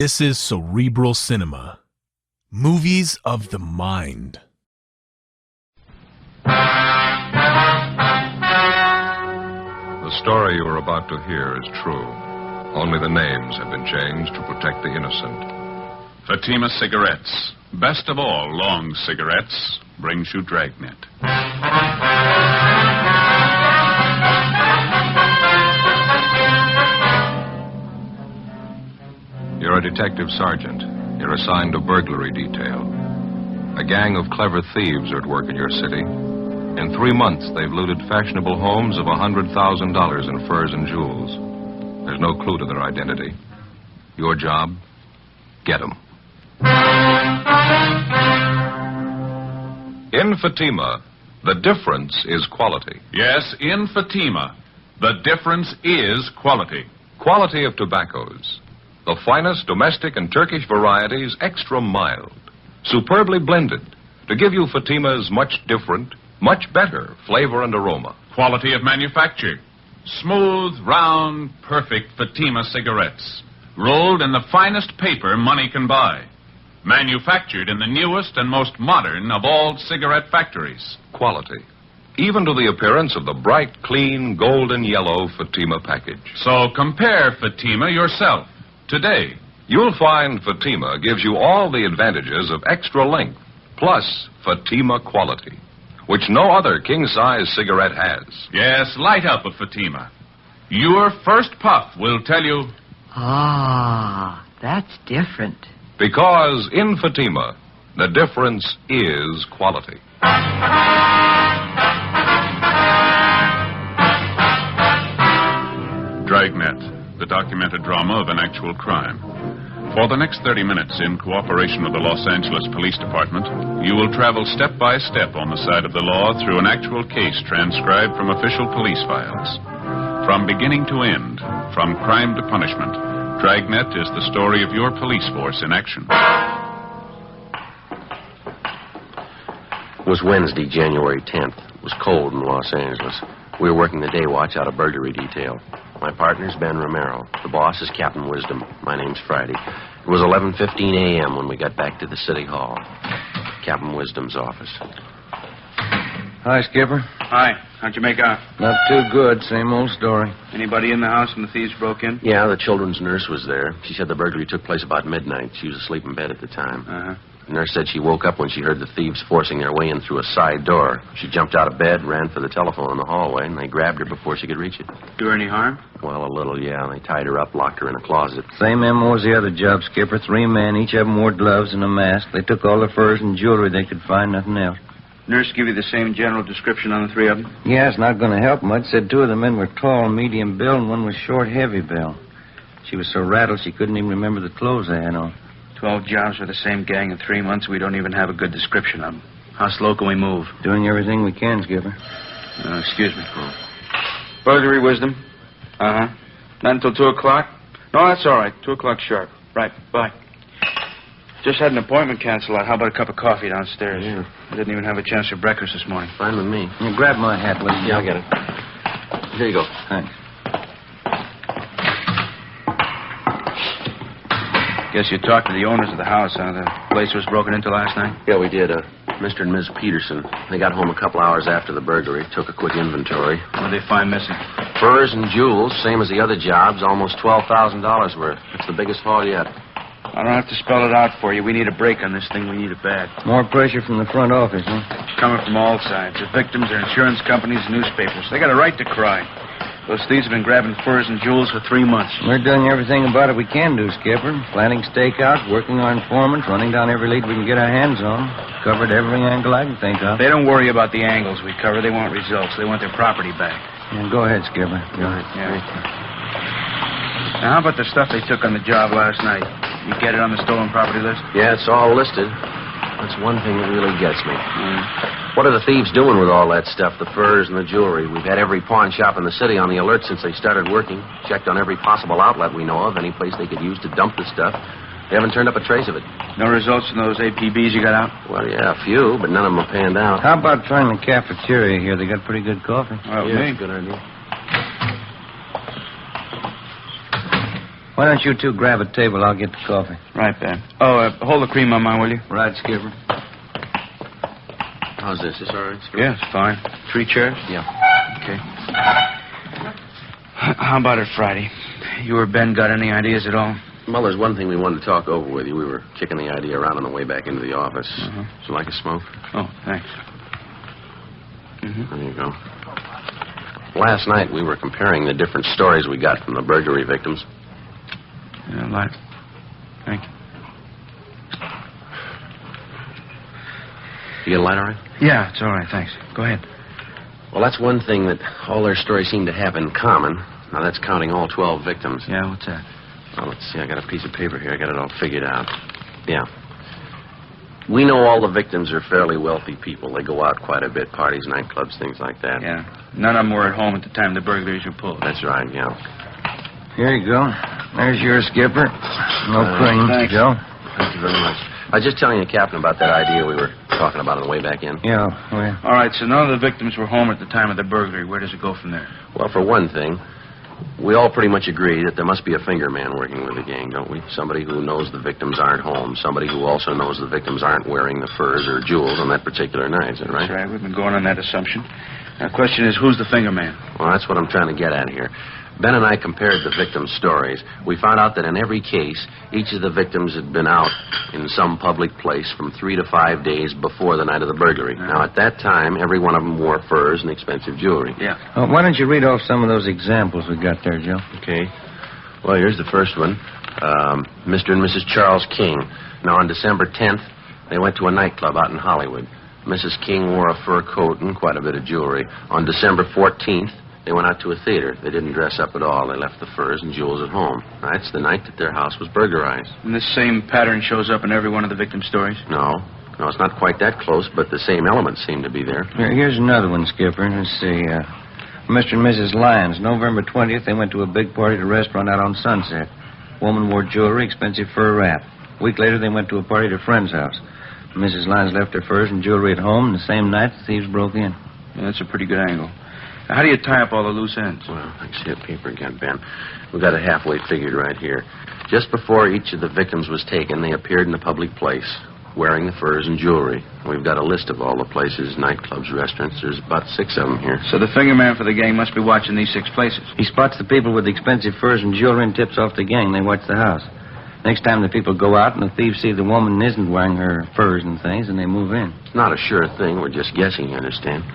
This is Cerebral Cinema. Movies of the mind. The story you are about to hear is true. Only the names have been changed to protect the innocent. Fatima Cigarettes, best of all long cigarettes, brings you Dragnet. You're a detective sergeant. You're assigned to burglary detail. A gang of clever thieves are at work in your city. In 3 months, they've looted fashionable homes of $100,000 in furs and jewels. There's no clue to their identity. Your job? Get them. In Fatima, the difference is quality. Yes, in Fatima, the difference is quality. Quality of tobaccos. The finest domestic and Turkish varieties, extra mild, superbly blended, to give you Fatima's much different, much better flavor and aroma. Quality of manufacture. Smooth, round, perfect Fatima cigarettes. Rolled in the finest paper money can buy. Manufactured in the newest and most modern of all cigarette factories. Quality. Even to the appearance of the bright, clean, golden yellow Fatima package. So compare Fatima yourself today. You'll find Fatima gives you all the advantages of extra length, plus Fatima quality, which no other king-size cigarette has. Yes, light up a Fatima. Your first puff will tell you... Ah, that's different. Because in Fatima, the difference is quality. Dragnet, the documented drama of an actual crime. For the next 30 minutes, in cooperation with the Los Angeles Police Department, you will travel step by step on the side of the law through an actual case transcribed from official police files. From beginning to end, from crime to punishment, Dragnet is the story of your police force in action. It was Wednesday, January 10th. It was cold in Los Angeles. We were working the day watch out of burglary detail. My partner's Ben Romero. The boss is Captain Wisdom. My name's Friday. It was 11:15 a.m. when we got back to the city hall. Captain Wisdom's office. Hi, Skipper. Hi. How'd you make out? Not too good. Same old story. Anybody in the house when the thieves broke in? Yeah, the children's nurse was there. She said the burglary took place about midnight. She was asleep in bed at the time. Uh-huh. The nurse said she woke up when she heard the thieves forcing their way in through a side door. She jumped out of bed, ran for the telephone in the hallway, and they grabbed her before she could reach it. Do her any harm? Well, a little, yeah. They tied her up, locked her in a closet. Same MO as the other job, Skipper. 3 men. Each of them wore gloves and a mask. They took all the furs and jewelry they could find, nothing else. Nurse give you the same general description on the 3 of them? Yeah, it's not going to help much. Said 2 of the men were tall, medium build, and one was short, heavy build. She was so rattled she couldn't even remember the clothes they had on. 12 jobs for the same gang in 3 months. We don't even have a good description of them. How slow can we move? Doing everything we can, Skipper. Excuse me. Burglary, Wisdom? Uh-huh. Not until 2 o'clock? No, that's all right. 2 o'clock sharp. Right. Bye. Just had an appointment canceled out. How about a cup of coffee downstairs? Yeah. I didn't even have a chance for breakfast this morning. Fine with me. You grab my hat, will you? Yeah, I'll get it. Here you go. Thanks. Guess you talked to the owners of the house, huh? The place was broken into last night? Yeah, we did. Mr. and Ms. Peterson. They got home a couple hours after the burglary, took a quick inventory. What did they find missing? Furs and jewels, same as the other jobs, almost $12,000 worth. It's the biggest haul yet. I don't have to spell it out for you. We need a break on this thing. We need it bad. More pressure from the front office, huh? Coming from all sides. The victims, their insurance companies, newspapers. They got a right to cry. Those thieves have been grabbing furs and jewels for 3 months. We're doing everything about it we can do, Skipper. Planning stakeouts, working our informants, running down every lead we can get our hands on. Covered every angle I can think of. They don't worry about the angles we cover. They want results. They want their property back. Yeah, go ahead, Skipper. Go ahead. Yeah. Now, how about the stuff they took on the job last night? You get it on the stolen property list? Yeah, it's all listed. That's one thing that really gets me. What are the thieves doing with all that stuff, the furs and the jewelry? We've had every pawn shop in the city on the alert since they started working. Checked on every possible outlet we know of, any place they could use to dump the stuff. They haven't turned up a trace of it. No results from those APBs you got out? Well, yeah, a few, but none of them have panned out. How about trying the cafeteria here? They got pretty good coffee. Well, Yeah, me. good idea. Why don't you two grab a table? I'll get the coffee. Right, Ben. Oh, hold the cream on mine, will you? Right, Skipper. How's this? Is all right? Yeah, it's fine. 3 chairs? Yeah. Okay. How about it Friday? You or Ben got any ideas at all? Well, there's one thing we wanted to talk over with you. We were kicking the idea around on the way back into the office. Uh-huh. Would you like a smoke? Oh, thanks. There you go. Last night we were comparing the different stories we got from the burglary victims. Yeah, light. Thank you. You get a light all right? Yeah, it's all right, thanks. Go ahead. Well, that's one thing that all their stories seem to have in common. Now, that's counting all 12 victims. Yeah, what's that? Well, let's see. I got a piece of paper here. I got it all figured out. Yeah. We know all the victims are fairly wealthy people. They go out quite a bit, parties, nightclubs, things like that. Yeah. None of them were at home at the time the burglaries were pulled. That's right, yeah. Here you go. There's your Skipper. No cream. Thanks. Joe? Thank you very much. I was just telling you, Captain, about that idea we were talking about on the way back in. Yeah, well. All right, so none of the victims were home at the time of the burglary. Where does it go from there? Well, for one thing, we all pretty much agree that there must be a finger man working with the gang, don't we? Somebody who knows the victims aren't home. Somebody who also knows the victims aren't wearing the furs or jewels on that particular night, is that right? That's right. We've been going on that assumption. Now, the question is, who's the finger man? Well, that's what I'm trying to get at here. Ben and I compared the victims' stories. We found out that in every case, each of the victims had been out in some public place from 3 to 5 days before the night of the burglary. Now, at that time, every one of them wore furs and expensive jewelry. Yeah. Why don't you read off some of those examples we got there, Joe? Okay. Well, here's the first one. Mr. and Mrs. Charles King. Now, on December 10th, they went to a nightclub out in Hollywood. Mrs. King wore a fur coat and quite a bit of jewelry. On December 14th, they went out to a theater. They didn't dress up at all. They left the furs and jewels at home. That's the night that their house was burglarized. And this same pattern shows up in every one of the victims' stories? No, it's not quite that close, but the same elements seem to be there. Here's another one, Skipper. Let's see. Mr. and Mrs. Lyons, November 20th, they went to a big party at a restaurant out on Sunset. Woman wore jewelry, expensive fur wrap. A week later, they went to a party at a friend's house. Mrs. Lyons left her furs and jewelry at home, and the same night, the thieves broke in. Yeah, that's a pretty good angle. Now, how do you tie up all the loose ends? Well, I see that paper again, Ben. We've got it halfway figured right here. Just before each of the victims was taken, they appeared in a public place, wearing the furs and jewelry. We've got a list of all the places, nightclubs, restaurants. There's about 6 of them here. So the finger man for the gang must be watching these 6 places. He spots the people with the expensive furs and jewelry and tips off the gang. They watch the house. Next time the people go out and the thieves see the woman isn't wearing her furs and things, and they move in. It's not a sure thing. We're just guessing, you understand?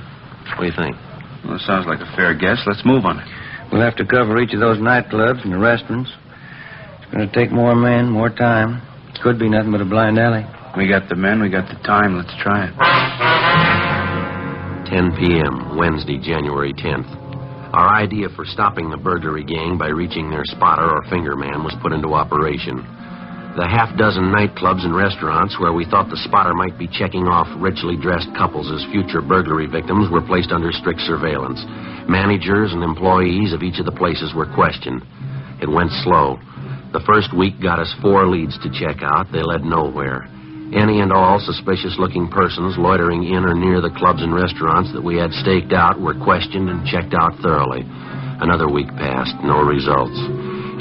What do you think? Well, it sounds like a fair guess. Let's move on it. We'll have to cover each of those nightclubs and the restaurants. It's going to take more men, more time. Could be nothing but a blind alley. We got the men, we got the time. Let's try it. 10 p.m., Wednesday, January 10th. Our idea for stopping the burglary gang by reaching their spotter or finger man was put into operation. The half-dozen nightclubs and restaurants where we thought the spotter might be checking off richly dressed couples as future burglary victims were placed under strict surveillance. Managers and employees of each of the places were questioned. It went slow. The first week got us 4 leads to check out. They led nowhere. Any and all suspicious-looking persons loitering in or near the clubs and restaurants that we had staked out were questioned and checked out thoroughly. Another week passed, no results.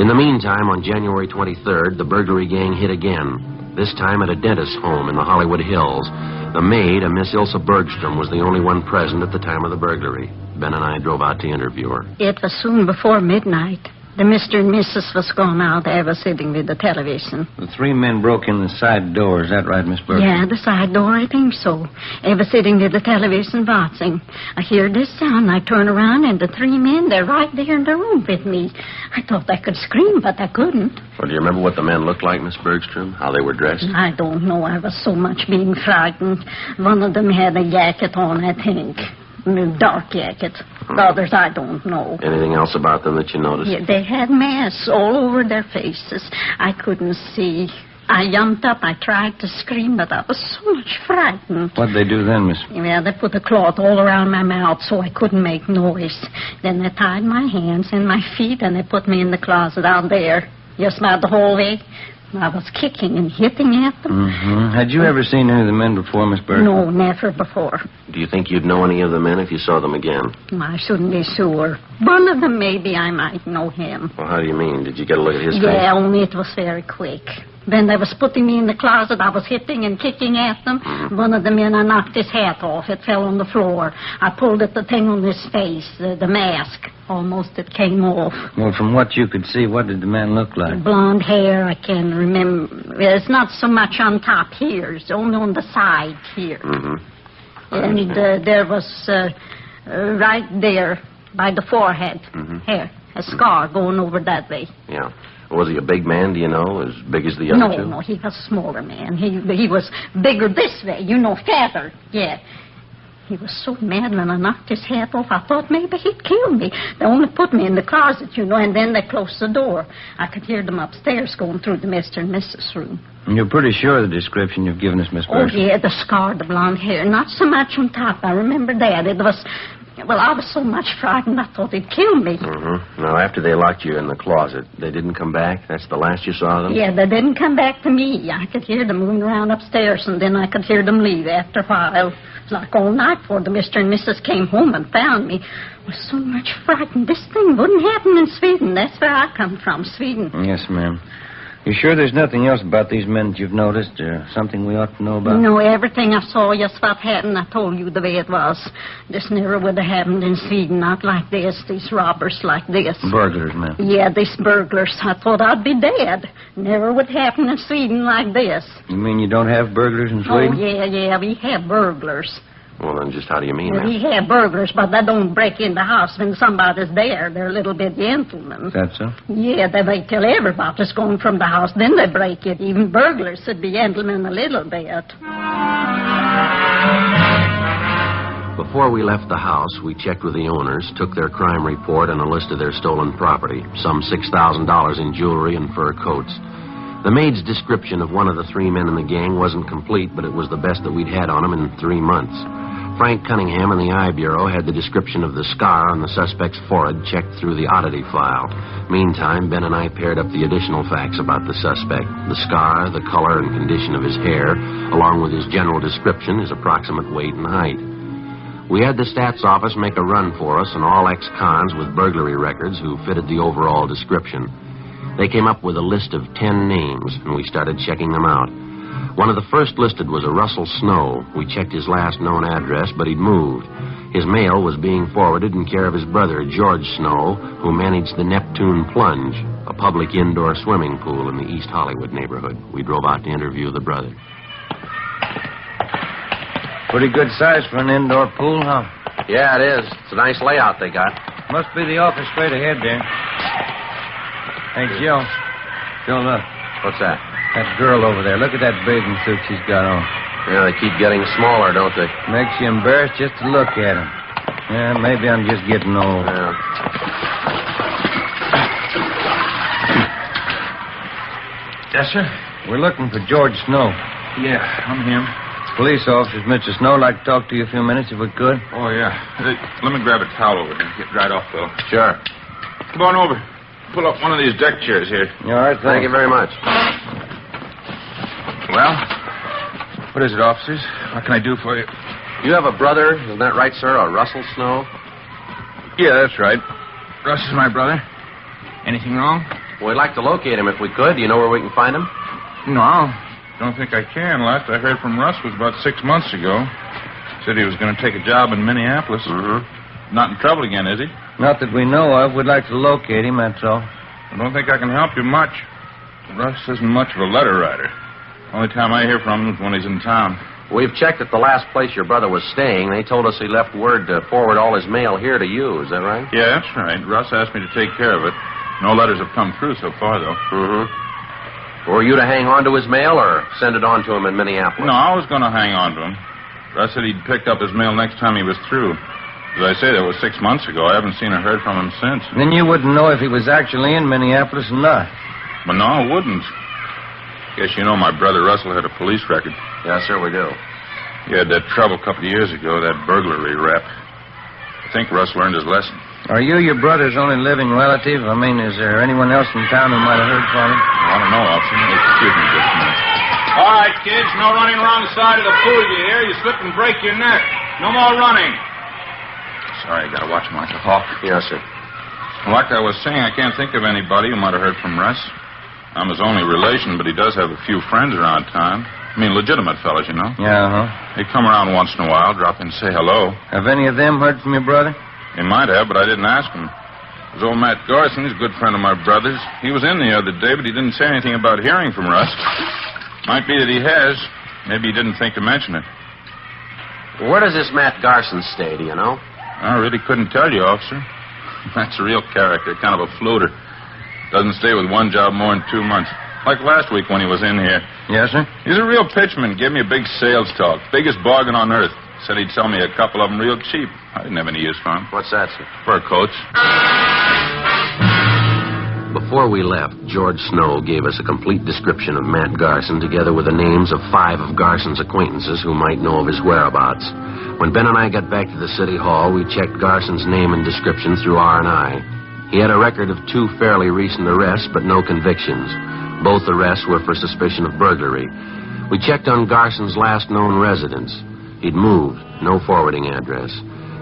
In the meantime, on January 23rd, the burglary gang hit again, this time at a dentist's home in the Hollywood Hills. The maid, a Miss Ilsa Bergstrom, was the only one present at the time of the burglary. Ben and I drove out to interview her. It was soon before midnight. The Mr. and Mrs. was gone out. They were sitting with the television. The 3 men broke in the side door. Is that right, Miss Bergstrom? Yeah, the side door, I think so. They were sitting with the television watching. I hear this sound. I turn around, and the 3 men, they're right there in the room with me. I thought I could scream, but I couldn't. Well, do you remember what the men looked like, Miss Bergstrom? How they were dressed? I don't know. I was so much being frightened. One of them had a jacket on, I think. A dark jacket. The others, I don't know. Anything else about them that you noticed? Yeah, they had masks all over their faces. I couldn't see. I jumped up. I tried to scream, but I was so much frightened. What'd they do then, Miss? Yeah, they put a cloth all around my mouth so I couldn't make noise. Then they tied my hands and my feet, and they put me in the closet out there, just about the hallway. I was kicking and hitting at them. Mm-hmm. Had you ever seen any of the men before, Miss Burke? No, never before. Do you think you'd know any of the men if you saw them again? I shouldn't be sure. One of them, maybe I might know him. Well, how do you mean? Did you get a look at his face? Yeah, only it was very quick. Then they was putting me in the closet. I was hitting and kicking at them. Mm-hmm. One of the men, I knocked his hat off. It fell on the floor. I pulled at the thing on his face, the mask. Almost it came off. Well, from what you could see, what did the man look like? Blonde hair, I can remember. It's not so much on top here. It's only on the side here. Mm-hmm. And there was right there by the forehead here, a scar going over that way. Yeah. Was he a big man, do you know? As big as the other two? No, he was a smaller man. He was bigger this way, fatter. Yeah. He was so mad when I knocked his hat off, I thought maybe he'd kill me. They only put me in the closet, and then they closed the door. I could hear them upstairs going through the Mr. and Mrs. room. And you're pretty sure of the description you've given us, Miss Oh, Burke? yeah, the scar, the blonde hair. Not so much on top. I remember that. It was... Well, I was so much frightened, I thought he'd kill me. Mm-hmm. Now, after they locked you in the closet, they didn't come back? That's the last you saw of them? Yeah, they didn't come back to me. I could hear them moving around upstairs, and then I could hear them leave after a while. It was like all night before the Mr. and Mrs. came home and found me. I was so much frightened. This thing wouldn't happen in Sweden. That's where I come from, Sweden. Yes, ma'am. You sure there's nothing else about these men that you've noticed, or something we ought to know about? No, everything I saw, just what happened, I told you the way it was. This never would have happened in Sweden, not like this, these robbers like this. Burglars, ma'am. Yeah, these burglars. I thought I'd be dead. Never would happen in Sweden like this. You mean you don't have burglars in Sweden? Oh, yeah, we have burglars. Well, then just how do you mean Well, that? we have burglars, but they don't break in the house when somebody's there. They're a little bit gentlemen. Is that so? Yeah, they wait till everybody's gone from the house, then they break it. Even burglars should be gentlemen a little bit. Before we left the house, we checked with the owners, took their crime report and a list of their stolen property, some $6,000 in jewelry and fur coats. The maid's description of one of the three men in the gang wasn't complete, but it was the best that we'd had on him in 3 months. Frank Cunningham in the Eye Bureau had the description of the scar on the suspect's forehead checked through the oddity file. Meantime, Ben and I paired up the additional facts about the suspect. The scar, the color and condition of his hair, along with his general description, his approximate weight and height. We had the stats office make a run for us and all ex-cons with burglary records who fitted the overall description. They came up with a list of 10 names, and we started checking them out. One of the first listed was a Russell Snow. We checked his last known address, but he'd moved. His mail was being forwarded in care of his brother, George Snow, who managed the Neptune Plunge, a public indoor swimming pool in the East Hollywood neighborhood. We drove out to interview the brother. Pretty good size for an indoor pool, huh? Yeah, it is. It's a nice layout they got. Must be the office straight ahead there. Hey, Joe. Joe, look. What's that? That girl over there. Look at that bathing suit she's got on. Yeah, they keep getting smaller, don't they? Makes you embarrassed just to look at them. Yeah, maybe I'm just getting old. Yeah. Yes, sir? We're looking for George Snow. Yeah, I'm him. Police officers, Mr. Snow, like to talk to you a few minutes if we could. Oh, yeah. Let me grab a towel over here. Get right off, Phil. Sure. Come on over. Pull up one of these deck chairs here. All right, Thank you very much. Well, what is it, officers? What can I do for you? You have a brother, isn't that right, sir? A Russell Snow? Yeah, that's right. Russ is my brother. Anything wrong? Well, we'd like to locate him if we could. Do you know where we can find him? No, don't think I can. Last I heard from Russ was about 6 months ago. Said he was going to take a job in Minneapolis. Mm-hmm. Not in trouble again, is he? Not that we know of. We'd like to locate him, that's all. I don't think I can help you much. Russ isn't much of a letter writer. Only time I hear from him is when he's in town. We've checked at the last place your brother was staying. They told us he left word to forward all his mail here to you. Is that right? Yeah, that's right. Russ asked me to take care of it. No letters have come through so far, though. Mm-hmm. Were you to hang on to his mail or send it on to him in Minneapolis? No, I was going to hang on to him. Russ said he'd pick up his mail next time he was through. As I say, that was 6 months ago. I haven't seen or heard from him since. Then you wouldn't know if he was actually in Minneapolis or not. But no, I wouldn't. Guess you know my brother Russell had a police record. Yes, sir, we do. He had that trouble a couple of years ago, that burglary rap. I think Russ learned his lesson. Are you your brother's only living relative? I mean, is there anyone else in town who might have heard from him? I don't know, officer. Excuse me just a minute. All right, kids, no running around the side of the pool, you hear? You slip and break your neck. No more running. Sorry, I gotta watch him like a hawk. Yes, sir. Like I was saying, I can't think of anybody who might have heard from Russ. I'm his only relation, but he does have a few friends around town. I mean, legitimate fellas, you know. Yeah, They come around once in a while, drop in and say hello. Have any of them heard from your brother? They might have, but I didn't ask him. There's old Matt Garson. He's a good friend of my brother's. He was in the other day, but he didn't say anything about hearing from Russ. Might be that he has. Maybe he didn't think to mention it. Where does this Matt Garson stay, do you know? I really couldn't tell you, officer. That's a real character, kind of a floater. Doesn't stay with one job more than 2 months. Like last week when he was in here. Yes, sir? He's a real pitchman. Gave me a big sales talk. Biggest bargain on earth. Said he'd sell me a couple of them real cheap. I didn't have any use for them. What's that, sir? Fur coats. Before we left, George Snow gave us a complete description of Matt Garson, together with the names of 5 of Garson's acquaintances who might know of his whereabouts. When Ben and I got back to the city hall, we checked Garson's name and description through R&I. He had a record of 2 fairly recent arrests, but no convictions. Both arrests were for suspicion of burglary. We checked on Garson's last known residence. He'd moved, no forwarding address.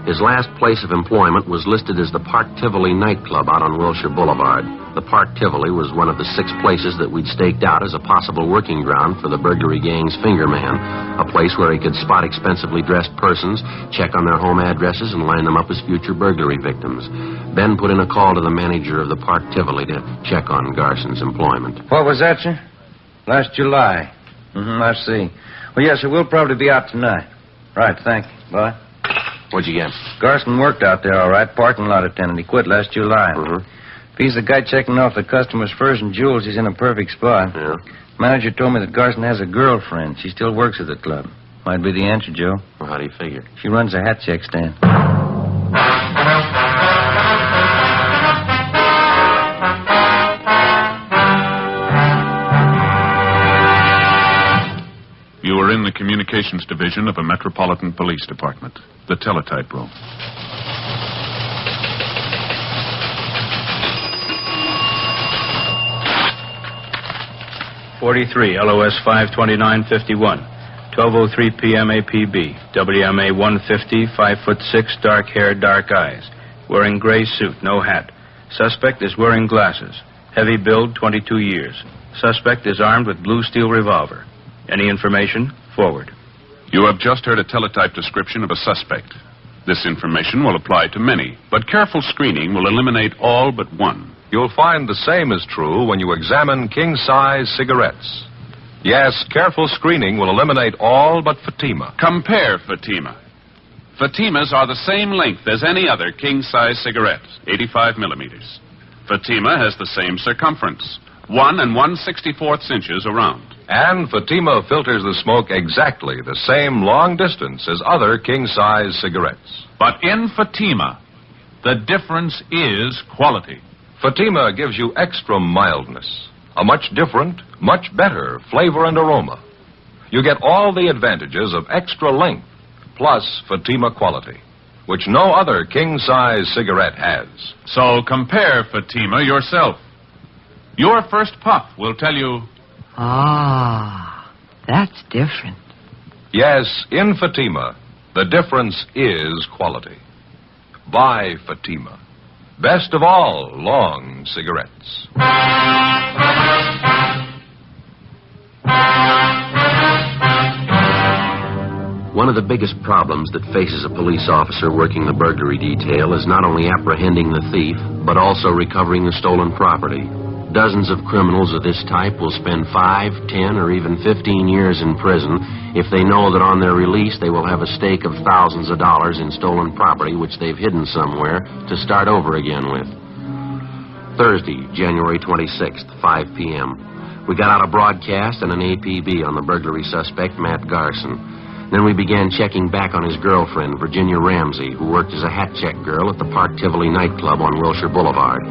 His last place of employment was listed as the Park Tivoli nightclub out on Wilshire Boulevard. The Park Tivoli was one of the 6 places that we'd staked out as a possible working ground for the burglary gang's finger man, a place where he could spot expensively dressed persons, check on their home addresses, and line them up as future burglary victims. Ben put in a call to the manager of the Park Tivoli to check on Garson's employment. What was that, sir? Last July. I see. Well, yes, sir, we'll probably be out tonight. Right, thank you. Bye. What'd you get? Garson worked out there all right, parking lot attendant. He quit last July. If he's the guy checking off the customers' furs and jewels, he's in a perfect spot. Yeah. Manager told me that Garson has a girlfriend. She still works at the club. Might be the answer, Joe. Well, how do you figure? She runs a hat check stand. You were in the communications division of a metropolitan police department, the teletype room. .43, LOS 52951, 12:03 p.m. APB, WMA 150, 5'6", dark hair, dark eyes, wearing gray suit, no hat. Suspect is wearing glasses. Heavy build, 22 years. Suspect is armed with blue steel revolver. Any information? Forward. You have just heard a teletype description of a suspect. This information will apply to many, but careful screening will eliminate all but one. You'll find the same is true when you examine king-size cigarettes. Yes, careful screening will eliminate all but Fatima. Compare Fatima. Fatimas are the same length as any other king-size cigarette, 85 millimeters. Fatima has the same circumference, 1 1/64 inches around. And Fatima filters the smoke exactly the same long distance as other king-size cigarettes. But in Fatima, the difference is quality. Fatima gives you extra mildness, a much different, much better flavor and aroma. You get all the advantages of extra length, plus Fatima quality, which no other king-size cigarette has. So compare Fatima yourself. Your first puff will tell you... Ah, that's different. Yes, in Fatima, the difference is quality. Buy Fatima. Best of all long cigarettes. One of the biggest problems that faces a police officer working the burglary detail is not only apprehending the thief, but also recovering the stolen property. Dozens of criminals of this type will spend 5, 10, or even 15 years in prison if they know that on their release they will have a stake of thousands of dollars in stolen property which they've hidden somewhere to start over again with. Thursday, January 26th, 5 p.m. We got out a broadcast and an APB on the burglary suspect, Matt Garson. Then we began checking back on his girlfriend, Virginia Ramsey, who worked as a hat check girl at the Park Tivoli nightclub on Wilshire Boulevard.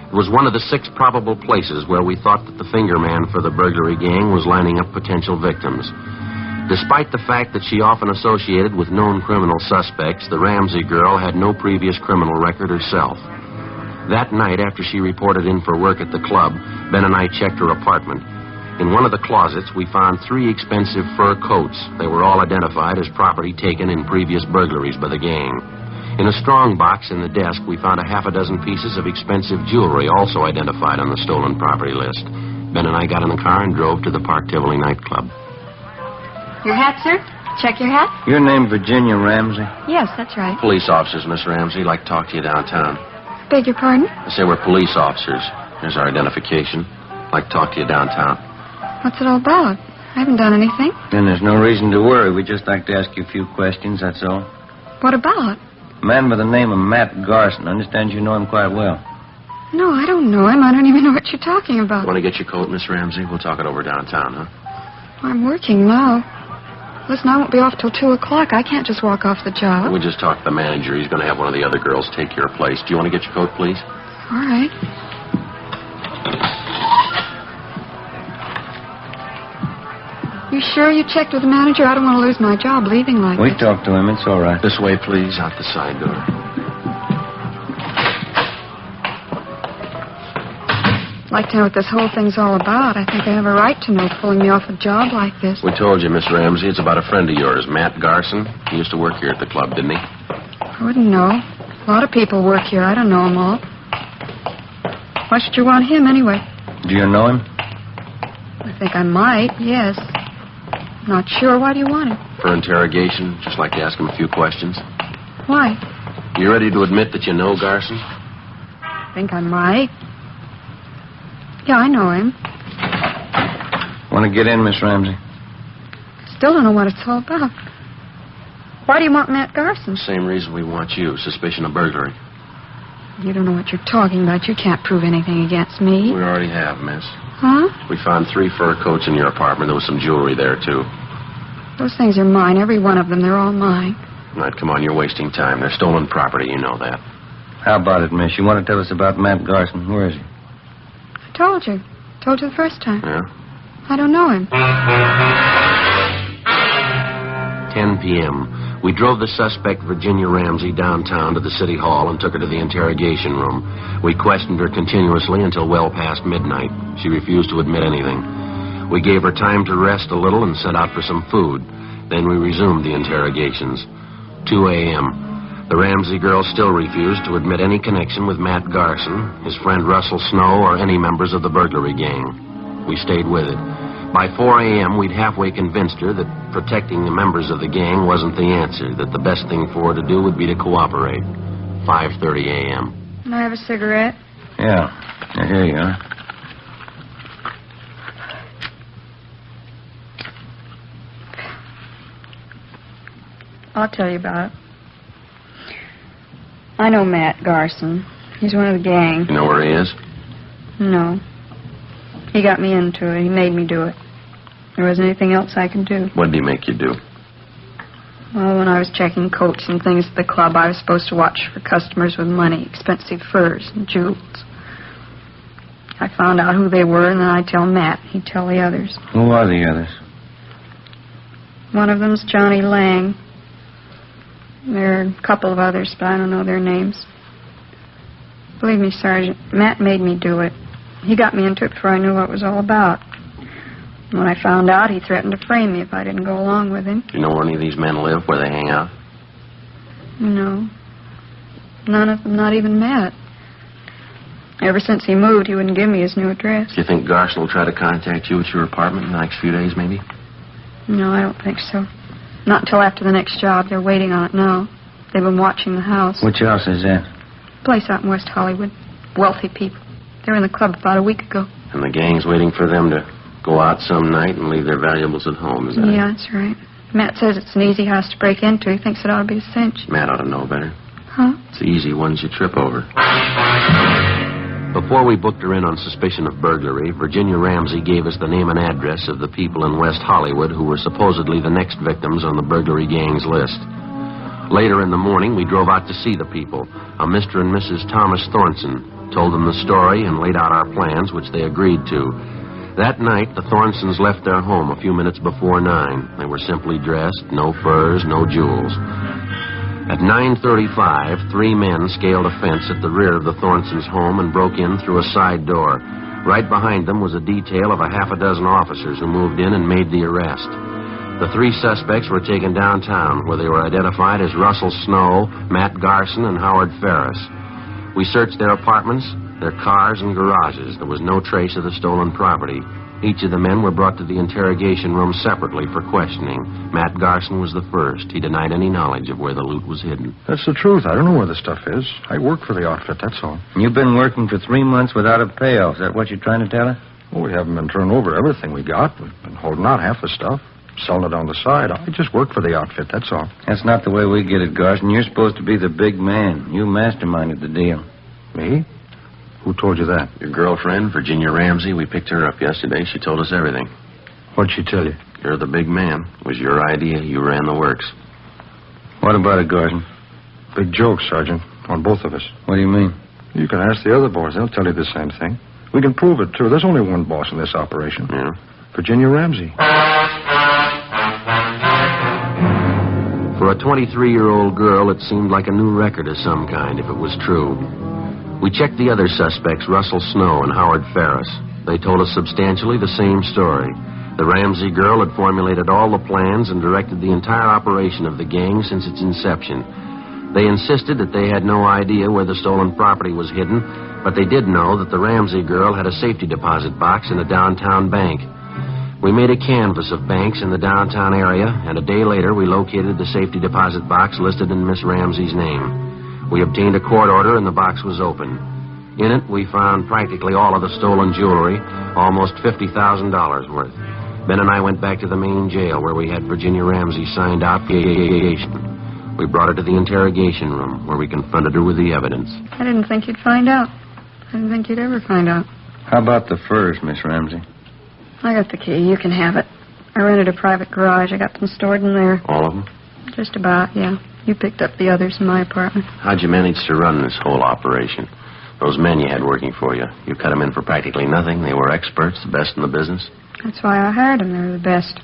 It was one of the 6 probable places where we thought that the finger man for the burglary gang was lining up potential victims. Despite the fact that she often associated with known criminal suspects, the Ramsey girl had no previous criminal record herself. That night, after she reported in for work at the club, Ben and I checked her apartment. In one of the closets, we found 3 expensive fur coats. They were all identified as property taken in previous burglaries by the gang. In a strong box in the desk, we found a half a dozen pieces of expensive jewelry, also identified on the stolen property list. Ben and I got in the car and drove to the Park Tivoli nightclub. Your hat, sir? Check your hat? Your name Virginia Ramsey? Yes, that's right. Police officers, Miss Ramsey. Like to talk to you downtown. Beg your pardon? I say we're police officers. Here's our identification. Like to talk to you downtown. What's it all about? I haven't done anything. Then there's no reason to worry. We'd just like to ask you a few questions, that's all. What about? A man by the name of Matt Garson. I understand you know him quite well. No, I don't know him. I don't even know what you're talking about. Want to get your coat, Miss Ramsey? We'll talk it over downtown, huh? I'm working now. Listen, I won't be off till 2 o'clock. I can't just walk off the job. We'll just talk to the manager. He's going to have one of the other girls take your place. Do you want to get your coat, please? All right. You sure you checked with the manager? I don't want to lose my job leaving like We this. talked to him. It's all right. This way, please, out the side door. I'd like to know what this whole thing's all about. I think I have a right to know, pulling me off a job like this. We told you, Miss Ramsey, it's about a friend of yours, Matt Garson. He used to work here at the club, didn't he? I wouldn't know. A lot of people work here. I don't know them all. Why should you want him anyway? Do you know him? I think I might, yes. Not sure. Why do you want him? For interrogation, just like to ask him a few questions. Why? You ready to admit that you know Garson? I think I might. Yeah, I know him. Want to get in, Miss Ramsey? Still don't know what it's all about. Why do you want Matt Garson? Same reason we want you, suspicion of burglary. You don't know what you're talking about. You can't prove anything against me. We already have, miss. Huh? We found 3 fur coats in your apartment. There was some jewelry there, too. Those things are mine, every one of them. They're all mine. Right, come on, you're wasting time. They're stolen property, you know that. How about it, miss? You want to tell us about Matt Garson? Where is he? I told you. Told you the first time. Yeah? I don't know him. 10 p.m. We drove the suspect, Virginia Ramsey, downtown to the city hall and took her to the interrogation room. We questioned her continuously until well past midnight. She refused to admit anything. We gave her time to rest a little and set out for some food. Then we resumed the interrogations. 2 a.m. The Ramsey girl still refused to admit any connection with Matt Garson, his friend Russell Snow, or any members of the burglary gang. We stayed with it. By 4 a.m., we'd halfway convinced her that protecting the members of the gang wasn't the answer, that the best thing for her to do would be to cooperate. 5:30 a.m. Can I have a cigarette? Yeah. Here you are. I'll tell you about it. I know Matt Garson. He's one of the gang. You know where he is? No. He got me into it. He made me do it. There wasn't anything else I could do. What did he make you do? Well, when I was checking coats and things at the club, I was supposed to watch for customers with money, expensive furs and jewels. I found out who they were, and then I'd tell Matt. He'd tell the others. Who are the others? One of them's Johnny Lang. There are a couple of others, but I don't know their names. Believe me, Sergeant, Matt made me do it. He got me into it before I knew what it was all about. When I found out, he threatened to frame me if I didn't go along with him. Do you know where any of these men live, where they hang out? No. None of them, not even Matt. Ever since he moved, he wouldn't give me his new address. Do you think Garson will try to contact you at your apartment in the next few days, maybe? No, I don't think so. Not until after the next job. They're waiting on it now. They've been watching the house. Which house is that? Place out in West Hollywood. Wealthy people. They were in the club about a week ago. And the gang's waiting for them to go out some night and leave their valuables at home, is that Yeah, it? that's right. Matt says it's an easy house to break into. He thinks it ought to be a cinch. Matt ought to know better. Huh? It's the easy ones you trip over. Before we booked her in on suspicion of burglary, Virginia Ramsey gave us the name and address of the people in West Hollywood who were supposedly the next victims on the burglary gang's list. Later in the morning, we drove out to see the people. A Mr. and Mrs. Thomas Thornton, told them the story and laid out our plans, which they agreed to. That night, the Thorntons left their home a few minutes before 9. They were simply dressed, no furs, no jewels. At 9:35, 3 men scaled a fence at the rear of the Thorntons' home and broke in through a side door. Right behind them was a detail of a half a dozen officers who moved in and made the arrest. The three suspects were taken downtown, where they were identified as Russell Snow, Matt Garson, and Howard Ferris. We searched their apartments, their cars, and garages. There was no trace of the stolen property. Each of the men were brought to the interrogation room separately for questioning. Matt Garson was the first. He denied any knowledge of where the loot was hidden. That's the truth. I don't know where the stuff is. I work for the outfit, that's all. You've been working for 3 months without a payoff. Is that what you're trying to tell us? Well, we haven't been turning over everything we got. We've been holding out half the stuff, selling it on the side. I just work for the outfit, that's all. That's not the way we get it, Garson. You're supposed to be the big man. You masterminded the deal. Me? Who told you that? Your girlfriend, Virginia Ramsey. We picked her up yesterday. She told us everything. What'd she tell you? You're the big man. It was your idea. You ran the works. What about it, Garson? Big joke, Sergeant, on both of us. What do you mean? You can ask the other boys. They'll tell you the same thing. We can prove it, too. There's only one boss in this operation. Yeah? Virginia Ramsey. For a 23-year-old girl, it seemed like a new record of some kind, if it was true. We checked the other suspects, Russell Snow and Howard Ferris. They told us substantially the same story. The Ramsey girl had formulated all the plans and directed the entire operation of the gang since its inception. They insisted that they had no idea where the stolen property was hidden, but they did know that the Ramsey girl had a safety deposit box in a downtown bank. We made a canvass of banks in the downtown area, and a day later we located the safety deposit box listed in Miss Ramsey's name. We obtained a court order, and the box was open. In it, we found practically all of the stolen jewelry, almost $50,000 worth. Ben and I went back to the main jail, where we had Virginia Ramsey signed out for interrogation. We brought her to the interrogation room, where we confronted her with the evidence. I didn't think you'd find out. I didn't think you'd ever find out. How about the furs, Miss Ramsey? I got the key. You can have it. I rented a private garage. I got them stored in there. All of them? Just about, yeah. You picked up the others in my apartment. How'd you manage to run this whole operation? Those men you had working for you, you cut them in for practically nothing. They were experts, the best in the business. That's why I hired them. They were the best.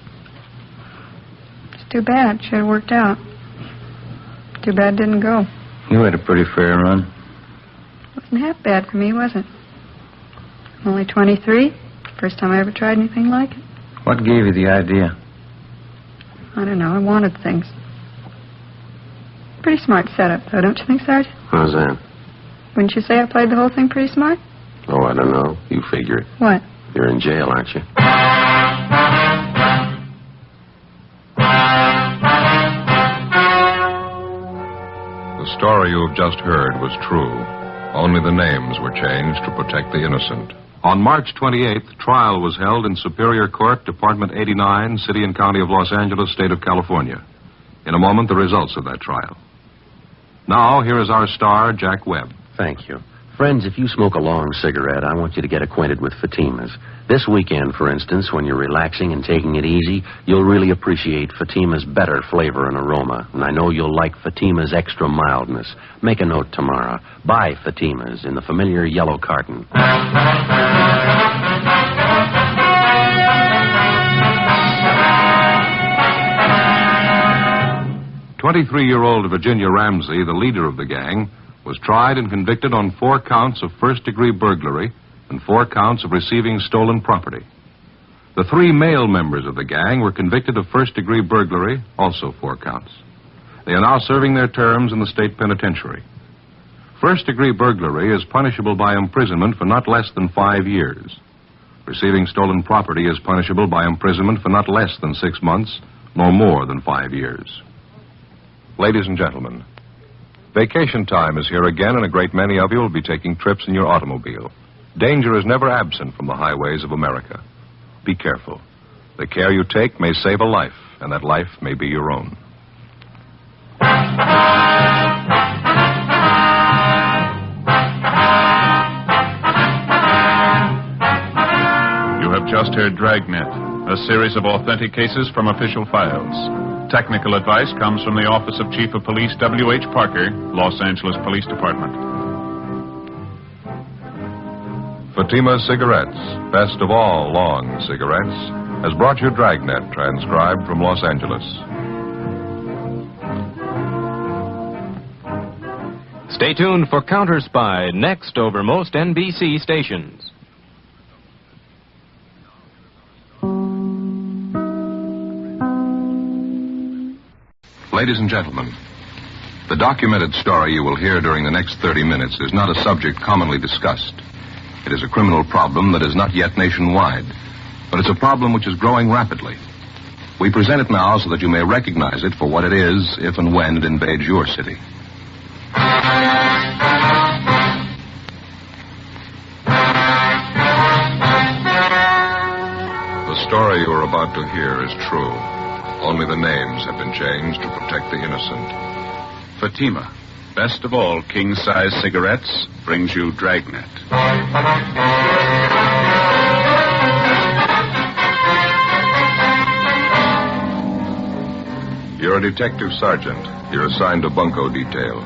It's too bad. Should have worked out. Too bad it didn't go. You had a pretty fair run. Wasn't half bad for me, was it? I'm only 23. First time I ever tried anything like it. What gave you the idea? I don't know. I wanted things. Pretty smart setup, though, don't you think, Sergeant? How's that? Wouldn't you say I played the whole thing pretty smart? Oh, I don't know. You figure it. What? You're in jail, aren't you? The story you have just heard was true. Only the names were changed to protect the innocent. On March 28th, trial was held in Superior Court, Department 89, City and County of Los Angeles, State of California. In a moment, the results of that trial. Now, here is our star, Jack Webb. Thank you. Friends, if you smoke a long cigarette, I want you to get acquainted with Fatima's. This weekend, for instance, when you're relaxing and taking it easy, you'll really appreciate Fatima's better flavor and aroma. And I know you'll like Fatima's extra mildness. Make a note tomorrow. Buy Fatima's in the familiar yellow carton. 23-year-old Virginia Ramsey, the leader of the gang, was tried and convicted on 4 counts of first-degree burglary and 4 counts of receiving stolen property. The 3 male members of the gang were convicted of first-degree burglary, also 4 counts. They are now serving their terms in the state penitentiary. First-degree burglary is punishable by imprisonment for not less than 5 years. Receiving stolen property is punishable by imprisonment for not less than 6 months, nor more than 5 years. Ladies and gentlemen, vacation time is here again, and a great many of you will be taking trips in your automobile. Danger is never absent from the highways of America. Be careful. The care you take may save a life, and that life may be your own. You have just heard Dragnet, a series of authentic cases from official files. Technical advice comes from the Office of Chief of Police W.H. Parker, Los Angeles Police Department. Fatima Cigarettes, best of all long cigarettes, has brought you Dragnet, transcribed from Los Angeles. Stay tuned for Counter Spy next over most NBC stations. Ladies and gentlemen, the documented story you will hear during the next 30 minutes is not a subject commonly discussed. It is a criminal problem that is not yet nationwide, but it's a problem which is growing rapidly. We present it now so that you may recognize it for what it is if and when it invades your city. The story you are about to hear is true. Only the names have been changed to protect the innocent. Fatima, best of all king-size cigarettes, brings you Dragnet. You're a detective sergeant. You're assigned to bunco detail.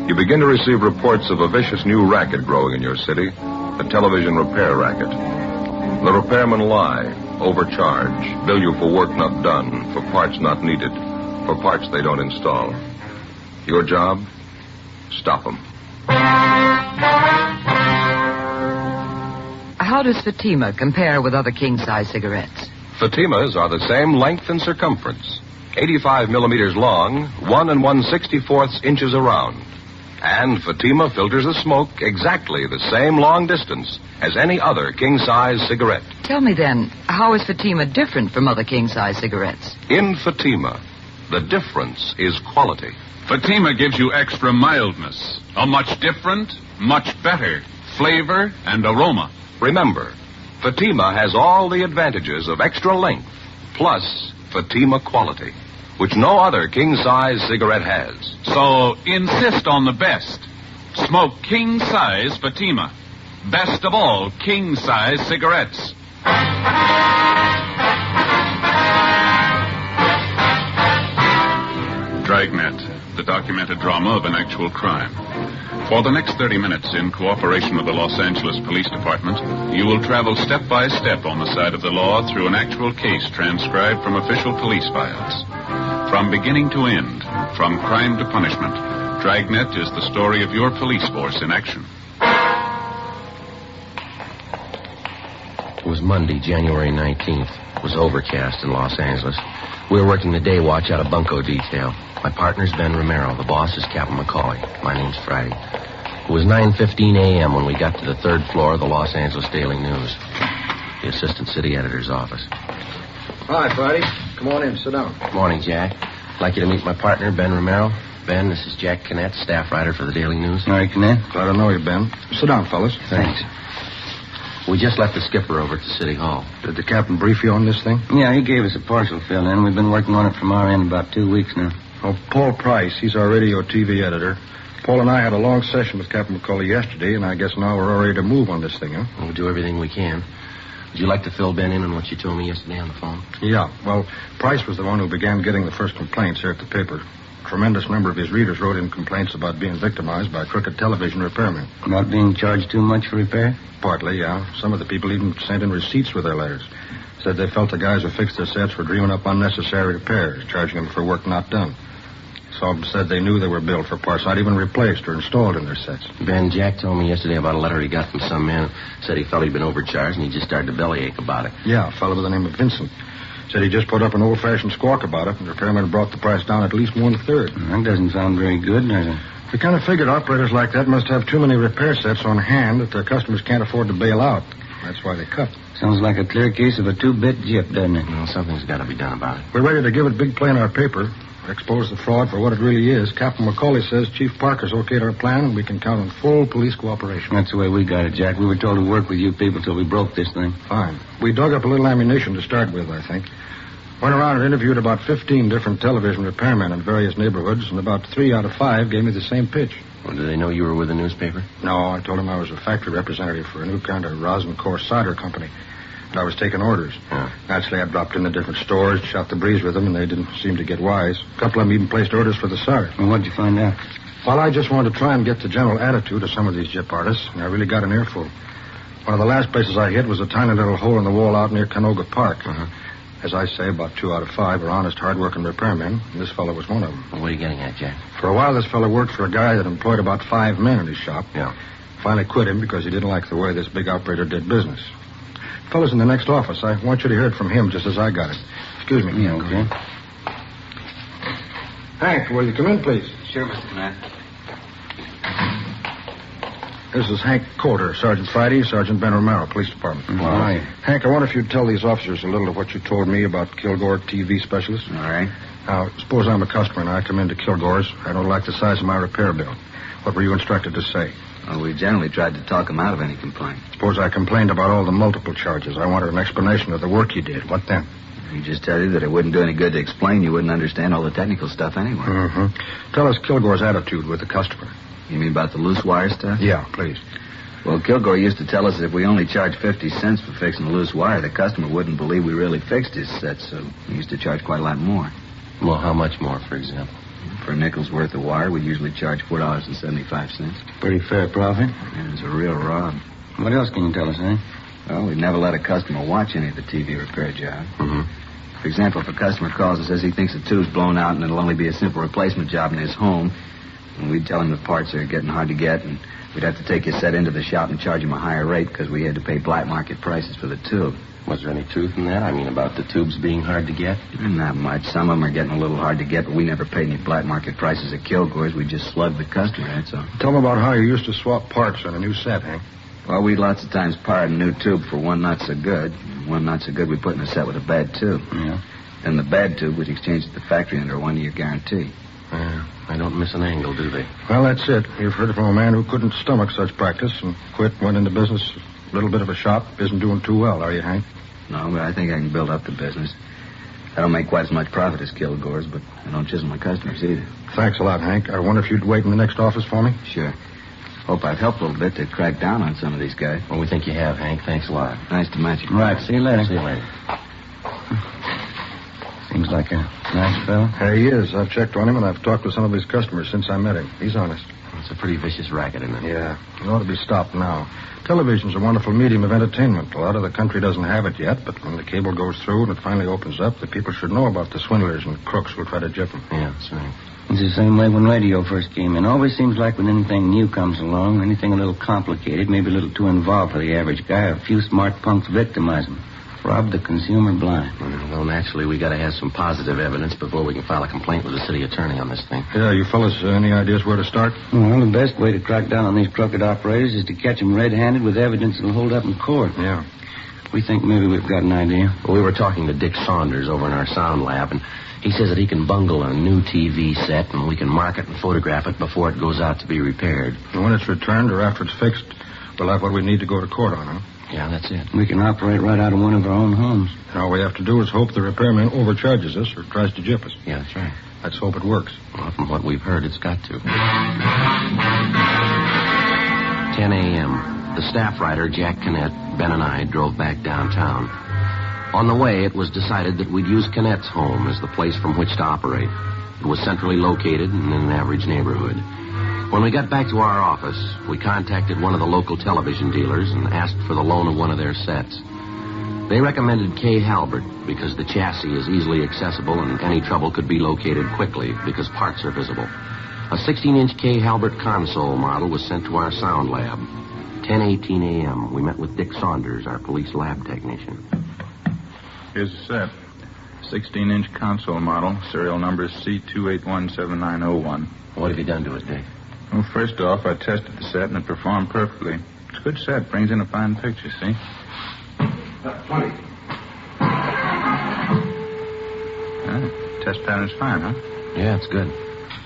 You begin to receive reports of a vicious new racket growing in your city, a television repair racket. The repairmen lie, overcharge, bill you for work not done, for parts not needed, for parts they don't install. Your job? Stop them. How does Fatima compare with other king-size cigarettes? Fatimas are the same length and circumference, 85 millimeters long, 1 1/64 inches around. And Fatima filters the smoke exactly the same long distance as any other king-size cigarette. Tell me then, how is Fatima different from other king-size cigarettes? In Fatima, the difference is quality. Fatima gives you extra mildness, a much different, much better flavor and aroma. Remember, Fatima has all the advantages of extra length, plus Fatima quality, which no other king-size cigarette has. So insist on the best. Smoke king-size Fatima. Best of all king-size cigarettes. Dragnet, the documented drama of an actual crime. For the next 30 minutes, in cooperation with the Los Angeles Police Department, you will travel step by step on the side of the law through an actual case transcribed from official police files. From beginning to end, from crime to punishment, Dragnet is the story of your police force in action. It was Monday, January 19th. It was overcast in Los Angeles. We were working the day watch out of bunco detail. My partner's Ben Romero. The boss is Captain McCauley. My name's Friday. It was 9:15 a.m. when we got to the third floor of the Los Angeles Daily News, the assistant city editor's office. Hi, Friday. Come on in. Sit down. Morning, Jack. I'd like you to meet my partner, Ben Romero. Ben, this is Jack Kinnett, staff writer for the Daily News. All right, Kinnett. Glad to know you, Ben. Sit down, fellas. Thanks. We just left the skipper over at the city hall. Did the captain brief you on this thing? Yeah, he gave us a partial fill-in. We've been working on it from our end about 2 weeks now. Oh, Paul Price, he's our radio TV editor. Paul and I had a long session with Captain McCauley yesterday, and I guess now we're all ready to move on this thing, huh? We'll do everything we can. Would you like to fill Ben in on what you told me yesterday on the phone? Yeah, well, Price was the one who began getting the first complaints here at the paper. A tremendous number of his readers wrote in complaints about being victimized by crooked television repairmen. About being charged too much for repair? Partly, yeah. Some of the people even sent in receipts with their letters. Said they felt the guys who fixed their sets were dreaming up unnecessary repairs, charging them for work not done. Some of them said they knew they were billed for parts not even replaced or installed in their sets. Ben, Jack told me yesterday about a letter he got from some man who said he felt he'd been overcharged and he just started to bellyache about it. Yeah, a fellow by the name of Vincent. Said he just put up an old-fashioned squawk about it, and the repairman brought the price down at least 1/3. That doesn't sound very good, does it? We kind of figured operators like that must have too many repair sets on hand that their customers can't afford to bail out. That's why they cut. Sounds like a clear case of a two-bit jip, doesn't it? Well, something's got to be done about it. We're ready to give it big play in our paper, expose the fraud for what it really is. Captain McCauley says Chief Parker's okayed our plan, and we can count on full police cooperation. That's the way we got it, Jack. We were told to work with you people till we broke this thing. Fine. We dug up a little ammunition to start with, I think. Went around and interviewed about 15 different television repairmen in various neighborhoods, and about 3 out of 5 gave me the same pitch. Well, did they know you were with the newspaper? No, I told them I was a factory representative for a new kind of rosin core cider company, and I was taking orders. Yeah. Naturally, I dropped into different stores, shot the breeze with them, and they didn't seem to get wise. A couple of them even placed orders for the cider. And what'd you find out? Well, I just wanted to try and get the general attitude of some of these jip artists, and I really got an earful. One of the last places I hit was a tiny little hole in the wall out near Canoga Park. Uh-huh. As I say, about 2 out of 5 are honest, hard-working repairmen, and this fellow was one of them. Well, what are you getting at, Jack? For a while, this fellow worked for a guy that employed about 5 men in his shop. Yeah. Finally quit him because he didn't like the way this big operator did business. Fellas in the next office, I want you to hear it from him just as I got it. Excuse me. Yeah, okay. Hank, will you come in, please? Sure, Mr. Matt. This is Hank Coulter, Sergeant Friday, Sergeant Ben Romero, Police Department. Hi. Hank, I wonder if you'd tell these officers a little of what you told me about Kilgore TV specialist. All right. Now, suppose I'm a customer and I come into Kilgore's. I don't like the size of my repair bill. What were you instructed to say? Well, we generally tried to talk him out of any complaint. Suppose I complained about all the multiple charges. I wanted an explanation of the work you did. What then? We just tell you that it wouldn't do any good to explain. You wouldn't understand all the technical stuff anyway. Mm-hmm. Tell us Kilgore's attitude with the customer. You mean about the loose wire stuff? Yeah, please. Well, Kilgore used to tell us that if we only charged 50 cents for fixing the loose wire, the customer wouldn't believe we really fixed his set, so he used to charge quite a lot more. Well, how much more, for example? For a nickel's worth of wire, we usually charge $4.75. Pretty fair profit. And it was a real rob. What else can you tell us, eh? Well, we'd never let a customer watch any of the TV repair job. Mm-hmm. For example, if a customer calls and says he thinks the tube's blown out and it'll only be a simple replacement job in his home, and we'd tell him the parts are getting hard to get, and we'd have to take his set into the shop and charge him a higher rate because we had to pay black market prices for the tube. Was there any truth in that? I mean, about the tubes being hard to get? Not much. Some of them are getting a little hard to get, but we never paid any black market prices at Kilgore's. We just slugged the customer, that's all. Tell them about how you used to swap parts on a new set, Hank. Well, we'd lots of times pirate a new tube for one not so good. One not so good we put in a set with a bad tube. Yeah. And the bad tube we'd exchange at the factory under a 1-year guarantee. They don't miss an angle, do they? Well, that's it. You've heard it from a man who couldn't stomach such practice and quit, went into business, a little bit of a shop. Isn't doing too well, are you, Hank? No, but I think I can build up the business. I don't make quite as much profit as Kilgore's, but I don't chisel my customers either. Thanks a lot, Hank. I wonder if you'd wait in the next office for me? Sure. Hope I've helped a little bit to crack down on some of these guys. Well, we think you have, Hank. Thanks a lot. Nice to meet you. Right, see you later. See you later. Seems like a nice fellow. He is. I've checked on him, and I've talked with some of his customers since I met him. He's honest. It's a pretty vicious racket, isn't it? Yeah. It ought to be stopped now. Television's a wonderful medium of entertainment. A lot of the country doesn't have it yet, but when the cable goes through and it finally opens up, the people should know about the swindlers and crooks who'll try to gyp them. Yeah, that's right. It's the same way when radio first came in. Always seems like when anything new comes along, anything a little complicated, maybe a little too involved for the average guy, a few smart punks victimize him. Rob the consumer blind. Well, naturally, we got to have some positive evidence before we can file a complaint with the city attorney on this thing. Yeah, you fellas, any ideas where to start? Well, the best way to crack down on these crooked operators is to catch them red-handed with evidence that'll hold up in court. Yeah. We think maybe we've got an idea. Well, we were talking to Dick Saunders over in our sound lab, and he says that he can bungle a new TV set, and we can mark it and photograph it before it goes out to be repaired. And when it's returned or after it's fixed, we'll have what we need to go to court on, huh? Yeah, that's it. We can operate right out of one of our own homes. And all we have to do is hope the repairman overcharges us or tries to gyp us. Yeah, that's right. Let's hope it works. Well, from what we've heard, it's got to. 10 a.m. The staff writer, Jack Kinnett, Ben and I drove back downtown. On the way, it was decided that we'd use Kinnett's home as the place from which to operate. It was centrally located and in an average neighborhood. When we got back to our office, we contacted one of the local television dealers and asked for the loan of one of their sets. They recommended K. Halbert because the chassis is easily accessible and any trouble could be located quickly because parts are visible. A 16-inch K. Halbert console model was sent to our sound lab. 10:18 a.m., we met with Dick Saunders, our police lab technician. Here's the set. 16-inch console model, serial number C2817901. What have you done to it, Dick? Well, first off, I tested the set and it performed perfectly. It's a good set. Brings in a fine picture, see? 20. Test pattern's fine, huh? Yeah, it's good.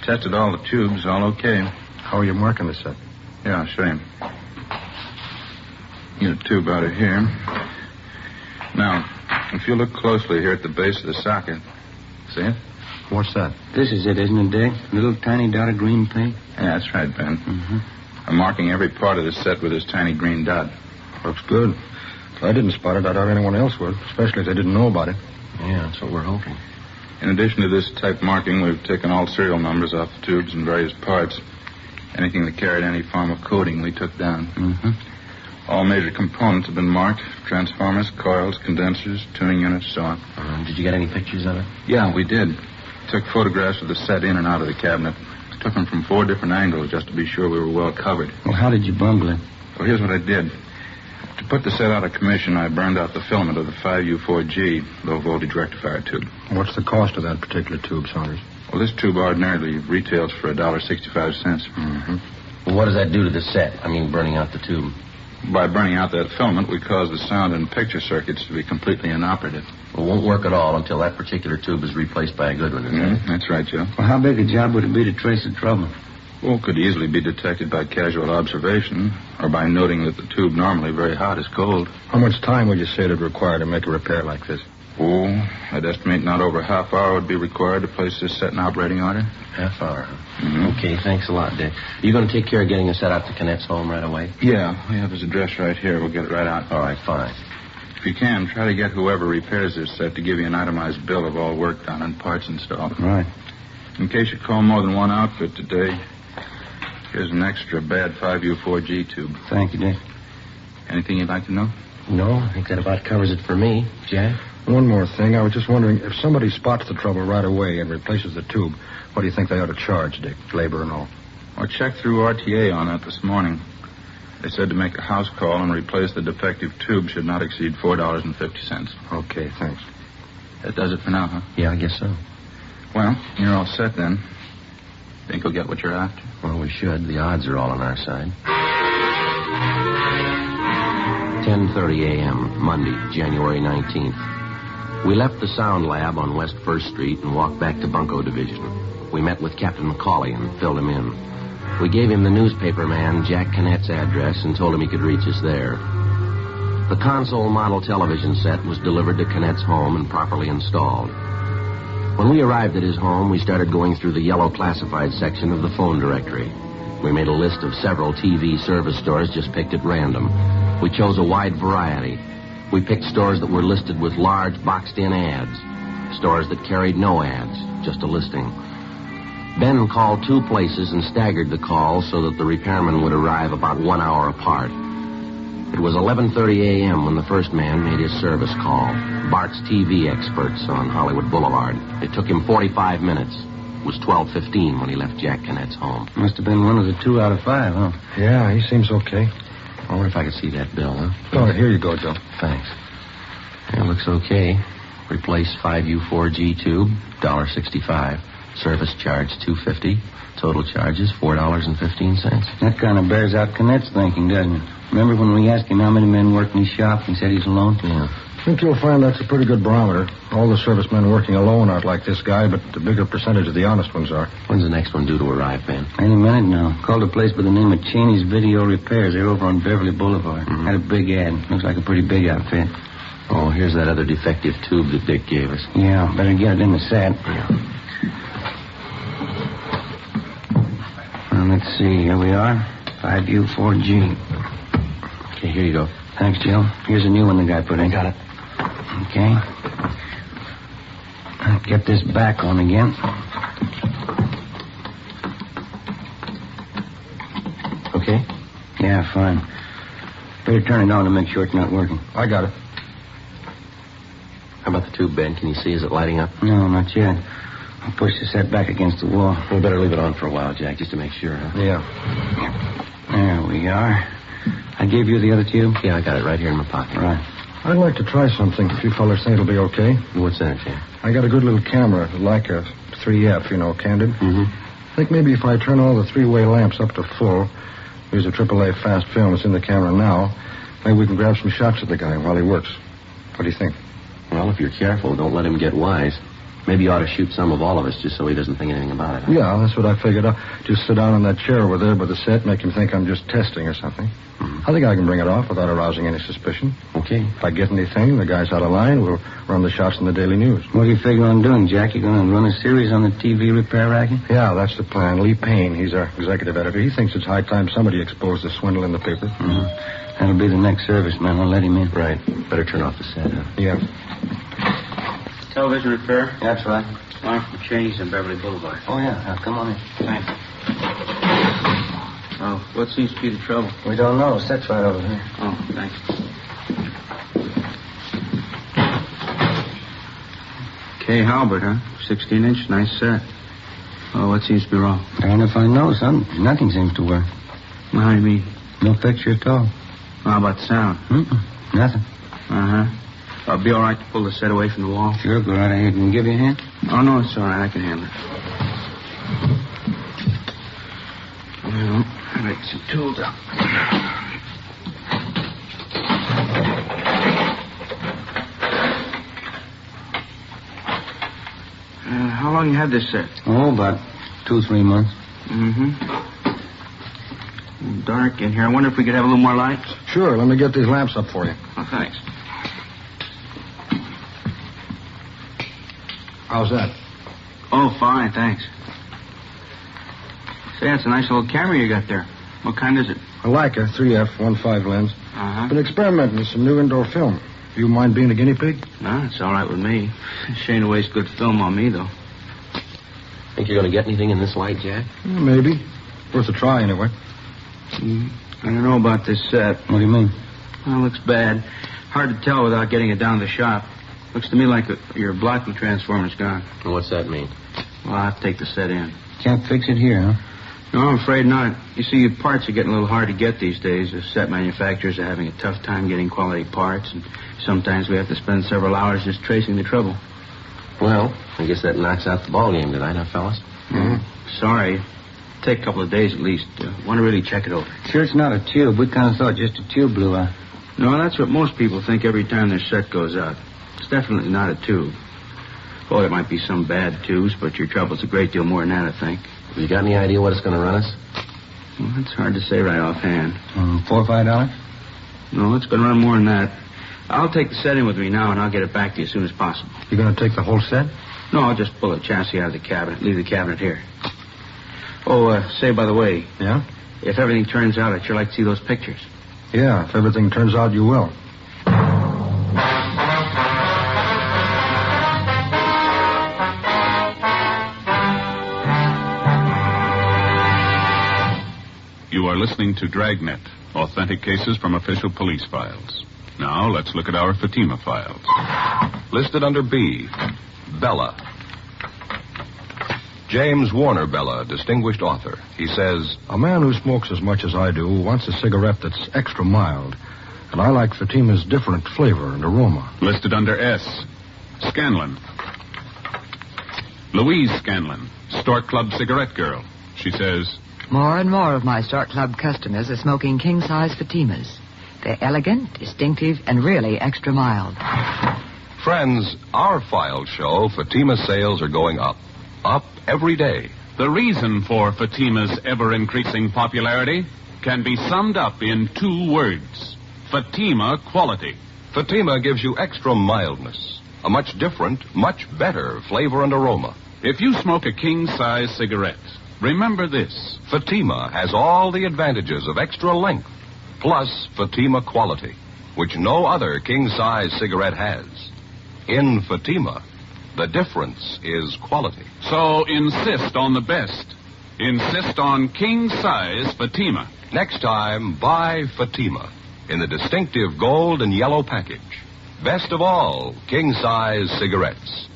Tested all the tubes, all okay. How are you marking the set? Yeah, I'll show you. Get a tube out of here. Now, if you look closely here at the base of the socket, see it? What's that? This is it, isn't it, Dick? Little tiny dot of green paint? Yeah, that's right, Ben. Mm-hmm. I'm marking every part of the set with this tiny green dot. Looks good. If I didn't spot it, I doubt anyone else would, especially if they didn't know about it. Yeah, that's what we're hoping. In addition to this type marking, we've taken all serial numbers off the tubes and various parts. Anything that carried any form of coding, we took down. Mm-hmm. All major components have been marked. Transformers, coils, condensers, tuning units, so on. Did you get any pictures of it? Yeah, we did. Took photographs of the set in and out of the cabinet. Took them from 4 different angles just to be sure we were well covered. Well, how did you bungle it? Well, here's what I did. To put the set out of commission, I burned out the filament of the 5U4G low-voltage rectifier tube. What's the cost of that particular tube, Saunders? Well, this tube ordinarily retails for $1.65. Mm-hmm. Well, what does that do to the set? I mean, burning out the tube. By burning out that filament, we cause the sound and picture circuits to be completely inoperative. It won't work at all until that particular tube is replaced by a good one, isn't it? That's right, Joe. Well, how big a job would it be to trace the trouble? Well, it could easily be detected by casual observation or by noting that the tube normally very hot is cold. How much time would you say it would require to make a repair like this? Oh, I'd estimate not over a half hour would be required to place this set in operating order. Half hour. Okay, thanks a lot, Dick. You going to take care of getting a set out to Canette's home right away? Yeah, we have his address right here. We'll get it right out. All right, fine. If you can, try to get whoever repairs this set to give you an itemized bill of all work done and parts installed. Right. In case you call more than one outfit today, here's an extra bad 5U4G tube. Thank you, Dick. Anything you'd like to know? No, I think that about covers it for me. Jack? One more thing. I was just wondering, if somebody spots the trouble right away and replaces the tube, what do you think they ought to charge, Dick? Labor and all. I checked through RTA on that this morning. They said to make a house call and replace the defective tube should not exceed $4.50. Okay, thanks. That does it for now, huh? Yeah, I guess so. Well, you're all set then. Think you'll get what you're after? Well, we should. The odds are all on our side. 10:30 a.m., Monday, January 19th. We left the sound lab on West 1st Street and walked back to Bunko Division. We met with Captain McCauley and filled him in. We gave him the newspaper man, Jack Canette's address, and told him he could reach us there. The console model television set was delivered to Canette's home and properly installed. When we arrived at his home, we started going through the yellow classified section of the phone directory. We made a list of several TV service stores just picked at random. We chose a wide variety. We picked stores that were listed with large boxed-in ads, stores that carried no ads, just a listing. Ben called 2 places and staggered the calls so that the repairman would arrive about 1 hour apart. It was 11:30 a.m. when the first man made his service call. Bart's TV experts on Hollywood Boulevard. It took him 45 minutes. It was 12:15 when he left Jack Canette's home. Must have been one of the 2 out of 5, huh? Yeah, he seems okay. I wonder if I could see that bill, huh? Oh, here you go, Joe. Thanks. It looks okay. Replace 5U4G tube, $1.65. Service charge, $2.50. Total charges, $4.15. That kind of bears out Canette's thinking, doesn't it? Remember when we asked him how many men work in his shop, he said he's alone? Yeah. I think you'll find that's a pretty good barometer. All the servicemen working alone aren't like this guy, but the bigger percentage of the honest ones are. When's the next one due to arrive, Ben? Any minute now. Called a place by the name of Cheney's Video Repairs. They're over on Beverly Boulevard. Mm-hmm. Had a big ad. Looks like a pretty big outfit. Oh, here's that other defective tube that Dick gave us. Yeah, better get it in the set. Yeah. Well, let's see. Here we are. 5U4G. Okay, here you go. Thanks, Joe. Here's a new one the guy put in. Got it. Okay. I'll get this back on again. Okay? Yeah, fine. Better turn it on to make sure it's not working. I got it. How about the tube, Ben? Can you see? Is it lighting up? No, not yet. I'll push the set back against the wall. We better leave it on for a while, Jack, just to make sure, huh? Yeah. There we are. I gave you the other tube? Yeah, I got it right here in my pocket. Right. I'd like to try something, if you fellers think it'll be okay. What's that, Jack? I got a good little camera, like a 3F, candid. Mm-hmm. I think maybe if I turn all the 3-way lamps up to full, use a AAA fast film that's in the camera now, maybe we can grab some shots of the guy while he works. What do you think? Well, if you're careful, don't let him get wise. Maybe you ought to shoot some of all of us just so he doesn't think anything about it. Huh? Yeah, that's what I figured. I'll just sit down on that chair over there by the set, make him think I'm just testing or something. Mm-hmm. I think I can bring it off without arousing any suspicion. Okay. If I get anything, the guy's out of line, we'll run the shots in the Daily News. What do you figure on doing, Jack? You going to run a series on the TV repair racket? Yeah, that's the plan. Lee Payne, he's our executive editor. He thinks it's high time somebody exposed the swindle in the paper. Mm-hmm. That'll be the next serviceman. I'll let him in. Right. Better turn off the set, huh? Yeah. Television repair? That's right. I'm from Cheney's on Beverly Boulevard. Oh, yeah. Come on in. Thanks. Oh, what seems to be the trouble? We don't know. Set's right over here. Oh, thanks. K. Halbert, huh? 16-inch, nice set. Oh, what seems to be wrong? Darn if I know, son. Nothing seems to work. Well, how do you mean? No picture at all. How about sound? Nothing. Uh-huh. Be all right to pull the set away from the wall? Sure, go right ahead. Can you give you a hand? Oh, no, it's all right. I can handle it. Well, I make some tools up. How long you had this set? Oh, about 2-3 months. Mm-hmm. Dark in here. I wonder if we could have a little more light? Sure, let me get these lamps up for you. Oh, thanks. How's that? Oh, fine, thanks. Say, that's a nice little camera you got there. What kind is it? A Leica 3F 1.5 lens. Uh-huh. Been experimenting with some new indoor film. You mind being a guinea pig? No, it's all right with me. Shane to waste good film on me, though. Think you're going to get anything in this light, Jack? Maybe. Worth a try, anyway. I don't know about this set. What do you mean? Well, it looks bad. Hard to tell without getting it down to the shop. Looks to me like your blocking transformer's gone. And what's that mean? Well, I'll have to take the set in. Can't fix it here, huh? No, I'm afraid not. You see, parts are getting a little hard to get these days. The set manufacturers are having a tough time getting quality parts, and sometimes we have to spend several hours just tracing the trouble. Well, I guess that knocks out the ballgame tonight, huh, fellas? Mm-hmm. Sorry. Take a couple of days at least. Want to really check it over. Sure it's not a tube. We kind of thought just a tube blew out. No, that's what most people think every time their set goes out. It's definitely not a tube. Oh, it might be some bad tubes, but your trouble's a great deal more than that, I think. You got any idea what it's going to run us? Well, it's hard to say right offhand. $4 or $5? No, it's going to run more than that. I'll take the set in with me now, and I'll get it back to you as soon as possible. You going to take the whole set? No, I'll just pull the chassis out of the cabinet, leave the cabinet here. Oh, say, by the way. Yeah? If everything turns out, I'd sure like to see those pictures. Yeah, if everything turns out, you will. You are listening to Dragnet, authentic cases from official police files. Now, let's look at our Fatima files. Listed under B, Bella. James Warner Bella, distinguished author. He says, a man who smokes as much as I do wants a cigarette that's extra mild. And I like Fatima's different flavor and aroma. Listed under S, Scanlon. Louise Scanlon, Stork Club cigarette girl. She says, more and more of my Stork Club customers are smoking king-size Fatimas. They're elegant, distinctive, and really extra mild. friends, our files show Fatima sales are going up. Up every day. The reason for Fatima's ever-increasing popularity can be summed up in 2 words. Fatima quality. Fatima gives you extra mildness, a much different, much better flavor and aroma. If you smoke a king-size cigarette, remember this. Fatima has all the advantages of extra length, plus Fatima quality, which no other king-size cigarette has. In Fatima, the difference is quality. So insist on the best. Insist on king-size Fatima. Next time, buy Fatima in the distinctive gold and yellow package. Best of all, king-size cigarettes.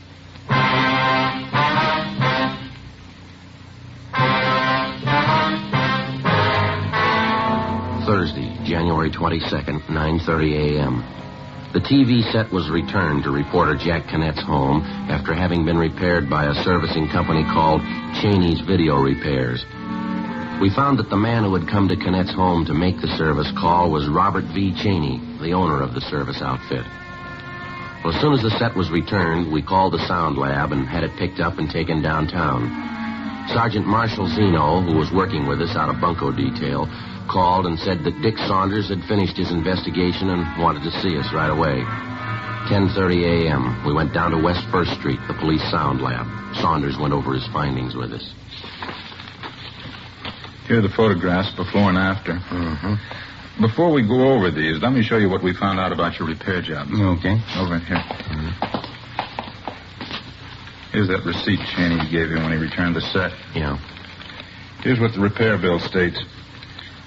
Thursday, January 22nd, 9:30 a.m. The TV set was returned to reporter Jack Cannett's home after having been repaired by a servicing company called Cheney's Video Repairs. We found that the man who had come to Cannett's home to make the service call was Robert V. Cheney, the owner of the service outfit. Well, as soon as the set was returned, we called the sound lab and had it picked up and taken downtown. Sergeant Marshall Zeno, who was working with us out of bunco detail, called and said that Dick Saunders had finished his investigation and wanted to see us right away. 10:30 a.m., we went down to West 1st Street, the police sound lab. Saunders went over his findings with us. Here are the photographs before and after. Mm-hmm. Before we go over these, let me show you what we found out about your repair jobs. Okay. Over in here. Here's that receipt Cheney gave you when he returned the set. Yeah. Here's what the repair bill states.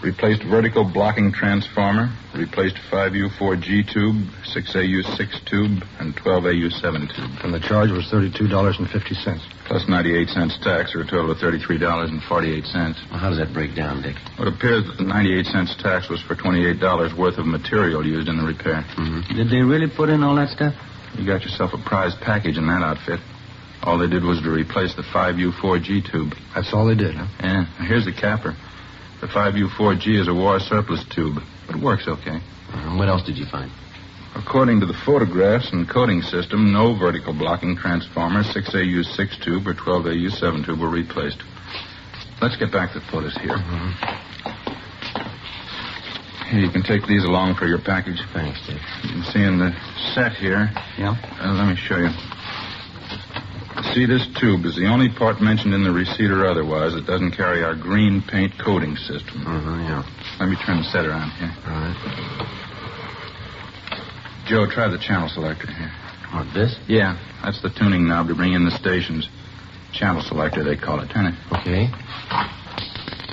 Replaced vertical blocking transformer, replaced 5U4G tube, 6AU6 tube, and 12AU7 tube. And the charge was $32.50. Plus 98 cents tax, or a total of $33.48. Well, how does that break down, Dick? Well, it appears that the 98 cents tax was for $28 worth of material used in the repair. Mm-hmm. Did they really put in all that stuff? You got yourself a prize package in that outfit. All they did was to replace the 5U4G tube. That's all they did, huh? Yeah. Here's the capper. The 5U4G is a war surplus tube, but it works okay. What else did you find? According to the photographs and coding system, no vertical blocking transformer, 6AU6 tube or 12AU7 tube were replaced. Let's get back to the photos here. Here, you can take these along for your package. Thanks, Dick. You can see in the set here. Yeah? Let me show you. See, this tube is the only part mentioned in the receipt or otherwise that doesn't carry our green paint coding system. Yeah. Let me turn the set around here. All right. Joe, try the channel selector here. What, this? Yeah, that's the tuning knob to bring in the stations. Channel selector, they call it. Turn it. Okay.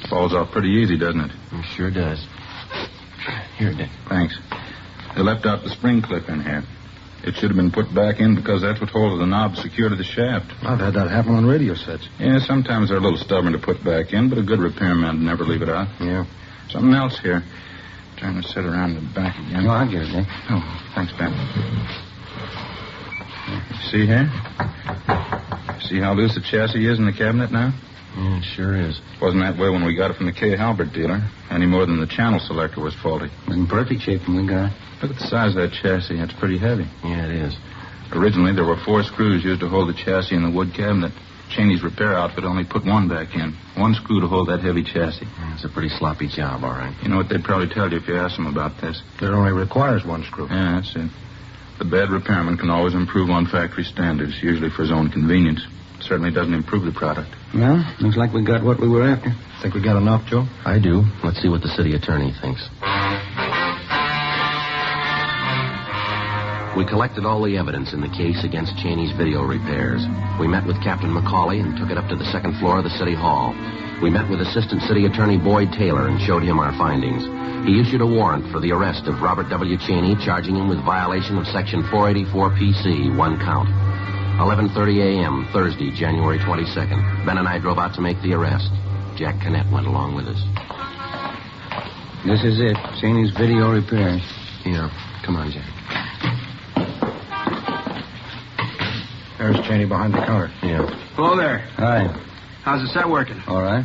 Falls off pretty easy, doesn't it? It sure does. Here, Dick. Thanks. They left out the spring clip in here. It should have been put back in because that's what holds the knob secure to the shaft. I've had that happen on radio sets. Yeah, sometimes they're a little stubborn to put back in, but a good repairman would never leave it out. Yeah. Something else here. Turn the set around the back again. No, I get it, Dick. Oh, thanks, Ben. See here? See how loose the chassis is in the cabinet now? Yeah, it sure is. Wasn't that way when we got it from the K. Halbert dealer, any more than the channel selector was faulty. It was in perfect shape when we got it. Look at the size of that chassis. It's pretty heavy. Yeah, it is. Originally, there were 4 screws used to hold the chassis in the wood cabinet. Cheney's repair outfit only put 1 back in. 1 screw to hold that heavy chassis. It's a pretty sloppy job, all right. You know what they'd probably tell you if you asked them about this? It only requires 1 screw. Yeah, that's it. The bad repairman can always improve on factory standards, usually for his own convenience. Certainly doesn't improve the product. Well, looks like we got what we were after. Think we got enough, Joe? I do. Let's see what the city attorney thinks. We collected all the evidence in the case against Cheney's video repairs. We met with Captain McCauley and took it up to the 2nd floor of the city hall. We met with Assistant City Attorney Boyd Taylor and showed him our findings. He issued a warrant for the arrest of Robert W. Cheney, charging him with violation of Section 484 PC, 1 count. 11:30 a.m., Thursday, January 22nd. Ben and I drove out to make the arrest. Jack Canet went along with us. This is it. Cheney's video repairs. Yeah. Come on, Jack. There's Cheney behind the counter. Yeah. Hello there. Hi. How's the set working? All right.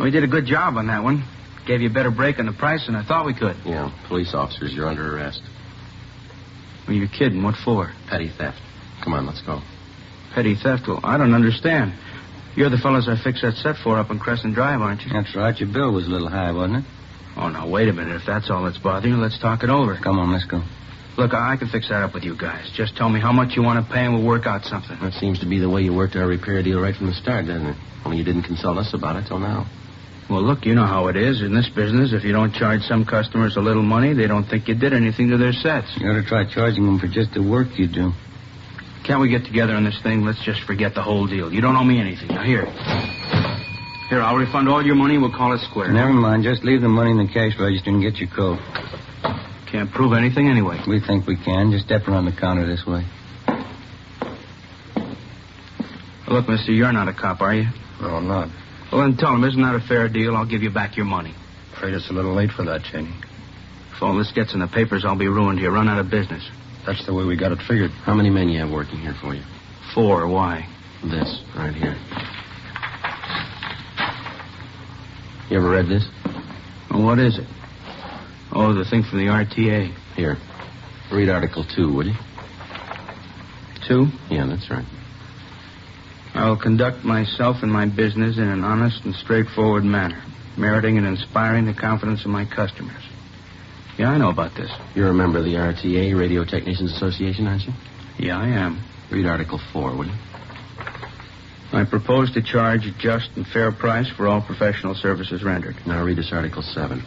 We did a good job on that one. Gave you a better break on the price than I thought we could. Yeah. Police officers, you're under arrest. Well, you're kidding. What for? Petty theft. Come on, let's go. Petty theft? Well, I don't understand. You're the fellas I fixed that set for up on Crescent Drive, aren't you? That's right. Your bill was a little high, wasn't it? Oh, now, wait a minute. If that's all that's bothering you, let's talk it over. Come on, let's go. Look, I can fix that up with you guys. Just tell me how much you want to pay and we'll work out something. That seems to be the way you worked our repair deal right from the start, doesn't it? Only you didn't consult us about it till now. Well, look, you know how it is in this business. If you don't charge some customers a little money, they don't think you did anything to their sets. You ought to try charging them for just the work you do. Can't we get together on this thing? Let's just forget the whole deal. You don't owe me anything. Now, here. Here, I'll refund all your money and we'll call it square. Never mind. Just leave the money in the cash register and get your coat. Can't prove anything anyway. We think we can. Just step around the counter this way. Well, look, mister, you're not a cop, are you? No, I'm not. Well, then tell him, isn't that a fair deal? I'll give you back your money. Afraid it's a little late for that, Cheney. If all this gets in the papers, I'll be ruined here. Run out of business. That's the way we got it figured. How many men you have working here for you? 4. Why? This, right here. You ever read this? Well, what is it? Oh, the thing from the RTA. Here. Read Article 2, would you? 2? Yeah, that's right. I will conduct myself and my business in an honest and straightforward manner, meriting and inspiring the confidence of my customers. Yeah, I know about this. You're a member of the RTA, Radio Technicians Association, aren't you? Yeah, I am. Read Article 4, would you? I propose to charge a just and fair price for all professional services rendered. Now read this Article 7.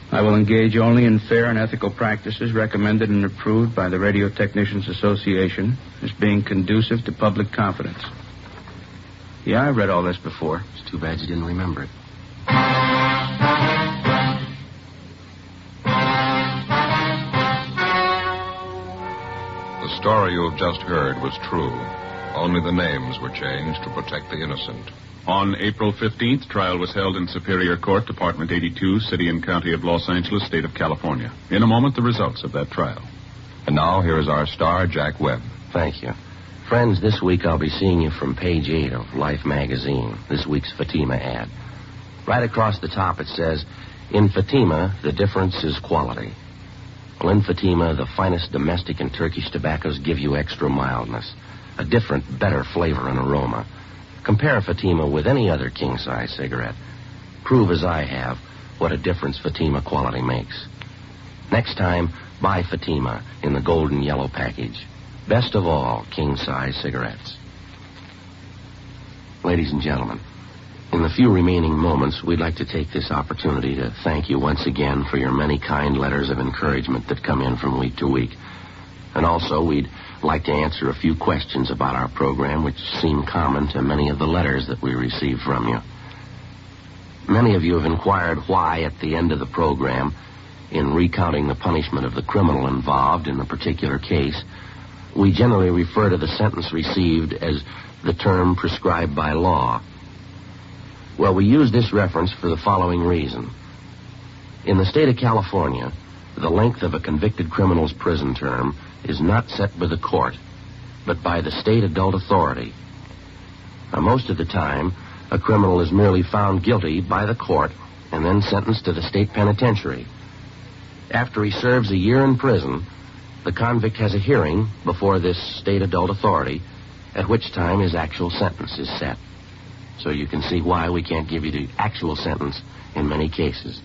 I will engage only in fair and ethical practices recommended and approved by the Radio Technicians Association as being conducive to public confidence. Yeah, I read all this before. It's too bad you didn't remember it. The story you have just heard was true. Only the names were changed to protect the innocent. On April 15th, trial was held in Superior Court, Department 82, City and County of Los Angeles, State of California. In a moment, the results of that trial. And now, here is our star, Jack Webb. Thank you. Friends, this week I'll be seeing you from page 8 of Life magazine, this week's Fatima ad. Right across the top it says, "In Fatima, the difference is quality." Well, in Fatima, the finest domestic and Turkish tobaccos give you extra mildness, a different, better flavor and aroma. Compare Fatima with any other king-size cigarette. Prove, as I have, what a difference Fatima quality makes. Next time, buy Fatima in the golden yellow package. Best of all, king-size cigarettes. Ladies and gentlemen, in the few remaining moments, we'd like to take this opportunity to thank you once again for your many kind letters of encouragement that come in from week to week. And also, we'd like to answer a few questions about our program which seem common to many of the letters that we receive from you. Many of you have inquired why, at the end of the program, in recounting the punishment of the criminal involved in the particular case, we generally refer to the sentence received as the term prescribed by law. Well, we use this reference for the following reason. In the state of California, the length of a convicted criminal's prison term is not set by the court, but by the state adult authority. Now, most of the time, a criminal is merely found guilty by the court and then sentenced to the state penitentiary. After he serves a year in prison, the convict has a hearing before this state adult authority, at which time his actual sentence is set. So you can see why we can't give you the actual sentence in many cases.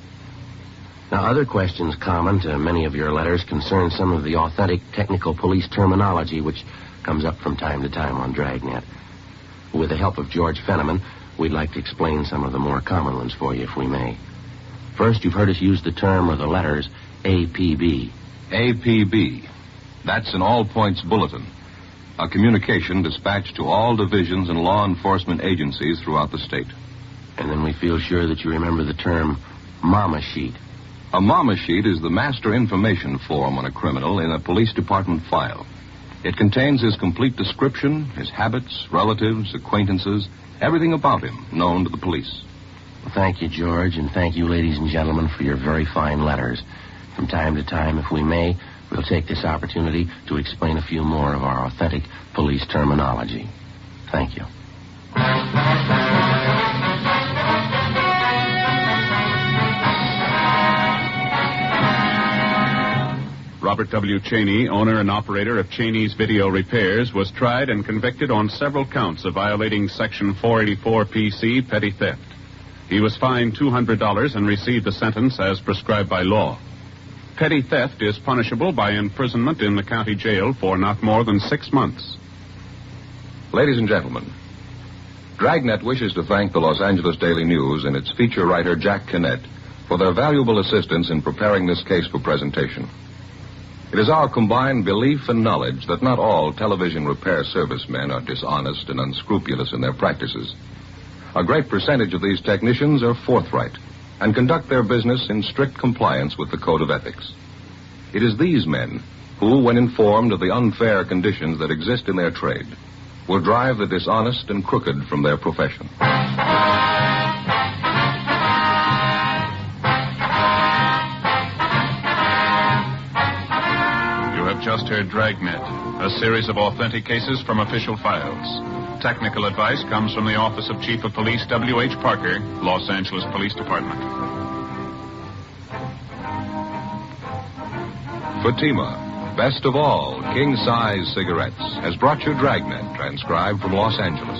Now, other questions common to many of your letters concern some of the authentic technical police terminology which comes up from time to time on Dragnet. With the help of George Fenneman, we'd like to explain some of the more common ones for you, if we may. First, you've heard us use the term or the letters APB. APB. That's an all-points bulletin, a communication dispatched to all divisions and law enforcement agencies throughout the state. And then we feel sure that you remember the term Mama Sheet. A Mama Sheet is the master information form on a criminal in a police department file. It contains his complete description, his habits, relatives, acquaintances, everything about him known to the police. Well, thank you, George, and thank you, ladies and gentlemen, for your very fine letters. From time to time, if we may, we'll take this opportunity to explain a few more of our authentic police terminology. Thank you. Robert W. Cheney, owner and operator of Cheney's Video Repairs, was tried and convicted on several counts of violating Section 484 PC, petty theft. He was fined $200 and received a sentence as prescribed by law. Petty theft is punishable by imprisonment in the county jail for not more than 6 months. Ladies and gentlemen, Dragnet wishes to thank the Los Angeles Daily News and its feature writer, Jack Kinnett, for their valuable assistance in preparing this case for presentation. It is our combined belief and knowledge that not all television repair servicemen are dishonest and unscrupulous in their practices. A great percentage of these technicians are forthright and conduct their business in strict compliance with the code of ethics. It is these men who, when informed of the unfair conditions that exist in their trade, will drive the dishonest and crooked from their profession. You have just heard Dragnet, a series of authentic cases from official files. Technical advice comes from the Office of Chief of Police W.H. Parker, Los Angeles Police Department. Fatima, best of all, king-size cigarettes, has brought you Dragnet, transcribed from Los Angeles.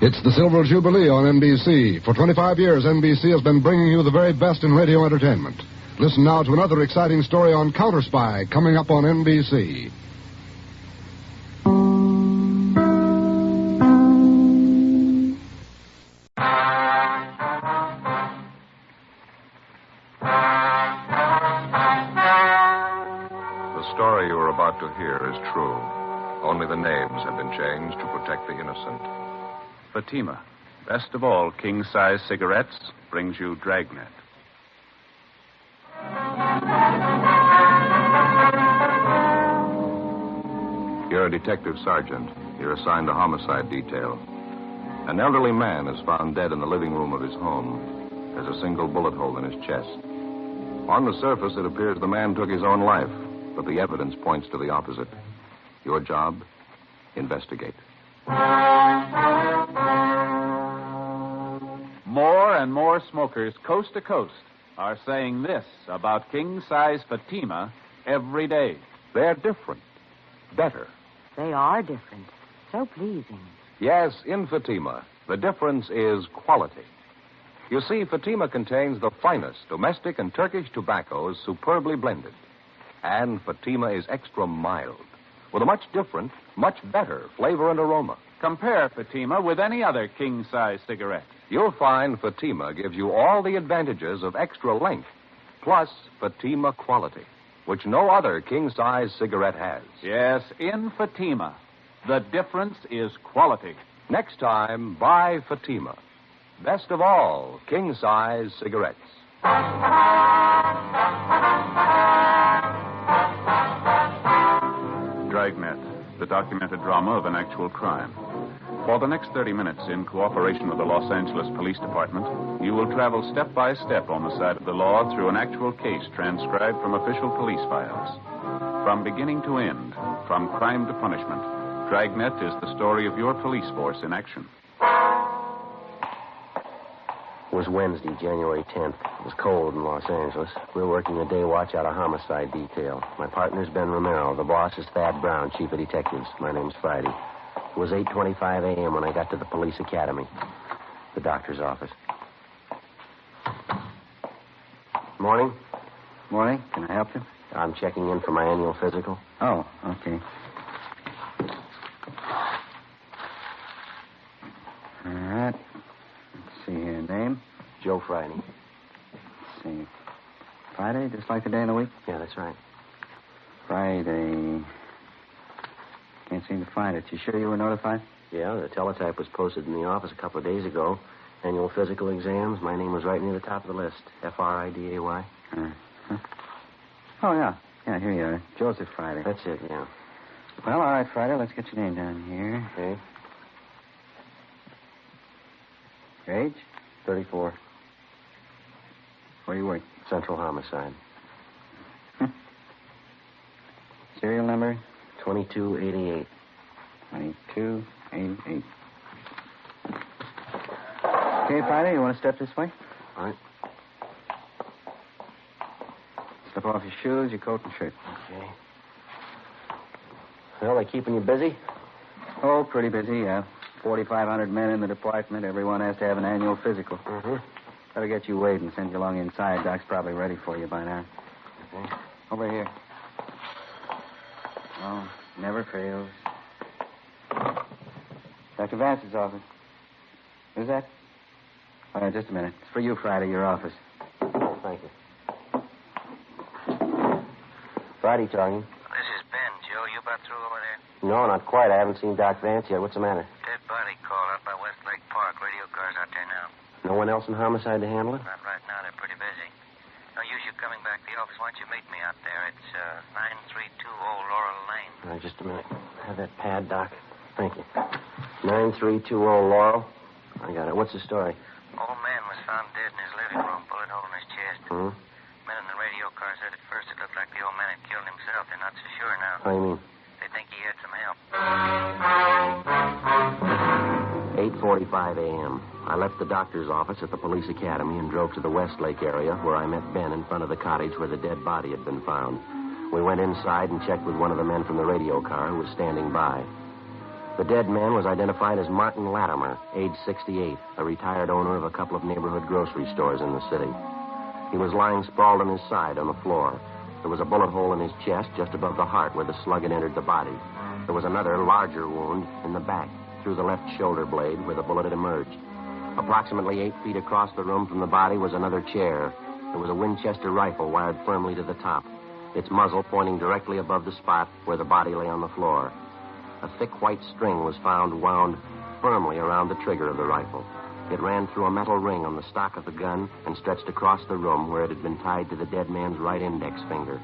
It's the Silver Jubilee on NBC. For 25 years, NBC has been bringing you the very best in radio entertainment. Listen now to another exciting story on Counter Spy coming up on NBC. The story you are about to hear is true. Only the names have been changed to protect the innocent. Fatima, best of all king-size cigarettes, brings you Dragnet. You're a detective sergeant. You're assigned a homicide detail. An elderly man is found dead in the living room of his home. There's a single bullet hole in his chest. On the surface, it appears the man took his own life, but the evidence points to the opposite. Your job? Investigate. More and more smokers coast to coast are saying this about king-size Fatima every day. They're different. Better. They are different. So pleasing. Yes, in Fatima, the difference is quality. You see, Fatima contains the finest domestic and Turkish tobaccos superbly blended. And Fatima is extra mild, with a much different, much better flavor and aroma. Compare Fatima with any other king-size cigarette. You'll find Fatima gives you all the advantages of extra length, plus Fatima quality, which no other king-size cigarette has. Yes, in Fatima, the difference is quality. Next time, buy Fatima. Best of all, king-size cigarettes. Dragnet, the documented drama of an actual crime. For the next 30 minutes, in cooperation with the Los Angeles Police Department, you will travel step by step on the side of the law through an actual case transcribed from official police files. From beginning to end, from crime to punishment, Dragnet is the story of your police force in action. It was Wednesday, January 10th. It was cold in Los Angeles. We were working a day watch out of homicide detail. My partner's Ben Romero. The boss is Thad Brown, chief of detectives. My name's Friday. It was 8:25 a.m. when I got to the police academy, the doctor's office. Morning. Morning. Can I help you? I'm checking in for my annual physical. Oh, okay. All right. Let's see here. Name? Joe Friday. Let's see. Friday, just like the day of the week? Yeah, that's right. Friday. Can't seem to find it. You sure you were notified? Yeah, the teletype was posted in the office a couple of days ago. Annual physical exams. My name was right near the top of the list. Friday. Huh? Oh, yeah. Yeah, here you are. Joseph Friday. That's it, yeah. Well, all right, Friday. Let's get your name down here. Okay. Your age? 34. Where you work? Central Homicide. Serial number? 2288. 2288. Okay, Friday, you want to step this way? All right. Slip off your shoes, your coat, and shirt. Okay. Well, they keeping you busy? Oh, pretty busy, yeah. 4,500 men in the department. Everyone has to have an annual physical. Mm-hmm. Better get you weighed and send you along inside. Doc's probably ready for you by now. Okay. Over here. Oh, never fails. Dr. Vance's office. Who's that? All right, just a minute. It's for you, Friday, your office. Oh, thank you. Friday talking. This is Ben, Joe. You about through over there? No, not quite. I haven't seen Doc Vance yet. What's the matter? Dead body call out by Westlake Park. Radio car's out there now. No one else in homicide to handle it? Not right now. They're pretty busy. No use you coming back to the office. Why don't you meet me out there? It's 9320 Laurel Lane. All right, just a minute. Have that pad, Doc. Thank you. 9320 Laurel. I got it. What's the story? Old man was found dead in his living room, bullet hole in his chest. Hmm? Men in the radio car said at first it looked like the old man had killed himself. They're not so sure now. How do you mean? They think he had some help. 8:45 a.m. I left the doctor's office at the police academy and drove to the Westlake area where I met Ben in front of the cottage where the dead body had been found. We went inside and checked with one of the men from the radio car who was standing by. The dead man was identified as Martin Latimer, age 68, a retired owner of a couple of neighborhood grocery stores in the city. He was lying sprawled on his side on the floor. There was a bullet hole in his chest just above the heart where the slug had entered the body. There was another, larger wound in the back, through the left shoulder blade where the bullet had emerged. Approximately 8 feet across the room from the body was another chair. There was a Winchester rifle wired firmly to the top, its muzzle pointing directly above the spot where the body lay on the floor. A thick white string was found wound firmly around the trigger of the rifle. It ran through a metal ring on the stock of the gun and stretched across the room where it had been tied to the dead man's right index finger.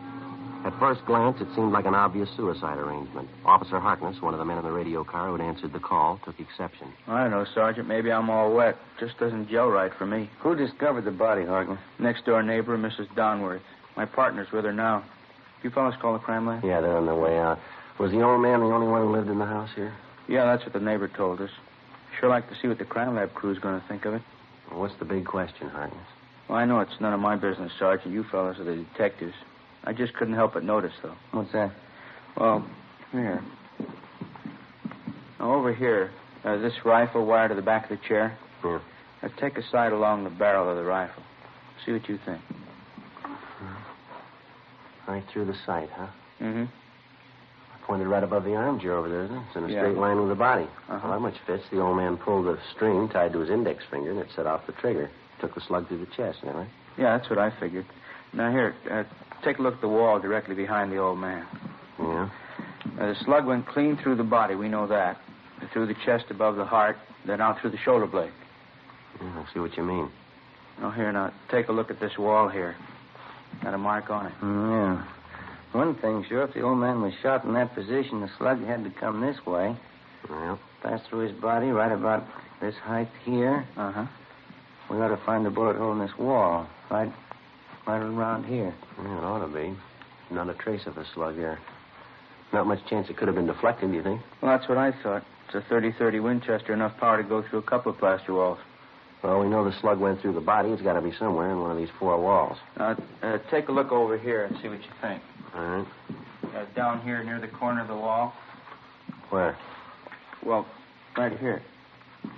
At first glance, it seemed like an obvious suicide arrangement. Officer Harkness, one of the men in the radio car who had answered the call, took exception. I don't know, Sergeant. Maybe I'm all wet. Just doesn't gel right for me. Who discovered the body, Harkness? Next door neighbor, Mrs. Donworth. My partner's with her now. You fellas call the crime lab? Yeah, they're on their way out. Was the old man the only one who lived in the house here? Yeah, that's what the neighbor told us. Sure like to see what the crime lab crew's going to think of it. Well, what's the big question, Harkness? Well, I know it's none of my business, Sergeant. You fellas are the detectives. I just couldn't help but notice, though. What's that? Well, here. Now, over here, this rifle wired to the back of the chair. Yeah. Now, take a sight along the barrel of the rifle. See what you think. Right through the sight, huh? Mm-hmm. Pointed right above the armchair over there, isn't it? It's in a Yeah. straight line with the body. Uh-huh. Well, that much fits. The old man pulled the string tied to his index finger, and it set off the trigger. Took the slug through the chest, isn't that right? Yeah, that's what I figured. Now, here, take a look at the wall directly behind the old man. Yeah. The slug went clean through the body, we know that. Through the chest above the heart, then out through the shoulder blade. I see what you mean. Now, here, now, take a look at this wall here. Got a mark on it. Yeah. One thing, sure, if the old man was shot in that position, the slug had to come this way. Well. Pass through his body right about this height here. Uh-huh. We ought to find the bullet hole in this wall. Right around here. Yeah, it ought to be. Not a trace of a slug here. Not much chance it could have been deflected, do you think? Well, that's what I thought. It's a 30-30 Winchester, enough power to go through a couple of plaster walls. Well, we know the slug went through the body. It's got to be somewhere in one of these four walls. Take a look over here and see what you think. All right. Down here near the corner of the wall. Where? Well, right here.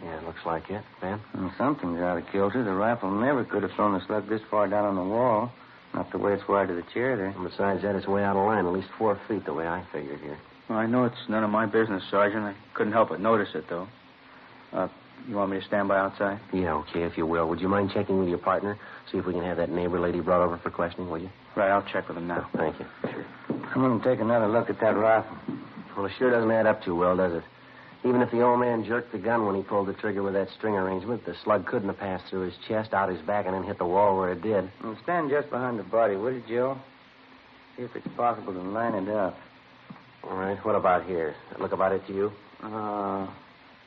Yeah, it looks like it. Ben? Well, something's out of kilter. The rifle never could have thrown the slug this far down on the wall. Not the way it's wired to the chair there. And besides that, it's way out of line, at least 4 feet, the way I figured here. Well, I know it's none of my business, Sergeant. I couldn't help but notice it, though. You want me to stand by outside? Yeah, okay, if you will. Would you mind checking with your partner? See if we can have that neighbor lady brought over for questioning, will you? Right, I'll check with him now. Thank you. Sure. I'm going to take another look at that rifle. Well, it sure doesn't add up too well, does it? Even if the old man jerked the gun when he pulled the trigger with that string arrangement, the slug couldn't have passed through his chest, out his back, and then hit the wall where it did. Well, stand just behind the body, will you, Joe? See if it's possible to line it up. All right, what about here? That look about it to you?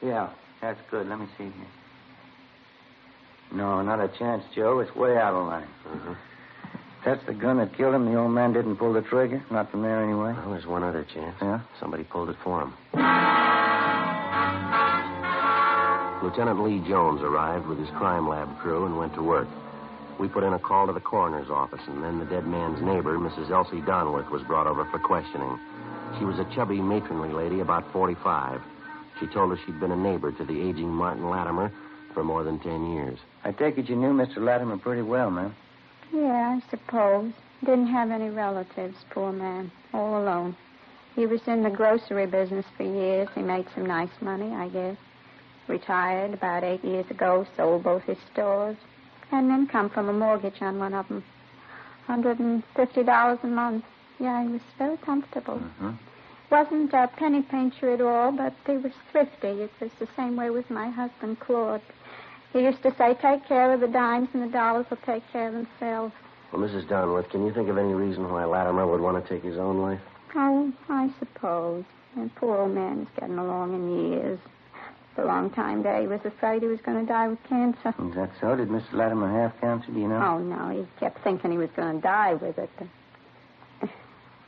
Yeah, that's good. Let me see here. No, not a chance, Joe. It's way out of line. Uh-huh. That's the gun that killed him. The old man didn't pull the trigger. Not from there, anyway. Well, there's one other chance. Yeah? Somebody pulled it for him. Lieutenant Lee Jones arrived with his crime lab crew and went to work. We put in a call to the coroner's office, and then the dead man's neighbor, Mrs. Elsie Donworth, was brought over for questioning. She was a chubby, matronly lady, about 45. She told us she'd been a neighbor to the aging Martin Latimer for more than 10 years. I take it you knew Mr. Latimer pretty well, ma'am. Yeah, I suppose. Didn't have any relatives, poor man. All alone. He was in the grocery business for years. He made some nice money, I guess. Retired about 8 years ago, sold both his stores. Had an income from a mortgage on one of them. $150 a month. Yeah, he was very comfortable. Mm-hmm. Wasn't a penny pincher at all, but he was thrifty. It was the same way with my husband, Claude. He used to say, take care of the dimes and the dollars will take care of themselves. Well, Mrs. Donworth, can you think of any reason why Latimer would want to take his own life? Oh, I suppose. And poor old man is getting along in years. For a long time there, he was afraid he was going to die with cancer. Is that so? Did Mr. Latimer have cancer, do you know? Oh, no, he kept thinking he was going to die with it.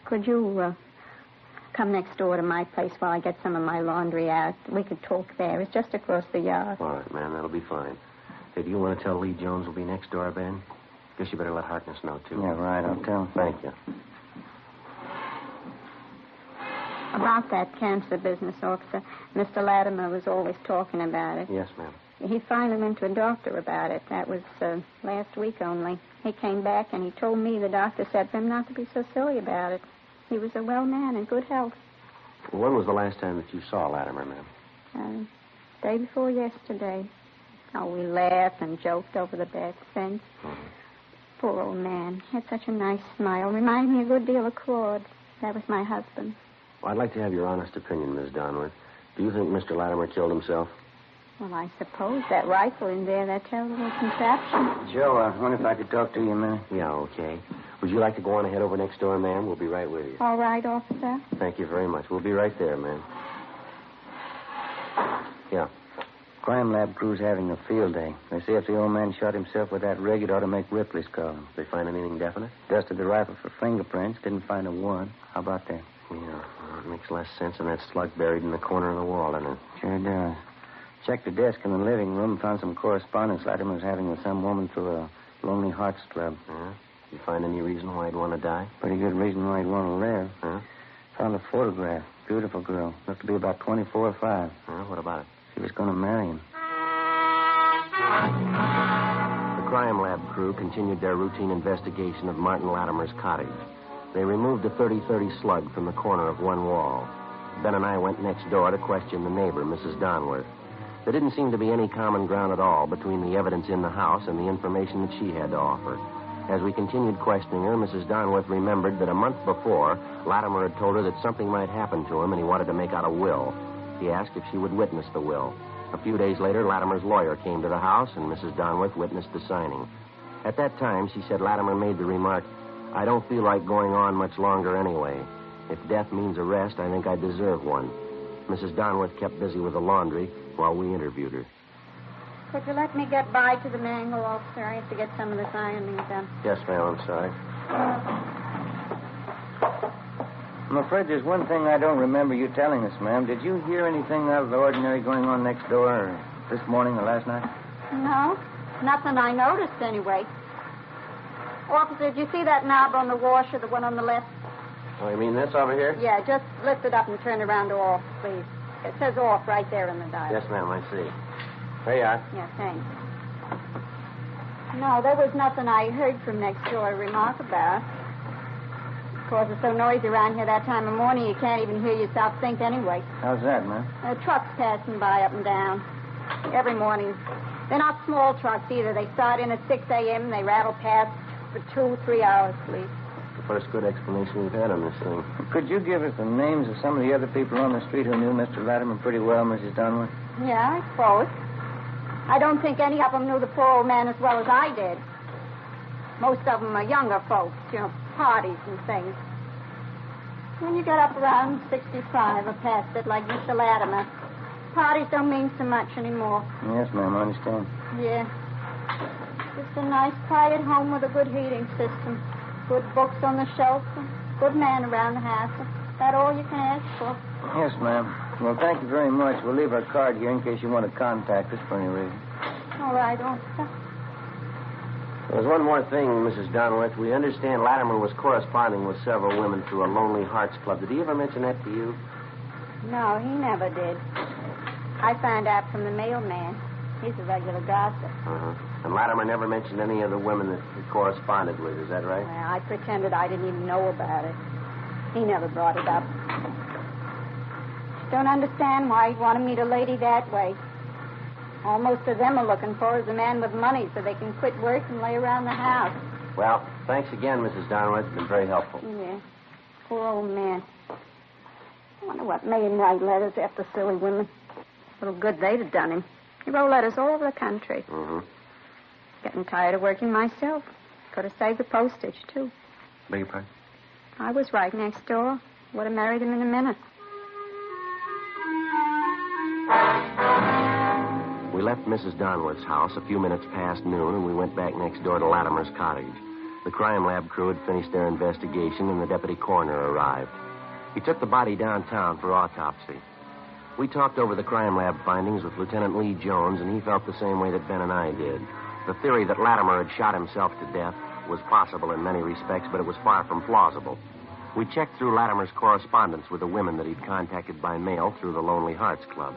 Could you come next door to my place while I get some of my laundry out? We could talk there. It's just across the yard. All right, ma'am, that'll be fine. Hey, do you want to tell Lee Jones will be next door, Ben? Guess you better let Harkness know, too. Yeah, right, I'll tell him. Thank you. About that cancer business, officer, Mr. Latimer was always talking about it. Yes, ma'am. He finally went to a doctor about it. That was last week only. He came back and he told me the doctor said for him not to be so silly about it. He was a well man in good health. When was the last time that you saw Latimer, ma'am? Day before yesterday. Oh, we laughed and joked over the back fence. Mm-hmm. Poor old man. Had such a nice smile. Reminded me a good deal of Claude. That was my husband. Well, I'd like to have your honest opinion, Miss Donworth. Do you think Mr. Latimer killed himself? Well, I suppose that rifle in there, that terrible contraption. Joe, I wonder if I could talk to you a minute. Yeah, okay. Would you like to go on ahead over next door, ma'am? We'll be right with you. All right, officer. Thank you very much. We'll be right there, ma'am. Yeah. Crime lab crew's having a field day. They say if the old man shot himself with that rig, it ought to make Ripley's call. They find anything definite? Dusted the rifle for fingerprints. Didn't find a warrant. How about that? Yeah, well, it makes less sense than that slug buried in the corner of the wall, doesn't it? Sure does. Checked the desk in the living room, found some correspondence Latimer was having with some woman through a Lonely Hearts Club. Yeah? You find any reason why he'd want to die? Pretty good reason why he'd want to live. Huh? Found a photograph. Beautiful girl. Looked to be about 24 or 5. What about it? She was going to marry him. The crime lab crew continued their routine investigation of Martin Latimer's cottage. They removed a .30-30 slug from the corner of one wall. Ben and I went next door to question the neighbor, Mrs. Donworth. There didn't seem to be any common ground at all between the evidence in the house and the information that she had to offer. As we continued questioning her, Mrs. Donworth remembered that a month before, Latimer had told her that something might happen to him and he wanted to make out a will. He asked if she would witness the will. A few days later, Latimer's lawyer came to the house and Mrs. Donworth witnessed the signing. At that time, she said Latimer made the remark, "I don't feel like going on much longer anyway. If death means arrest, I think I deserve one." Mrs. Donworth kept busy with the laundry while we interviewed her. Could you let me get by to the mangle, officer? I have to get some of this ironing done. Yes, ma'am, I'm sorry. I'm afraid there's one thing I don't remember you telling us, ma'am. Did you hear anything out of the ordinary going on next door or this morning or last night? No, nothing I noticed anyway. Officer, did you see that knob on the washer, the one on the left? Oh, you mean this over here? Yeah, just lift it up and turn it around to off, please. It says off right there in the dial. Yes, ma'am, I see. There you are. Yeah, thanks. No, there was nothing I heard from next door to remark about. Of course, it's so noisy around here that time of morning you can't even hear yourself think anyway. How's that, ma'am? Trucks passing by up and down every morning. They're not small trucks either. They start in at 6 a.m. and they rattle past for 2-3 hours, please. The first good explanation we've had on this thing. Could you give us the names of some of the other people on the street who knew Mr. Latimer pretty well, Mrs. Donworth? Yeah, I suppose. I don't think any of them knew the poor old man as well as I did. Most of them are younger folks, parties and things. When you get up around 65 or past it, like Mr. Latimer, parties don't mean so much anymore. Yes, ma'am, I understand. Yeah. Just a nice, quiet home with a good heating system. Good books on the shelf. Good man around the house. Is that all you can ask for? Yes, ma'am. Well, thank you very much. We'll leave our card here in case you want to contact us for any reason. All right, officer. There's one more thing, Mrs. Donworth. We understand Latimer was corresponding with several women through a Lonely Hearts Club. Did he ever mention that to you? No, he never did. I found out from the mailman. He's a regular gossip. Uh-huh. And Latimer never mentioned any of the women that he corresponded with. Is that right? Well, I pretended I didn't even know about it. He never brought it up. Don't understand why he'd want to meet a lady that way. All most of them are looking for is a man with money so they can quit work and lay around the house. Well, thanks again, Mrs. Donworth. It's been very helpful. Yeah. Poor old man. I wonder what made him write letters after silly women. Little good they'd have done him. He wrote letters all over the country. Mm-hmm. Getting tired of working myself. Could have saved the postage, too. Beg your pardon? I was right next door. Would have married him in a minute. We left Mrs. Donworth's house a few minutes past noon, and we went back next door to Latimer's cottage. The crime lab crew had finished their investigation, and the deputy coroner arrived. He took the body downtown for autopsy. We talked over the crime lab findings with Lieutenant Lee Jones, and he felt the same way that Ben and I did. The theory that Latimer had shot himself to death was possible in many respects, but it was far from plausible. We checked through Latimer's correspondence with the women that he'd contacted by mail through the Lonely Hearts Club.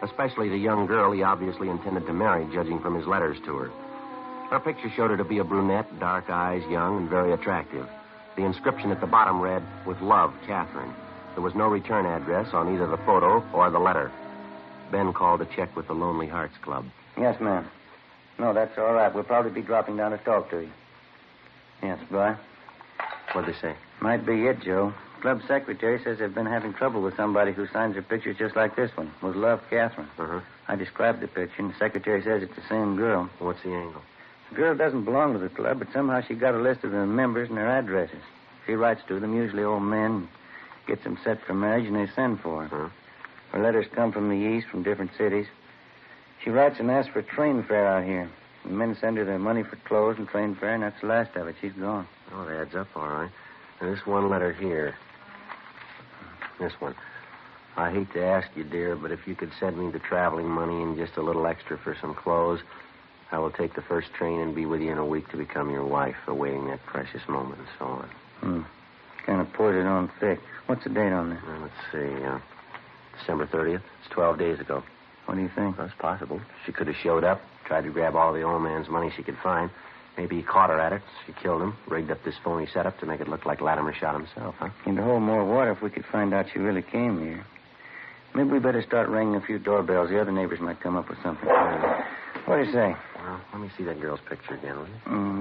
Especially the young girl he obviously intended to marry, judging from his letters to her. Her picture showed her to be a brunette, dark eyes, young, and very attractive. The inscription at the bottom read, "With love, Catherine." There was no return address on either the photo or the letter. Ben called to check with the Lonely Hearts Club. Yes, ma'am. No, that's all right. We'll probably be dropping down to talk to you. Yes, bye. What'd they say? Might be it, Joe. Club secretary says they've been having trouble with somebody who signs her pictures just like this one. With love, Catherine. Uh-huh. I described the picture, and the secretary says it's the same girl. What's the angle? The girl doesn't belong to the club, but somehow she got a list of the members and their addresses. She writes to them, usually old men, gets them set for marriage, and they send for her. Her letters come from the east, from different cities. She writes and asks for train fare out here. The men send her their money for clothes and train fare, and that's the last of it. She's gone. Oh, it adds up all right. And this one letter here. This one. I hate to ask you, dear, but if you could send me the traveling money and just a little extra for some clothes, I will take the first train and be with you in a week to become your wife, awaiting that precious moment and so on. Kind of poured it on thick. What's the date on there? Let's see. December 30th. It's 12 days ago. What do you think? That's possible. She could have showed up, tried to grab all the old man's money she could find. Maybe he caught her at it. She killed him, rigged up this phony setup to make it look like Latimer shot himself, huh? Need to hold more water if we could find out she really came here. Maybe we better start ringing a few doorbells. The other neighbors might come up with something. What do you say? Well, let me see that girl's picture again, will you?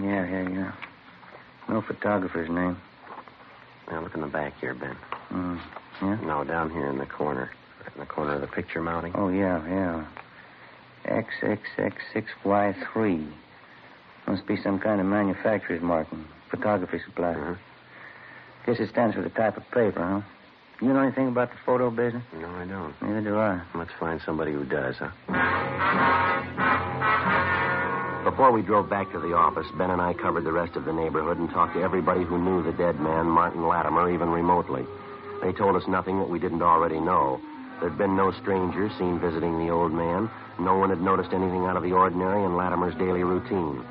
Yeah. No photographer's name. Now, look in the back here, Ben. Yeah? No, down here in the corner. Right in the corner of the picture mounting. Oh, yeah. XXX6Y3. Must be some kind of manufacturer's marking. Photography supply. Guess it stands for the type of paper, huh? You know anything about the photo business? No, I don't. Neither do I. Let's find somebody who does, huh? Before we drove back to the office, Ben and I covered the rest of the neighborhood and talked to everybody who knew the dead man, Martin Latimer, even remotely. They told us nothing that we didn't already know. There'd been no strangers seen visiting the old man. No one had noticed anything out of the ordinary in Latimer's daily routine.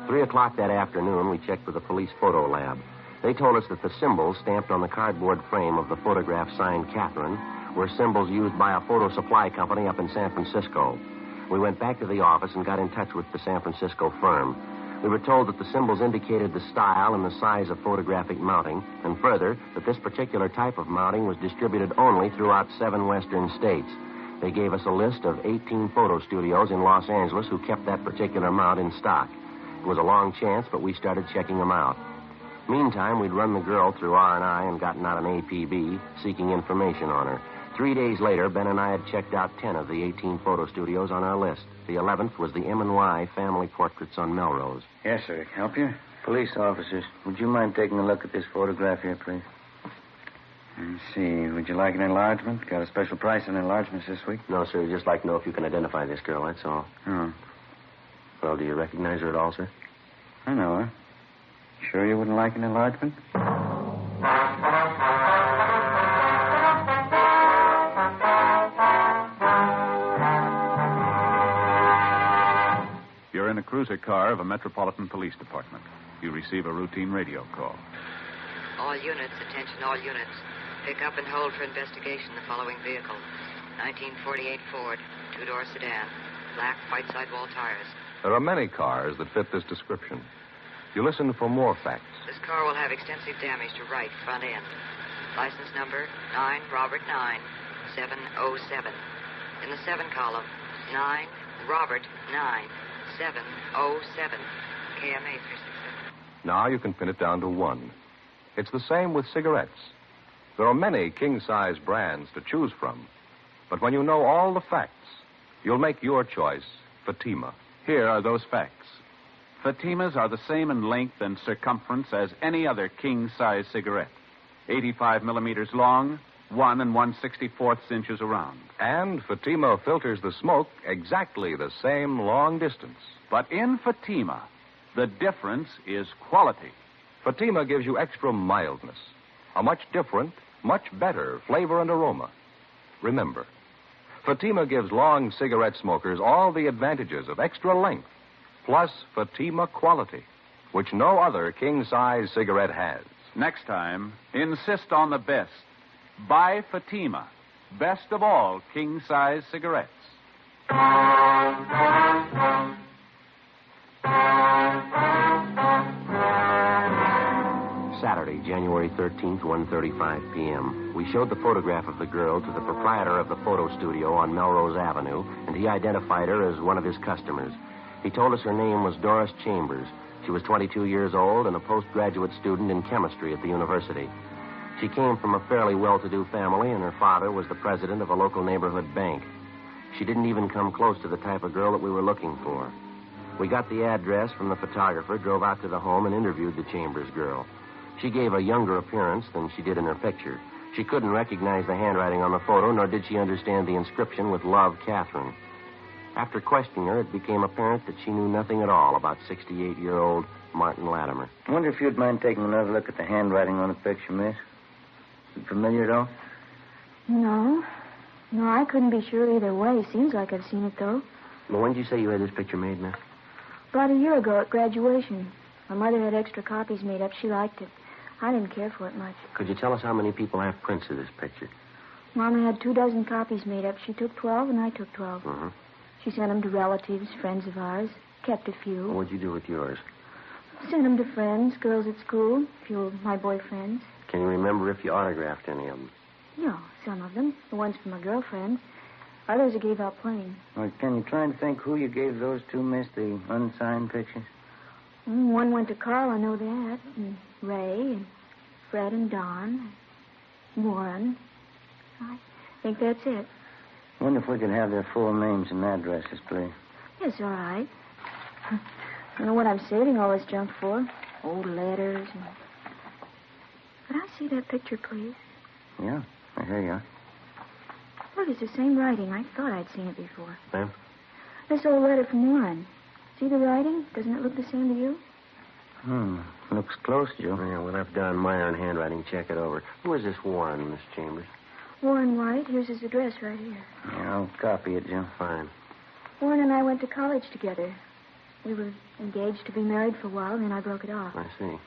3 o'clock that afternoon, we checked with the police photo lab. They told us that the symbols stamped on the cardboard frame of the photograph signed Catherine were symbols used by a photo supply company up in San Francisco. We went back to the office and got in touch with the San Francisco firm. We were told that the symbols indicated the style and the size of photographic mounting, and further, that this particular type of mounting was distributed only throughout 7 western states. They gave us a list of 18 photo studios in Los Angeles who kept that particular mount in stock. It was a long chance, but we started checking them out. Meantime, we'd run the girl through R&I and gotten out an APB, seeking information on her. 3 days later, Ben and I had checked out 10 of the 18 photo studios on our list. The 11th was the M&Y Family Portraits on Melrose. Yes, sir. Help you? Police officers, would you mind taking a look at this photograph here, please? Let's see. Would you like an enlargement? Got a special price on enlargements this week? No, sir. Just like to know if you can identify this girl, that's all. Oh. Well, do you recognize her at all, sir? I know her. Sure you wouldn't like an enlargement? You're in a cruiser car of a Metropolitan Police Department. You receive a routine radio call. All units, attention all units. Pick up and hold for investigation the following vehicle. 1948 Ford, 2-door sedan, black white sidewall tires. There are many cars that fit this description. You listen for more facts. This car will have extensive damage to right front end. License number 9 Robert 9 707. In the 7 column, 9 Robert 9 707. KMA 367. Now you can pin it down to one. It's the same with cigarettes. There are many king-size brands to choose from. But when you know all the facts, you'll make your choice, Fatima. Here are those facts. Fatimas are the same in length and circumference as any other king-size cigarette. 85 millimeters long, 1 1/64 inches around. And Fatima filters the smoke exactly the same long distance. But in Fatima, the difference is quality. Fatima gives you extra mildness, a much different, much better flavor and aroma. Remember, Fatima gives long cigarette smokers all the advantages of extra length, plus Fatima quality, which no other king-size cigarette has. Next time, insist on the best. Buy Fatima, best of all king-size cigarettes. Saturday, January 13th, 1:35 p.m. We showed the photograph of the girl to the proprietor of the photo studio on Melrose Avenue, and he identified her as one of his customers. He told us her name was Doris Chambers. She was 22 years old and a postgraduate student in chemistry at the university. She came from a fairly well-to-do family, and her father was the president of a local neighborhood bank. She didn't even come close to the type of girl that we were looking for. We got the address from the photographer, drove out to the home, and interviewed the Chambers girl. She gave a younger appearance than she did in her picture. She couldn't recognize the handwriting on the photo, nor did she understand the inscription with Love, Catherine. After questioning her, it became apparent that she knew nothing at all about 68-year-old Martin Latimer. I wonder if you'd mind taking another look at the handwriting on the picture, miss. Is it familiar at all? No. No, I couldn't be sure either way. Seems like I've seen it, though. Well, when did you say you had this picture made, miss? About a year ago at graduation. My mother had extra copies made up. She liked it. I didn't care for it much. Could you tell us how many people have prints of this picture? Mama had 24 copies made up. She took 12, and I took 12. Mm-hmm. She sent them to relatives, friends of ours. Kept a few. Well, what'd you do with yours? Sent them to friends, girls at school, a few of my boyfriends. Can you remember if you autographed any of them? No, some of them. The ones for my girlfriend. Others I gave out plain. Well, can you try and think who you gave those to, miss, the unsigned pictures? One went to Carl, I know that. And Ray, and Fred and Don, and Warren. I think that's it. I wonder if we could have their full names and addresses, please. Yes, all right. I don't know what I'm saving all this junk for. Old letters and... Could I see that picture, please? Yeah, here you are. Look, it's the same writing. I thought I'd seen it before. Ma'am? This old letter from Warren. See the writing? Doesn't it look the same to you? Looks close, Joe. Yeah, we'll have Don Meyer in handwriting check it over. Who is this Warren, Miss Chambers? Warren White. Here's his address right here. Yeah, I'll copy it, Joe. Fine. Warren and I went to college together. We were engaged to be married for a while, and then I broke it off. I see.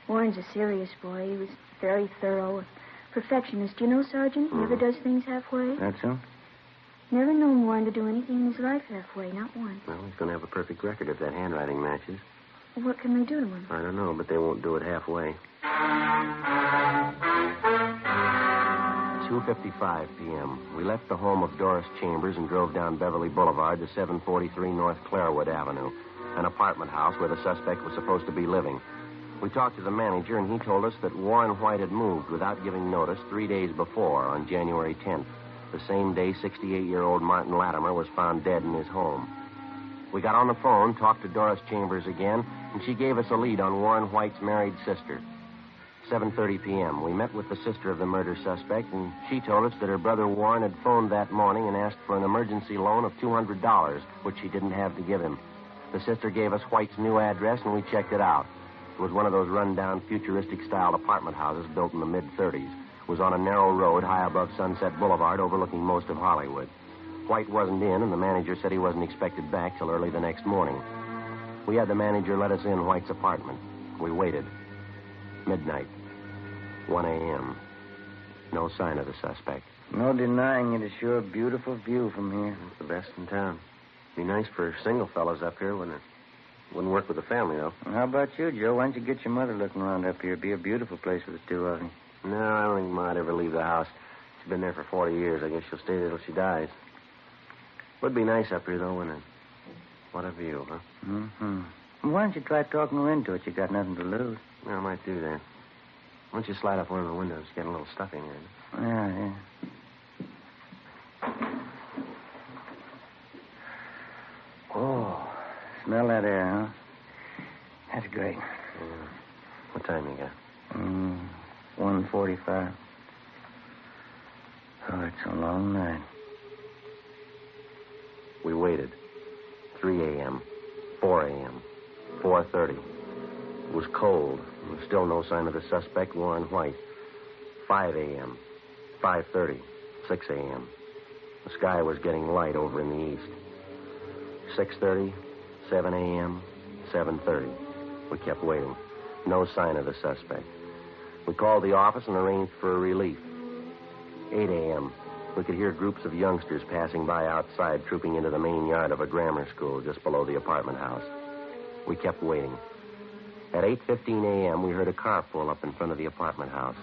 Warren's a serious boy. He was very thorough. A perfectionist. You know, Sergeant? Never does things halfway. That's so? Never known Warren to do anything in his life halfway, not once. Well, he's going to have a perfect record if that handwriting matches. Well, what can we do to him? I don't know, but they won't do it halfway. 2:55 p.m. We left the home of Doris Chambers and drove down Beverly Boulevard to 743 North Clairwood Avenue, an apartment house where the suspect was supposed to be living. We talked to the manager, and he told us that Warren White had moved without giving notice 3 days before, on January 10th, the same day 68-year-old Martin Latimer was found dead in his home. We got on the phone, talked to Doris Chambers again, and she gave us a lead on Warren White's married sister. 7:30 p.m. We met with the sister of the murder suspect, and she told us that her brother Warren had phoned that morning and asked for an emergency loan of $200, which she didn't have to give him. The sister gave us White's new address, and we checked it out. It was one of those run-down, futuristic-style apartment houses built in the mid-'30s. It was on a narrow road high above Sunset Boulevard, overlooking most of Hollywood. White wasn't in, and the manager said he wasn't expected back till early the next morning. We had the manager let us in White's apartment. We waited. Midnight. 1 a.m. No sign of the suspect. No denying it is sure a beautiful view from here. It's the best in town. Be nice for single fellows up here, wouldn't it? Wouldn't work with the family, though. Well, how about you, Joe? Why don't you get your mother looking around up here? It'd be a beautiful place with the two of you. No, I don't think Ma'd ever leave the house. She's been there for 40 years. I guess she'll stay there till she dies. Would be nice up here, though, wouldn't it? What a view, huh? Mm-hmm. Well, why don't you try talking her into it? You got nothing to lose. Yeah, I might do that. Why don't you slide up one of the windows? It's getting a little stuffy in there. Yeah. Oh, smell that air, huh? That's great. Yeah. What time you got? 1:45. Oh, it's a long night. We waited. 3 a.m., 4 a.m., 4:30. It was cold. There was still no sign of the suspect, Warren White. 5 a.m., 5:30, 6 a.m. The sky was getting light over in the east. 6:30, 7 a.m., 7:30. We kept waiting. No sign of the suspect. We called the office and arranged for a relief. 8 a.m. We could hear groups of youngsters passing by outside, trooping into the main yard of a grammar school just below the apartment house. We kept waiting. At 8:15 a.m., we heard a car pull up in front of the apartment house.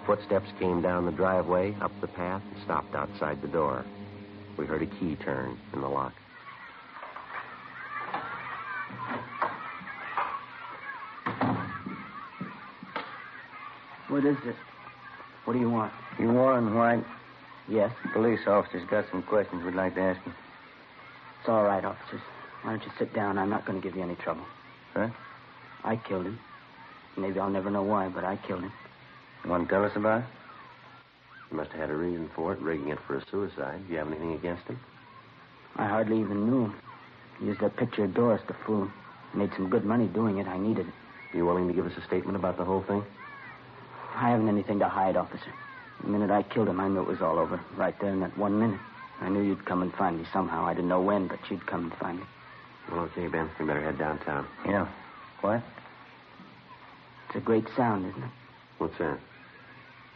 Footsteps came down the driveway, up the path, and stopped outside the door. We heard a key turn in the lock. What is it? What do you want? You Warren White? Yes? Police officer's got some questions we'd like to ask you. It's all right, officers. Why don't you sit down? I'm not going to give you any trouble. Huh? I killed him. Maybe I'll never know why, but I killed him. You want to tell us about it? You must have had a reason for it, rigging it for a suicide. Do you have anything against him? I hardly even knew him. He used that picture of Doris to fool him. Made some good money doing it. I needed it. You willing to give us a statement about the whole thing? I haven't anything to hide, officer. The minute I killed him, I knew it was all over. Right there in that 1 minute. I knew you'd come and find me somehow. I didn't know when, but you'd come and find me. Well, okay, Ben. We better head downtown. Yeah. What? It's a great sound, isn't it? What's that?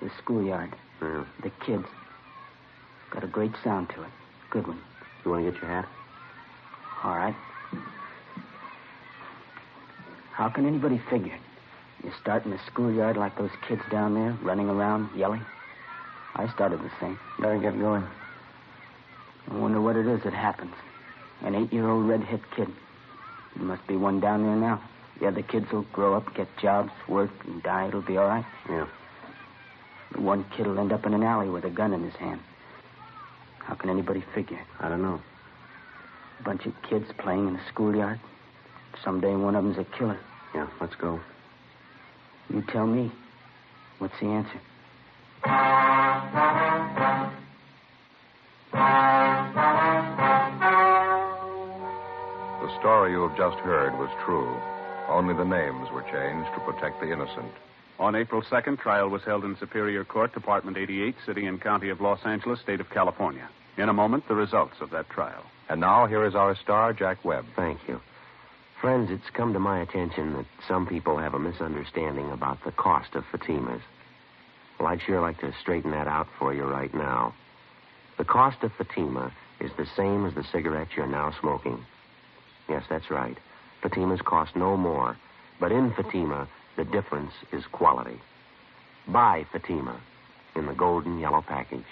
The schoolyard. Yeah. The kids. Got a great sound to it. Good one. You want to get your hat? All right. How can anybody figure it? You start in the schoolyard like those kids down there, running around, yelling. I started the same. Better get going. I wonder what it is that happens. An 8-year-old red-hit kid. There must be one down there now. The other kids will grow up, get jobs, work, and die. It'll be all right. Yeah. The one kid will end up in an alley with a gun in his hand. How can anybody figure it? I don't know. A bunch of kids playing in a schoolyard. Someday one of them's a killer. Yeah, let's go. You tell me. What's the answer? The story you have just heard was true. Only the names were changed to protect the innocent. On April 2nd, trial was held in Superior Court, Department 88, City and County of Los Angeles, State of California. In a moment, the results of that trial. And now, here is our star, Jack Webb. Thank you. Friends, it's come to my attention that some people have a misunderstanding about the cost of Fatimas. Well, I'd sure like to straighten that out for you right now. The cost of Fatima is the same as the cigarette you're now smoking. Yes, that's right. Fatimas cost no more. But in Fatima, the difference is quality. Buy Fatima in the golden yellow package.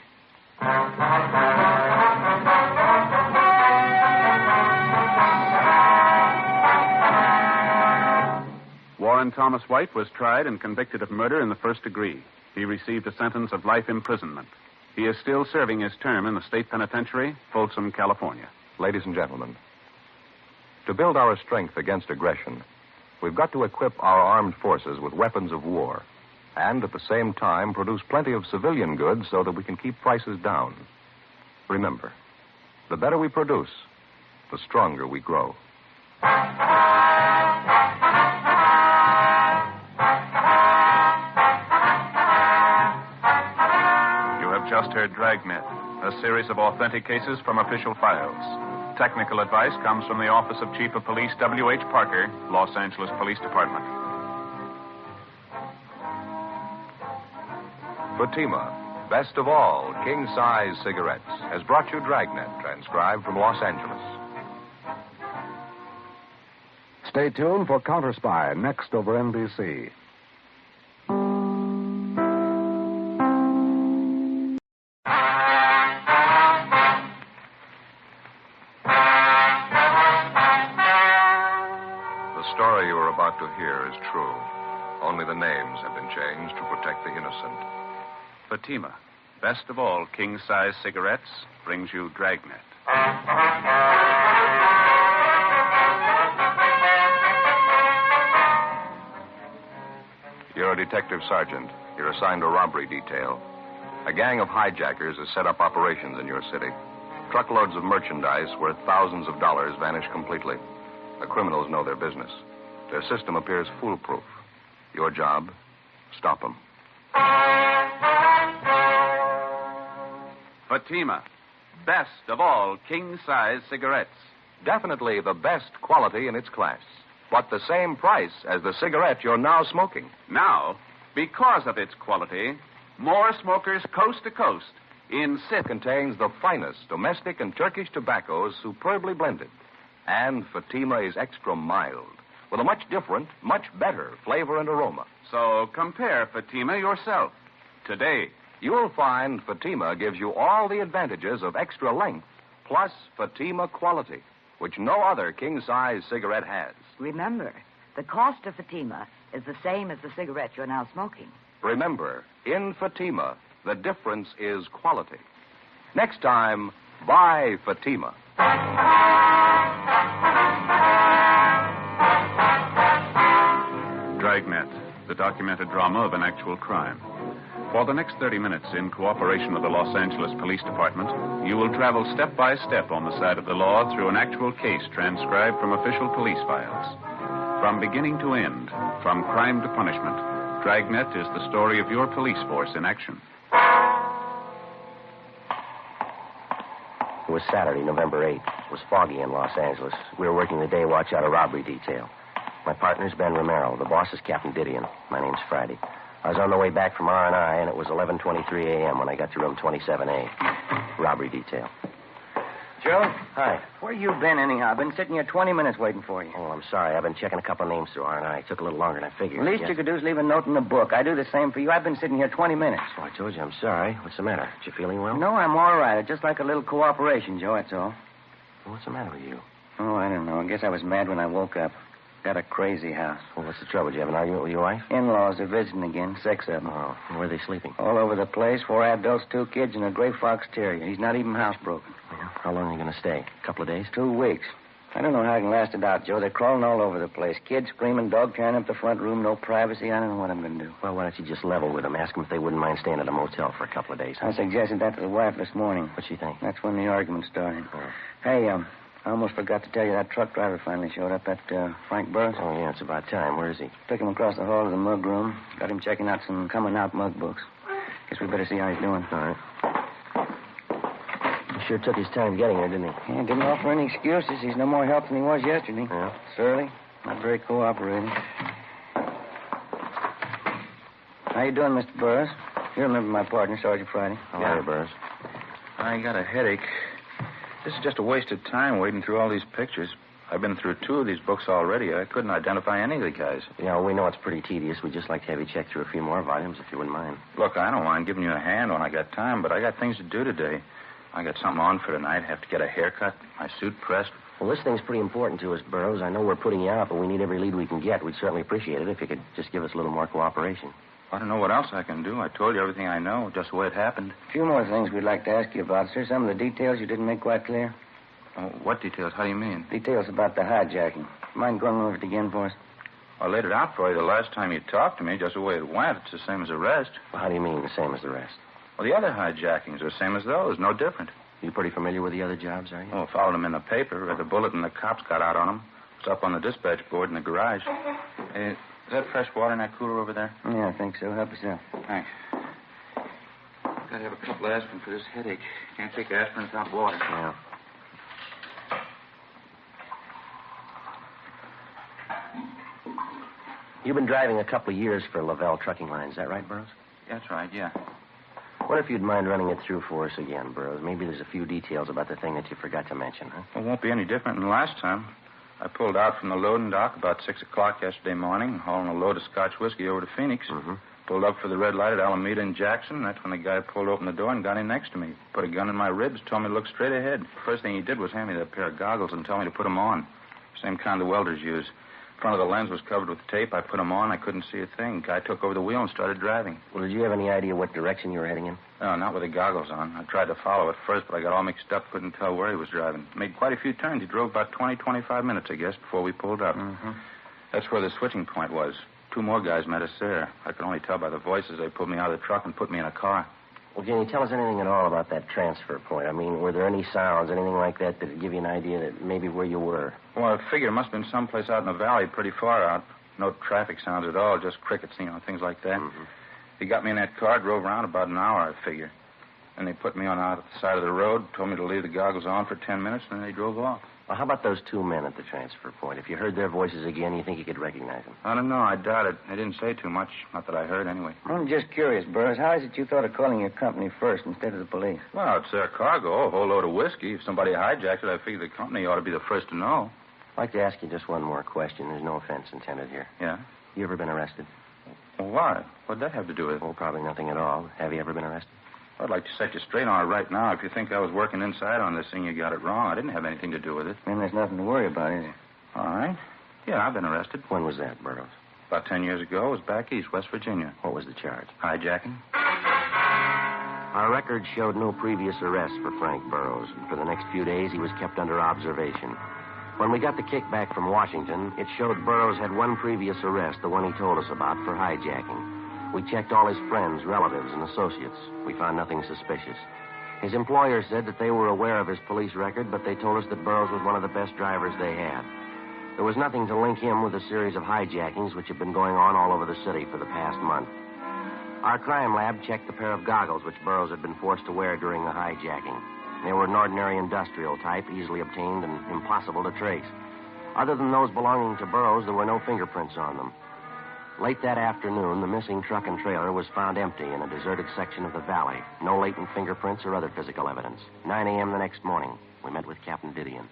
Warren Thomas White was tried and convicted of murder in the first degree. He received a sentence of life imprisonment. He is still serving his term in the state penitentiary, Folsom, California. Ladies and gentlemen, to build our strength against aggression, we've got to equip our armed forces with weapons of war and at the same time produce plenty of civilian goods so that we can keep prices down. Remember, the better we produce, the stronger we grow. You have just heard Dragnet, a series of authentic cases from official files. Technical advice comes from the Office of Chief of Police W.H. Parker, Los Angeles Police Department. Fatima, best of all king-size cigarettes, has brought you Dragnet, transcribed from Los Angeles. Stay tuned for Counter Spy, next over NBC. The story you are about to hear is true. Only the names have been changed to protect the innocent. Fatima, best of all king-size cigarettes, brings you Dragnet. You're a detective sergeant. You're assigned a robbery detail. A gang of hijackers has set up operations in your city. Truckloads of merchandise worth thousands of dollars vanish completely. The criminals know their business. Their system appears foolproof. Your job, stop them. Fatima, best of all king-size cigarettes. Definitely the best quality in its class, but the same price as the cigarette you're now smoking. Now, because of its quality, more smokers coast to coast insist. Contains the finest domestic and Turkish tobaccos superbly blended. And Fatima is extra mild, with a much different, much better flavor and aroma. So compare Fatima yourself today. You'll find Fatima gives you all the advantages of extra length, plus Fatima quality, which no other king-size cigarette has. Remember, the cost of Fatima is the same as the cigarette you're now smoking. Remember, in Fatima, the difference is quality. Next time, buy Fatima. Dragnet, the documented drama of an actual crime. For the next 30 minutes, in cooperation with the Los Angeles Police Department, you will travel step by step on the side of the law through an actual case transcribed from official police files. From beginning to end, from crime to punishment, Dragnet is the story of your police force in action. It was Saturday, November 8th. It was foggy in Los Angeles. We were working the day watch out of robbery detail. My partner's Ben Romero. The boss is Captain Didion. My name's Friday. I was on the way back from R&I, and it was 11:23 a.m. when I got to room 27A. Robbery detail. Joe? Hi. Where you been, anyhow? I've been sitting here 20 minutes waiting for you. Oh, I'm sorry. I've been checking a couple of names through R&I. It took a little longer than I figured. The least you could do is leave a note in the book. I do the same for you. I've been sitting here 20 minutes. Oh, I told you I'm sorry. What's the matter? You feeling well? No, I'm all right. I'd just like a little cooperation, Joe, that's all. Well, what's the matter with you? Oh, I don't know. I guess I was mad when I woke up. Got a crazy house. Well, what's the trouble? Did you have an argument with your wife? In-laws are visiting again. 6 of them. Oh, where are they sleeping? All over the place. 4 adults, 2 kids, and a gray fox terrier. He's not even housebroken. Yeah. How long are you going to stay? A couple of days? 2 weeks. I don't know how I can last it out, Joe. They're crawling all over the place. Kids screaming, dog tearing up the front room, no privacy. I don't know what I'm going to do. Well, why don't you just level with them? Ask them if they wouldn't mind staying at a motel for a couple of days. Huh? I suggested that to the wife this morning. What'd she think? That's when the argument started. Oh. Hey, I almost forgot to tell you that truck driver finally showed up at Frank Burroughs. Oh, yeah, it's about time. Where is he? Took him across the hall to the mug room. Got him checking out some coming-out mug books. Guess we better see how he's doing. All right. He sure took his time getting here, didn't he? Yeah, didn't offer any excuses. He's no more help than he was yesterday. Yeah? Surly. Not very cooperating. How you doing, Mr. Burroughs? You remember my partner, Sergeant Friday. How are you, Burroughs? I got a headache. This is just a waste of time wading through all these pictures. I've been through 2 of these books already. I couldn't identify any of the guys. Yeah, well, we know it's pretty tedious. We'd just like to have you check through a few more volumes, if you wouldn't mind. Look, I don't mind giving you a hand when I got time, but I got things to do today. I got something on for tonight. Have to get a haircut, my suit pressed. Well, this thing's pretty important to us, Burroughs. I know we're putting you out, but we need every lead we can get. We'd certainly appreciate it if you could just give us a little more cooperation. I don't know what else I can do. I told you everything I know, just the way it happened. A few more things we'd like to ask you about, sir. Some of the details you didn't make quite clear. Oh, what details? How do you mean? Details about the hijacking. Mind going over it again for us? I laid it out for you the last time you talked to me, just the way it went. It's the same as the rest. Well, how do you mean the same as the rest? Well, the other hijackings are the same as those, no different. You pretty familiar with the other jobs, are you? Oh, followed them in the paper, read the bulletin the cops got out on them. It's up on the dispatch board in the garage. Is that fresh water in that cooler over there? Yeah, I think so. Help yourself. Thanks. Gotta have a couple of aspirin for this headache. Can't take aspirin without water. Yeah. You've been driving a couple of years for Lavelle Trucking Line. Is that right, Burroughs? That's right, yeah. What if you'd mind running it through for us again, Burroughs? Maybe there's a few details about the thing that you forgot to mention, huh? It won't be any different than last time. I pulled out from the loading dock about 6 o'clock yesterday morning, hauling a load of Scotch whiskey over to Phoenix. Mm-hmm. Pulled up for the red light at Alameda and Jackson. That's when the guy pulled open the door and got in next to me. Put a gun in my ribs, told me to look straight ahead. First thing he did was hand me that pair of goggles and tell me to put them on. Same kind the welders use. Front of the lens was covered with tape. I put them on. I couldn't see a thing. Guy took over the wheel and started driving. Well, did you have any idea what direction you were heading in? No, not with the goggles on. I tried to follow at first, but I got all mixed up. Couldn't tell where he was driving. Made quite a few turns. He drove about 20, 25 minutes, I guess, before we pulled up. Mm-hmm. That's where the switching point was. 2 more guys met us there. I could only tell by the voices. They pulled me out of the truck and put me in a car. Well, can you tell us anything at all about that transfer point? I mean, were there any sounds, anything like that would give you an idea that maybe where you were? Well, I figure it must have been someplace out in the valley, pretty far out. No traffic sounds at all, just crickets, things like that. Mm-hmm. He got me in that car, drove around about an hour, I figure. And they put me on out at the side of the road, told me to leave the goggles on for 10 minutes, and then they drove off. Well, how about those 2 men at the transfer point? If you heard their voices again, you think you could recognize them? I don't know. I doubt it. They didn't say too much. Not that I heard, anyway. I'm just curious, Burroughs. How is it you thought of calling your company first instead of the police? Well, it's their cargo, a whole load of whiskey. If somebody hijacked it, I figure the company ought to be the first to know. I'd like to ask you just one more question. There's no offense intended here. Yeah? You ever been arrested? Well, why? What'd that have to do with it? Oh, probably nothing at all. Have you ever been arrested? I'd like to set you straight on it right now. If you think I was working inside on this thing, you got it wrong. I didn't have anything to do with it. Then there's nothing to worry about, is there? All right. Yeah, I've been arrested. When was that, Burroughs? About 10 years ago. It was back east, West Virginia. What was the charge? Hijacking. Our record showed no previous arrests for Frank Burroughs. For the next few days, he was kept under observation. When we got the kickback from Washington, it showed Burroughs had one previous arrest, the one he told us about, for hijacking. We checked all his friends, relatives, and associates. We found nothing suspicious. His employer said that they were aware of his police record, but they told us that Burroughs was one of the best drivers they had. There was nothing to link him with a series of hijackings which have been going on all over the city for the past month. Our crime lab checked the pair of goggles which Burroughs had been forced to wear during the hijacking. They were an ordinary industrial type, easily obtained and impossible to trace. Other than those belonging to Burroughs, there were no fingerprints on them. Late that afternoon, the missing truck and trailer was found empty in a deserted section of the valley. No latent fingerprints or other physical evidence. 9 a.m. the next morning, we met with Captain Didion.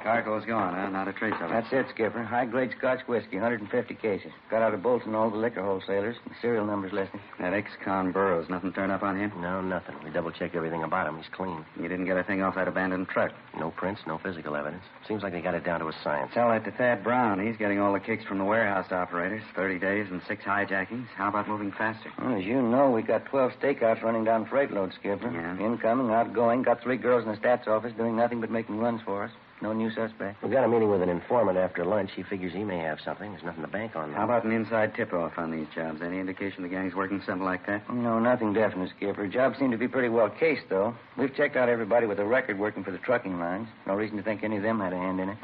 Cargo's gone, huh? Not a trace of it. That's it, Skipper. High-grade Scotch whiskey, 150 cases. Got out of bolts and all the liquor wholesalers. The serial numbers listed. That ex-con Burroughs, nothing turned up on him? No, nothing. We double-checked everything about him. He's clean. You didn't get a thing off that abandoned truck? No prints, no physical evidence. Seems like they got it down to a science. Tell that to Thad Brown. He's getting all the kicks from the warehouse operators. 30 days and 6 hijackings. How about moving faster? Well, as you know, we got 12 stakeouts running down freight loads, Skipper. Yeah. Incoming, outgoing. Got 3 girls in the stats office doing nothing but making runs for us. No new suspect. We got a meeting with an informant after lunch. He figures he may have something. There's nothing to bank on. How about an inside tip-off on these jobs? Any indication the gang's working something like that? No, nothing definite, Skipper. Jobs seem to be pretty well cased, though. We've checked out everybody with a record working for the trucking lines. No reason to think any of them had a hand in it.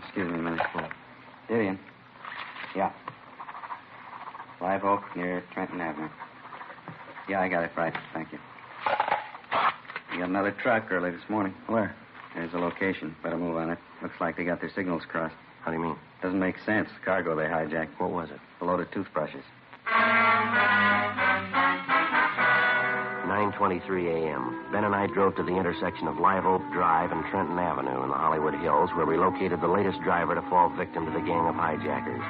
Excuse me a minute. Didion. Yeah. Live Oak near Trenton Avenue. Yeah, I got it right. Thank you. You got another truck early this morning. Where? There's the location. Better move on it. Looks like they got their signals crossed. How do you mean? Doesn't make sense. Cargo they hijacked. What was it? A load of toothbrushes. 9:23 a.m. Ben and I drove to the intersection of Live Oak Drive and Trenton Avenue in the Hollywood Hills, where we located the latest driver to fall victim to the gang of hijackers.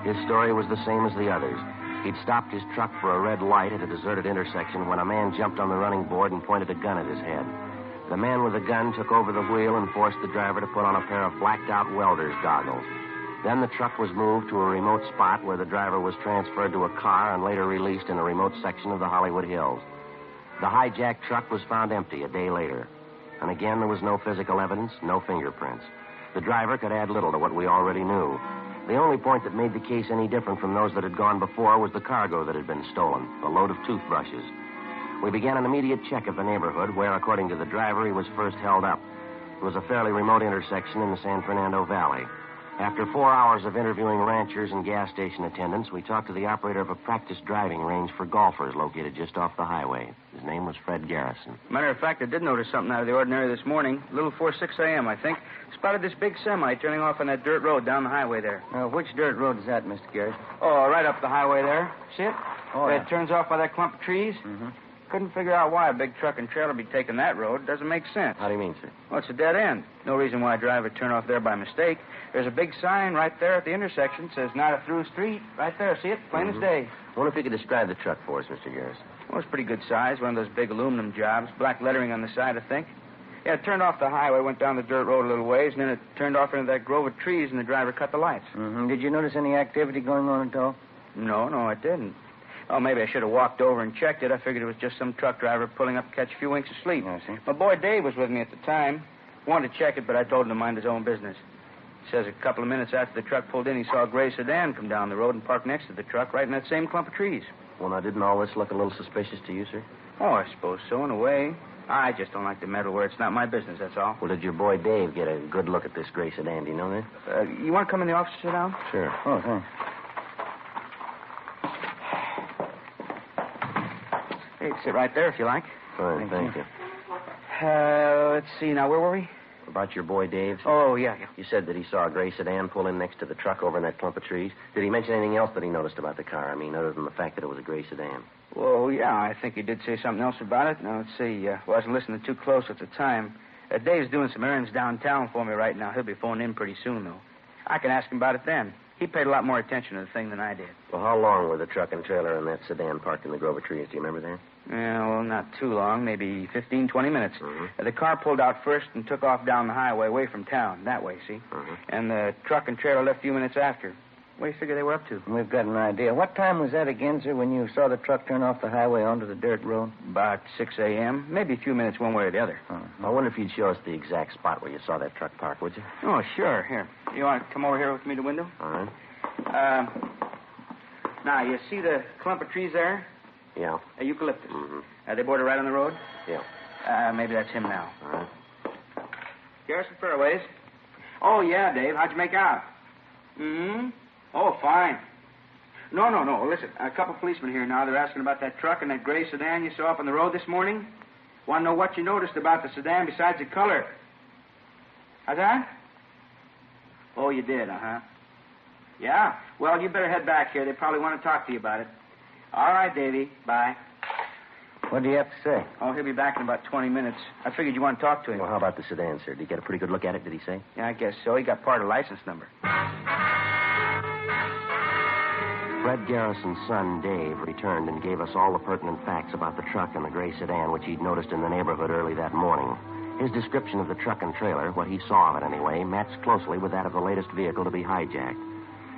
His story was the same as the others. He'd stopped his truck for a red light at a deserted intersection when a man jumped on the running board and pointed a gun at his head. The man with the gun took over the wheel and forced the driver to put on a pair of blacked-out welder's goggles. Then the truck was moved to a remote spot where the driver was transferred to a car and later released in a remote section of the Hollywood Hills. The hijacked truck was found empty a day later. And again, there was no physical evidence, no fingerprints. The driver could add little to what we already knew. The only point that made the case any different from those that had gone before was the cargo that had been stolen, a load of toothbrushes. We began an immediate check of the neighborhood where, according to the driver, he was first held up. It was a fairly remote intersection in the San Fernando Valley. After 4 hours of interviewing ranchers and gas station attendants, we talked to the operator of a practice driving range for golfers located just off the highway. His name was Fred Garrison. Matter of fact, I did notice something out of the ordinary this morning. A little before 6 a.m., I think. Spotted this big semi turning off on that dirt road down the highway there. Which dirt road is that, Mr. Garrison? Oh, right up the highway there. See it? Oh, yeah. It turns off by that clump of trees. Mm-hmm. Couldn't figure out why a big truck and trailer be taking that road. Doesn't make sense. How do you mean, sir? Well, it's a dead end. No reason why a driver would turn off there by mistake. There's a big sign right there at the intersection. Says not a through street. Right there. See it? Plain as day. I wonder if you could describe the truck for us, Mr. Garrison. Well, it's pretty good size. One of those big aluminum jobs. Black lettering on the side, I think. Yeah, it turned off the highway, went down the dirt road a little ways, and then it turned off into that grove of trees, and the driver cut the lights. Mm-hmm. Did you notice any activity going on at all? No, I didn't. Oh, maybe I should have walked over and checked it. I figured it was just some truck driver pulling up to catch a few winks of sleep. I see. My boy Dave was with me at the time. Wanted to check it, but I told him to mind his own business. He says a couple of minutes after the truck pulled in, he saw a gray sedan come down the road and park next to the truck right in that same clump of trees. Well, now, didn't all this look a little suspicious to you, sir? Oh, I suppose so, in a way. I just don't like to meddle where it's not my business, that's all. Well, did your boy Dave get a good look at this gray sedan? Do you know that? You want to come in the office and sit down? Sure. Oh, thanks. Hey, sit right there if you like. Fine, thank you. Let's see, now, where were we? About your boy Dave? Oh, yeah. You said that he saw a gray sedan pull in next to the truck over in that clump of trees. Did he mention anything else that he noticed about the car? I mean, other than the fact that it was a gray sedan. Well, yeah, I think he did say something else about it. Now, let's see. Wasn't listening too close at the time. Dave's doing some errands downtown for me right now. He'll be phoning in pretty soon, though. I can ask him about it then. He paid a lot more attention to the thing than I did. Well, how long were the truck and trailer and that sedan parked in the grove of trees? Do you remember that? Yeah, well, not too long. Maybe 15, 20 minutes. Mm-hmm. The car pulled out first and took off down the highway away from town. That way, see? Mm-hmm. And the truck and trailer left a few minutes after. What do you figure they were up to? We've got an idea. What time was that again, sir, when you saw the truck turn off the highway onto the dirt road? About 6 a.m. Maybe a few minutes one way or the other. I wonder if you'd show us the exact spot where you saw that truck park, would you? Oh, sure. Here. You want to come over here with me to the window? All right. Now, you see the clump of trees there? Yeah. Eucalyptus. Mm-hmm. They border right on the road? Yeah. Maybe that's him now. All right. Garrison Fairways. Oh, yeah, Dave. How'd you make out? Oh, fine. No. Listen, a couple policemen here now. They're asking about that truck and that gray sedan you saw up on the road this morning. Want to know what you noticed about the sedan besides the color. How's that? Oh, you did, Yeah? Well, you better head back here. They probably want to talk to you about it. All right, Davy. Bye. What do you have to say? Oh, he'll be back in about 20 minutes. I figured you want to talk to him. Well, how about the sedan, sir? Did you get a pretty good look at it, did he say? Yeah, I guess so. He got part of the license number. Fred Garrison's son, Dave, returned and gave us all the pertinent facts about the truck and the gray sedan which he'd noticed in the neighborhood early that morning. His description of the truck and trailer, what he saw of it anyway, matched closely with that of the latest vehicle to be hijacked.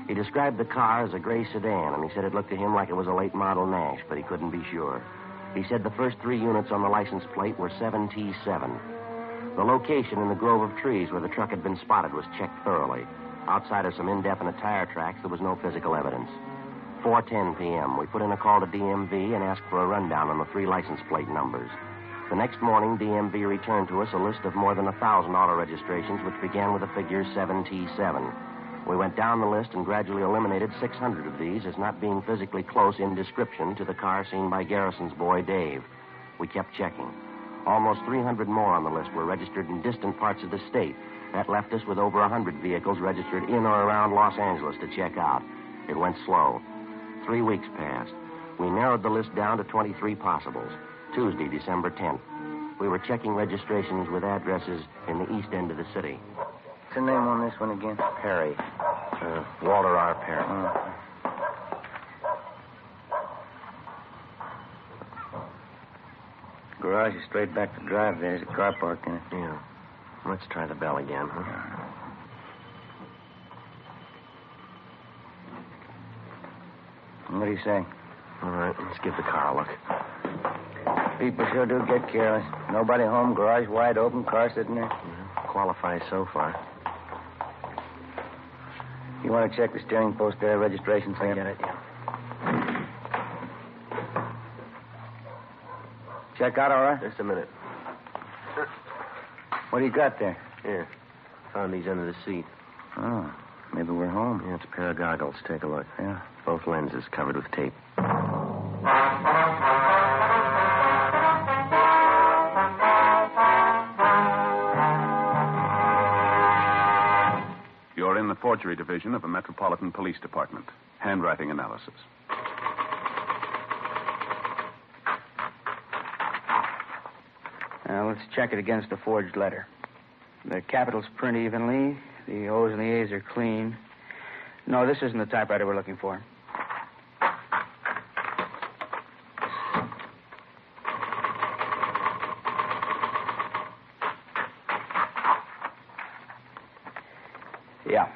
He described the car as a gray sedan, and he said it looked to him like it was a late model Nash, but he couldn't be sure. He said the first 3 units on the license plate were 7T7. The location in the grove of trees where the truck had been spotted was checked thoroughly. Outside of some indefinite tire tracks, there was no physical evidence. 4:10 p.m., we put in a call to DMV and asked for a rundown on the 3 license plate numbers. The next morning, DMV returned to us a list of more than 1,000 auto registrations, which began with the figure 7T7. We went down the list and gradually eliminated 600 of these as not being physically close in description to the car seen by Garrison's boy, Dave. We kept checking. Almost 300 more on the list were registered in distant parts of the state. That left us with over 100 vehicles registered in or around Los Angeles to check out. It went slow. 3 weeks passed. We narrowed the list down to 23 possibles. Tuesday, December 10th. We were checking registrations with addresses in the east end of the city. What's the name on this one again? Perry. Walter R. Perry. Garage is straight back to drive. There's a car parked in it. Yeah. Let's try the bell again, huh? What do you say? All right, let's give the car a look. People sure do get careless. Nobody home, garage wide open, car sitting there. Qualifies so far. You want to check the steering post there, registration stamp? Get it, yeah. Check out all right? Just a minute. What do you got there? Here. Found these under the seat. Oh, maybe we're home. Yeah, it's a pair of goggles. Take a look. Yeah. Both lenses covered with tape. You're in the forgery division of the Metropolitan Police Department. Handwriting analysis. Let's check it against the forged letter. The capitals print evenly. The O's and the A's are clean. No, this isn't the typewriter we're looking for. Yeah.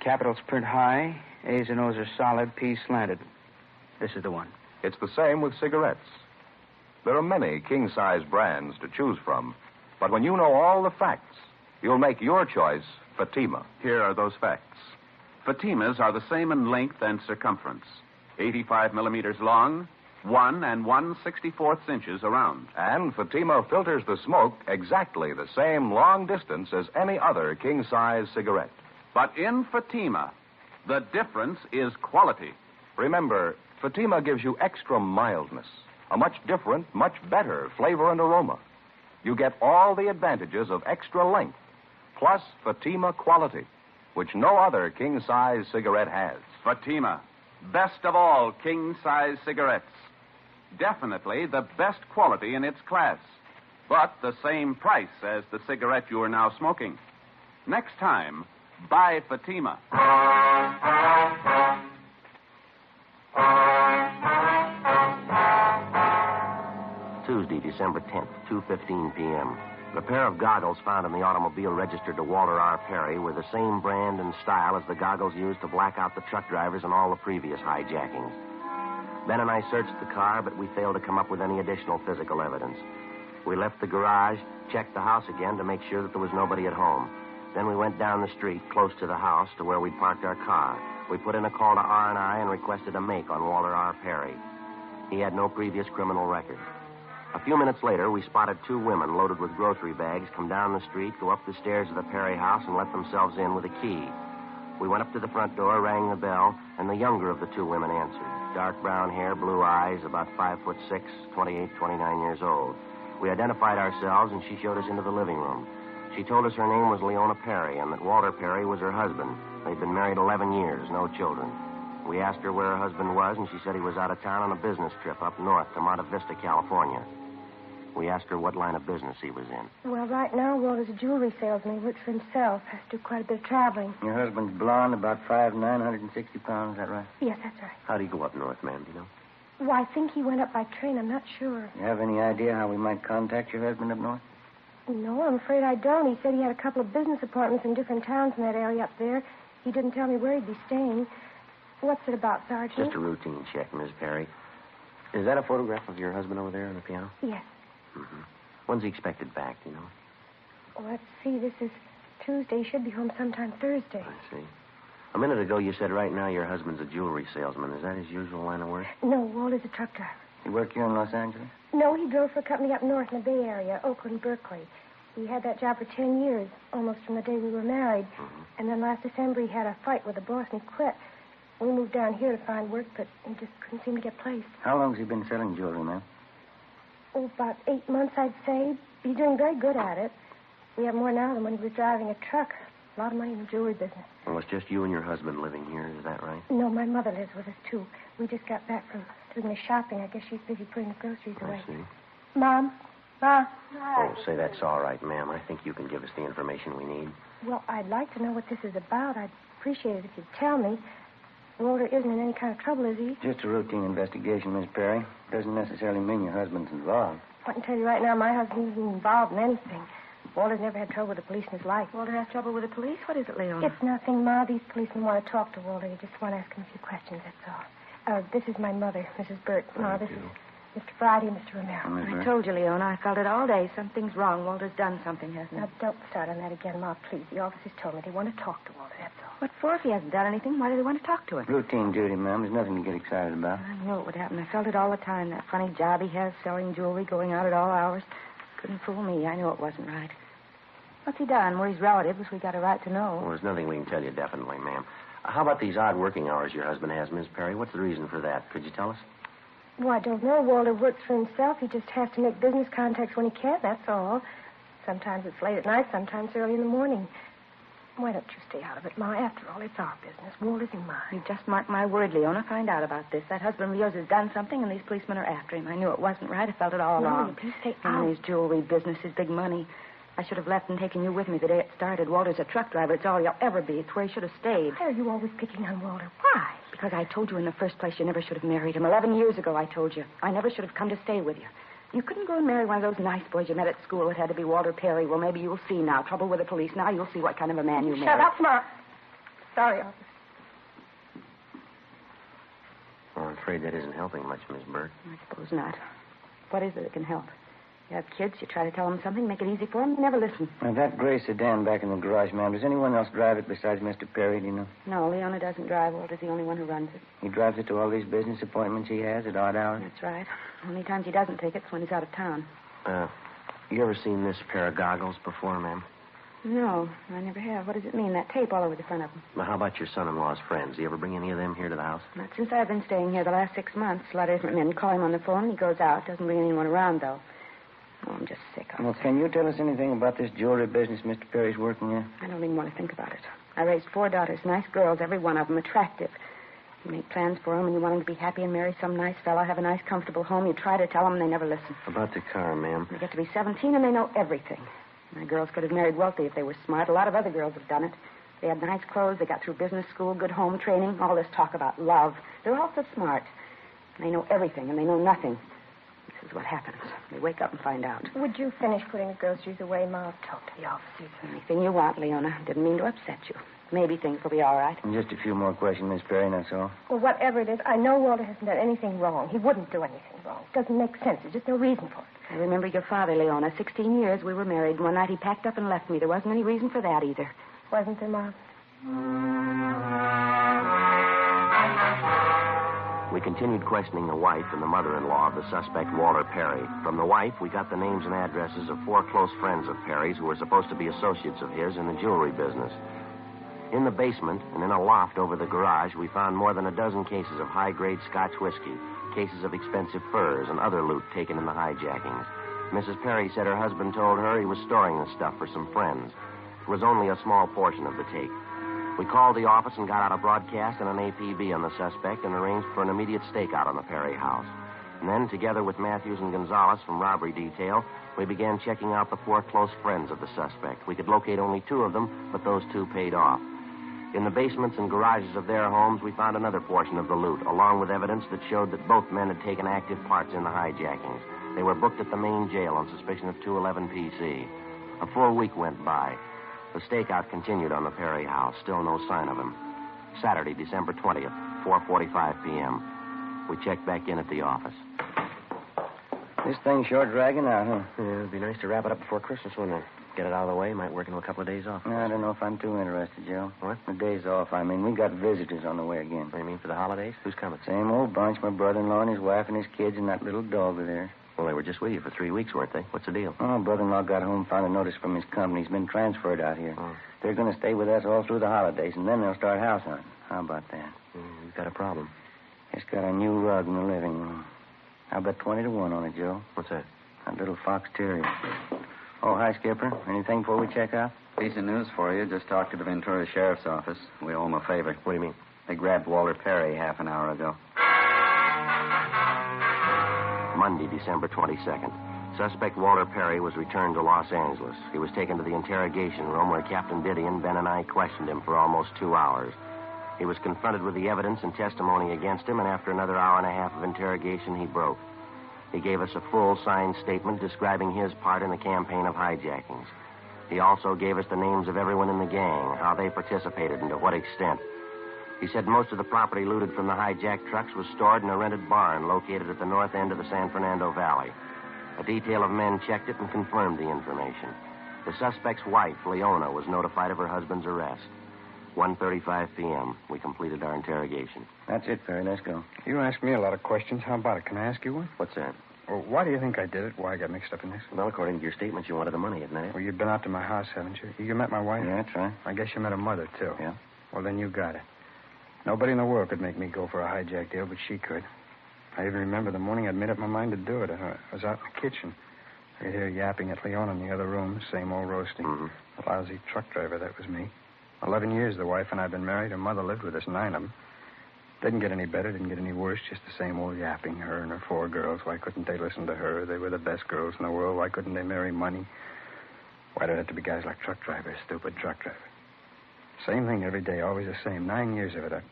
Capitals print high. A's and O's are solid. P's slanted. This is the one. It's the same with cigarettes. There are many king-size brands to choose from, but when you know all the facts, you'll make your choice Fatima. Here are those facts. Fatimas are the same in length and circumference. 85 millimeters long, 1 1/64 inches around. And Fatima filters the smoke exactly the same long distance as any other king-size cigarette. But in Fatima, the difference is quality. Remember, Fatima gives you extra mildness, a much different, much better flavor and aroma. You get all the advantages of extra length, plus Fatima quality, which no other king-size cigarette has. Fatima, best of all king-size cigarettes. Definitely the best quality in its class, but the same price as the cigarette you are now smoking. Next time, buy Fatima. Tuesday, December 10th, 2:15 p.m. The pair of goggles found in the automobile registered to Walter R. Perry were the same brand and style as the goggles used to black out the truck drivers in all the previous hijackings. Ben and I searched the car, but we failed to come up with any additional physical evidence. We left the garage, checked the house again to make sure that there was nobody at home. Then we went down the street close to the house to where we'd parked our car. We put in a call to R&I and requested a make on Walter R. Perry. He had no previous criminal record. A few minutes later, we spotted two women loaded with grocery bags come down the street, go up the stairs of the Perry house, and let themselves in with a key. We went up to the front door, rang the bell, and the younger of the two women answered. Dark brown hair, blue eyes, about 5'6", 28, 29 years old. We identified ourselves, and she showed us into the living room. She told us her name was Leona Perry and that Walter Perry was her husband. They'd been married 11 years, no children. We asked her where her husband was, and she said he was out of town on a business trip up north to Monte Vista, California. We asked her what line of business he was in. Well, right now, Walter's a jewelry salesman. He works for himself. Has to do quite a bit of traveling. Your husband's blonde, about 5'9", 160 pounds, is that right? Yes, that's right. How'd he go up north, ma'am, do you know? Well, I think he went up by train. I'm not sure. You have any idea how we might contact your husband up north? No, I'm afraid I don't. He said he had a couple of business appointments in different towns in that area up there. He didn't tell me where he'd be staying. What's it about, Sergeant? Just a routine check, Miss Perry. Is that a photograph of your husband over there on the piano? Yes. Mm-hmm. When's he expected back, do you know? Well, let's see. This is Tuesday. He should be home sometime Thursday. I see. A minute ago, you said right now your husband's a jewelry salesman. Is that his usual line of work? No, Walter's a truck driver. He work here in Los Angeles? No, he drove for a company up north in the Bay Area, Oakland, Berkeley. He had that job for 10 years, almost from the day we were married. Mm-hmm. And then last December he had a fight with the boss and he quit. We moved down here to find work, but he just couldn't seem to get placed. How long has he been selling jewelry, ma'am? Oh, about 8 months, I'd say. He's doing very good at it. We have more now than when he was driving a truck. A lot of money in the jewelry business. Well, it's just you and your husband living here, is that right? No, my mother lives with us, too. We just got back from doing the shopping. I guess she's busy putting the groceries away. I see. Mom? Ma? Oh, say that's all right, ma'am. I think you can give us the information we need. Well, I'd like to know what this is about. I'd appreciate it if you'd tell me. Walter isn't in any kind of trouble, is he? Just a routine investigation, Miss Perry. Doesn't necessarily mean your husband's involved. I can tell you right now, my husband isn't involved in anything. Walter's never had trouble with the police in his life. Walter has trouble with the police? What is it, Leona? It's nothing, Ma. These policemen want to talk to Walter. They just want to ask him a few questions, that's all. This is my mother, Mrs. Burt. Ma, this is Mr. Friday and Mr. Romero. I told you, Leona. I felt it all day. Something's wrong. Walter's done something, hasn't he? Now, don't start on that again, Ma, please. The officers told me they want to talk to Walter, that's all. What for? If he hasn't done anything, why do they want to talk to him? Routine duty, ma'am. There's nothing to get excited about. I knew it would happen. I felt it all the time. That funny job he has, selling jewelry, going out at all hours. Couldn't fool me. I knew it wasn't right. What's he done? We're his relatives. We got a right to know. Well, there's nothing we can tell you definitely, ma'am. How about these odd working hours your husband has, Miss Perry? What's the reason for that? Could you tell us? Well, I don't know. Walter works for himself. He just has to make business contacts when he can, that's all. Sometimes it's late at night, sometimes early in the morning. Why don't you stay out of it, Ma? After all, it's our business. Walter's in mine. You just mark my word, Leona. Find out about this. That husband of yours has done something, and these policemen are after him. I knew it wasn't right. I felt it all along. Please stay And out. his jewelry business, his big money. I should have left and taken you with me the day it started. Walter's a truck driver. It's all you'll ever be. It's where he should have stayed. Why are you always picking on Walter? Why? Because I told you in the first place you never should have married him. 11 years ago, I told you. I never should have come to stay with you. You couldn't go and marry one of those nice boys you met at school. It had to be Walter Perry. Well, maybe you'll see now. Trouble with the police. Now you'll see what kind of a man you married. Shut up, Ma. Sorry, officer. Well, I'm afraid that isn't helping much, Miss Burt. I suppose not. What is it that can help? You have kids, you try to tell them something, make it easy for them, they never listen. Now, that gray sedan back in the garage, ma'am, does anyone else drive it besides Mr. Perry, do you know? No, Leona doesn't drive. Walter's the only one who runs it. He drives it to all these business appointments he has at odd hours? That's right. Only times he doesn't take it's when he's out of town. You ever seen this pair of goggles before, ma'am? No, I never have. What does it mean, that tape all over the front of them? Well, how about your son-in-law's friends? Do you ever bring any of them here to the house? Not since I've been staying here the last 6 months. A lot of different men call him on the phone. He goes out. Doesn't bring anyone around, though. Oh, I'm just sick of it. Well, can you tell us anything about this jewelry business Mr. Perry's working in? I don't even want to think about it. I raised 4 daughters, nice girls, every one of them, attractive. You make plans for them, and you want them to be happy and marry some nice fellow, have a nice, comfortable home. You try to tell them, and they never listen. About the car, ma'am. They get to be 17, and they know everything. My girls could have married wealthy if they were smart. A lot of other girls have done it. They had nice clothes, they got through business school, good home training, all this talk about love. They're all so smart. They know everything, and they know nothing. This is what happens. They wake up and find out. Would you finish putting the groceries away, Ma? I'll talk to the officers. Anything you want, Leona. Didn't mean to upset you. Maybe things will be all right. And just a few more questions, Miss Perry, and that's all. Well, whatever it is, I know Walter hasn't done anything wrong. He wouldn't do anything wrong. It doesn't make sense. There's just no reason for it. I remember your father, Leona. 16 years we were married. One night he packed up and left me. There wasn't any reason for that either. Wasn't there, Ma? We continued questioning the wife and the mother-in-law of the suspect, Walter Perry. From the wife, we got the names and addresses of 4 close friends of Perry's who were supposed to be associates of his in the jewelry business. In the basement and in a loft over the garage, we found more than a dozen cases of high-grade Scotch whiskey, cases of expensive furs, and other loot taken in the hijackings. Mrs. Perry said her husband told her he was storing the stuff for some friends. It was only a small portion of the take. We called the office and got out a broadcast and an APB on the suspect and arranged for an immediate stakeout on the Perry house. And then, together with Matthews and Gonzalez from robbery detail, we began checking out the 4 close friends of the suspect. We could locate only 2 of them, but those 2 paid off. In the basements and garages of their homes, we found another portion of the loot, along with evidence that showed that both men had taken active parts in the hijackings. They were booked at the main jail on suspicion of 211 PC. A full week went by. The stakeout continued on the Perry house. Still no sign of him. Saturday, December 20th, 4:45 p.m. We checked back in at the office. This thing's sure dragging out, huh? Yeah, it'd be nice to wrap it up before Christmas, wouldn't it? Get it out of the way. Might work into a couple of days off. I don't know if I'm too interested, Joe. What? The days off, I mean. We got visitors on the way again. What do you mean, for the holidays? Who's coming? Same old bunch. My brother-in-law and his wife and his kids and that little dog of theirs. Well, they were just with you for 3 weeks, weren't they? What's the deal? Oh, brother-in-law got home, found a notice from his company. He's been transferred out here. Oh. They're going to stay with us all through the holidays, and then they'll start house hunting. How about that? You've got a problem. It's got a new rug in the living room. I'll bet 20 to 1 on it, Joe. What's that? That little fox terrier. Oh, hi, Skipper. Anything before we check out? Piece of news for you. Just talked to the Ventura Sheriff's Office. We owe them a favor. What do you mean? They grabbed Walter Perry half an hour ago. Monday, December 22nd. Suspect Walter Perry was returned to Los Angeles. He was taken to the interrogation room where Captain Didion, Ben, and I questioned him for almost 2 hours. He was confronted with the evidence and testimony against him, and after another hour and a half of interrogation, he broke. He gave us a full signed statement describing his part in the campaign of hijackings. He also gave us the names of everyone in the gang, how they participated, and to what extent. He said most of the property looted from the hijacked trucks was stored in a rented barn located at the north end of the San Fernando Valley. A detail of men checked it and confirmed the information. The suspect's wife, Leona, was notified of her husband's arrest. 1:35 p.m. We completed our interrogation. That's it, Perry. Let's go. You asked me a lot of questions. How about it? Can I ask you one? What's that? Well, why do you think I did it? Why I got mixed up in this? Well, according to your statement, you wanted the money, isn't it? Well, you've been out to my house, haven't you? You met my wife? Yeah, that's right. I guess you met her mother, too. Yeah. Well, then you got it. Nobody in the world could make me go for a hijack deal, but she could. I even remember the morning I'd made up my mind to do it. I was out in the kitchen. I could hear yapping at Leona in the other room, same old roasting. Mm-hmm. The lousy truck driver, that was me. 11 years the wife and I've been married. Her mother lived with us, 9 of them. Didn't get any better, didn't get any worse, just the same old yapping, her and her 4 girls. Why couldn't they listen to her? They were the best girls in the world. Why couldn't they marry money? Why did it have to be guys like truck drivers, stupid truck drivers? Same thing every day, always the same. 9 years of it.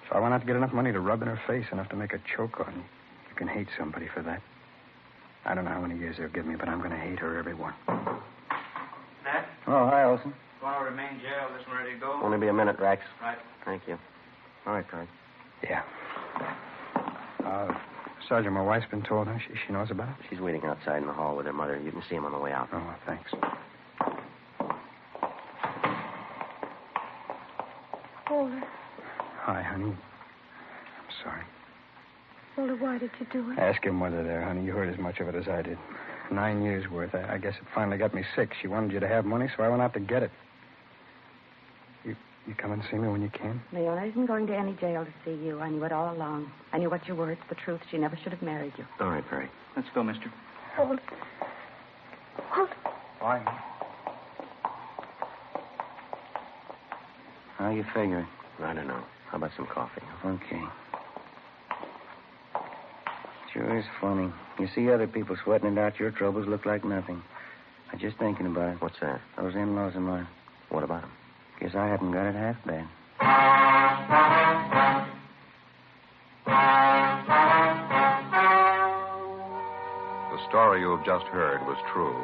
So I went out to get enough money to rub in her face, enough to make her choke on you. You can hate somebody for that. I don't know how many years they'll give me, but I'm going to hate her, every one. Dad? Oh, hi, Olson. Want to remain jail? This one ready to go? Only be a minute, Rex. Right. Thank you. All right, Perry. Yeah. Sergeant, my wife's been told, huh? She knows about it? She's waiting outside in the hall with her mother. You can see him on the way out. Oh, thanks. Walter. Hi, honey. I'm sorry. Walter, why did you do it? Ask your mother there, honey. You heard as much of it as I did. 9 years' worth. I guess it finally got me sick. She wanted you to have money, so I went out to get it. You come and see me when you can? Leona isn't going to any jail to see you. I knew it all along. I knew what you were. It's the truth. She never should have married you. All right, Perry. Let's go, mister. Walter. Walter. Why? How you figuring? I don't know. How about some coffee? Okay. Sure is funny. You see other people sweating it out, your troubles look like nothing. I'm just thinking about it. What's that? Those in-laws of mine. What about them? Guess I haven't got it half bad. The story you have just heard was true.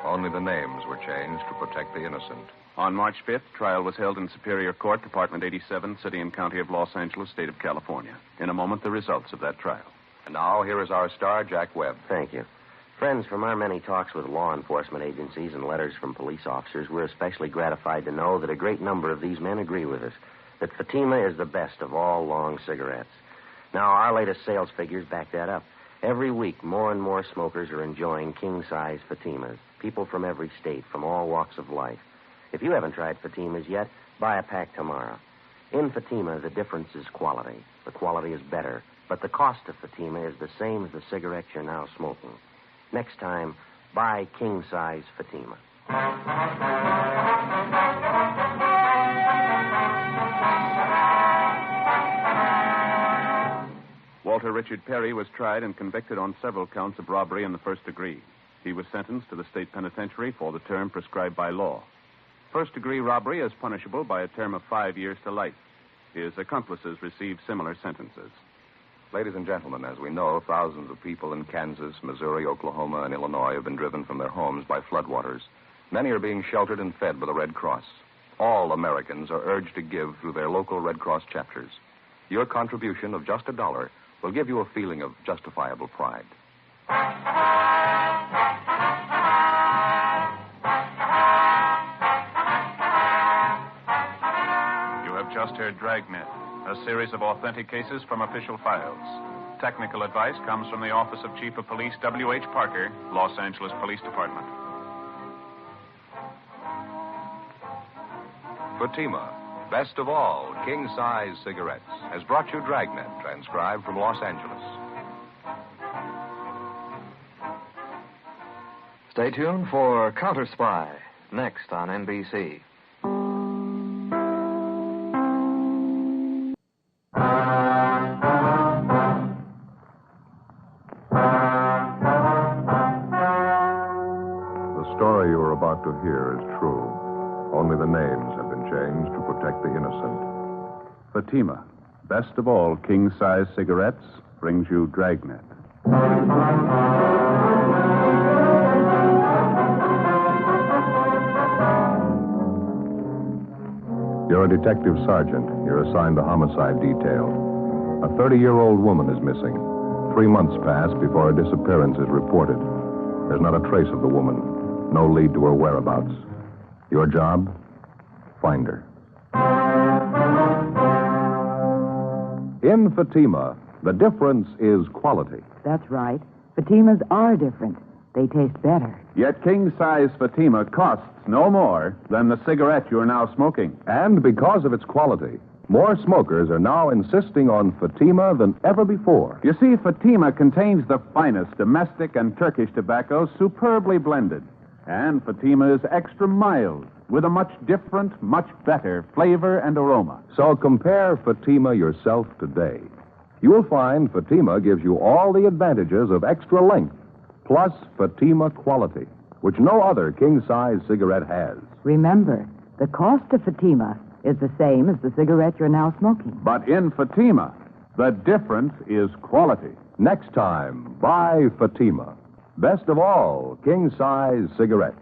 Only the names were changed to protect the innocent. On March 5th, trial was held in Superior Court, Department 87, City and County of Los Angeles, State of California. In a moment, the results of that trial. And now, here is our star, Jack Webb. Thank you. Friends, from our many talks with law enforcement agencies and letters from police officers, we're especially gratified to know that a great number of these men agree with us, that Fatima is the best of all long cigarettes. Now, our latest sales figures back that up. Every week, more and more smokers are enjoying king-size Fatimas, people from every state, from all walks of life. If you haven't tried Fatimas yet, buy a pack tomorrow. In Fatima, the difference is quality. The quality is better, but the cost of Fatima is the same as the cigarettes you're now smoking. Next time, buy king-size Fatima. Walter Richard Perry was tried and convicted on several counts of robbery in the first degree. He was sentenced to the state penitentiary for the term prescribed by law. First-degree robbery is punishable by a term of 5 years to life. His accomplices received similar sentences. Ladies and gentlemen, as we know, thousands of people in Kansas, Missouri, Oklahoma, and Illinois have been driven from their homes by floodwaters. Many are being sheltered and fed by the Red Cross. All Americans are urged to give through their local Red Cross chapters. Your contribution of just $1 will give you a feeling of justifiable pride. Just heard Dragnet, a series of authentic cases from official files. Technical advice comes from the Office of Chief of Police W.H. Parker, Los Angeles Police Department. Fatima, best of all king-size cigarettes, has brought you Dragnet, transcribed from Los Angeles. Stay tuned for Counter Spy, next on NBC. To hear is true. Only the names have been changed to protect the innocent. Fatima, best of all king-size cigarettes, brings you Dragnet. You're a detective sergeant. You're assigned to homicide detail. A 30-year-old woman is missing. 3 months pass before her disappearance is reported. There's not a trace of the woman. No lead to her whereabouts. Your job? Find her. In Fatima, the difference is quality. That's right. Fatimas are different. They taste better. Yet king-size Fatima costs no more than the cigarette you're now smoking. And because of its quality, more smokers are now insisting on Fatima than ever before. You see, Fatima contains the finest domestic and Turkish tobaccos superbly blended. And Fatima is extra mild, with a much different, much better flavor and aroma. So compare Fatima yourself today. You will find Fatima gives you all the advantages of extra length, plus Fatima quality, which no other king-size cigarette has. Remember, the cost of Fatima is the same as the cigarette you're now smoking. But in Fatima, the difference is quality. Next time, buy Fatima. Best of all, king-size cigarettes.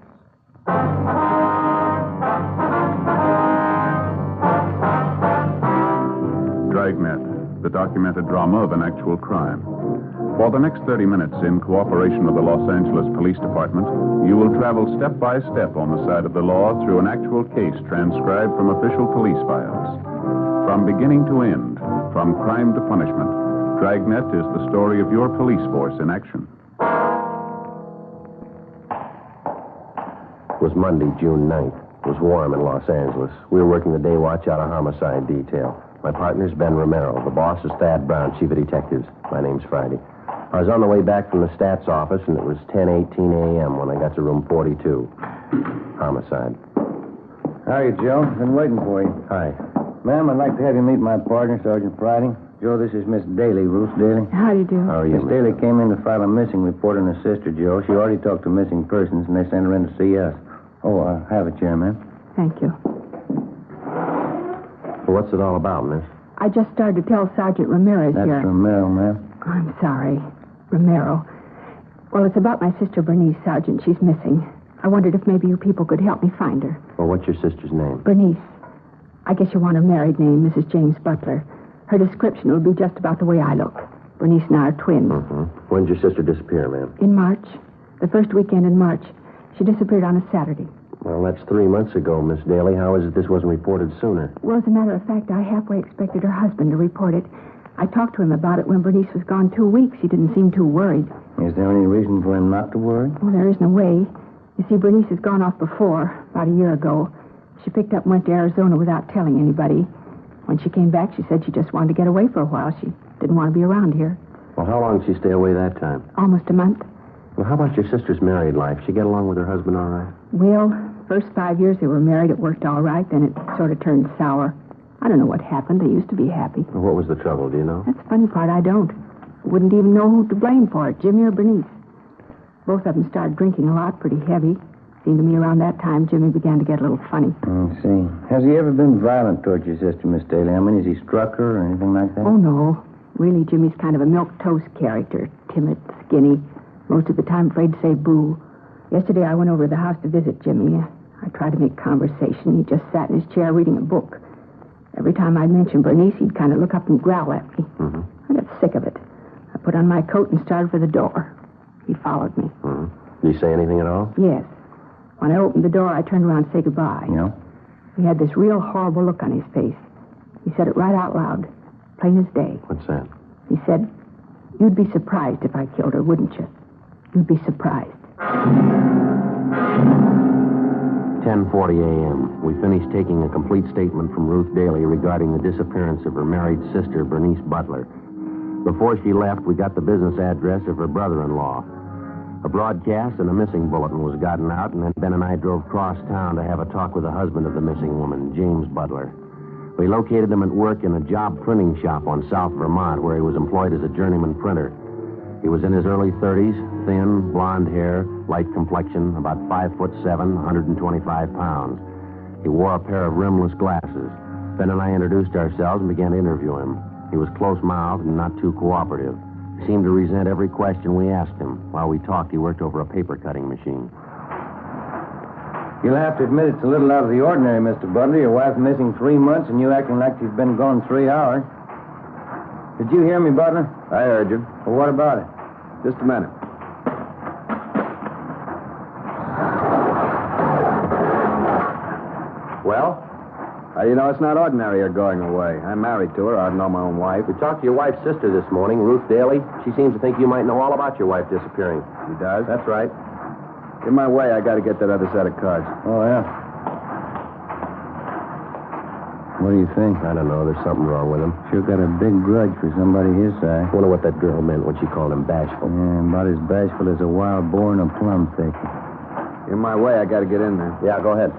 Dragnet, the documented drama of an actual crime. For the next 30 minutes, in cooperation with the Los Angeles Police Department, you will travel step by step on the side of the law through an actual case transcribed from official police files. From beginning to end, from crime to punishment, Dragnet is the story of your police force in action. It was Monday, June 9th. It was warm in Los Angeles. We were working the day watch out of homicide detail. My partner's Ben Romero. The boss is Thad Brown, chief of detectives. My name's Friday. I was on the way back from the stats office, and it was 10:18 a.m. when I got to room 42. Homicide. How are you, Joe? Been waiting for you. Hi. Ma'am, I'd like to have you meet my partner, Sergeant Friday. Joe, this is Miss Daly, Ruth Daly. How do you do? How are you, Miss Daly came in to file a missing report on her sister, Joe. She already talked to missing persons, and they sent her in to see us. Oh, have a chair, ma'am. Thank you. Well, what's it all about, miss? I just started to tell Sergeant Ramirez That's here. Romero, ma'am. I'm sorry. Romero. Well, it's about my sister Bernice, Sergeant. She's missing. I wondered if maybe you people could help me find her. Well, what's your sister's name? Bernice. I guess you want her married name, Mrs. James Butler. Her description will be just about the way I look. Bernice and I are twins. Mm-hmm. When did your sister disappear, ma'am? In March. The first weekend in March. She disappeared on a Saturday. Well, that's 3 months ago, Miss Daly. How is it this wasn't reported sooner? Well, as a matter of fact, I halfway expected her husband to report it. I talked to him about it when Bernice was gone 2 weeks. He didn't seem too worried. Is there any reason for him not to worry? Well, there isn't a way. You see, Bernice has gone off before, about a year ago. She picked up and went to Arizona without telling anybody. When she came back, she said she just wanted to get away for a while. She didn't want to be around here. Well, how long did she stay away that time? Almost a month. Well, how about your sister's married life? She get along with her husband all right? Well, first 5 years they were married, it worked all right. Then it sort of turned sour. I don't know what happened. They used to be happy. Well, what was the trouble, do you know? That's the funny part. I don't. I wouldn't even know who to blame for it, Jimmy or Bernice. Both of them started drinking a lot, pretty heavy. Seemed to me around that time Jimmy began to get a little funny. I see. Has he ever been violent towards your sister, Miss Daly? I mean, has he struck her or anything like that? Oh, no. Really, Jimmy's kind of a milquetoast character. Timid, skinny. Most of the time afraid to say boo. Yesterday I went over to the house to visit Jimmy. I tried to make conversation. He just sat in his chair reading a book. Every time I'd mention Bernice, he'd kind of look up and growl at me. Mm-hmm. I got sick of it. I put on my coat and started for the door. He followed me. Mm-hmm. Did he say anything at all? Yes. When I opened the door, I turned around to say goodbye. Yeah? He had this real horrible look on his face. He said it right out loud, plain as day. What's that? He said, "You'd be surprised if I killed her, wouldn't you? You'd be surprised." 10:40 a.m. We finished taking a complete statement from Ruth Daly regarding the disappearance of her married sister, Bernice Butler. Before she left, we got the business address of her brother-in-law. A broadcast and a missing bulletin was gotten out, and then Ben and I drove cross town to have a talk with the husband of the missing woman, James Butler. We located him at work in a job printing shop on South Vermont, where he was employed as a journeyman printer. He was in his early 30s, thin, blonde hair, light complexion, about 5'7", 125 pounds. He wore a pair of rimless glasses. Ben and I introduced ourselves and began to interview him. He was close-mouthed and not too cooperative. He seemed to resent every question we asked him. While we talked, he worked over a paper-cutting machine. You'll have to admit it's a little out of the ordinary, Mr. Butler. Your wife's missing 3 months, and you acting like she's been gone 3 hours. Did you hear me, Butler? I heard you. Well, what about it? Just a minute. Well? How do you know it's not ordinary you're going away? I'm married to her. I know my own wife. We talked to your wife's sister this morning, Ruth Daly. She seems to think you might know all about your wife disappearing. She does? That's right. In my way, I got to get that other set of cards. Oh, yeah. What do you think? I don't know. There's something wrong with him. Sure got a big grudge for somebody his size. I wonder what that girl meant when she called him bashful. Yeah, about as bashful as a wild boar in a plum thicket. In my way, I got to get in there. Yeah, go ahead.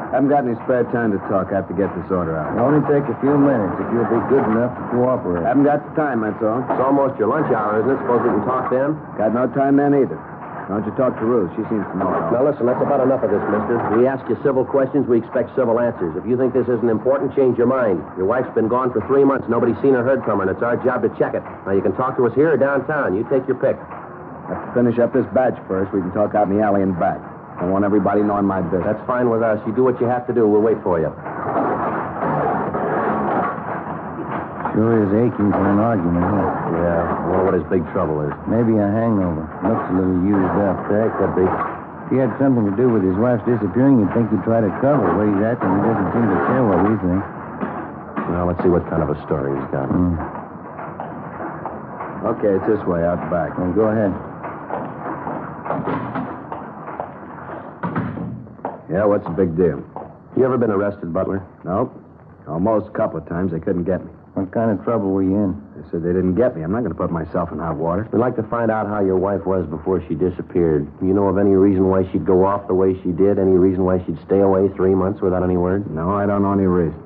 I haven't got any spare time to talk. I have to get this order out. It'll only take a few minutes if you'll be good enough to cooperate. I haven't got the time, that's all. It's almost your lunch hour, isn't it? Suppose we can talk then? Got no time then either. Why don't you talk to Ruth? She seems to know it all. Now, listen, that's about enough of this, mister. We ask you civil questions, we expect civil answers. If you think this isn't important, change your mind. Your wife's been gone for 3 months. Nobody's seen or heard from her, and it's our job to check it. Now, you can talk to us here or downtown. You take your pick. Have to finish up this batch first. We can talk out in the alley and back. I want everybody knowing my business. That's fine with us. You do what you have to do. We'll wait for you. Sure is aching for an argument, huh? Yeah, I wonder what his big trouble is. Maybe a hangover. Looks a little used up. Yeah, could be. If he had something to do with his wife's disappearing, you'd think he'd try to cover where he's acting. He doesn't seem to care what we think. Well, let's see what kind of a story he's got. Okay, it's this way, out the back. Well, go ahead. Yeah, what's the big deal? You ever been arrested, Butler? Nope. Almost a couple of times. They couldn't get me. What kind of trouble were you in? They said they didn't get me. I'm not going to put myself in hot water. We'd like to find out how your wife was before she disappeared. You know of any reason why she'd go off the way she did? Any reason why she'd stay away 3 months without any word? No, I don't know any reason.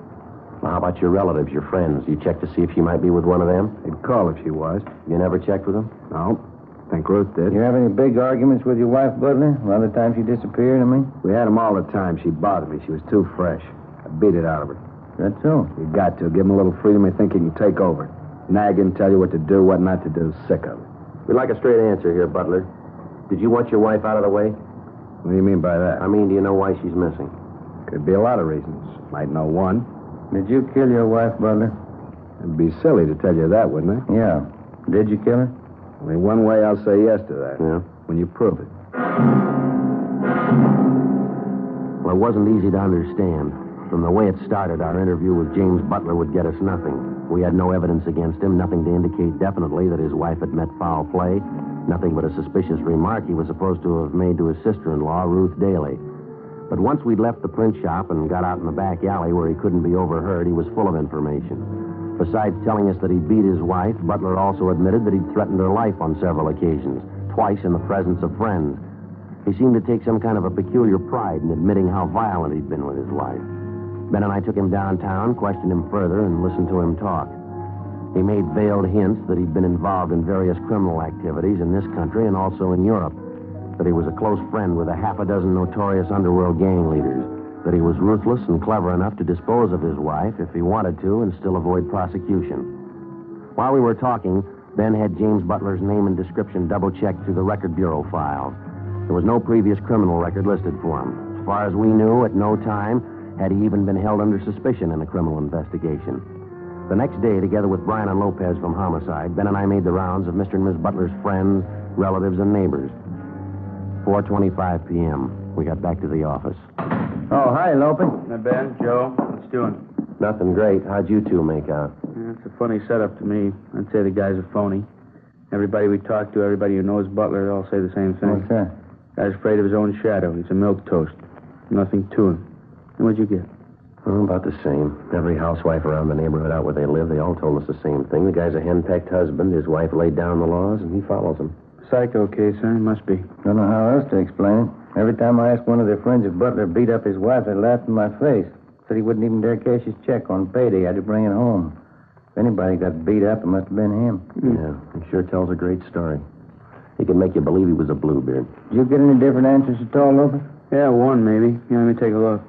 Well, how about your relatives, your friends? You checked to see if she might be with one of them? They'd call if she was. You never checked with them? No. I think Ruth did. You have any big arguments with your wife, Butler? Around the time she disappeared, I mean? We had them all the time. She bothered me. She was too fresh. I beat it out of her. That's so. You got to. Give him a little freedom. He think he can take over. Nag and tell you what to do, what not to do. Sick of it. We'd like a straight answer here, Butler. Did you want your wife out of the way? What do you mean by that? I mean, do you know why she's missing? Could be a lot of reasons. Might know one. Did you kill your wife, Butler? It'd be silly to tell you that, wouldn't it? Yeah. Did you kill her? Only one way I'll say yes to that. Yeah? When you prove it. Well, it wasn't easy to understand. From the way it started, our interview with James Butler would get us nothing. We had no evidence against him, nothing to indicate definitely that his wife had met foul play, nothing but a suspicious remark he was supposed to have made to his sister-in-law, Ruth Daly. But once we'd left the print shop and got out in the back alley where he couldn't be overheard, he was full of information. Besides telling us that he beat his wife, Butler also admitted that he'd threatened her life on several occasions, twice in the presence of friends. He seemed to take some kind of a peculiar pride in admitting how violent he'd been with his wife. Ben and I took him downtown, questioned him further, and listened to him talk. He made veiled hints that he'd been involved in various criminal activities in this country and also in Europe, that he was a close friend with a half a dozen notorious underworld gang leaders, that he was ruthless and clever enough to dispose of his wife if he wanted to and still avoid prosecution. While we were talking, Ben had James Butler's name and description double-checked through the Record Bureau files. There was no previous criminal record listed for him. As far as we knew, at no time had he even been held under suspicion in a criminal investigation. The next day, together with Brian and Lopez from Homicide, Ben and I made the rounds of Mr. and Miss Butler's friends, relatives, and neighbors. 4:25 p.m. We got back to the office. Oh, hi, Lopez. Now, Ben, Joe, what's doing? Nothing great. How'd you two make out? Yeah, it's a funny setup to me. I'd say the guy's a phony. Everybody we talk to, everybody who knows Butler, they all say the same thing. What's that? Guy's afraid of his own shadow. He's a milquetoast. Nothing to him. And what'd you get? Oh, about the same. Every housewife around the neighborhood out where they live, they all told us the same thing. The guy's a hen-pecked husband. His wife laid down the laws, and he follows them. Psycho case, huh? Must be. Don't know how else to explain it. Every time I asked one of their friends if Butler beat up his wife, they laughed in my face. Said he wouldn't even dare cash his check on payday. Had to bring it home. If anybody got beat up, it must have been him. Yeah, he sure tells a great story. He could make you believe he was a bluebeard. Did you get any different answers at all, Lopez? Yeah, one maybe. Yeah, let me take a look.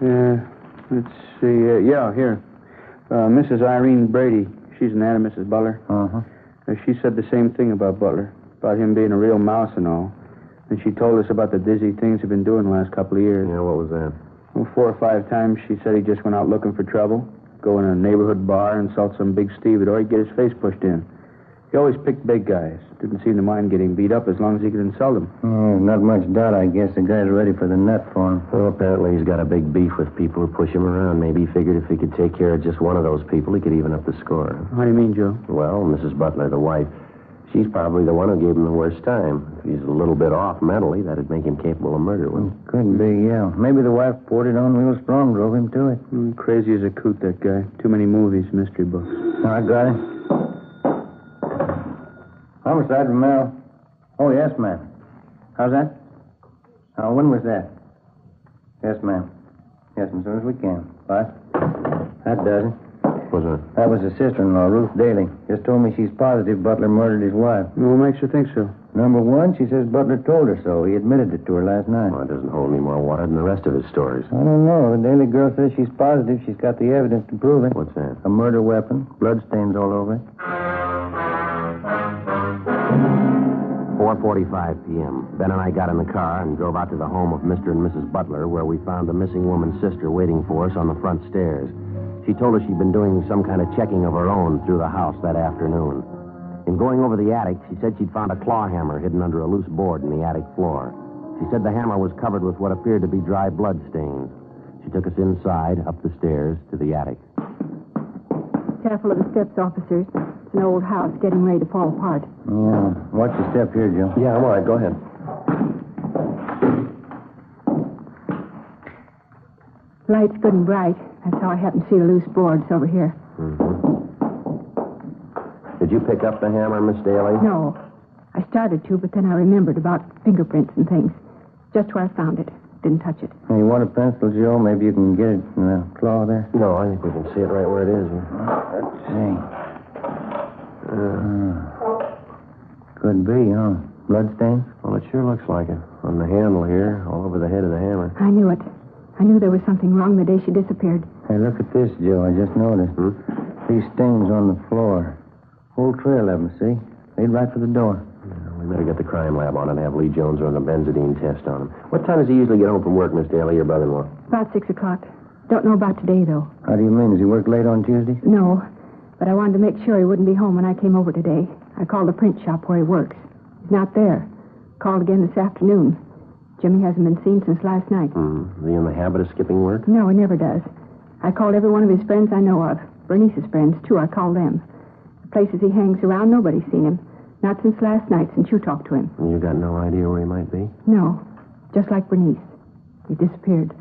Let's see. Yeah, here. Mrs. Irene Brady. She's an aunt of Mrs. Butler. Uh-huh. She said the same thing about Butler, about him being a real mouse and all. And she told us about the dizzy things he'd been doing the last couple of years. Yeah, what was that? Well, 4 or 5 times she said he just went out looking for trouble, go in a neighborhood bar, insult some big stevedore, he'd get his face pushed in. He always picked big guys. Didn't seem to mind getting beat up as long as he could insult them. Not much doubt, I guess. The guy's ready for the nut for him. Well, apparently he's got a big beef with people who push him around. Maybe he figured if he could take care of just one of those people, he could even up the score. How do you mean, Joe? Well, Mrs. Butler, the wife, she's probably the one who gave him the worst time. If he's a little bit off mentally, that'd make him capable of murder, wouldn't it? Could be, yeah. Maybe the wife poured it on real strong, drove him to it. Crazy as a coot, that guy. Too many movies, mystery books. I got it. Homicide, Romero. Oh, yes, ma'am. How's that? When was that? Yes, ma'am. Yes, as soon as we can. What? That does it. What's that? That was his sister-in-law, Ruth Daly. Just told me she's positive Butler murdered his wife. What makes her think so? Number one, she says Butler told her so. He admitted it to her last night. Well, it doesn't hold any more water than the rest of his stories. I don't know. The Daly girl says she's positive she's got the evidence to prove it. What's that? A murder weapon. Bloodstains all over it. 4:45 p.m. Ben and I got in the car and drove out to the home of Mr. and Mrs. Butler, where we found the missing woman's sister waiting for us on the front stairs. She told us she'd been doing some kind of checking of her own through the house that afternoon. In going over the attic, she said she'd found a claw hammer hidden under a loose board in the attic floor. She said the hammer was covered with what appeared to be dry blood stains. She took us inside, up the stairs, to the attic. Careful of the steps, officers. It's an old house getting ready to fall apart. Yeah. Watch your step here, Joe. Yeah, I'm all right. Go ahead. Light's good and bright. That's how I happen to see the loose boards over here. Mm-hmm. Did you pick up the hammer, Miss Daly? No. I started to, but then I remembered about fingerprints and things. Just where I found it. Didn't touch it. Hey, you want a pencil, Joe? Maybe you can get it in the claw there? No, I think we can see it right where it is. Let's see. Could be, huh? Bloodstains? Well, it sure looks like it. On the handle here, all over the head of the hammer. I knew it. I knew there was something wrong the day she disappeared. Hey, look at this, Joe. I just noticed. These stains on the floor. Whole trail of them, see? Lead right for the door. We better get the crime lab on it and have Lee Jones run a benzodine test on him. What time does he usually get home from work, Miss Daly, your brother-in-law? About 6 o'clock. Don't know about today, though. How do you mean? Does he work late on Tuesday? No, but I wanted to make sure he wouldn't be home when I came over today. I called the print shop where he works. He's not there. Called again this afternoon. Jimmy hasn't been seen since last night. Is he in the habit of skipping work? No, he never does. I called every one of his friends I know of. Bernice's friends, too. I called them. The places he hangs around, nobody's seen him. Not since last night, since you talked to him. You got no idea where he might be? No. Just like Bernice. He disappeared.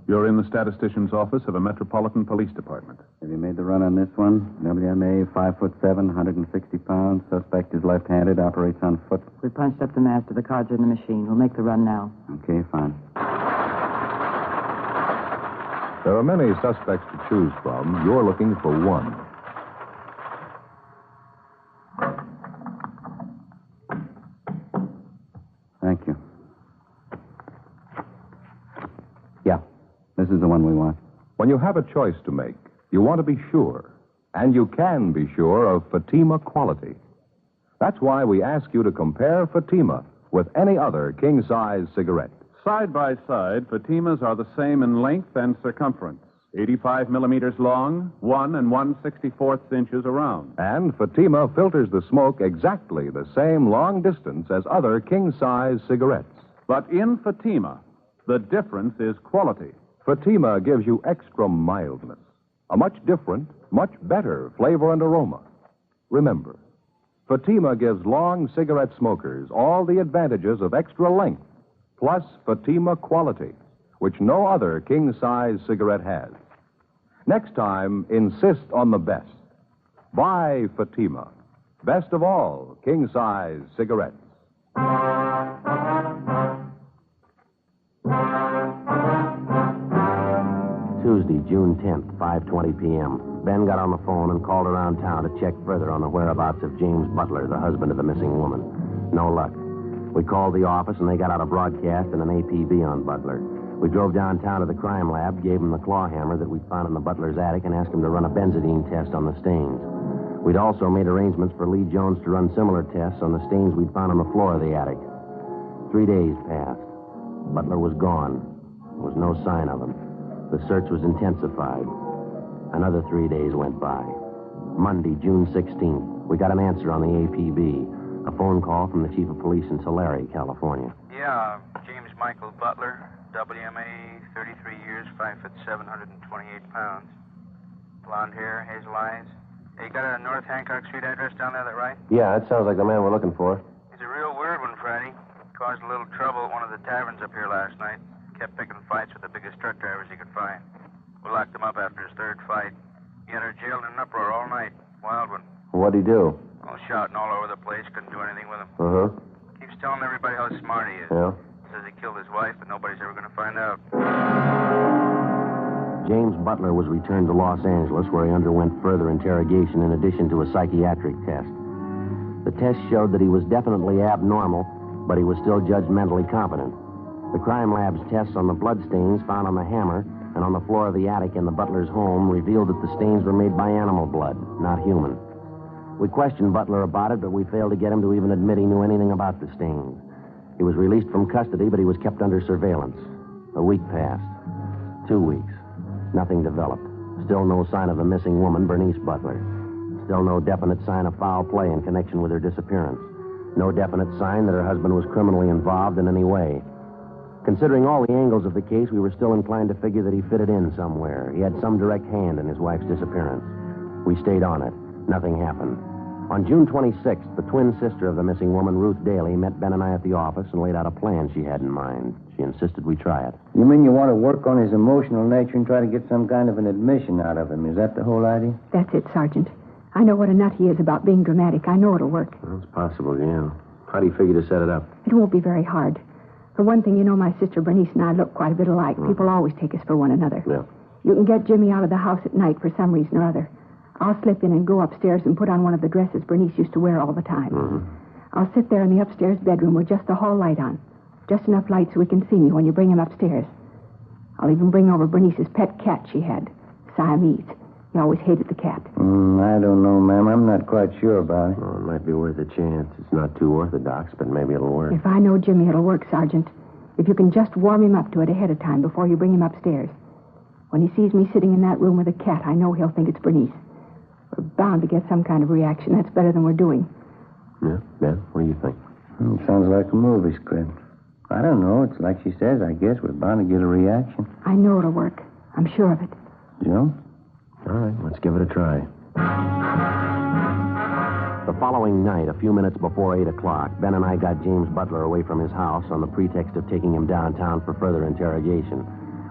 You're in the statistician's office of a Metropolitan Police Department. Have you made the run on this one? WMA, 5'7", 160 pounds. Suspect is left-handed, operates on foot. We punched up the master. The cards are in the machine. We'll make the run now. Okay, fine. There are many suspects to choose from. You're looking for one. Thank you. Yeah, this is the one we want. When you have a choice to make, you want to be sure. And you can be sure of Fatima quality. That's why we ask you to compare Fatima with any other king-size cigarette. Side by side, Fatimas are the same in length and circumference. 85 millimeters long, 1 1/64 inches around. And Fatima filters the smoke exactly the same long distance as other king-size cigarettes. But in Fatima, the difference is quality. Fatima gives you extra mildness, a much different, much better flavor and aroma. Remember, Fatima gives long cigarette smokers all the advantages of extra length, plus Fatima quality, which no other king-size cigarette has. Next time, insist on the best. Buy Fatima. Best of all king-size cigarettes. Tuesday, June 10th, 5:20 p.m. Ben got on the phone and called around town to check further on the whereabouts of James Butler, the husband of the missing woman. No luck. We called the office, and they got out a broadcast and an APB on Butler. We drove downtown to the crime lab, gave him the claw hammer that we'd found in the Butler's attic, and asked him to run a benzodine test on the stains. We'd also made arrangements for Lee Jones to run similar tests on the stains we'd found on the floor of the attic. 3 days passed. Butler was gone. There was no sign of him. The search was intensified. Another 3 days went by. Monday, June 16th, we got an answer on the APB. A phone call from the chief of police in Tulare, California. Yeah, James Michael Butler, WMA, 33 years, 5'7", 128 pounds. Blonde hair, hazel eyes. Hey, you got a North Hancock Street address down there, that right? Yeah, that sounds like the man we're looking for. He's a real weird one, Friday. Caused a little trouble at one of the taverns up here last night. Kept picking fights with the biggest truck drivers he could find. We locked him up after his third fight. He had her jailed in an uproar all night. Wild one. What'd he do? All shouting all over the place. Couldn't do anything with him. Uh-huh. Keeps telling everybody how smart he is. Yeah? Says he killed his wife, but nobody's ever going to find out. James Butler was returned to Los Angeles, where he underwent further interrogation in addition to a psychiatric test. The test showed that he was definitely abnormal, but he was still judged mentally competent. The crime lab's tests on the bloodstains found on the hammer and on the floor of the attic in the Butler's home revealed that the stains were made by animal blood, not human. We questioned Butler about it, but we failed to get him to even admit he knew anything about the stains. He was released from custody, but he was kept under surveillance. A week passed. 2 weeks. Nothing developed. Still no sign of the missing woman, Bernice Butler. Still no definite sign of foul play in connection with her disappearance. No definite sign that her husband was criminally involved in any way. Considering all the angles of the case, we were still inclined to figure that he fitted in somewhere. He had some direct hand in his wife's disappearance. We stayed on it. Nothing happened. On June 26th, the twin sister of the missing woman, Ruth Daly, met Ben and I at the office and laid out a plan she had in mind. She insisted we try it. You mean you want to work on his emotional nature and try to get some kind of an admission out of him? Is that the whole idea? That's it, Sergeant. I know what a nut he is about being dramatic. I know it'll work. Well, it's possible, yeah. How do you figure to set it up? It won't be very hard. For one thing, you know my sister Bernice and I look quite a bit alike. People always take us for one another. Yeah. You can get Jimmy out of the house at night for some reason or other. I'll slip in and go upstairs and put on one of the dresses Bernice used to wear all the time. Mm-hmm. I'll sit there in the upstairs bedroom with just the hall light on. Just enough light so he can see me when you bring him upstairs. I'll even bring over Bernice's pet cat she had, Siamese. He always hated the cat. I don't know, ma'am. I'm not quite sure about it. Well, it might be worth a chance. It's not too orthodox, but maybe it'll work. If I know Jimmy, it'll work, Sergeant. If you can just warm him up to it ahead of time before you bring him upstairs. When he sees me sitting in that room with a cat, I know he'll think it's Bernice. We're bound to get some kind of reaction. That's better than we're doing. Yeah, Ben, what do you think? It sounds like a movie script. I don't know. It's like she says, I guess. We're bound to get a reaction. I know it'll work. I'm sure of it. Joe? All right, let's give it a try. The following night, a few minutes before 8 o'clock, Ben and I got James Butler away from his house on the pretext of taking him downtown for further interrogation.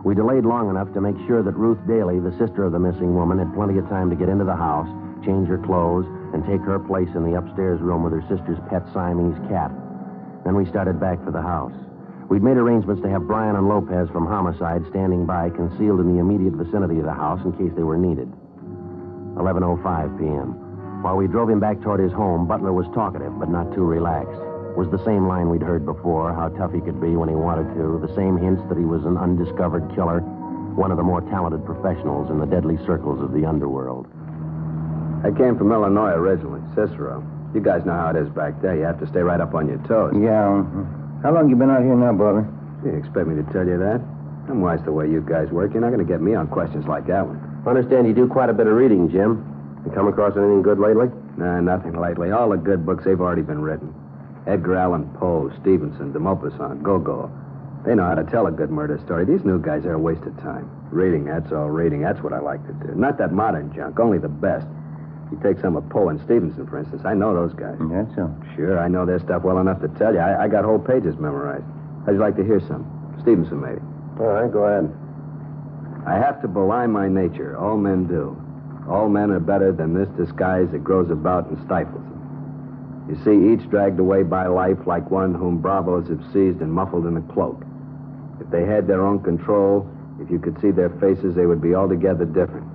We delayed long enough to make sure that Ruth Daly, the sister of the missing woman, had plenty of time to get into the house, change her clothes, and take her place in the upstairs room with her sister's pet Siamese cat. Then we started back for the house. We'd made arrangements to have Brian and Lopez from Homicide standing by, concealed in the immediate vicinity of the house in case they were needed. 11:05 p.m. While we drove him back toward his home, Butler was talkative, but not too relaxed. It was the same line we'd heard before, how tough he could be when he wanted to, the same hints that he was an undiscovered killer, one of the more talented professionals in the deadly circles of the underworld. I came from Illinois originally, Cicero. You guys know how it is back there. You have to stay right up on your toes. Yeah. How long you been out here now, Butler? You expect me to tell you that? I'm wise the way you guys work. You're not going to get me on questions like that one. I understand you do quite a bit of reading, Jim. You come across anything good lately? Nah, nothing lately. All the good books, they've already been written. Edgar Allan Poe, Stevenson, de Maupassant, Gogol. They know how to tell a good murder story. These new guys are a waste of time. Reading, that's all reading. That's what I like to do. Not that modern junk, only the best. You take some of Poe and Stevenson, for instance. I know those guys. That's so. Sure, I know their stuff well enough to tell you. I got whole pages memorized. How'd you like to hear some? Stevenson, maybe. All right, go ahead. I have to belie my nature. All men do. All men are better than this disguise that grows about and stifles them. You see, each dragged away by life like one whom bravos have seized and muffled in a cloak. If they had their own control, if you could see their faces, they would be altogether different.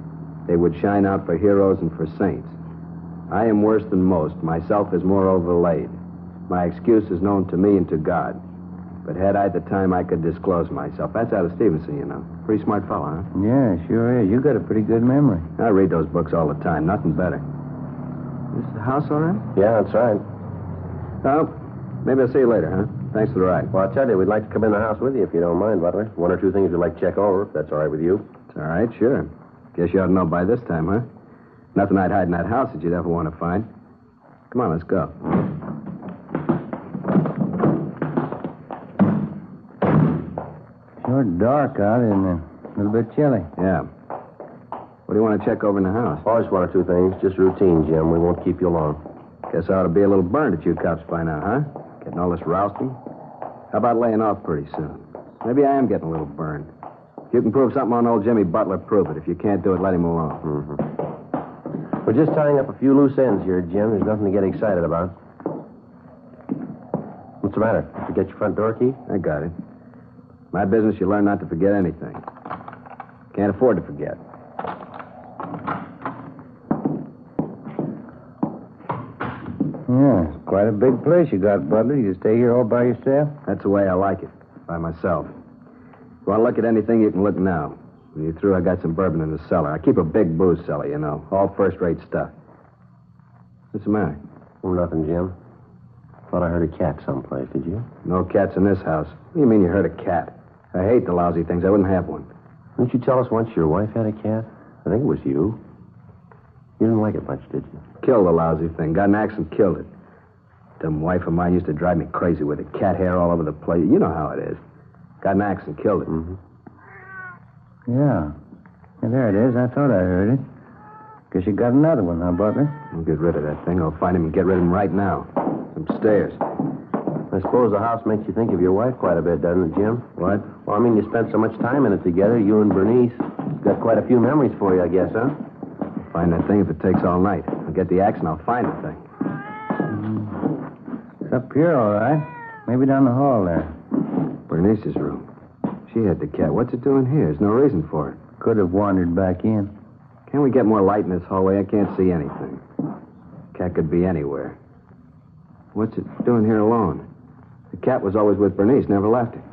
They would shine out for heroes and for saints. I am worse than most. Myself is more overlaid. My excuse is known to me and to God. But had I the time, I could disclose myself. That's out of Stevenson, you know. Pretty smart fellow, huh? Yeah, sure is. You got a pretty good memory. I read those books all the time. Nothing better. Is the house all right? Yeah, that's right. Well, maybe I'll see you later, huh? Thanks for the ride. Well, I'll tell you, we'd like to come in the house with you if you don't mind, Butler. One or two things we'd like to check over, if that's all right with you. It's all right, sure. Guess you ought to know by this time, huh? Nothing I'd hide in that house that you'd ever want to find. Come on, let's go. Sure dark out, isn't it? A little bit chilly. Yeah. What do you want to check over in the house? Oh, just one or two things. Just routine, Jim. We won't keep you long. Guess I ought to be a little burned at you cops by now, huh? Getting all this rousting? How about laying off pretty soon? Maybe I am getting a little burned. If you can prove something on old Jimmy Butler, prove it. If you can't do it, let him alone. Mm-hmm. We're just tying up a few loose ends here, Jim. There's nothing to get excited about. What's the matter? Forget your front door key? I got it. My business, you learn not to forget anything. Can't afford to forget. Yeah, it's quite a big place you got, Butler. You stay here all by yourself? That's the way I like it. By myself. If you want to look at anything, you can look now. When you're through, I got some bourbon in the cellar. I keep a big booze cellar, you know. All first-rate stuff. What's the matter? Oh, nothing, Jim. Thought I heard a cat someplace, did you? No cats in this house. What do you mean you heard a cat? I hate the lousy things. I wouldn't have one. Didn't you tell us once your wife had a cat? I think it was you. You didn't like it much, did you? Killed the lousy thing. Got an axe and killed it. Dumb wife of mine used to drive me crazy with it. Cat hair all over the place. You know how it is. Got an axe and killed it. Mm-hmm. Yeah. Yeah, there it is. I thought I heard it. Guess you got another one, huh, Butler? We'll get rid of that thing. I'll find him and get rid of him right now. Upstairs. I suppose the house makes you think of your wife quite a bit, doesn't it, Jim? What? Well, I mean, you spent so much time in it together, you and Bernice. It's got quite a few memories for you, I guess, huh? Find that thing if it takes all night. I'll get the axe and I'll find the thing. It's up here, all right. Maybe down the hall there. Bernice's room. She had the cat. What's it doing here? There's no reason for it. Could have wandered back in. Can't we get more light in this hallway? I can't see anything. Cat could be anywhere. What's it doing here alone? The cat was always with Bernice, never left him.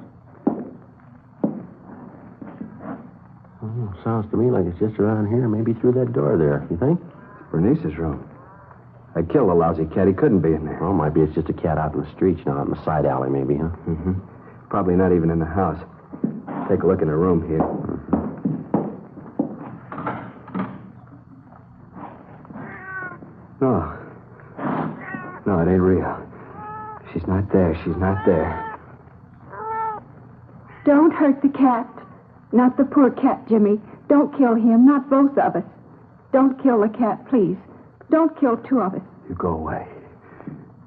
Oh, sounds to me like it's just around here, maybe through that door there. You think? It's Bernice's room. I killed the lousy cat. He couldn't be in there. Well, maybe it's just a cat out in the street, out in the side alley, maybe, huh? Mm-hmm. Probably not even in the house. Take a look in the room here. No. No, it ain't real. She's not there. She's not there. Don't hurt the cat. Not the poor cat, Jimmy. Don't kill him. Not both of us. Don't kill the cat, please. Don't kill two of us. You go away.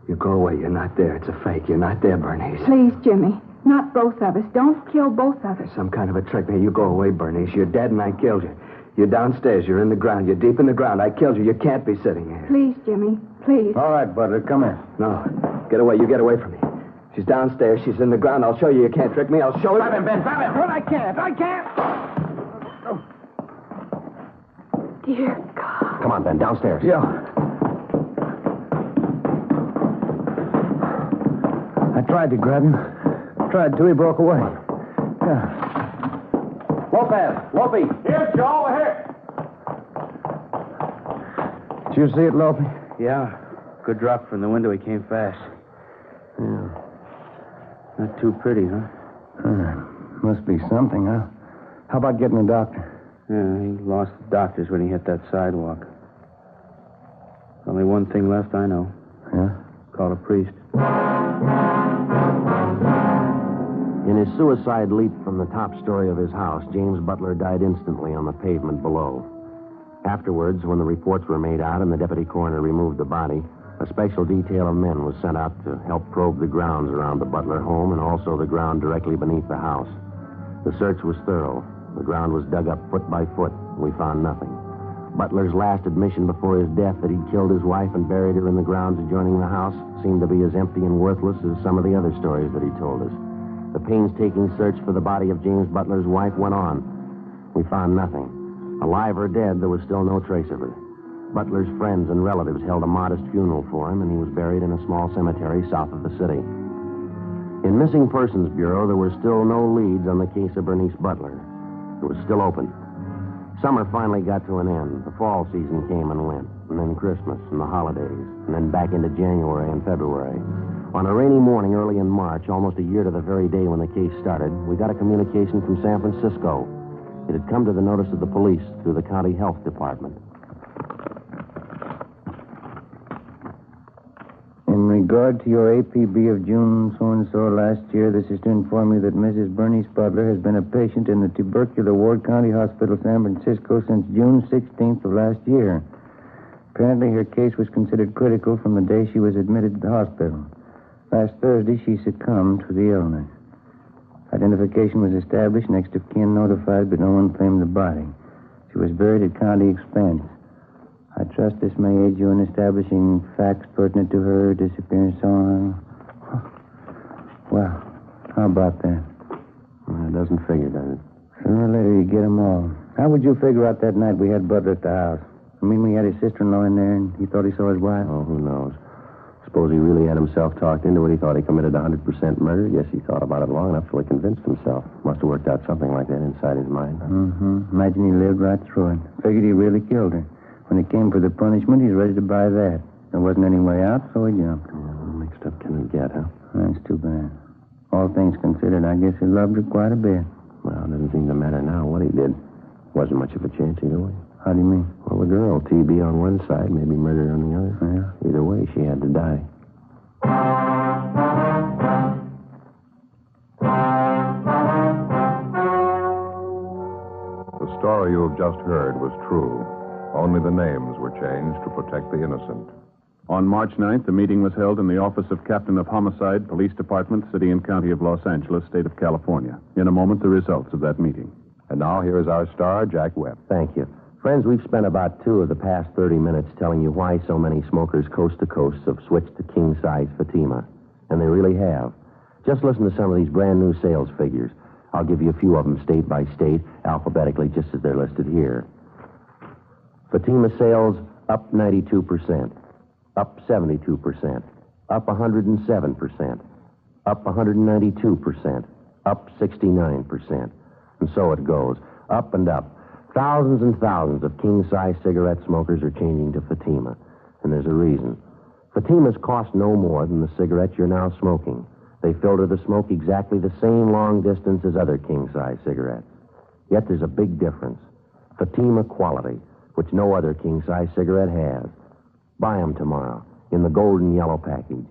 You go away. You're not there. It's a fake. You're not there, Bernice. Please, Jimmy. Not both of us. Don't kill both of us. Some kind of a trick. Now, you go away, Bernice. You're dead and I killed you. You're downstairs. You're in the ground. You're deep in the ground. I killed you. You can't be sitting here. Please, Jimmy. Please. All right, Butler. Come here. No. Get away. You get away from me. She's downstairs. She's in the ground. I'll show you. You can't trick me. I'll show you. Grab him, Ben. Grab him. Well, I can't. I can't. Dear God. Come on, Ben. Downstairs. Yeah. I tried to grab him. Tried to. He broke away. Yeah. Lopey. Here, Joe. Here. Did you see it, Lopey? Yeah. Good drop from the window. He came fast. Yeah. Not too pretty, huh? Must be something, huh? How about getting a doctor? Yeah, he lost the doctors when he hit that sidewalk. There's only one thing left I know. Yeah? Call a priest. In his suicide leap from the top story of his house, James Butler died instantly on the pavement below. Afterwards, when the reports were made out and the deputy coroner removed the body, a special detail of men was sent out to help probe the grounds around the Butler home and also the ground directly beneath the house. The search was thorough. The ground was dug up foot by foot. We found nothing. Butler's last admission before his death that he'd killed his wife and buried her in the grounds adjoining the house seemed to be as empty and worthless as some of the other stories that he told us. The painstaking search for the body of James Butler's wife went on. We found nothing. Alive or dead, there was still no trace of her. Butler's friends and relatives held a modest funeral for him, and he was buried in a small cemetery south of the city. In Missing Persons Bureau, there were still no leads on the case of Bernice Butler. It was still open. Summer finally got to an end. The fall season came and went, and then Christmas and the holidays, and then back into January and February. On a rainy morning early in March, almost a year to the very day when the case started, we got a communication from San Francisco. It had come to the notice of the police through the county health department. In regard to your APB of June so-and-so last year, this is to inform you that Mrs. Bernice Butler has been a patient in the tubercular ward County Hospital, San Francisco, since June 16th of last year. Apparently, her case was considered critical from the day she was admitted to the hospital. Last Thursday, she succumbed to the illness. Identification was established, next of kin notified, but no one claimed the body. She was buried at county expense. I trust this may aid you in establishing facts pertinent to her disappearance. So on. Well, how about that? Well, it doesn't figure, does it? Sooner or later, you get them all. How would you figure out that night we had Butler at the house? I mean, we had his sister-in-law in there, and he thought he saw his wife? Oh, who knows? Suppose he really had himself talked into it. He thought he committed 100% murder. Guess he thought about it long enough till he convinced himself. Must have worked out something like that inside his mind. Mm-hmm. Imagine he lived right through it. Figured he really killed her. When it came for the punishment, he's ready to buy that. There wasn't any way out, so he jumped. Yeah, mixed up can it get, huh? That's too bad. All things considered, I guess he loved her quite a bit. Well, it doesn't seem to matter now what he did. Wasn't much of a chance either way. How do you mean? Well, the girl, TB on one side, maybe murder on the other. Yeah. Either way, she had to die. The story you have just heard was true. Only the names were changed to protect the innocent. On March 9th, a meeting was held in the office of Captain of Homicide, Police Department, City and County of Los Angeles, State of California. In a moment, the results of that meeting. And now here is our star, Jack Webb. Thank you. Friends, we've spent about 2 of the past 30 minutes telling you why so many smokers coast to coast have switched to king-size Fatima. And they really have. Just listen to some of these brand new sales figures. I'll give you a few of them state by state, alphabetically, just as they're listed here. Fatima sales up 92%, up 72%, up 107%, up 192%, up 69%. And so it goes, up and up. Thousands and thousands of king-size cigarette smokers are changing to Fatima. And there's a reason. Fatimas cost no more than the cigarette you're now smoking. They filter the smoke exactly the same long distance as other king-size cigarettes. Yet there's a big difference. Fatima quality, which no other king-size cigarette has. Buy them tomorrow in the golden yellow package.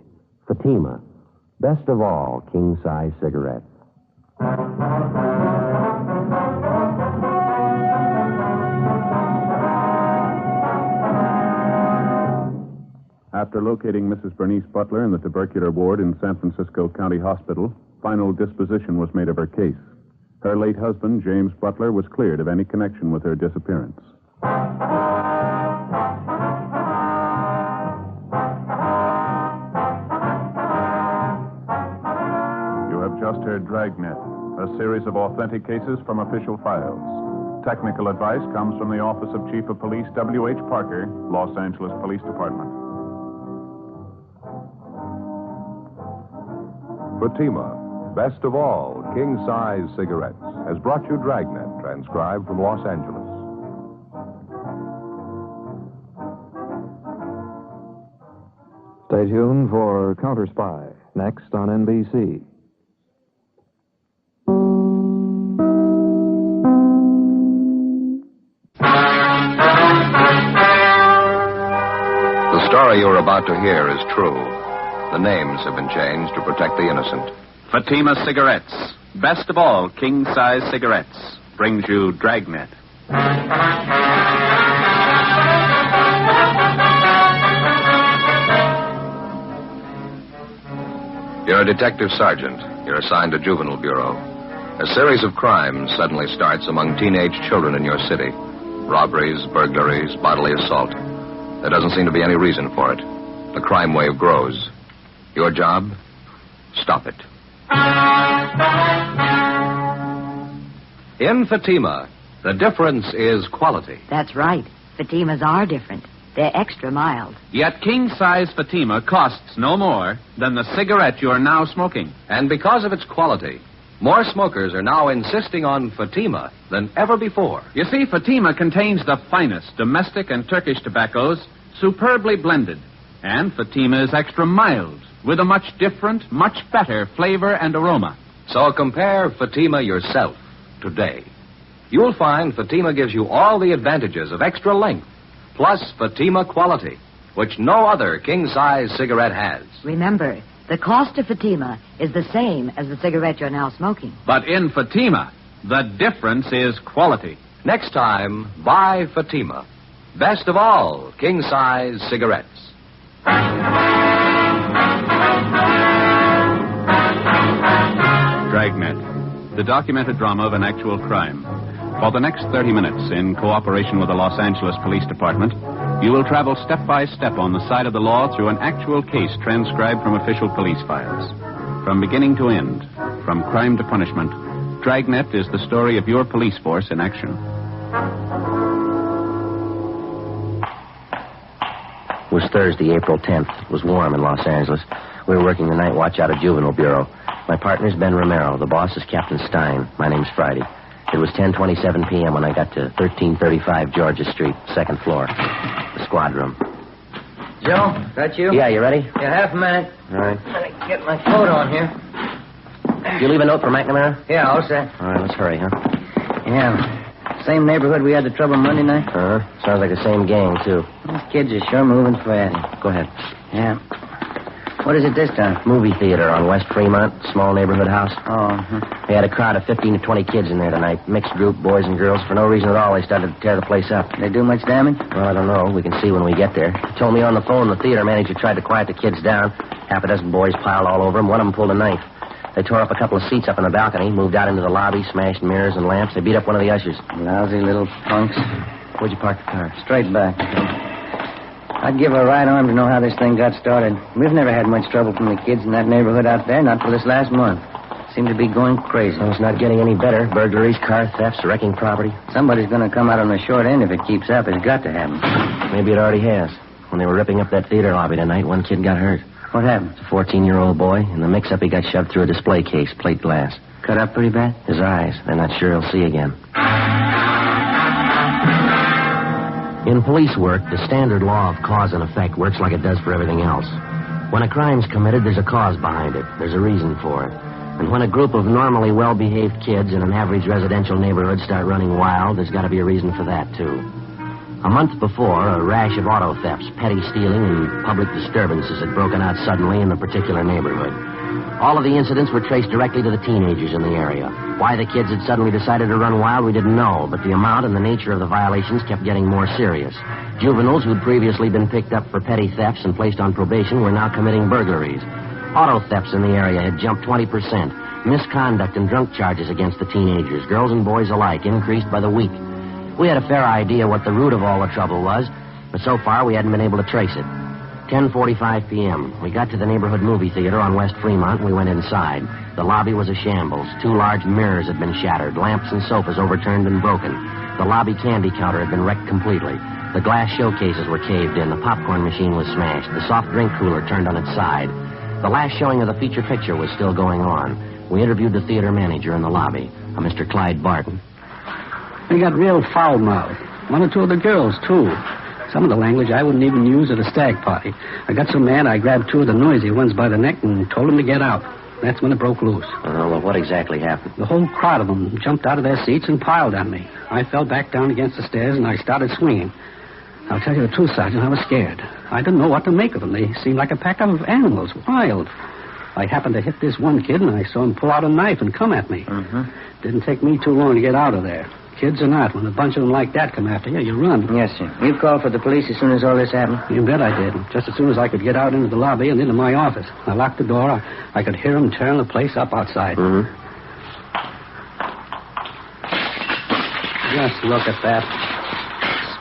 Fatima, best of all king-size cigarettes. After locating Mrs. Bernice Butler in the tubercular ward in San Francisco County Hospital, final disposition was made of her case. Her late husband, James Butler, was cleared of any connection with her disappearance. You have just heard Dragnet, a series of authentic cases from official files. Technical advice comes from the Office of Chief of Police W.H. Parker, Los Angeles Police Department. Fatima, best of all king-size cigarettes, has brought you Dragnet, transcribed from Los Angeles. Stay tuned for Counter Spy, next on NBC. The story you're about to hear is true. The names have been changed to protect the innocent. Fatima Cigarettes, best of all king-size cigarettes, brings you Dragnet. You're a detective sergeant. You're assigned to Juvenile Bureau. A series of crimes suddenly starts among teenage children in your city. Robberies, burglaries, bodily assault. There doesn't seem to be any reason for it. The crime wave grows. Your job? Stop it. In Fatima, the difference is quality. That's right. Fatimas are different. They're extra mild. Yet king-size Fatima costs no more than the cigarette you're now smoking. And because of its quality, more smokers are now insisting on Fatima than ever before. You see, Fatima contains the finest domestic and Turkish tobaccos, superbly blended. And Fatima is extra mild, with a much different, much better flavor and aroma. So compare Fatima yourself today. You'll find Fatima gives you all the advantages of extra length, plus Fatima quality, which no other king-size cigarette has. Remember, the cost of Fatima is the same as the cigarette you're now smoking. But in Fatima, the difference is quality. Next time, buy Fatima. Best of all king-size cigarettes. Dragnet, the documented drama of an actual crime. For the next 30 minutes, in cooperation with the Los Angeles Police Department, you will travel step by step on the side of the law through an actual case transcribed from official police files. From beginning to end, from crime to punishment, Dragnet is the story of your police force in action. It was Thursday, April 10th. It was warm in Los Angeles. We were working the night watch out of Juvenile Bureau. My partner's Ben Romero. The boss is Captain Stein. My name's Friday. It was 10:27 p.m. when I got to 1335 Georgia Street, second floor, the squad room. Joe, that you? Yeah, you ready? Yeah, half a minute. All right. I'm gonna get my coat on here. Did you leave a note for McNamara? Yeah, all set. All right, let's hurry, huh? Yeah. Same neighborhood we had the trouble Monday night? Sounds like the same gang, too. Those kids are sure moving fast. Go ahead. Yeah. What is it this time? Movie theater on West Fremont, small neighborhood house. Oh, They had a crowd of 15 to 20 kids in there tonight. Mixed group, boys and girls. For no reason at all, they started to tear the place up. They do much damage? Well, I don't know. We can see when we get there. He told me on the phone the theater manager tried to quiet the kids down. Half a dozen boys piled all over him. One of them pulled a knife. They tore up a couple of seats up in the balcony, moved out into the lobby, smashed mirrors and lamps. They beat up one of the ushers. Lousy little punks. Where'd you park the car? Straight back. I'd give a right arm to know how this thing got started. We've never had much trouble from the kids in that neighborhood out there, not till this last month. Seem to be going crazy. Well, it's not getting any better. Burglaries, car thefts, wrecking property. Somebody's going to come out on the short end if it keeps up. It's got to happen. Maybe it already has. When they were ripping up that theater lobby tonight, one kid got hurt. What happened? It's a 14-year-old boy. In the mix-up, he got shoved through a display case, plate glass. Cut up pretty bad? His eyes. They're not sure he'll see again. In police work, the standard law of cause and effect works like it does for everything else. When a crime's committed, there's a cause behind it. There's a reason for it. And when a group of normally well-behaved kids in an average residential neighborhood start running wild, there's got to be a reason for that, too. A month before, a rash of auto thefts, petty stealing, and public disturbances had broken out suddenly in the particular neighborhood. All of the incidents were traced directly to the teenagers in the area. Why the kids had suddenly decided to run wild, we didn't know, but the amount and the nature of the violations kept getting more serious. Juveniles who'd previously been picked up for petty thefts and placed on probation were now committing burglaries. Auto thefts in the area had jumped 20%. Misconduct and drunk charges against the teenagers, girls and boys alike, increased by the week. We had a fair idea what the root of all the trouble was, but so far we hadn't been able to trace it. 10:45 p.m. We got to the neighborhood movie theater on West Fremont and we went inside. The lobby was a shambles. 2 large mirrors had been shattered, lamps and sofas overturned and broken. The lobby candy counter had been wrecked completely. The glass showcases were caved in. The popcorn machine was smashed. The soft drink cooler turned on its side. The last showing of the feature picture was still going on. We interviewed the theater manager in the lobby, a Mr. Clyde Barton. They got real foul-mouthed. 1 or 2 of the girls, too. Some of the language I wouldn't even use at a stag party. I got so mad I grabbed 2 of the noisy ones by the neck and told them to get out. That's when it broke loose. Well, what exactly happened? The whole crowd of them jumped out of their seats and piled on me. I fell back down against the stairs and I started swinging. I'll tell you the truth, Sergeant, I was scared. I didn't know what to make of them. They seemed like a pack of animals, wild. I happened to hit this one kid and I saw him pull out a knife and come at me. Didn't take me too long to get out of there. Kids or not, when a bunch of them like that come after you, you run. Yes, sir. You called for the police as soon as all this happened? You bet I did. Just as soon as I could get out into the lobby and into my office. I locked the door. I could hear them tearing the place up outside. Just look at that.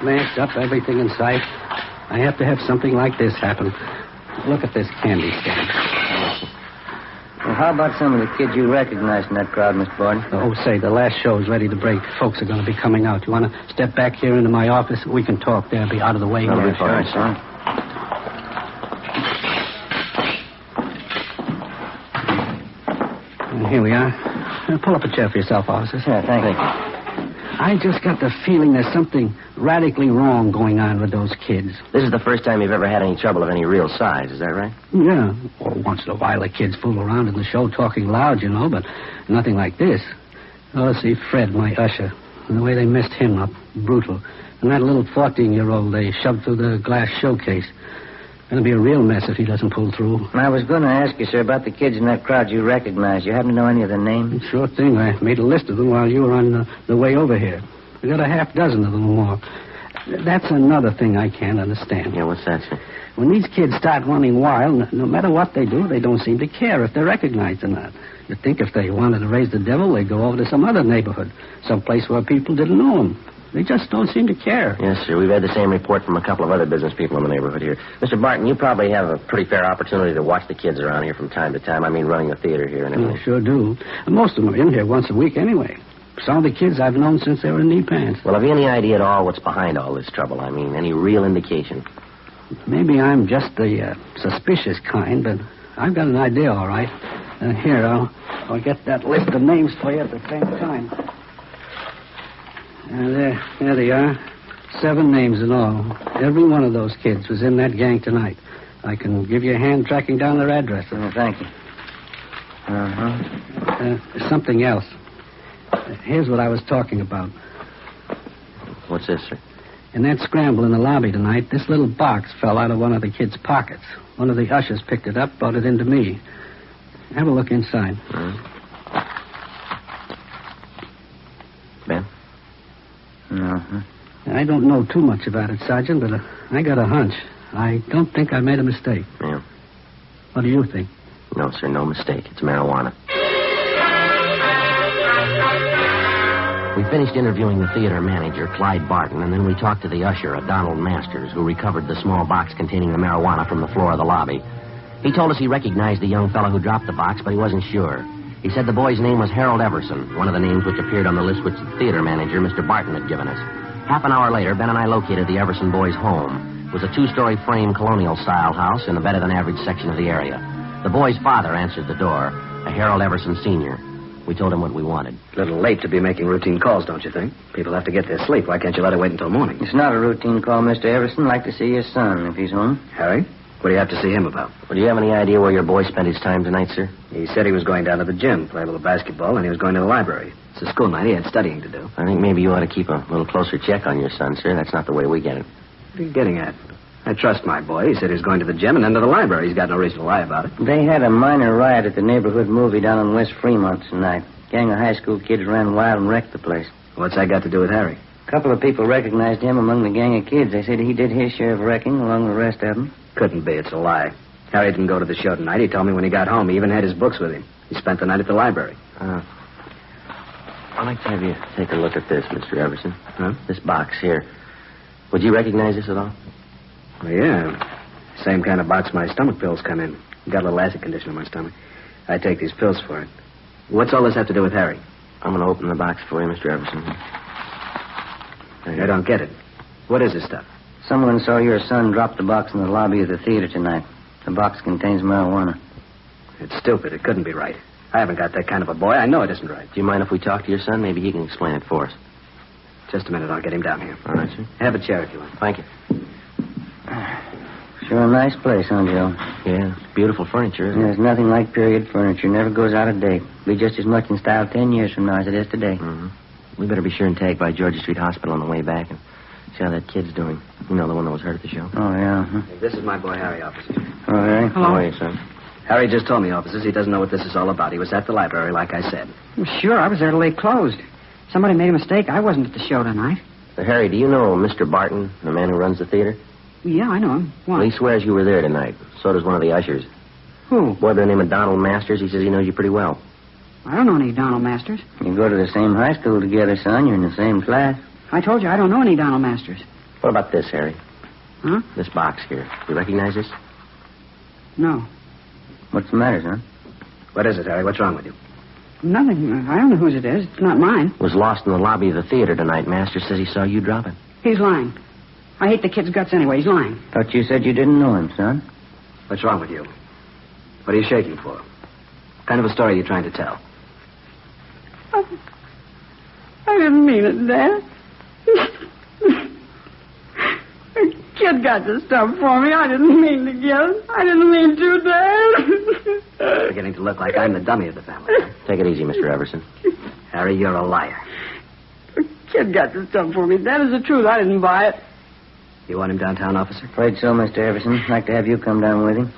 Smashed up everything in sight. I have to have something like this happen. Look at this candy stand. Well, how about some of the kids you recognized in that crowd, Mr. Barton? Oh, say, the last show's ready to break. Folks are going to be coming out. You want to step back here into my office? We can talk there. Be out of the way. That'll be fine, son. And here we are. Pull up a chair for yourself, officer. Yeah, thank you. I just got the feeling there's something radically wrong going on with those kids. This is the first time you've ever had any trouble of any real size, is that right? Yeah. Well, once in a while the kids fool around in the show talking loud, you know, but nothing like this. Oh, see, Fred, my usher, and the way they messed him up, brutal. And that little 14-year-old they shoved through the glass showcase. It'll be a real mess if he doesn't pull through. I was going to ask you, sir, about the kids in that crowd you recognized. You happen to know any of their names? Sure thing. I made a list of them while you were on the way over here. We got a half dozen of them or more. That's another thing I can't understand. Yeah, what's that, sir? When these kids start running wild, no matter what they do, they don't seem to care if they're recognized or not. You'd think if they wanted to raise the devil, they'd go over to some other neighborhood, someplace where people didn't know them. They just don't seem to care. Yes, sir. We've had the same report from a couple of other business people in the neighborhood here. Mr. Barton, you probably have a pretty fair opportunity to watch the kids around here from time to time. I mean, running the theater here and everything. I sure do. And most of them are in here once a week anyway. Some of the kids I've known since they were in knee pants. Well, have you any idea at all what's behind all this trouble? I mean, any real indication? Maybe I'm just the suspicious kind, but I've got an idea, all right. Here, I'll get that list of names for you at the same time. There they are. 7 names in all. Every one of those kids was in that gang tonight. I can give you a hand tracking down their addresses. Oh, thank you. Something else. Here's what I was talking about. What's this, sir? In that scramble in the lobby tonight, this little box fell out of one of the kids' pockets. One of the ushers picked it up, brought it into me. Have a look inside. Ben? I don't know too much about it, Sergeant, but I got a hunch. I don't think I made a mistake. Yeah. What do you think? No, sir, no mistake. It's marijuana. We finished interviewing the theater manager, Clyde Barton, and then we talked to the usher, Donald Masters, who recovered the small box containing the marijuana from the floor of the lobby. He told us he recognized the young fellow who dropped the box, but he wasn't sure. He said the boy's name was Harold Everson, one of the names which appeared on the list which the theater manager, Mr. Barton, had given us. Half an hour later, Ben and I located the Everson boy's home. It was a two-story frame colonial-style house in the better-than-average section of the area. The boy's father answered the door, a Harold Everson Sr. We told him what we wanted. A little late to be making routine calls, don't you think? People have to get their sleep. Why can't you let it wait until morning? It's not a routine call, Mr. Everson. I'd like to see your son, if he's home. Harry? What do you have to see him about? Well, do you have any idea where your boy spent his time tonight, sir? He said he was going down to the gym, play a little basketball, and he was going to the library. It's a school night. He had studying to do. I think maybe you ought to keep a little closer check on your son, sir. That's not the way we get it. What are you getting at? I trust my boy. He said he was going to the gym and then to the library. He's got no reason to lie about it. They had a minor riot at the neighborhood movie down on West Fremont tonight. A gang of high school kids ran wild and wrecked the place. What's that got to do with Harry? A couple of people recognized him among the gang of kids. They said he did his share of wrecking along with the rest of them. Couldn't be. It's a lie. Harry didn't go to the show tonight. He told me when he got home. He even had his books with him. He spent the night at the library. I'd like to have you take a look at this, Mr. Everson. Huh? This box here. Would you recognize this at all? Well, yeah. Same kind of box my stomach pills come in. Got a little acid condition in my stomach. I take these pills for it. What's all this have to do with Harry? I'm going to open the box for you, Mr. Everson. I don't get it. What is this stuff? Someone saw your son drop the box in the lobby of the theater tonight. The box contains marijuana. It's stupid. It couldn't be right. I haven't got that kind of a boy. I know it isn't right. Do you mind if we talk to your son? Maybe he can explain it for us. Just a minute. I'll get him down here. All right, sir. Have a chair if you want. Thank you. Sure a nice place, huh, Joe? Yeah, it's beautiful furniture, isn't it? There's nothing like period furniture. Never goes out of date. Be just as much in style 10 years from now as it is today. Mm-hmm. We better be sure and tag by Georgia Street Hospital on the way back and see how that kid's doing. You know, the one that was hurt at the show. Oh, yeah. Huh? Hey, this is my boy, Harry, officer. Oh, Harry? Hello. How are you, son? Harry just told me, officers, he doesn't know what this is all about. He was at the library, like I said. Well, sure, I was there till they closed. Somebody made a mistake. I wasn't at the show tonight. Harry, do you know Mr. Barton, the man who runs the theater? Yeah, I know him. Why? Well, he swears you were there tonight. So does one of the ushers. Who? Boy by the name of Donald Masters. He says he knows you pretty well. I don't know any Donald Masters. You go to the same high school together, son. You're in the same class. I told you I don't know any Donald Masters. What about this, Harry? Huh? This box here. You recognize this? No. What's the matter, son? What is it, Harry? What's wrong with you? Nothing. I don't know whose it is. It's not mine. It was lost in the lobby of the theater tonight. Masters says he saw you drop it. He's lying. I hate the kid's guts anyway. He's lying. Thought you said you didn't know him, son. What's wrong with you? What are you shaking for? What kind of a story are you trying to tell? I didn't mean it, Dad. The kid got the stuff for me. I didn't mean to get it. I didn't mean to, Dad. It's beginning to look like I'm the dummy of the family. Take it easy, Mr. Everson. Harry, you're a liar. The kid got the stuff for me. That is the truth. I didn't buy it. You want him downtown, officer? Afraid so, Mr. Everson. I'd like to have you come down with him.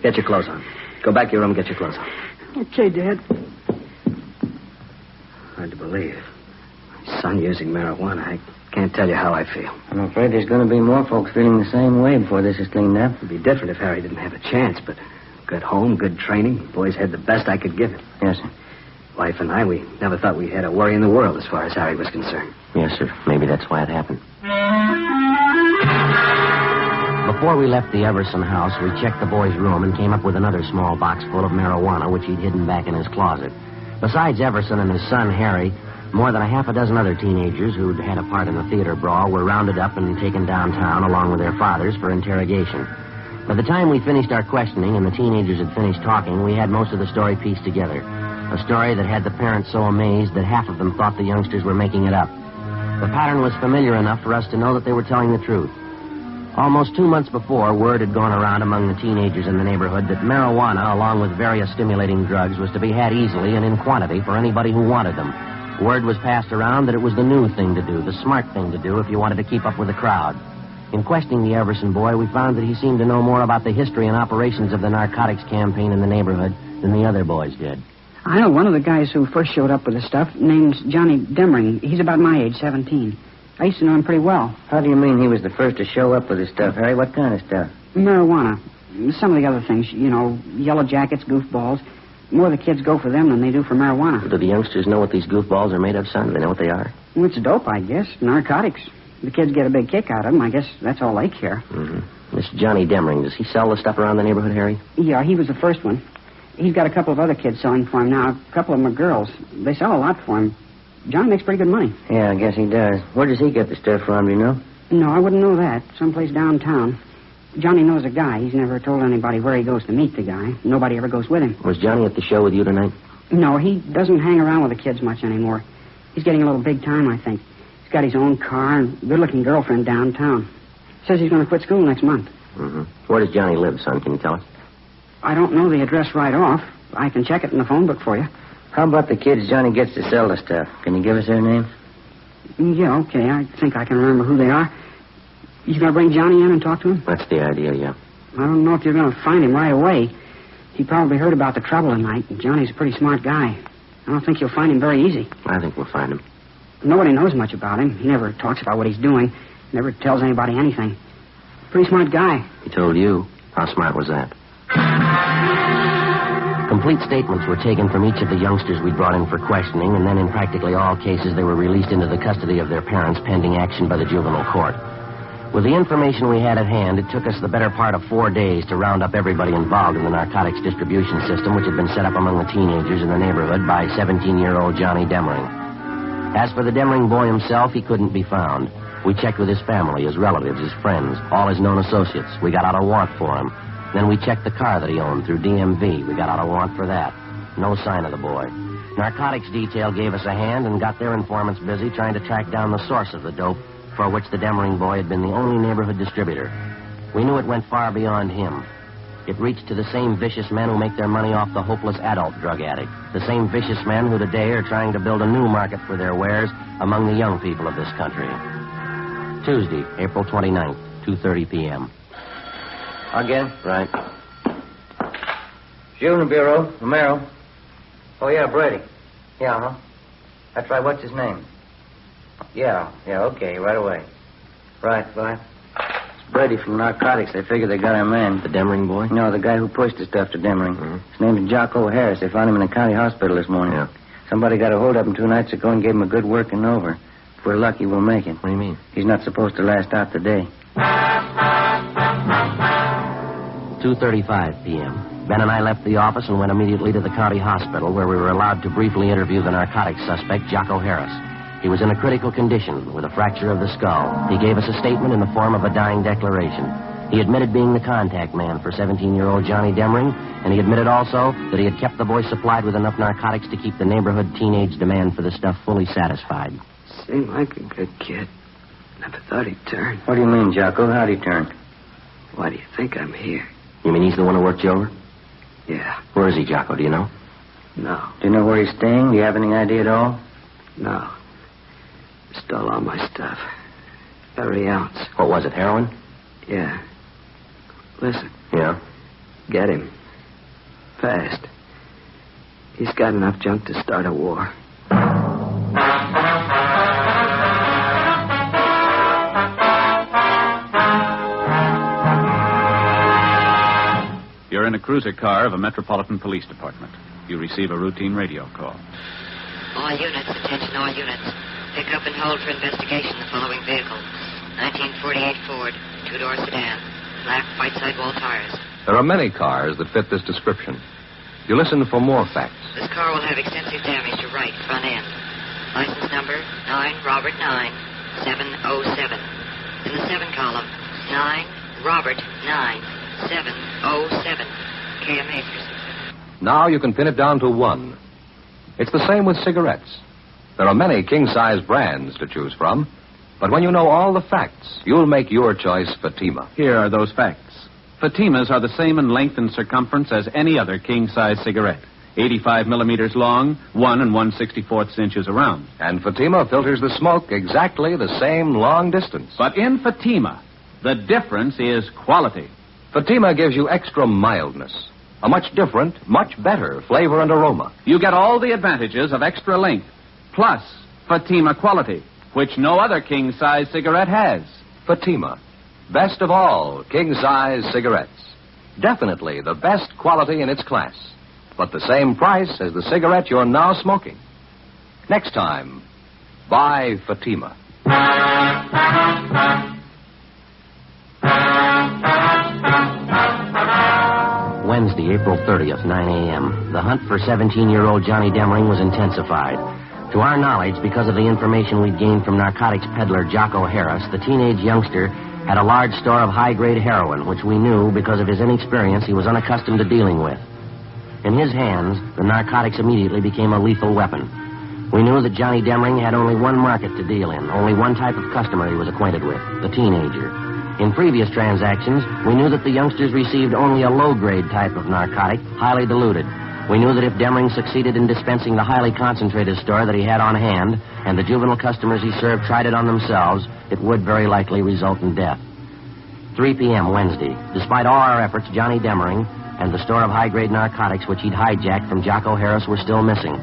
Get your clothes on. Go back to your room and get your clothes on. Okay, Dad. Hard to believe. My son using marijuana. I can't tell you how I feel. I'm afraid there's going to be more folks feeling the same way before this is cleaned up. It'd be different if Harry didn't have a chance, but good home, good training. Boys had the best I could give him. Yes, sir. Wife and I, we never thought we had a worry in the world as far as Harry was concerned. Yes, sir. Maybe that's why it happened. Before we left the Everson house, we checked the boy's room and came up with another small box full of marijuana, which he'd hidden back in his closet. Besides Everson and his son, Harry, more than a half a dozen other teenagers who'd had a part in the theater brawl were rounded up and taken downtown along with their fathers for interrogation. By the time we finished our questioning and the teenagers had finished talking, we had most of the story pieced together. A story that had the parents so amazed that half of them thought the youngsters were making it up. The pattern was familiar enough for us to know that they were telling the truth. Almost 2 months before, word had gone around among the teenagers in the neighborhood that marijuana, along with various stimulating drugs, was to be had easily and in quantity for anybody who wanted them. Word was passed around that it was the new thing to do, the smart thing to do if you wanted to keep up with the crowd. In questioning the Everson boy, we found that he seemed to know more about the history and operations of the narcotics campaign in the neighborhood than the other boys did. I know one of the guys who first showed up with the stuff. Name's Johnny Demring. He's about my age, 17. I used to know him pretty well. How do you mean he was the first to show up with his stuff, Harry? What kind of stuff? Marijuana. Some of the other things, you know, yellow jackets, goofballs. More the kids go for them than they do for marijuana. Do the youngsters know what these goofballs are made of, son? Do they know what they are? Well, it's dope, I guess. Narcotics. The kids get a big kick out of them. I guess that's all they care. Mm-hmm. This Johnny Demring, does he sell the stuff around the neighborhood, Harry? Yeah, he was the first one. He's got a couple of other kids selling for him now. A couple of them are girls. They sell a lot for him. Johnny makes pretty good money. Yeah, I guess he does. Where does he get the stuff from, do you know? No, I wouldn't know that. Someplace downtown. Johnny knows a guy. He's never told anybody where he goes to meet the guy. Nobody ever goes with him. Was Johnny at the show with you tonight? No, he doesn't hang around with the kids much anymore. He's getting a little big time, I think. He's got his own car and good-looking girlfriend downtown. Says he's going to quit school next month. Mm-hmm. Where does Johnny live, son? Can you tell us? I don't know the address right off. I can check it in the phone book for you. How about the kids Johnny gets to sell the stuff? Can you give us their names? Yeah, okay. I think I can remember who they are. You going to bring Johnny in and talk to him? That's the idea, yeah. I don't know if you're going to find him right away. He probably heard about the trouble tonight, and Johnny's a pretty smart guy. I don't think you'll find him very easy. I think we'll find him. Nobody knows much about him. He never talks about what he's doing. Never tells anybody anything. Pretty smart guy. He told you. How smart was that? Complete statements were taken from each of the youngsters we'd brought in for questioning, and then in practically all cases they were released into the custody of their parents pending action by the juvenile court. With the information we had at hand, it took us the better part of 4 days to round up everybody involved in the narcotics distribution system, which had been set up among the teenagers in the neighborhood by 17-year-old Johnny Demring. As for the Demring boy himself, he couldn't be found. We checked with his family, his relatives, his friends, all his known associates. We got out a warrant for him. Then we checked the car that he owned through DMV. We got out a warrant for that. No sign of the boy. Narcotics detail gave us a hand and got their informants busy trying to track down the source of the dope, for which the Demring boy had been the only neighborhood distributor. We knew it went far beyond him. It reached to the same vicious men who make their money off the hopeless adult drug addict. The same vicious men who today are trying to build a new market for their wares among the young people of this country. Tuesday, April 29th, 2:30 p.m. Again? Right. Juvenile Bureau, Romero. Oh, yeah, Brady. Yeah, huh? That's right. What's his name? Yeah, okay, right away. Right, bye. It's Brady from Narcotics. They figure they got our man. The Demring boy? No, the guy who pushed the stuff to Demring. Mm-hmm. His name is Jocko Harris. They found him in the county hospital this morning. Yeah. Somebody got a hold of him 2 nights ago and gave him a good working over. If we're lucky, we'll make it. What do you mean? He's not supposed to last out the day. 2:35 p.m. Ben and I left the office and went immediately to the county hospital, where we were allowed to briefly interview the narcotics suspect, Jocko Harris. He was in a critical condition with a fracture of the skull. He gave us a statement in the form of a dying declaration. He admitted being the contact man for 17-year-old Johnny Demring, and he admitted also that he had kept the boy supplied with enough narcotics to keep the neighborhood teenage demand for the stuff fully satisfied. Seemed like a good kid. Never thought he'd turn. What do you mean, Jocko? How'd he turn? Why do you think I'm here? You mean he's the one who worked you over? Yeah. Where is he, Jocko? Do you know? No. Do you know where he's staying? Do you have any idea at all? No. Stole all my stuff. Every ounce. What was it, heroin? Yeah. Listen. Yeah? Get him. Fast. He's got enough junk to start a war. You're in a cruiser car of a Metropolitan Police Department. You receive a routine radio call. All units, attention all units. Pick up and hold for investigation the following vehicle. 1948 Ford, 2-door sedan, black white sidewall tires. There are many cars that fit this description. You listen for more facts. This car will have extensive damage to right front end. License number 9 Robert 9 707. In the 7 column, 9 Robert 9 707. KMA. Now you can pin it down to one. It's the same with cigarettes. There are many king-size brands to choose from, but when you know all the facts, you'll make your choice Fatima. Here are those facts. Fatimas are the same in length and circumference as any other king-size cigarette. 85 millimeters long, 1 1/64 inches around. And Fatima filters the smoke exactly the same long distance. But in Fatima, the difference is quality. Fatima gives you extra mildness, a much different, much better flavor and aroma. You get all the advantages of extra length, plus Fatima quality, which no other king-size cigarette has. Fatima, best of all king-size cigarettes. Definitely the best quality in its class, but the same price as the cigarette you're now smoking. Next time, buy Fatima. Wednesday, Wednesday, April 30th, 9 a.m. The hunt for 17-year-old Johnny Demring was intensified. To our knowledge, because of the information we'd gained from narcotics peddler Jocko Harris, the teenage youngster had a large store of high-grade heroin, which we knew, because of his inexperience, he was unaccustomed to dealing with. In his hands, the narcotics immediately became a lethal weapon. We knew that Johnny Demring had only one market to deal in, only one type of customer he was acquainted with, the teenager. In previous transactions, we knew that the youngsters received only a low-grade type of narcotic, highly diluted. We knew that if Demring succeeded in dispensing the highly concentrated store that he had on hand, and the juvenile customers he served tried it on themselves, it would very likely result in death. 3 p.m. Wednesday. Despite all our efforts, Johnny Demring and the store of high-grade narcotics which he'd hijacked from Jocko Harris were still missing.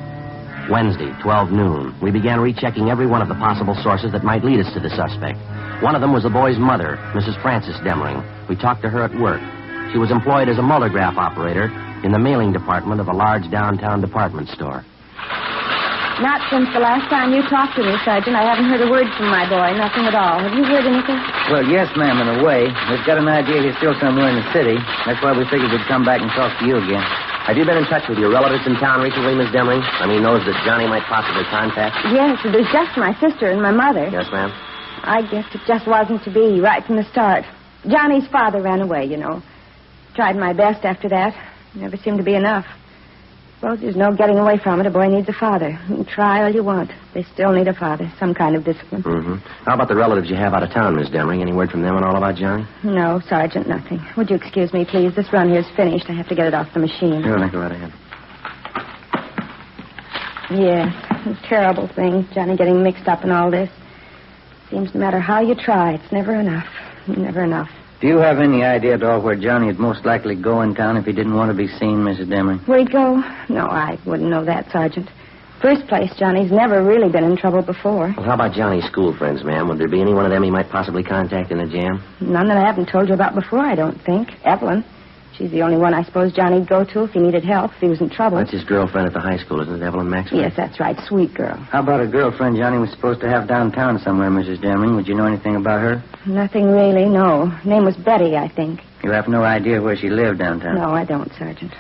Wednesday, 12 noon. We began rechecking every one of the possible sources that might lead us to the suspect. One of them was the boy's mother, Mrs. Frances Demring. We talked to her at work. She was employed as a multigraph operator in the mailing department of a large downtown department store. Not since the last time you talked to me, Sergeant. I haven't heard a word from my boy. Nothing at all. Have you heard anything? Well, yes, ma'am, in a way. We've got an idea he's still somewhere in the city. That's why we figured we'd come back and talk to you again. Have you been in touch with your relatives in town recently, Miss Demring? I mean, those that Johnny might possibly contact? Yes, it was just my sister and my mother. Yes, ma'am. I guess it just wasn't to be right from the start. Johnny's father ran away, you know. Tried my best after that. Never seemed to be enough. Suppose there's no getting away from it. A boy needs a father. You can try all you want. They still need a father. Some kind of discipline. Mm-hmm. How about the relatives you have out of town, Miss Demring? Any word from them at all about Johnny? No, Sergeant, nothing. Would you excuse me, please? This run here's finished. I have to get it off the machine. Sure, go right ahead. Yes, a terrible thing. Johnny getting mixed up in all this. Seems no matter how you try, it's never enough. Never enough. Do you have any idea at all where Johnny would most likely go in town if he didn't want to be seen, Mrs. Demring? Where'd he go? No, I wouldn't know that, Sergeant. First place, Johnny's never really been in trouble before. Well, how about Johnny's school friends, ma'am? Would there be any one of them he might possibly contact in the jam? None that I haven't told you about before, I don't think. Evelyn. She's the only one I suppose Johnny'd go to if he needed help, if he was in trouble. That's his girlfriend at the high school, isn't it, Evelyn Maxwell? Yes, that's right. Sweet girl. How about a girlfriend Johnny was supposed to have downtown somewhere, Mrs. Demring? Would you know anything about her? Nothing really, no. Her name was Betty, I think. You have no idea where she lived downtown? No, I don't, Sergeant.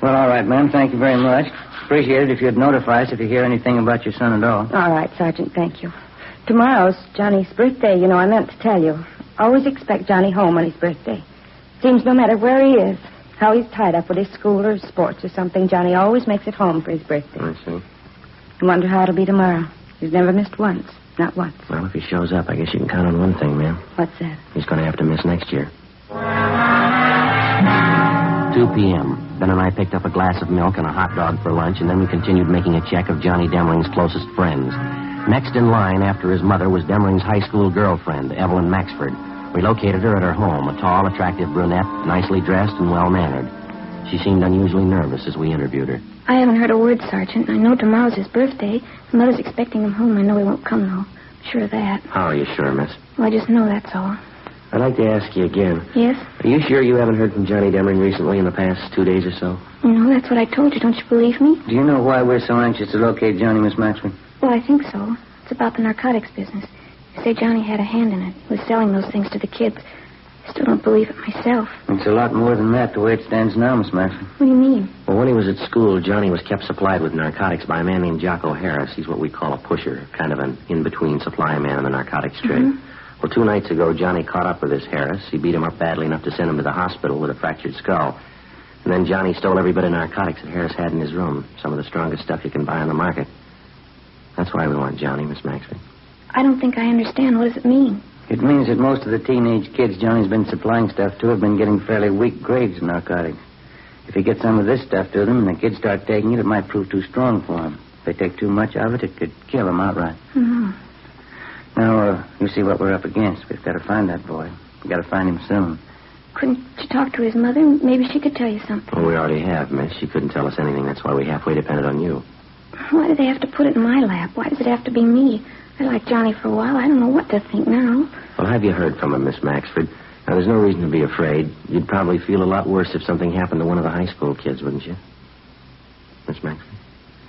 Well, all right, ma'am. Thank you very much. Appreciate it if you'd notify us if you hear anything about your son at all. All right, Sergeant, thank you. Tomorrow's Johnny's birthday, you know, I meant to tell you. Always expect Johnny home on his birthday. Seems no matter where he is, how he's tied up with his school or sports or something, Johnny always makes it home for his birthday. I see. I wonder how it'll be tomorrow. He's never missed once. Not once. Well, if he shows up, I guess you can count on one thing, ma'am. What's that? He's going to have to miss next year. 2 p.m. Ben and I picked up a glass of milk and a hot dog for lunch, and then we continued making a check of Johnny Demring's closest friends. Next in line after his mother was Demring's high school girlfriend, Evelyn Maxford. We located her at her home, a tall, attractive brunette, nicely dressed and well-mannered. She seemed unusually nervous as we interviewed her. I haven't heard a word, Sergeant. I know tomorrow's his birthday. His mother's expecting him home. I know he won't come, though. I'm sure of that. How are you sure, miss? Well, I just know that's all. I'd like to ask you again. Yes? Are you sure you haven't heard from Johnny Demring recently in the past 2 days or so? No, that's what I told you. Don't you believe me? Do you know why we're so anxious to locate Johnny, Miss Maxwell? Well, I think so. It's about the narcotics business. You say Johnny had a hand in it. He was selling those things to the kids. I still don't believe it myself. It's a lot more than that, the way it stands now, Miss Maxwell. What do you mean? Well, when he was at school, Johnny was kept supplied with narcotics by a man named Jocko Harris. He's what we call a pusher, kind of an in-between supply man in the narcotics trade. Mm-hmm. Well, 2 nights ago, Johnny caught up with this Harris. He beat him up badly enough to send him to the hospital with a fractured skull. And then Johnny stole every bit of narcotics that Harris had in his room, some of the strongest stuff you can buy on the market. That's why we want Johnny, Miss Maxwell. I don't think I understand. What does it mean? It means that most of the teenage kids Johnny's been supplying stuff to have been getting fairly weak grades in narcotics. If he gets some of this stuff to them and the kids start taking it, it might prove too strong for them. If they take too much of it, it could kill them outright. Mm-hmm. Now, you see what we're up against. We've got to find that boy. We've got to find him soon. Couldn't you talk to his mother? Maybe she could tell you something. Well, we already have, miss. She couldn't tell us anything. That's why we halfway depended on you. Why do they have to put it in my lap? Why does it have to be me? I liked Johnny for a while. I don't know what to think now. Well, have you heard from him, Miss Maxford? Now, there's no reason to be afraid. You'd probably feel a lot worse if something happened to one of the high school kids, wouldn't you? Miss Maxford?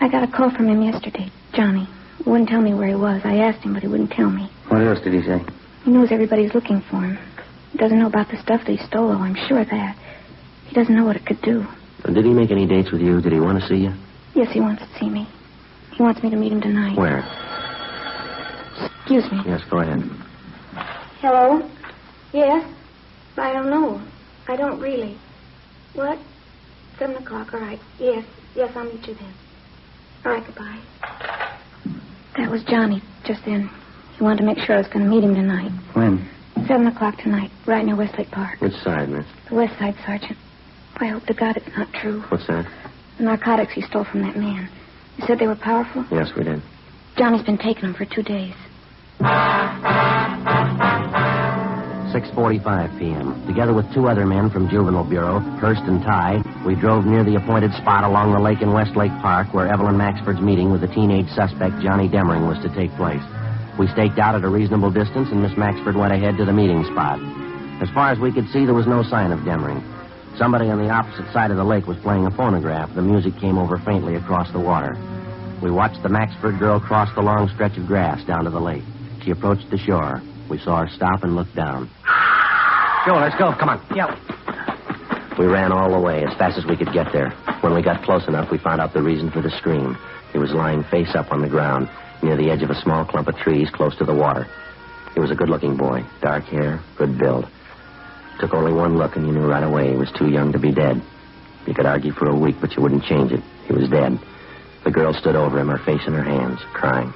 I got a call from him yesterday. Johnny. He wouldn't tell me where he was. I asked him, but he wouldn't tell me. What else did he say? He knows everybody's looking for him. He doesn't know about the stuff that he stole, though. I'm sure of that. He doesn't know what it could do. Did he make any dates with you? Did he want to see you? Yes, he wants to see me. He wants me to meet him tonight. Where? Excuse me. Yes, go ahead. Hello? Yes? I don't know. I don't really. What? 7 o'clock, all right. Yes, I'll meet you then. All right, goodbye. That was Johnny just then. He wanted to make sure I was going to meet him tonight. When? 7 o'clock tonight, right near Westlake Park. Which side, miss? The west side, Sergeant. I hope to God it's not true. What's that? The narcotics he stole from that man. You said they were powerful? Yes, we did. Johnny's been taking them for 2 days. 6:45 p.m. Together with 2 other men from Juvenile Bureau, Hurst and Ty, we drove near the appointed spot along the lake in Westlake Park where Evelyn Maxford's meeting with the teenage suspect Johnny Demering was to take place. We staked out at a reasonable distance, and Miss Maxford went ahead to the meeting spot. As far as we could see, there was no sign of Demering. Somebody on the opposite side of the lake was playing a phonograph. The music came over faintly across the water. We watched the Maxford girl cross the long stretch of grass down to the lake. She approached the shore. We saw her stop and look down. Joe, let's go. Come on. Yep. We ran all the way as fast as we could get there. When we got close enough, we found out the reason for the scream. He was lying face up on the ground near the edge of a small clump of trees close to the water. He was a good-looking boy. Dark hair, good build. Took only one look, and you knew right away he was too young to be dead. You could argue for a week, but you wouldn't change it. He was dead. The girl stood over him, her face in her hands, crying.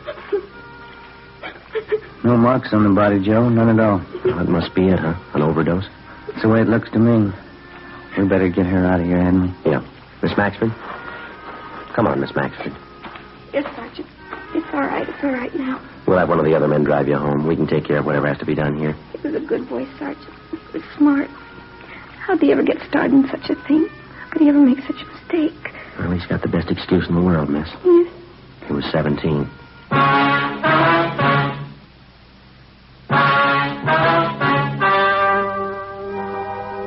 No marks on the body, Joe. None at all. Well, that must be it, huh? An overdose? It's the way it looks to me. We better get her out of here, hadn't we? Yeah. Miss Maxford? Come on, Miss Maxford. Yes, Sergeant. It's all right. It's all right now. We'll have one of the other men drive you home. We can take care of whatever has to be done here. He was a good boy, Sergeant. He was smart. How'd he ever get started in such a thing? How could he ever make such a mistake? Well, he's got the best excuse in the world, miss. Yes. He was 17.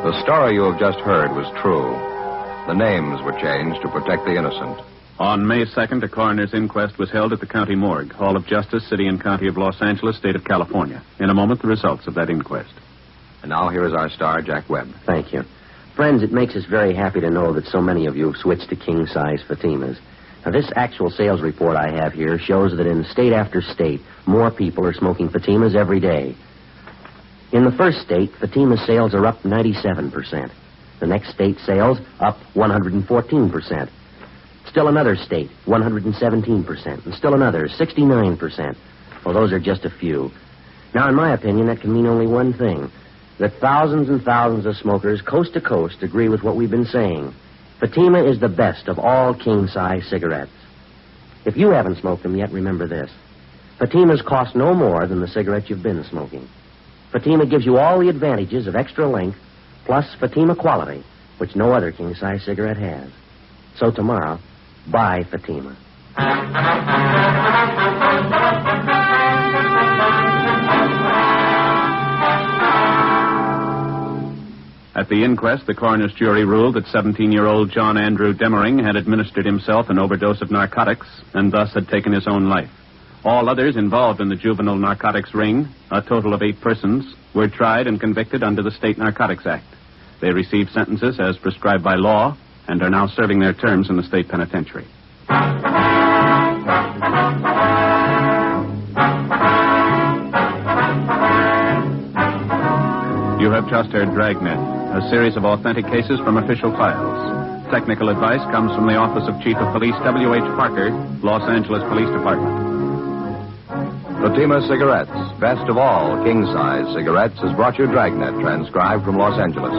The story you have just heard was true. The names were changed to protect the innocent. On May 2nd, a coroner's inquest was held at the county morgue, Hall of Justice, City and County of Los Angeles, State of California. In a moment, the results of that inquest. And now here is our star, Jack Webb. Thank you. Friends, it makes us very happy to know that so many of you have switched to king-size Fatimas. Now, this actual sales report I have here shows that in state after state, more people are smoking Fatimas every day. In the first state, Fatima sales are up 97%. The next state sales up 114%. Still another state, 117%. And still another, 69%. Well, those are just a few. Now, in my opinion, that can mean only one thing. That thousands and thousands of smokers, coast to coast, agree with what we've been saying. Fatima is the best of all king-size cigarettes. If you haven't smoked them yet, remember this. Fatimas cost no more than the cigarette you've been smoking. Fatima gives you all the advantages of extra length, plus Fatima quality, which no other king-size cigarette has. So tomorrow, buy Fatima. At the inquest, the coroner's jury ruled that 17-year-old John Andrew Demering had administered himself an overdose of narcotics and thus had taken his own life. All others involved in the juvenile narcotics ring, a total of 8 persons, were tried and convicted under the State Narcotics Act. They received sentences as prescribed by law and are now serving their terms in the state penitentiary. You have just heard Dragnet, a series of authentic cases from official files. Technical advice comes from the Office of Chief of Police W.H. Parker, Los Angeles Police Department. Fatima Cigarettes, best of all king-size cigarettes, has brought you Dragnet, transcribed from Los Angeles.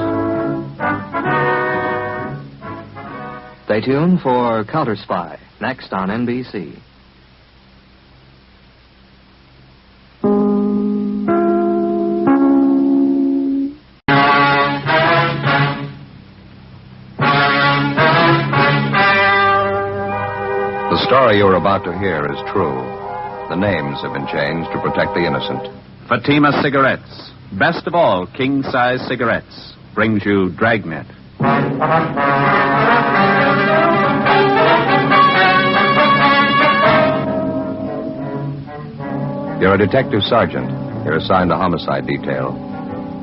Stay tuned for Counter Spy, next on NBC. The story you're about to hear is true. The names have been changed to protect the innocent. Fatima Cigarettes, best of all king-size cigarettes, brings you Dragnet. You're a detective sergeant. You're assigned to homicide detail.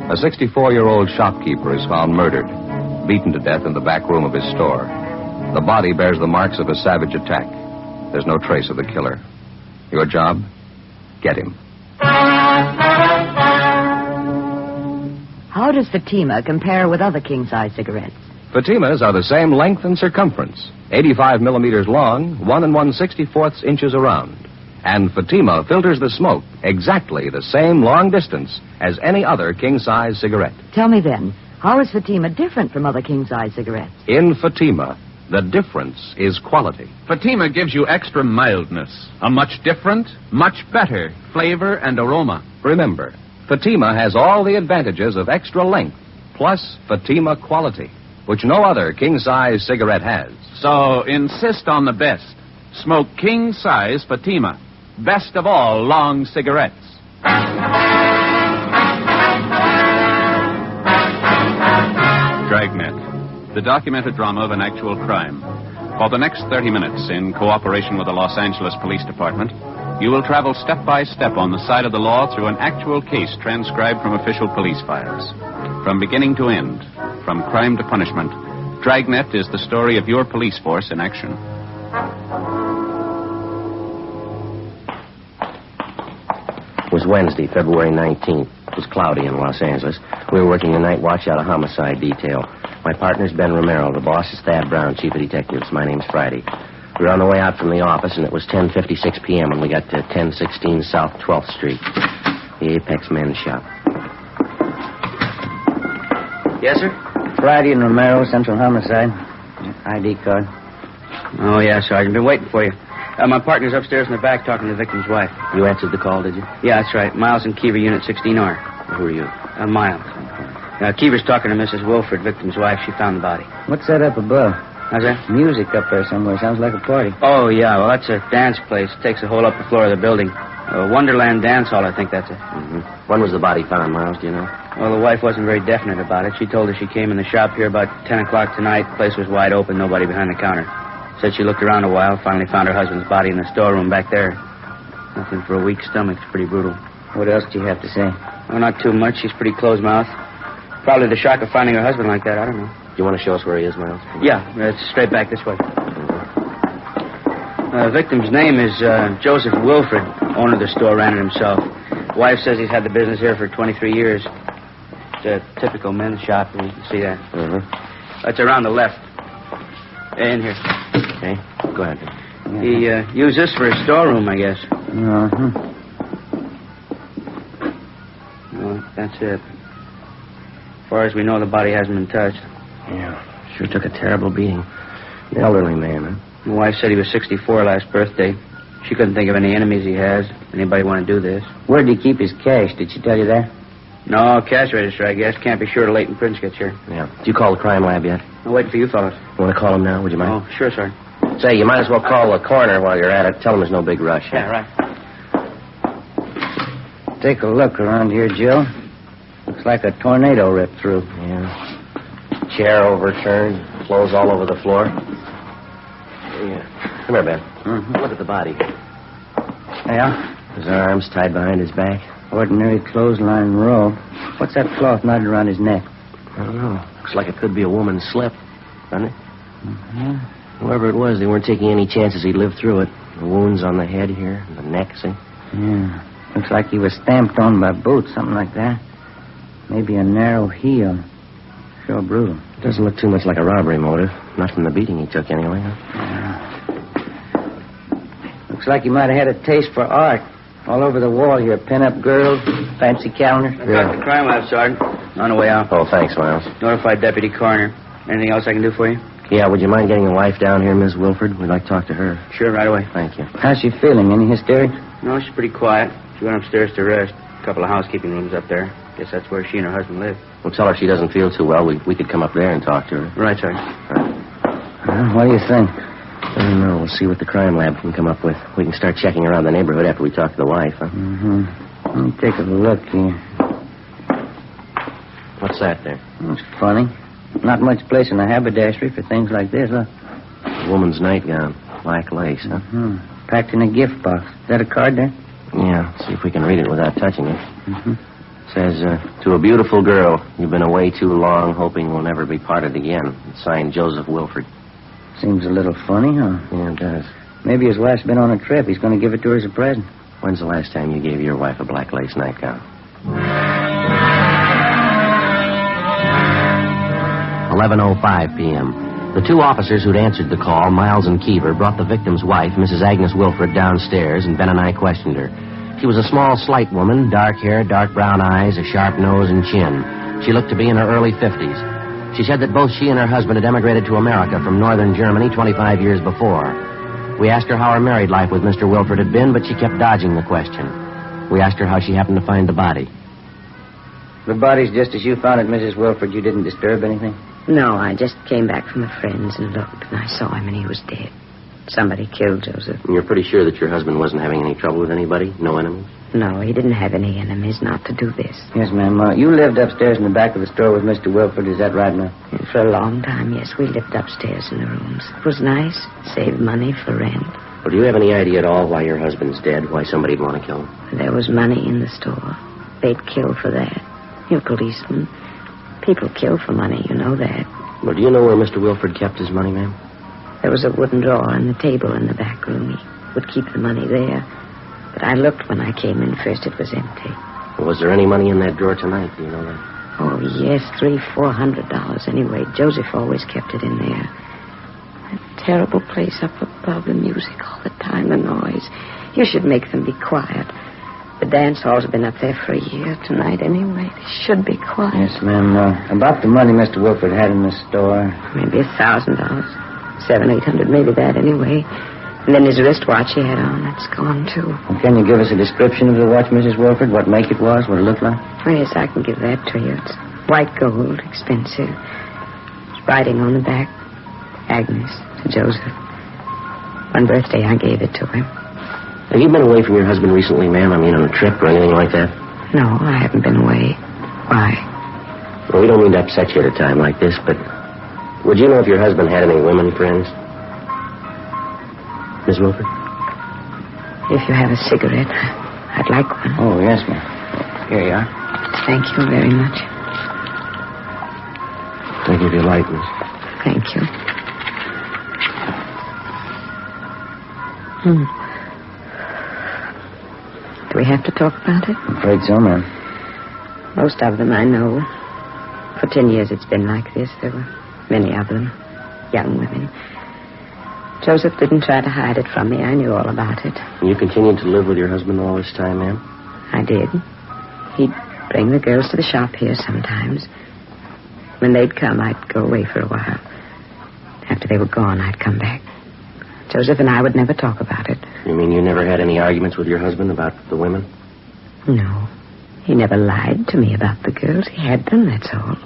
A 64-year-old shopkeeper is found murdered. beaten to death in the back room of his store. The body bears the marks of a savage attack. There's no trace of the killer. Your job? Get him. How does Fatima compare with other king-size cigarettes? Fatimas are the same length and circumference, 85 millimeters long, 1 1/64 inches around. And Fatima filters the smoke exactly the same long distance as any other king-size cigarette. Tell me then, how is Fatima different from other king-size cigarettes? In Fatima, the difference is quality. Fatima gives you extra mildness, a much different, much better flavor and aroma. Remember, Fatima has all the advantages of extra length, plus Fatima quality, which no other king-size cigarette has. So insist on the best. Smoke king-size Fatima. Best of all long cigarettes. Dragnet, the documented drama of an actual crime. For the next 30 minutes, in cooperation with the Los Angeles Police Department, you will travel step by step on the side of the law through an actual case transcribed from official police files. From beginning to end, from crime to punishment, Dragnet is the story of your police force in action. It was Wednesday, February 19th. It was cloudy in Los Angeles. We were working the night watch out of homicide detail. My partner's Ben Romero. The boss is Thad Brown, chief of detectives. My name's Friday. We were on the way out from the office, and it was 10:56 p.m. when we got to 1016 South 12th Street, the Apex Men's Shop. Yes, sir? Friday and Romero, Central Homicide. ID card. Oh, yeah, Sergeant. Been waiting for you. My partner's upstairs in the back talking to the victim's wife. You answered the call, did you? Yeah, that's right. Miles and Kiever, Unit 16R. Who are you? Miles. Kiever's talking to Mrs. Wilford, victim's wife. She found the body. What's that up above? How's that? Music up there somewhere. Sounds like a party. Oh, yeah. Well, that's a dance place. Takes a whole upper floor of the building. Wonderland Dance Hall, I think that's it. Mm-hmm. When was the body found, Miles? Do you know? Well, the wife wasn't very definite about it. She told us she came in the shop here about 10 o'clock tonight. The place was wide open, nobody behind the counter. Said she looked around a while, finally found her husband's body in the storeroom back there. Nothing for a weak stomach. It's pretty brutal. What else do you have to say? Oh, not too much. She's pretty closed-mouthed. Probably the shock of finding her husband like that. I don't know. Do you want to show us where he is, Miles? Yeah, it's straight back this way. The victim's name is Joseph Wilford. Owner of the store, ran it himself. Wife says he's had the business here for 23 years. It's a typical men's shop, and you can see that. Mm-hmm. That's around the left. In here. Okay, go ahead. He used this for his storeroom, I guess. Uh-huh. Well, that's it. As far as we know, the body hasn't been touched. Yeah, sure took a terrible beating. An elderly man, huh? My wife said he was 64 last birthday. She couldn't think of any enemies he has. Anybody want to do this? Where did he keep his cash? Did she tell you that? No, cash register, I guess. Can't be sure till Leighton Prince gets here. Yeah. Did you call the crime lab yet? I'm waiting for you fellas. You want to call him now? Would you mind? Oh, sure, sir. Say, you might as well call the coroner while you're at it. Tell him there's no big rush. Yeah, right. Take a look around here, Jill. Looks like a tornado ripped through. Yeah. Chair overturned. Clothes all over the floor. Yeah. Come here, Ben. Mm-hmm. Look at the body. Yeah? His arms tied behind his back. Ordinary clothesline robe. What's that cloth knotted around his neck? I don't know. Looks like it could be a woman's slip, doesn't it? Mm-hmm. Whoever it was, they weren't taking any chances he'd live through it. The wounds on the head here, and the neck, see? Yeah. Looks like he was stamped on by boots, something like that. Maybe a narrow heel. Sure brutal. Doesn't look too much like a robbery motive. Not from the beating he took, anyway, huh? Yeah. Looks like he might have had a taste for art. All over the wall here. Pin-up girls, fancy calendars. I got the crime lab, Sergeant. On the way out. Oh, thanks, Miles. Notified Deputy Coroner. Anything else I can do for you? Yeah, would you mind getting your wife down here, Miss Wilford? We'd like to talk to her. Sure, right away. Thank you. How's she feeling? Any hysterics? No, she's pretty quiet. She went upstairs to rest. A couple of housekeeping rooms up there. Guess that's where she and her husband live. Well, tell her if she doesn't feel too well, we could come up there and talk to her. Right, Sergeant. Right. What do you think? I don't know. We'll see what the crime lab can come up with. We can start checking around the neighborhood after we talk to the wife, huh? Mm-hmm. Let me take a look here. What's that there? It's funny. Not much place in the haberdashery for things like this, huh? A woman's nightgown. Black lace, huh? Mm-hmm. Packed in a gift box. Is that a card there? Yeah. See if we can read it without touching it. Mm-hmm. Says, to a beautiful girl, you've been away too long, hoping we'll never be parted again. It's signed Joseph Wilford. Seems a little funny, huh? Yeah, it does. Maybe his wife's been on a trip. He's going to give it to her as a present. When's the last time you gave your wife a black lace nightgown? 11:05 p.m. The two officers who'd answered the call, Miles and Keever, brought the victim's wife, Mrs. Agnes Wilford, downstairs, and Ben and I questioned her. She was a small, slight woman, dark hair, dark brown eyes, a sharp nose and chin. She looked to be in her early 50s. She said that both she and her husband had emigrated to America from northern Germany 25 years before. We asked her how her married life with Mr. Wilford had been, but she kept dodging the question. We asked her how she happened to find the body. The body's just as you found it, Mrs. Wilford. You didn't disturb anything? No, I just came back from a friend's and looked, and I saw him, and he was dead. Somebody killed Joseph. And you're pretty sure that your husband wasn't having any trouble with anybody? No enemies? No, he didn't have any enemies not to do this. Yes, ma'am. You lived upstairs in the back of the store with Mr. Wilford. Is that right, ma'am? And for a long time, yes, we lived upstairs in the rooms. It was nice. Saved money for rent. Well, do you have any idea at all why your husband's dead? Why somebody'd want to kill him? There was money in the store. They'd kill for that. You're policemen. People kill for money, you know that. Well, do you know where Mr. Wilford kept his money, ma'am? There was a wooden drawer in the table in the back room. He would keep the money there. But I looked when I came in first. It was empty. Well, was there any money in that drawer tonight? Do you know that? Oh, yes, $300-400 anyway. Joseph always kept it in there. That terrible place up above, the music all the time, the noise. You should make them be quiet. The dance halls have been up there for a year tonight anyway. They should be quiet. Yes, ma'am. About the money Mr. Wilford had in the store. Maybe $1,000. $700-800, maybe that anyway. And then his wristwatch he had on, that's gone too. Well, can you give us a description of the watch, Mrs. Wilford? What make it was, what it looked like? Oh, yes, I can give that to you. It's white gold, expensive. It's writing on the back, Agnes to Joseph. One birthday I gave it to him. Have you been away from your husband recently, ma'am? I mean, on a trip or anything like that? No, I haven't been away. Why? Well, we don't mean to upset you at a time like this, but would you know if your husband had any women friends? Miss Wilford? If you have a cigarette, I'd like one. Oh, yes, ma'am. Here you are. Thank you very much. Thank you for your light, miss. Thank you. Do we have to talk about it? I'm afraid so, ma'am. Most of them I know. For 10 years it's been like this. There were many of them. Young women. Joseph didn't try to hide it from me. I knew all about it. And you continued to live with your husband all this time, ma'am? I did. He'd bring the girls to the shop here sometimes. When they'd come, I'd go away for a while. After they were gone, I'd come back. Joseph and I would never talk about it. You mean you never had any arguments with your husband about the women? No. He never lied to me about the girls. He had them, that's all.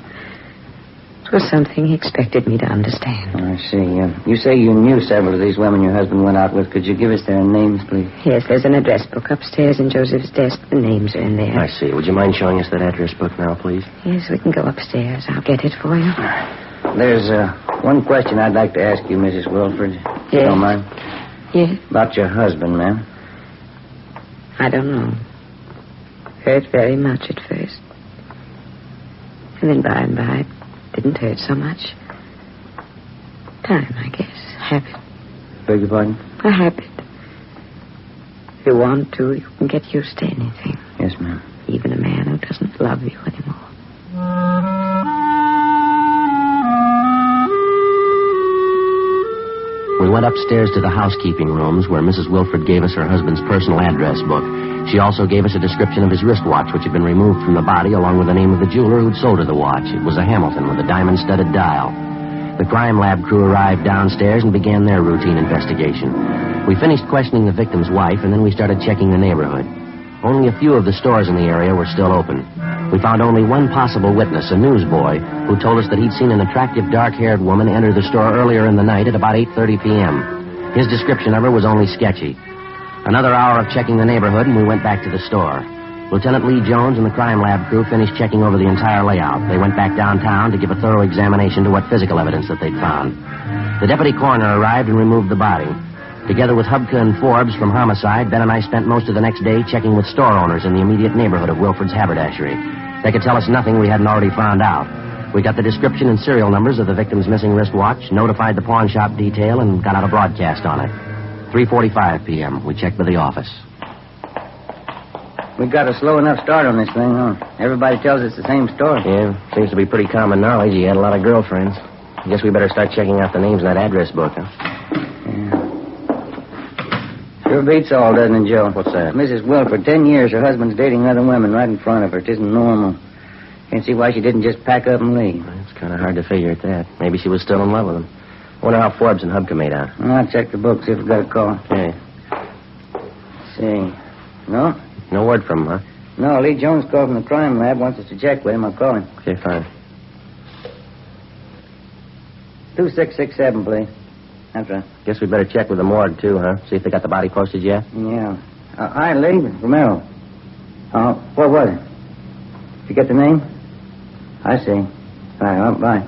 It was something he expected me to understand. I see. You say you knew several of these women your husband went out with. Could you give us their names, please? Yes, there's an address book upstairs in Joseph's desk. The names are in there. I see. Would you mind showing us that address book now, please? Yes, we can go upstairs. I'll get it for you. There's one question I'd like to ask you, Mrs. Wilford. If you don't mind. Yes? About your husband, ma'am. I don't know. Hurt very much at first. And then by and by, it didn't hurt so much. Time, I guess. Habit. Beg your pardon? A habit. If you want to, you can get used to anything. Yes, ma'am. Even a man who doesn't love you anymore. We went upstairs to the housekeeping rooms where Mrs. Wilford gave us her husband's personal address book. She also gave us a description of his wristwatch, which had been removed from the body, along with the name of the jeweler who'd sold her the watch. It was a Hamilton with a diamond-studded dial. The crime lab crew arrived downstairs and began their routine investigation. We finished questioning the victim's wife, and then we started checking the neighborhood. Only a few of the stores in the area were still open. We found only one possible witness, a newsboy, who told us that he'd seen an attractive dark-haired woman enter the store earlier in the night at about 8:30 p.m. His description of her was only sketchy. Another hour of checking the neighborhood, and we went back to the store. Lieutenant Lee Jones and the crime lab crew finished checking over the entire layout. They went back downtown to give a thorough examination to what physical evidence that they'd found. The deputy coroner arrived and removed the body. Together with Hubka and Forbes from Homicide, Ben and I spent most of the next day checking with store owners in the immediate neighborhood of Wilford's haberdashery. They could tell us nothing we hadn't already found out. We got the description and serial numbers of the victim's missing wristwatch, notified the pawn shop detail, and got out a broadcast on it. 3:45 p.m. We checked with the office. We got a slow enough start on this thing, huh? Everybody tells us the same story. Yeah, seems to be pretty common knowledge. He had a lot of girlfriends. I guess we better start checking out the names in that address book, huh? Sure beats all, doesn't it, Joe? What's that? Mrs. Wilford, 10 years, her husband's dating other women right in front of her. It isn't normal. Can't see why she didn't just pack up and leave. It's kind of hard to figure at that. Maybe she was still in love with him. I wonder how Forbes and Hubka made out. Well, I'll check the book, see if we got a call. Okay. See. No? No word from him, huh? No, Lee Jones called from the crime lab. Wants us to check with him. I'll call him. Okay, fine. 2667, please. That's right. Guess we better check with the morgue, too, huh? See if they got the body posted yet? Yeah. Hi, Lee. Romero. What was it? Did you get the name? I see. All right, well, bye.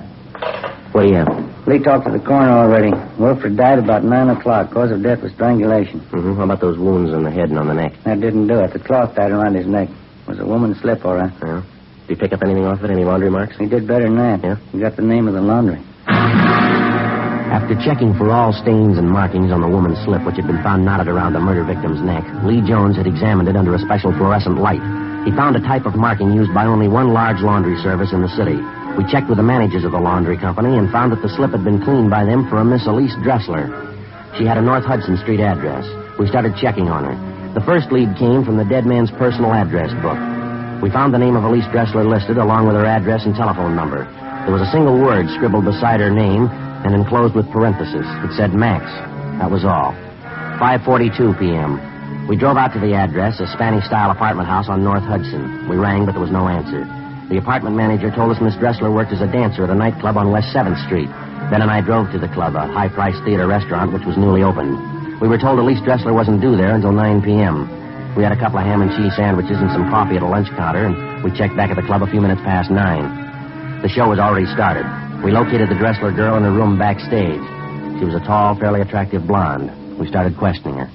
What do you have? Lee talked to the coroner already. Wilford died about 9 o'clock. Cause of death was strangulation. Mm-hmm. How about those wounds on the head and on the neck? That didn't do it. The cloth tied around his neck. It was a woman's slip, all right. Yeah. Did you pick up anything off it? Any laundry marks? He did better than that. Yeah? He got the name of the laundry. After checking for all stains and markings on the woman's slip, which had been found knotted around the murder victim's neck, Lee Jones had examined it under a special fluorescent light. He found a type of marking used by only one large laundry service in the city. We checked with the managers of the laundry company and found that the slip had been cleaned by them for a Miss Elise Dressler. She had a North Hudson Street address. We started checking on her. The first lead came from the dead man's personal address book. We found the name of Elise Dressler listed along with her address and telephone number. There was a single word scribbled beside her name and enclosed with parentheses. It said Max. That was all. 5:42 p.m. We drove out to the address, a Spanish-style apartment house on North Hudson. We rang, but there was no answer. The apartment manager told us Miss Dressler worked as a dancer at a nightclub on West 7th Street. Ben and I drove to the club, a high-priced theater restaurant which was newly opened. We were told Elise Dressler wasn't due there until 9 p.m. We had a couple of ham and cheese sandwiches and some coffee at a lunch counter, and we checked back at the club a few minutes past 9. The show was already started. We located the Dressler girl in her room backstage. She was a tall, fairly attractive blonde. We started questioning her.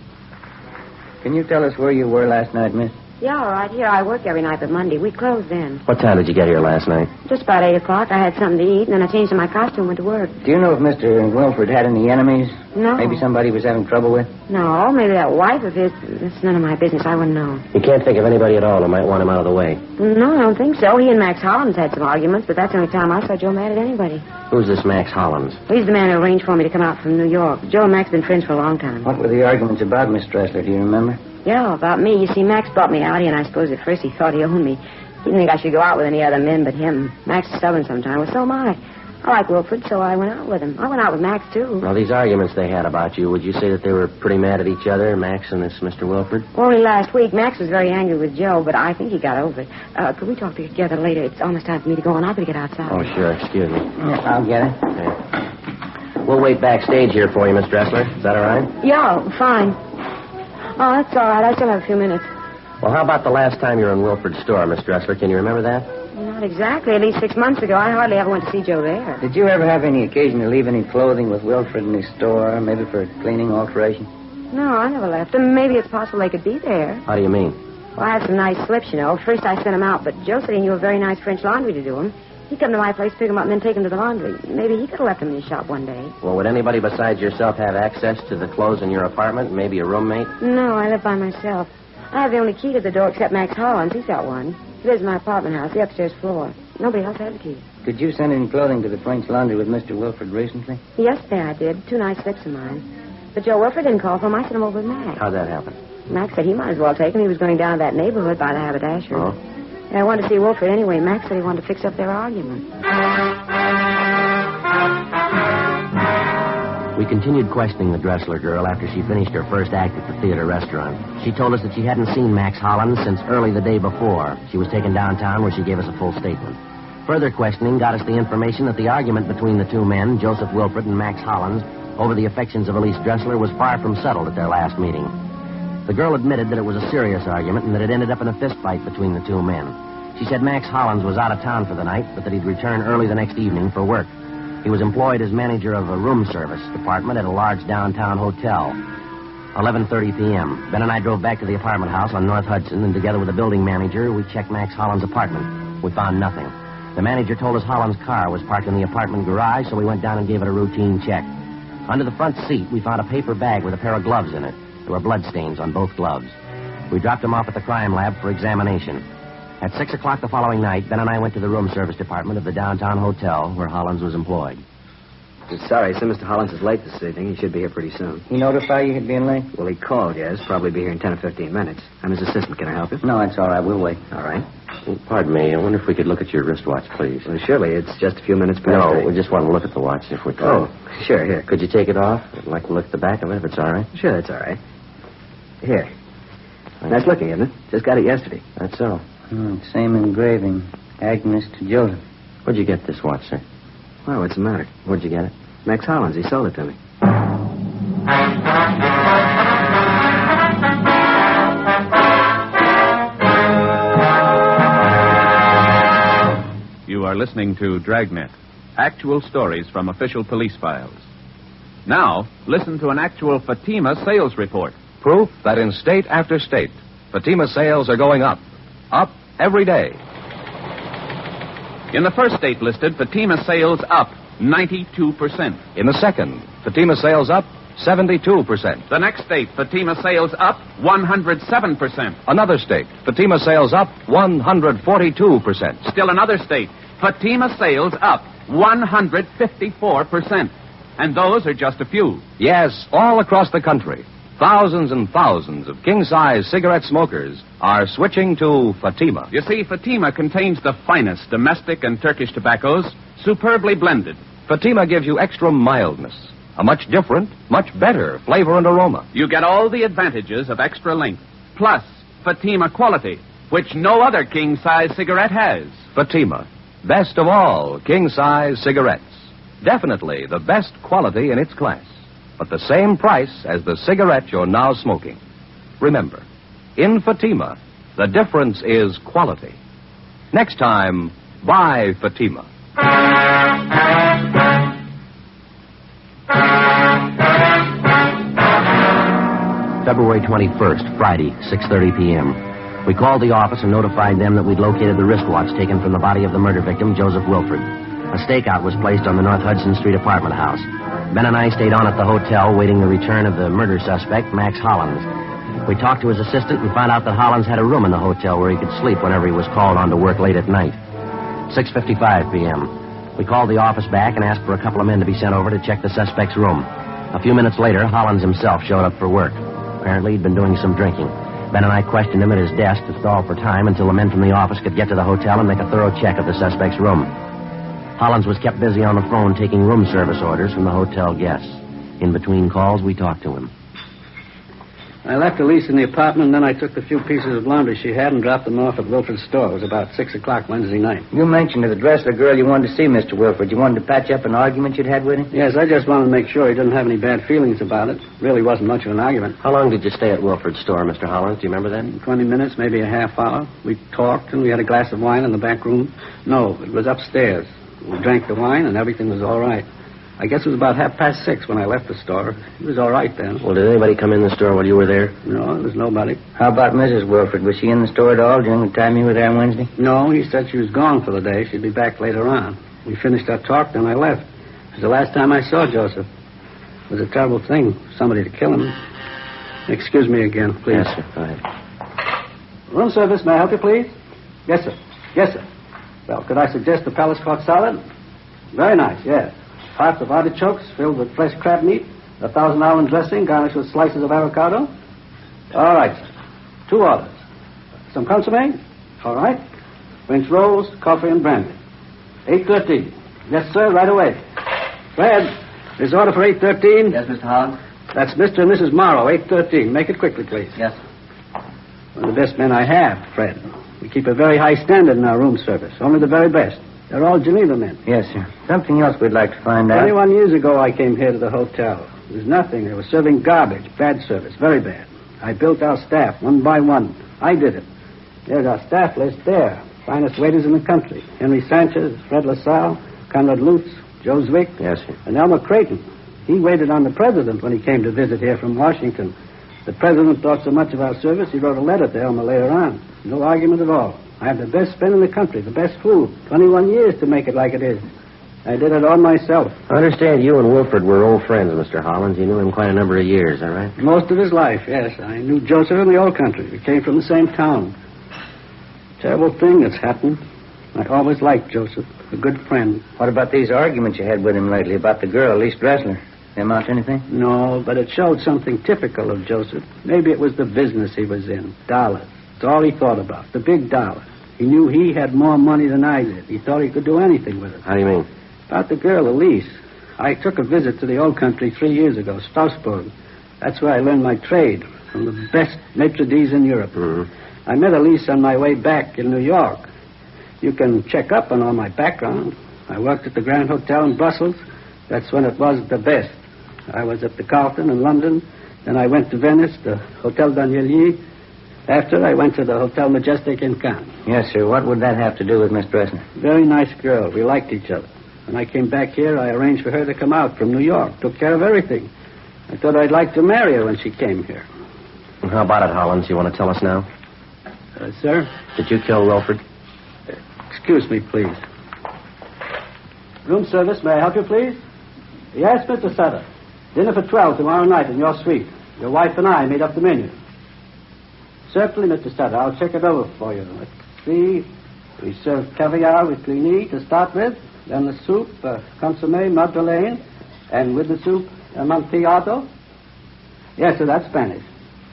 Can you tell us where you were last night, miss? Yeah, all right. Here, I work every night but Monday. We close then. What time did you get here last night? Just about 8 o'clock. I had something to eat, and then I changed to my costume and went to work. Do you know if Mr. Wilford had any enemies? No. Maybe somebody he was having trouble with? No, maybe that wife of his. It's none of my business. I wouldn't know. You can't think of anybody at all who might want him out of the way? No, I don't think so. He and Max Hollins had some arguments, but that's the only time I saw Joe mad at anybody. Who's this Max Hollins? He's the man who arranged for me to come out from New York. Joe and Max have been friends for a long time. What were the arguments about, Miss Dressler? Do you remember? Yeah, about me. You see, Max brought me out here, and I suppose at first he thought he owned me. He didn't think I should go out with any other men but him. Max is stubborn sometimes. Well, so am I. I like Wilford, so I went out with him. I went out with Max, too. Now, these arguments they had about you, would you say that they were pretty mad at each other, Max and this Mr. Wilford? Only last week, Max was very angry with Joe, but I think he got over it. Could we talk together later? It's almost time for me to go, and I better get outside. Oh, sure. Excuse me. Yeah, I'll get it. Okay. We'll wait backstage here for you, Miss Dressler. Is that all right? Yeah, fine. Oh, that's all right. I still have a few minutes. Well, how about the last time you were in Wilford's store, Miss Dressler? Can you remember that? Not exactly. At least 6 months ago. I hardly ever went to see Joe there. Did you ever have any occasion to leave any clothing with Wilford in his store, maybe for cleaning alteration? No, I never left them. Maybe it's possible they could be there. How do you mean? Well, I had some nice slips, you know. First I sent them out, but Joe said he knew a very nice French laundry to do them. He'd come to my place, pick them up, and then take them to the laundry. Maybe he could have left them in his shop one day. Well, would anybody besides yourself have access to the clothes in your apartment? Maybe a roommate? No, I live by myself. I have the only key to the door except Max Hollins. He's got one. He lives in my apartment house, the upstairs floor. Nobody else has a key. Did you send any clothing to the French laundry with Mr. Wilford recently? Yesterday I did. 2 nice slips of mine. But Joe Wilford didn't call for them. I sent them over with Max. How'd that happen? Max said he might as well take them. He was going down to that neighborhood by the haberdashery. Oh? I wanted to see Wilford anyway. Max said he wanted to fix up their argument. We continued questioning the Dressler girl after she finished her first act at the theater restaurant. She told us that she hadn't seen Max Hollins since early the day before. She was taken downtown where she gave us a full statement. Further questioning got us the information that the argument between the two men, Joseph Wilford and Max Hollins, over the affections of Elise Dressler was far from settled at their last meeting. The girl admitted that it was a serious argument and that it ended up in a fist fight between the two men. She said Max Hollins was out of town for the night, but that he'd return early the next evening for work. He was employed as manager of a room service department at a large downtown hotel. 11:30 p.m. Ben and I drove back to the apartment house on North Hudson, and together with the building manager, we checked Max Holland's apartment. We found nothing. The manager told us Holland's car was parked in the apartment garage, so we went down and gave it a routine check. Under the front seat, we found a paper bag with a pair of gloves in it. There were bloodstains on both gloves. We dropped them off at the crime lab for examination. At 6 o'clock the following night, Ben and I went to the room service department of the downtown hotel where Hollands was employed. Sorry, sir, Mr. Hollins is late this evening. He should be here pretty soon. He notified you he'd been late? Well, he called, yes. Probably be here in 10 or 15 minutes. I'm his assistant. Can I help you? No, it's all right. We'll wait. All right. Well, pardon me. I wonder if we could look at your wristwatch, please. Well, surely. It's just a few minutes past. No, 8. we just want to look at the watch if we could. Oh, sure. Here. Could you take it off? I'd like to look at the back of it if it's all right. Sure, that's all right. Here. Nice looking, isn't it? Just got it yesterday. That's so. Same engraving. Agnes to Joseph. Where'd you get this watch, sir? Well, what's the matter? Where'd you get it? Max Hollins. He sold it to me. You are listening to Dragnet, actual stories from official police files. Now, listen to an actual Fatima sales report. Proof that in state after state, Fatima sales are going up. Up every day. In the first state listed, Fatima sales up 92%. In the second, Fatima sales up 72%. The next state, Fatima sales up 107%. Another state, Fatima sales up 142%. Still another state, Fatima sales up 154%. And those are just a few. Yes, all across the country, thousands and thousands of king-size cigarette smokers are switching to Fatima. You see, Fatima contains the finest domestic and Turkish tobaccos, superbly blended. Fatima gives you extra mildness, a much different, much better flavor and aroma. You get all the advantages of extra length, plus Fatima quality, which no other king-size cigarette has. Fatima, best of all king-size cigarettes. Definitely the best quality in its class, but the same price as the cigarette you're now smoking. Remember, in Fatima, the difference is quality. Next time, buy Fatima. February 21st, Friday, 6:30 p.m. We called the office and notified them that we'd located the wristwatch taken from the body of the murder victim, Joseph Wilford. A stakeout was placed on the North Hudson Street apartment house. Ben and I stayed on at the hotel waiting the return of the murder suspect, Max Hollins. We talked to his assistant and found out that Hollins had a room in the hotel where he could sleep whenever he was called on to work late at night. 6:55 p.m. We called the office back and asked for a couple of men to be sent over to check the suspect's room. A few minutes later, Hollins himself showed up for work. Apparently, he'd been doing some drinking. Ben and I questioned him at his desk to stall for time until the men from the office could get to the hotel and make a thorough check of the suspect's room. Hollins was kept busy on the phone taking room service orders from the hotel guests. In between calls, we talked to him. I left Elise in the apartment, and then I took the few pieces of laundry she had and dropped them off at Wilford's store. It was about 6 o'clock Wednesday night. You mentioned to the dresser girl you wanted to see Mr. Wilford. You wanted to patch up an argument you'd had with him? Yes, I just wanted to make sure he didn't have any bad feelings about it. Really wasn't much of an argument. How long did you stay at Wilford's store, Mr. Hollins? Do you remember that? 20 minutes, maybe a half hour. We talked, and we had a glass of wine in the back room. No, it was upstairs. We drank the wine, and everything was all right. I guess it was about 6:30 when I left the store. It was all right then. Well, did anybody come in the store while you were there? No, there was nobody. How about Mrs. Wilford? Was she in the store at all during the time you were there on Wednesday? No, he said she was gone for the day. She'd be back later on. We finished our talk, then I left. It was the last time I saw Joseph. It was a terrible thing for somebody to kill him. Excuse me again, please. Yes, sir. Go ahead. Room service, may I help you, please? Yes, sir. Yes, sir. Well, could I suggest the Palace Court salad? Very nice, yes. Parts of artichokes filled with fresh crab meat, a Thousand Island dressing garnished with slices of avocado. All right, sir. 2 orders. Some consomme? All right. French rolls, coffee, and brandy. 8:13. Yes, sir, right away. Fred, this order for 8:13. Yes, Mr. Hollins? That's Mr. and Mrs. Morrow, 8:13. Make it quickly, please. Yes, sir. One of the best men I have, Fred. We keep a very high standard in our room service. Only the very best. They're all Geneva men. Yes, sir. Something else we'd like to find out. 21 years ago, I came here to the hotel. There was nothing. They were serving garbage. Bad service. Very bad. I built our staff one by one. I did it. There's our staff list there. Finest waiters in the country. Henry Sanchez, Fred LaSalle, Conrad Lutz, Joe Zwick. Yes, sir. And Elmer Creighton. He waited on the president when he came to visit here from Washington. The president thought so much of our service, he wrote a letter to Elmer later on. No argument at all. I have the best pen in the country, the best food. 21 years to make it like it is. I did it all myself. I understand you and Wilford were old friends, Mr. Hollins. You knew him quite a number of years, is that right? Most of his life, yes. I knew Joseph in the old country. We came from the same town. Terrible thing that's happened. I always liked Joseph, a good friend. What about these arguments you had with him lately about the girl, Elise Dressler? They amount to anything? No, but it showed something typical of Joseph. Maybe it was the business he was in. Dollars. That's all he thought about, the big dollars. He knew he had more money than I did. He thought he could do anything with it. How do you mean? About the girl, Elise. I took a visit to the old country 3 years ago, Strasbourg. That's where I learned my trade, from the best maitre d's in Europe. Mm-hmm. I met Elise on my way back in New York. You can check up on all my background. I worked at the Grand Hotel in Brussels. That's when it was the best. I was at the Carlton in London. Then I went to Venice, the Hotel d'Angelier. After, I went to the Hotel Majestic in Cannes. Yes, sir. What would that have to do with Miss Dressler? Very nice girl. We liked each other. When I came back here, I arranged for her to come out from New York. Took care of everything. I thought I'd like to marry her when she came here. And how about it, Hollins? You want to tell us now? Sir? Did you kill Wilford? Excuse me, please. Room service, may I help you, please? Yes, Mr. Sutter. Dinner for 12 tomorrow night in your suite. Your wife and I made up the menu. Certainly, Mr. Sutter. I'll check it over for you. Let's see. We serve caviar with Cluny to start with. Then the soup, consommé, madeleine. And with the soup, amontillado. Yes, sir, that's Spanish.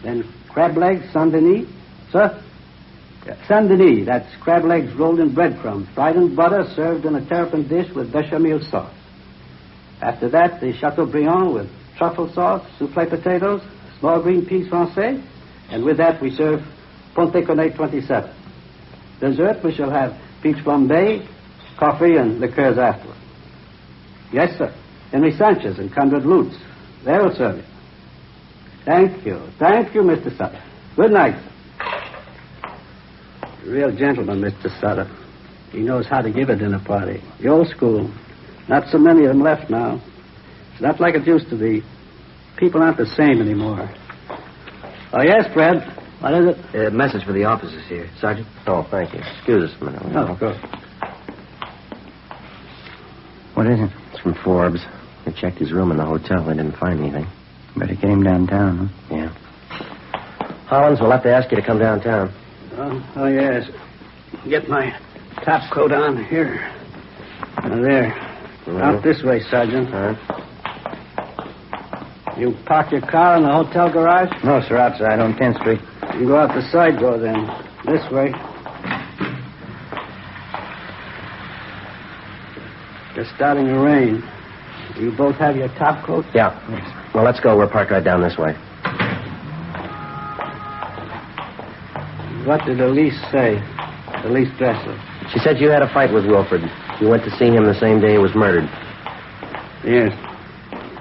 Then crab legs, Saint-Denis. Sir? Saint-Denis, that's crab legs rolled in breadcrumbs, fried in butter, served in a terrapin dish with bechamel sauce. After that, the Chateaubriand with truffle sauce, soufflé potatoes, small green peas français, and with that we serve Ponte Cornet 27. Dessert, we shall have peach flambé, coffee, and liqueurs afterward. Yes, sir. Henry Sanchez and Conrad Lutz. They will serve you. Thank you. Thank you, Mr. Sutter. Good night, sir. Real gentleman, Mr. Sutter. He knows how to give a dinner party. The old school. Not so many of them left now. It's not like it used to be. People aren't the same anymore. Oh, yes, Fred. What is it? A message for the officers here. Sergeant? Oh, thank you. Excuse us a minute. Oh, of course. What is it? It's from Forbes. They checked his room in the hotel. They didn't find anything. Better get him downtown, huh? Yeah. Hollins, we'll have to ask you to come downtown. Oh, yes. Get my top coat on here. There. Out this way, Sergeant. All right. You park your car in the hotel garage? No, sir, outside on 10th Street. You can go out the side door then. This way. It's starting to rain. You both have your top coats? Yeah. Well, let's go. We're parked right down this way. What did Elise say? Elise Dressler. She said you had a fight with Wilford. You went to see him the same day he was murdered. Yes.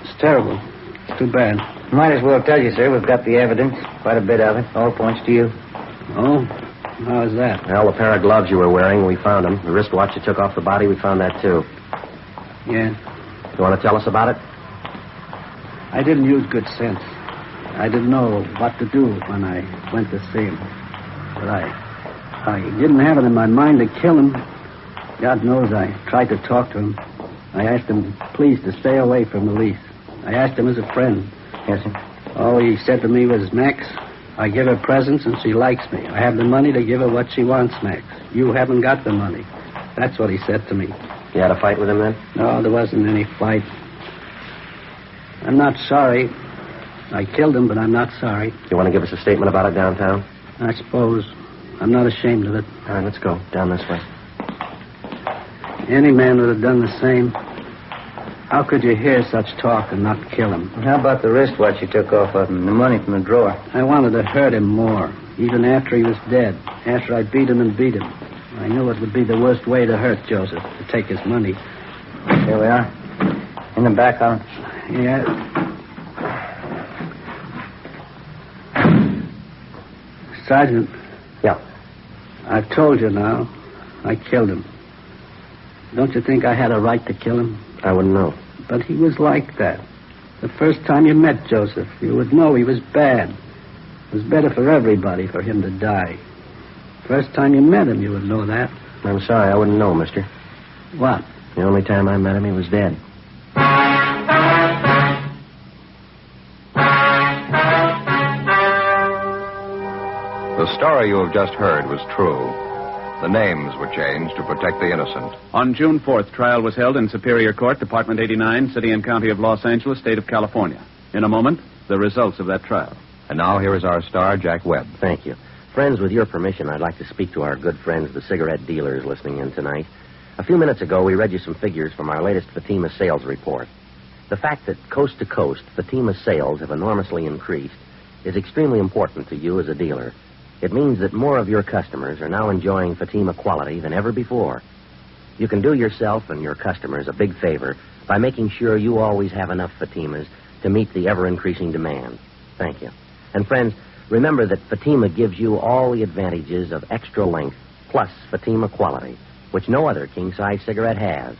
It's terrible. It's too bad. Might as well tell you, sir. We've got the evidence. Quite a bit of it. All points to you. Oh? How is that? Well, the pair of gloves you were wearing, we found them. The wristwatch you took off the body, we found that, too. Yeah. You want to tell us about it? I didn't use good sense. I didn't know what to do when I went to see him. But I didn't have it in my mind to kill him. God knows I tried to talk to him. I asked him, please, to stay away from Elise. I asked him as a friend. Yes, sir. All he said to me was, Max, I give her presents and she likes me. I have the money to give her what she wants, Max. You haven't got the money. That's what he said to me. You had a fight with him then? No, there wasn't any fight. I'm not sorry. I killed him, but I'm not sorry. You want to give us a statement about it downtown? I suppose. I'm not ashamed of it. All right, let's go. Down this way. Any man would have done the same. How could you hear such talk and not kill him? How about the wristwatch you took off of him, the money from the drawer? I wanted to hurt him more, even after he was dead, after I beat him and beat him. I knew it would be the worst way to hurt Joseph, to take his money. Here we are. In the back, Holland. Yeah. Sergeant. Yeah. I've told you now. I killed him. Don't you think I had a right to kill him? I wouldn't know. But he was like that. The first time you met Joseph, you would know he was bad. It was better for everybody for him to die. First time you met him, you would know that. I'm sorry, I wouldn't know, mister. What? The only time I met him, he was dead. The story you have just heard was true. The names were changed to protect the innocent. On June 4th, trial was held in Superior Court, Department 89, City and County of Los Angeles, State of California. In a moment, the results of that trial. And now here is our star, Jack Webb. Thank you. Friends, with your permission, I'd like to speak to our good friends, the cigarette dealers, listening in tonight. A few minutes ago, we read you some figures from our latest Fatima sales report. The fact that coast to coast, Fatima sales have enormously increased is extremely important to you as a dealer. It means that more of your customers are now enjoying Fatima quality than ever before. You can do yourself and your customers a big favor by making sure you always have enough Fatimas to meet the ever-increasing demand. Thank you. And friends, remember that Fatima gives you all the advantages of extra length plus Fatima quality, which no other king-size cigarette has.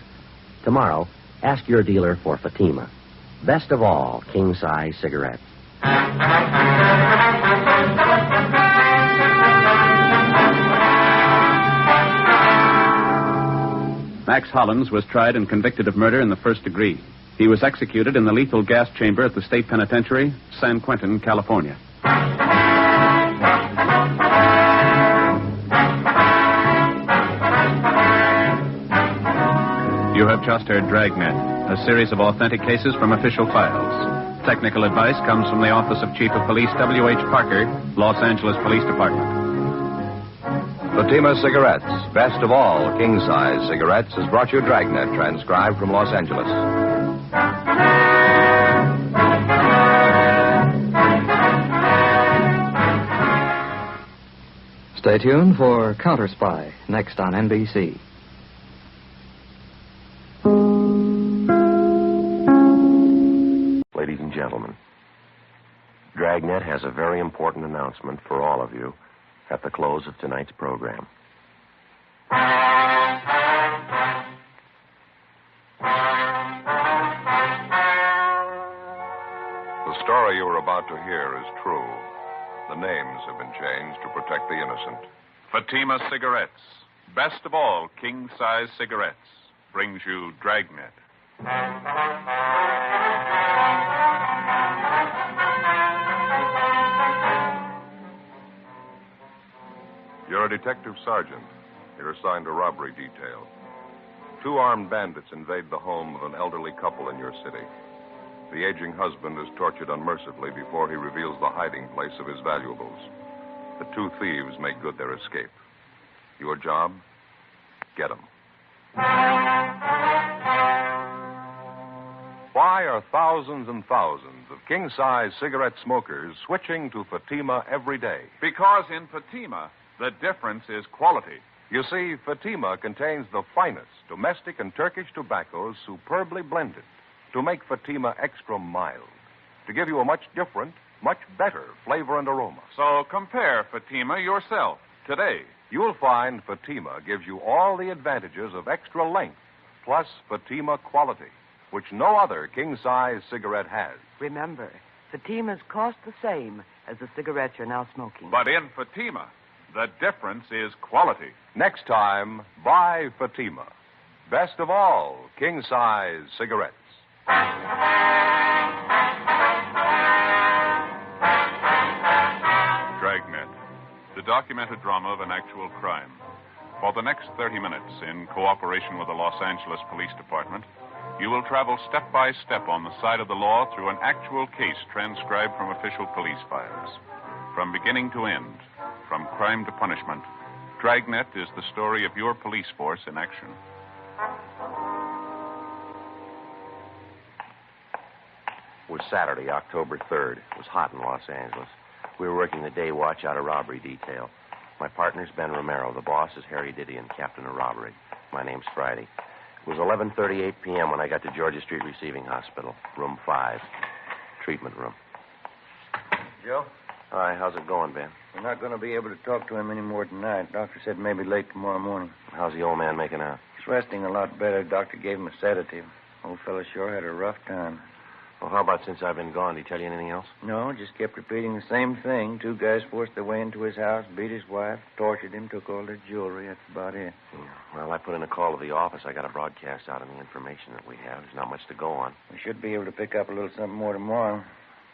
Tomorrow, ask your dealer for Fatima. Best of all, king-size cigarettes. Max Hollins was tried and convicted of murder in the first degree. He was executed in the lethal gas chamber at the state penitentiary, San Quentin, California. You have just heard Dragnet, a series of authentic cases from official files. Technical advice comes from the Office of Chief of Police W.H. Parker, Los Angeles Police Department. Fatima Cigarettes, best of all king-size cigarettes, has brought you Dragnet, transcribed from Los Angeles. Stay tuned for Counter Spy, next on NBC. Ladies and gentlemen, Dragnet has a very important announcement for all of you at the close of tonight's program. The story you are about to hear is true. The names have been changed to protect the innocent. Fatima Cigarettes, best of all king-size cigarettes, brings you Dragnet. You're a detective sergeant. You're assigned a robbery detail. 2 armed bandits invade the home of an elderly couple in your city. The aging husband is tortured unmercifully before he reveals the hiding place of his valuables. The 2 thieves make good their escape. Your job? Get them. Why are thousands and thousands of king-size cigarette smokers switching to Fatima every day? Because in Fatima, the difference is quality. You see, Fatima contains the finest domestic and Turkish tobaccos superbly blended to make Fatima extra mild, to give you a much different, much better flavor and aroma. So compare Fatima yourself today. You'll find Fatima gives you all the advantages of extra length plus Fatima quality, which no other king-size cigarette has. Remember, Fatimas cost the same as the cigarettes you're now smoking. But in Fatima, the difference is quality. Next time, buy Fatima. Best of all, king-size cigarettes. Dragnet, the documented drama of an actual crime. For the next 30 minutes, in cooperation with the Los Angeles Police Department, you will travel step by step on the side of the law through an actual case transcribed from official police files. From beginning to end, from crime to punishment, Dragnet is the story of your police force in action. It was Saturday, October 3rd. It was hot in Los Angeles. We were working the day watch out of robbery detail. My partner's Ben Romero. The boss is Harry Didion, captain of robbery. My name's Friday. It was 11:38 p.m. when I got to Georgia Street Receiving Hospital, room 5, treatment room. Joe? Hi, how's it going, Ben? We're not going to be able to talk to him anymore tonight. Doctor said maybe late tomorrow morning. How's the old man making out? He's resting a lot better. Doctor gave him a sedative. Old fella sure had a rough time. Well, how about since I've been gone? Did he tell you anything else? No, just kept repeating the same thing. 2 guys forced their way into his house, beat his wife, tortured him, took all their jewelry. That's about it. Yeah. Well, I put in a call to the office. I got a broadcast out on the information that we have. There's not much to go on. We should be able to pick up a little something more tomorrow.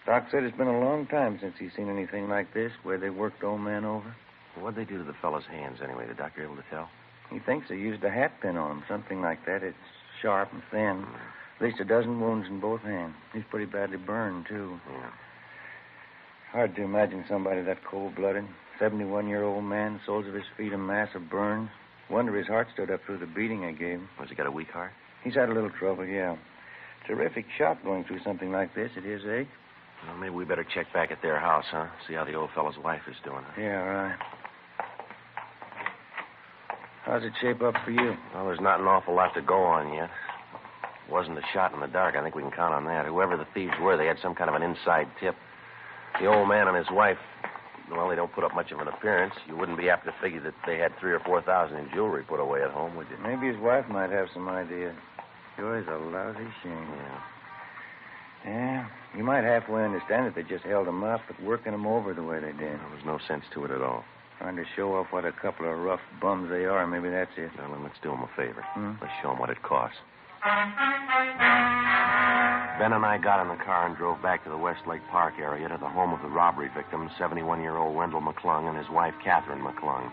Doc said it's been a long time since he's seen anything like this, where they worked old man over. Well, what'd they do to the fellow's hands, anyway? The doctor able to tell? He thinks they used a hat pin on him, something like that. It's sharp and thin. At least a dozen wounds in both hands. He's pretty badly burned, too. Yeah. Hard to imagine somebody that cold-blooded. 71-year-old man, soles of his feet a mass of burns. Wonder his heart stood up through the beating I gave him. Has he got a weak heart? He's had a little trouble, yeah. Terrific shock going through something like this at his age. Well, maybe we better check back at their house, huh? See how the old fellow's wife is doing. Huh? Yeah, right. How's it shape up for you? Well, there's not an awful lot to go on yet. It wasn't a shot in the dark. I think we can count on that. Whoever the thieves were, they had some kind of an inside tip. The old man and his wife, well, they don't put up much of an appearance. You wouldn't be apt to figure that they had $3,000 or $4,000 in jewelry put away at home, would you? Maybe his wife might have some idea. Sure is a lousy shame. Yeah, you might halfway understand that they just held him up, but working him over the way they did. There was no sense to it at all. Trying to show off what a couple of rough bums they are. Maybe that's it. Well, then let's do them a favor. Let's show them what it costs. Ben and I got in the car and drove back to the Westlake Park area to the home of the robbery victim, 71-year-old Wendell McClung, and his wife, Catherine McClung.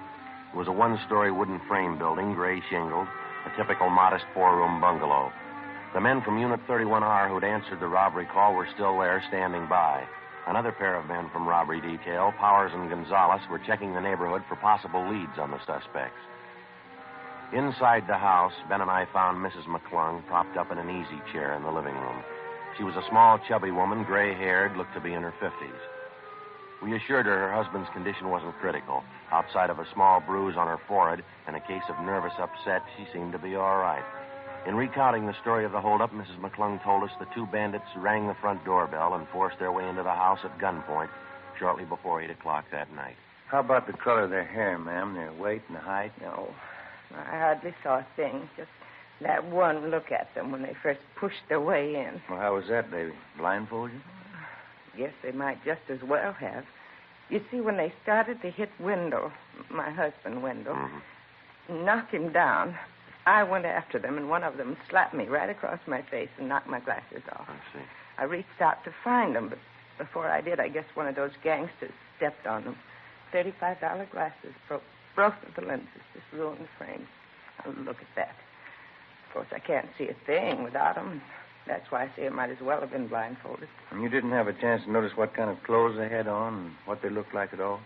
It was a one-story wooden frame building, gray shingled, a typical modest 4-room bungalow. The men from Unit 31R who'd answered the robbery call were still there, standing by. Another pair of men from robbery detail, Powers and Gonzalez, were checking the neighborhood for possible leads on the suspects. Inside the house, Ben and I found Mrs. McClung propped up in an easy chair in the living room. She was a small, chubby woman, gray-haired, looked to be in her 50s. We assured her husband's condition wasn't critical. Outside of a small bruise on her forehead and a case of nervous upset, she seemed to be all right. In recounting the story of the holdup, Mrs. McClung told us the 2 bandits rang the front doorbell and forced their way into the house at gunpoint shortly before 8 o'clock that night. How about the color of their hair, ma'am? Their weight and the height? No, I hardly saw a thing. Just that one look at them when they first pushed their way in. Well, how was that, baby? Blindfold you? Guess they might just as well have. You see, when they started to hit Wendell, my husband, Wendell, knock him down, I went after them, and one of them slapped me right across my face and knocked my glasses off. I see. I reached out to find them, but before I did, I guess one of those gangsters stepped on them. $35 glasses broke both of the lenses, just ruined the frames. Now, look at that. Of course, I can't see a thing without them. That's why I say it might as well have been blindfolded. And you didn't have a chance to notice what kind of clothes they had on and what they looked like at all?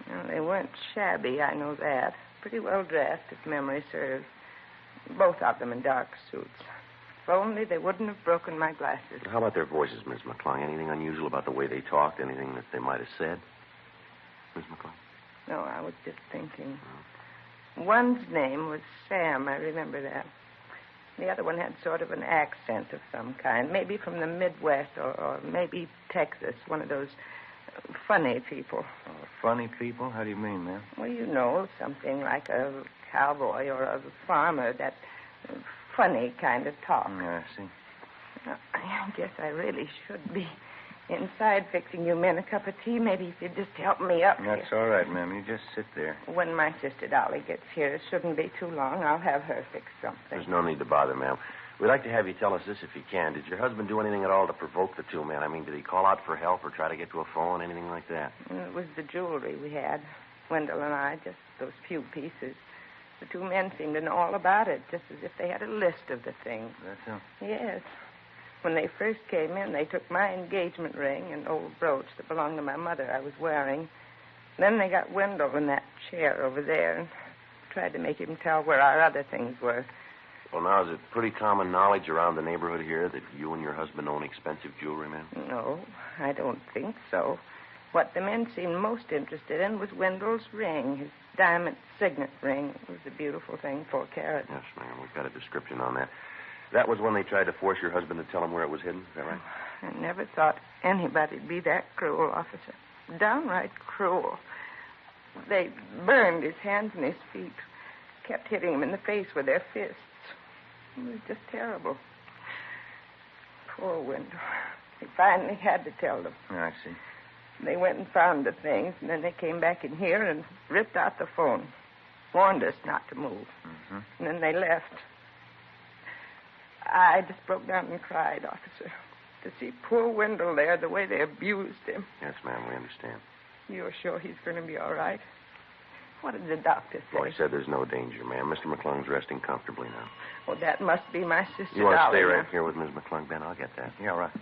Well, they weren't shabby, I know that. Pretty well dressed, if memory serves. Both of them in dark suits. If only they wouldn't have broken my glasses. How about their voices, Miss McClung? Anything unusual about the way they talked? Anything that they might have said? Miss McClung? No, I was just thinking. One's name was Sam, I remember that. The other one had sort of an accent of some kind, maybe from the Midwest or maybe Texas, one of those funny people. Oh, funny people? How do you mean, ma'am? Well, you know, something like a cowboy or a farmer, that funny kind of talk. I see. I guess I really should be inside fixing you men a cup of tea. Maybe if you'd just help me up That's here. all right, ma'am. You just sit there. When my sister Dolly gets here, it shouldn't be too long. I'll have her fix something. There's no need to bother, ma'am. We'd like to have you tell us this if you can. Did your husband do anything at all to provoke the 2 men? I mean, did he call out for help or try to get to a phone, anything like that? It was the jewelry we had, Wendell and I, just those few pieces. The 2 men seemed to know all about it, just as if they had a list of the things. That's so? Yes. When they first came in, they took my engagement ring and old brooch that belonged to my mother I was wearing. Then they got Wendell in that chair over there and tried to make him tell where our other things were. Well, now, is it pretty common knowledge around the neighborhood here that you and your husband own expensive jewelry, ma'am? No, I don't think so. What the men seemed most interested in was Wendell's ring, his diamond signet ring. It was a beautiful thing, 4 carats. Yes, ma'am. We've got a description on that. That was when they tried to force your husband to tell them where it was hidden. Is that right? I never thought anybody'd be that cruel, officer. Downright cruel. They burned his hands and his feet, kept hitting him in the face with their fists. It was just terrible. Poor Wendell. He finally had to tell them. I see. They went and found the things, and then they came back in here and ripped out the phone. Warned us not to move. Mm-hmm. And then they left. I just broke down and cried, officer. To see poor Wendell there, the way they abused him. Yes, ma'am, we understand. You're sure he's going to be all right? What did the doctor say? Well, he said there's no danger, ma'am. Mr. McClung's resting comfortably now. Well, that must be my sister You want to stay Dolly right now. here with Ms. McClung, Ben? I'll get that. Yeah, right.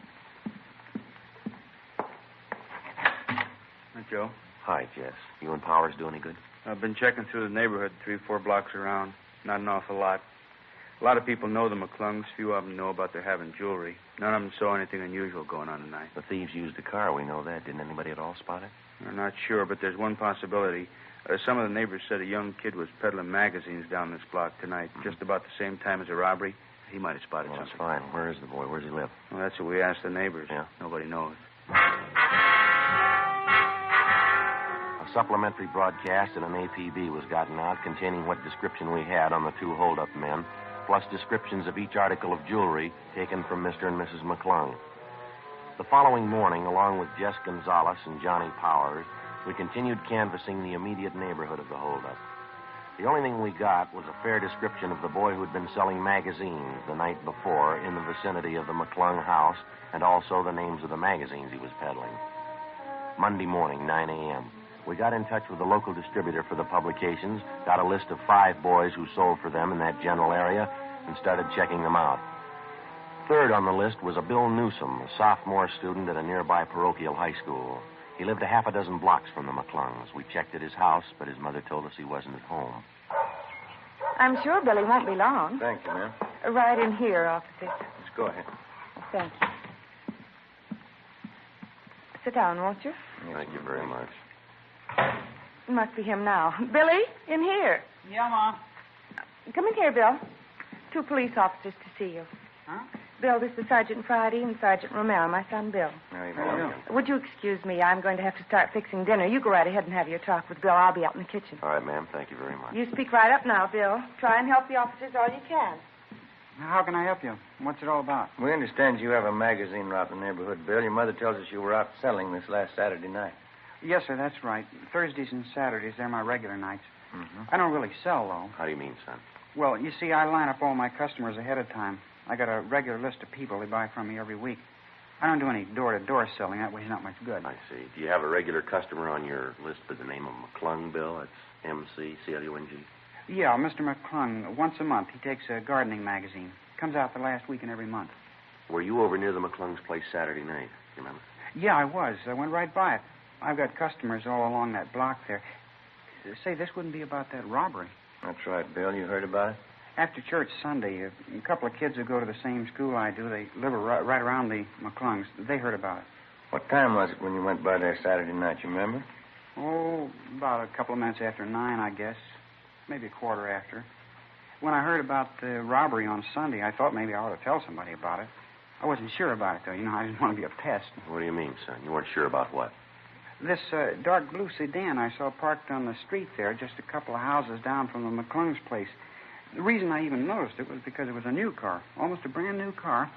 Joe. Hi, Jess. You and Powers do any good? I've been checking through the neighborhood 3 or 4 blocks around. Not an awful lot. A lot of people know the McClungs. Few of them know about their having jewelry. None of them saw anything unusual going on tonight. The thieves used the car. We know that. Didn't anybody at all spot it? I'm not sure, but there's one possibility. Some of the neighbors said a young kid was peddling magazines down this block tonight, just about the same time as the robbery. He might have spotted Well, something. that's fine. Where is the boy? Where does he live? Well, that's what we asked the neighbors. Yeah? Nobody knows. A supplementary broadcast in an APB was gotten out containing what description we had on the 2 hold-up men, plus descriptions of each article of jewelry taken from Mr. and Mrs. McClung. The following morning, along with Jess Gonzalez and Johnny Powers, we continued canvassing the immediate neighborhood of the hold-up. The only thing we got was a fair description of the boy who'd been selling magazines the night before in the vicinity of the McClung house, and also the names of the magazines he was peddling. Monday morning, 9 a.m., we got in touch with the local distributor for the publications, got a list of 5 boys who sold for them in that general area, and started checking them out. Third on the list was a Bill Newsom, a sophomore student at a nearby parochial high school. He lived a half a dozen blocks from the McClungs. We checked at his house, but his mother told us he wasn't at home. I'm sure Billy won't be long. Thank you, ma'am. Right in here, officer. Let's go ahead. Thank you. Sit down, won't you? Thank you very much. It must be him now. Billy, in here. Yeah, Mom. Come in here, Bill. 2 police officers to see you. Huh? Bill, this is Sergeant Friday and Sergeant Romero, my son Bill. Would you excuse me? I'm going to have to start fixing dinner. You go right ahead and have your talk with Bill. I'll be out in the kitchen. All right, ma'am. Thank you very much. You speak right up now, Bill. Try and help the officers all you can. How can I help you? What's it all about? We understand you have a magazine route in the neighborhood, Bill. Your mother tells us you were out selling this last Saturday night. Yes, sir, that's right. Thursdays and Saturdays, they're my regular nights. Mm-hmm. I don't really sell, though. How do you mean, son? Well, you see, I line up all my customers ahead of time. I got a regular list of people they buy from me every week. I don't do any door-to-door selling. That way it's not much good. I see. Do you have a regular customer on your list by the name of McClung, Bill? That's M-C-C-L-U-N-G. Yeah, Mr. McClung. Once a month, he takes a gardening magazine. Comes out the last week in every month. Were you over near the McClung's place Saturday night? You remember? Yeah, I was. I went right by it. I've got customers all along that block there. Say, this wouldn't be about that robbery. That's right, Bill. You heard about it? After church Sunday, a couple of kids who go to the same school I do, they live right around the McClungs. They heard about it. What time was it when you went by there Saturday night, you remember? Oh, about a couple of minutes after 9, I guess. Maybe a quarter after. When I heard about the robbery on Sunday, I thought maybe I ought to tell somebody about it. I wasn't sure about it, though. You know, I didn't want to be a pest. What do you mean, son? You weren't sure about what? This dark blue sedan I saw parked on the street there, just a couple of houses down from the McClung's place. The reason I even noticed it was because it was a new car, almost a brand new car,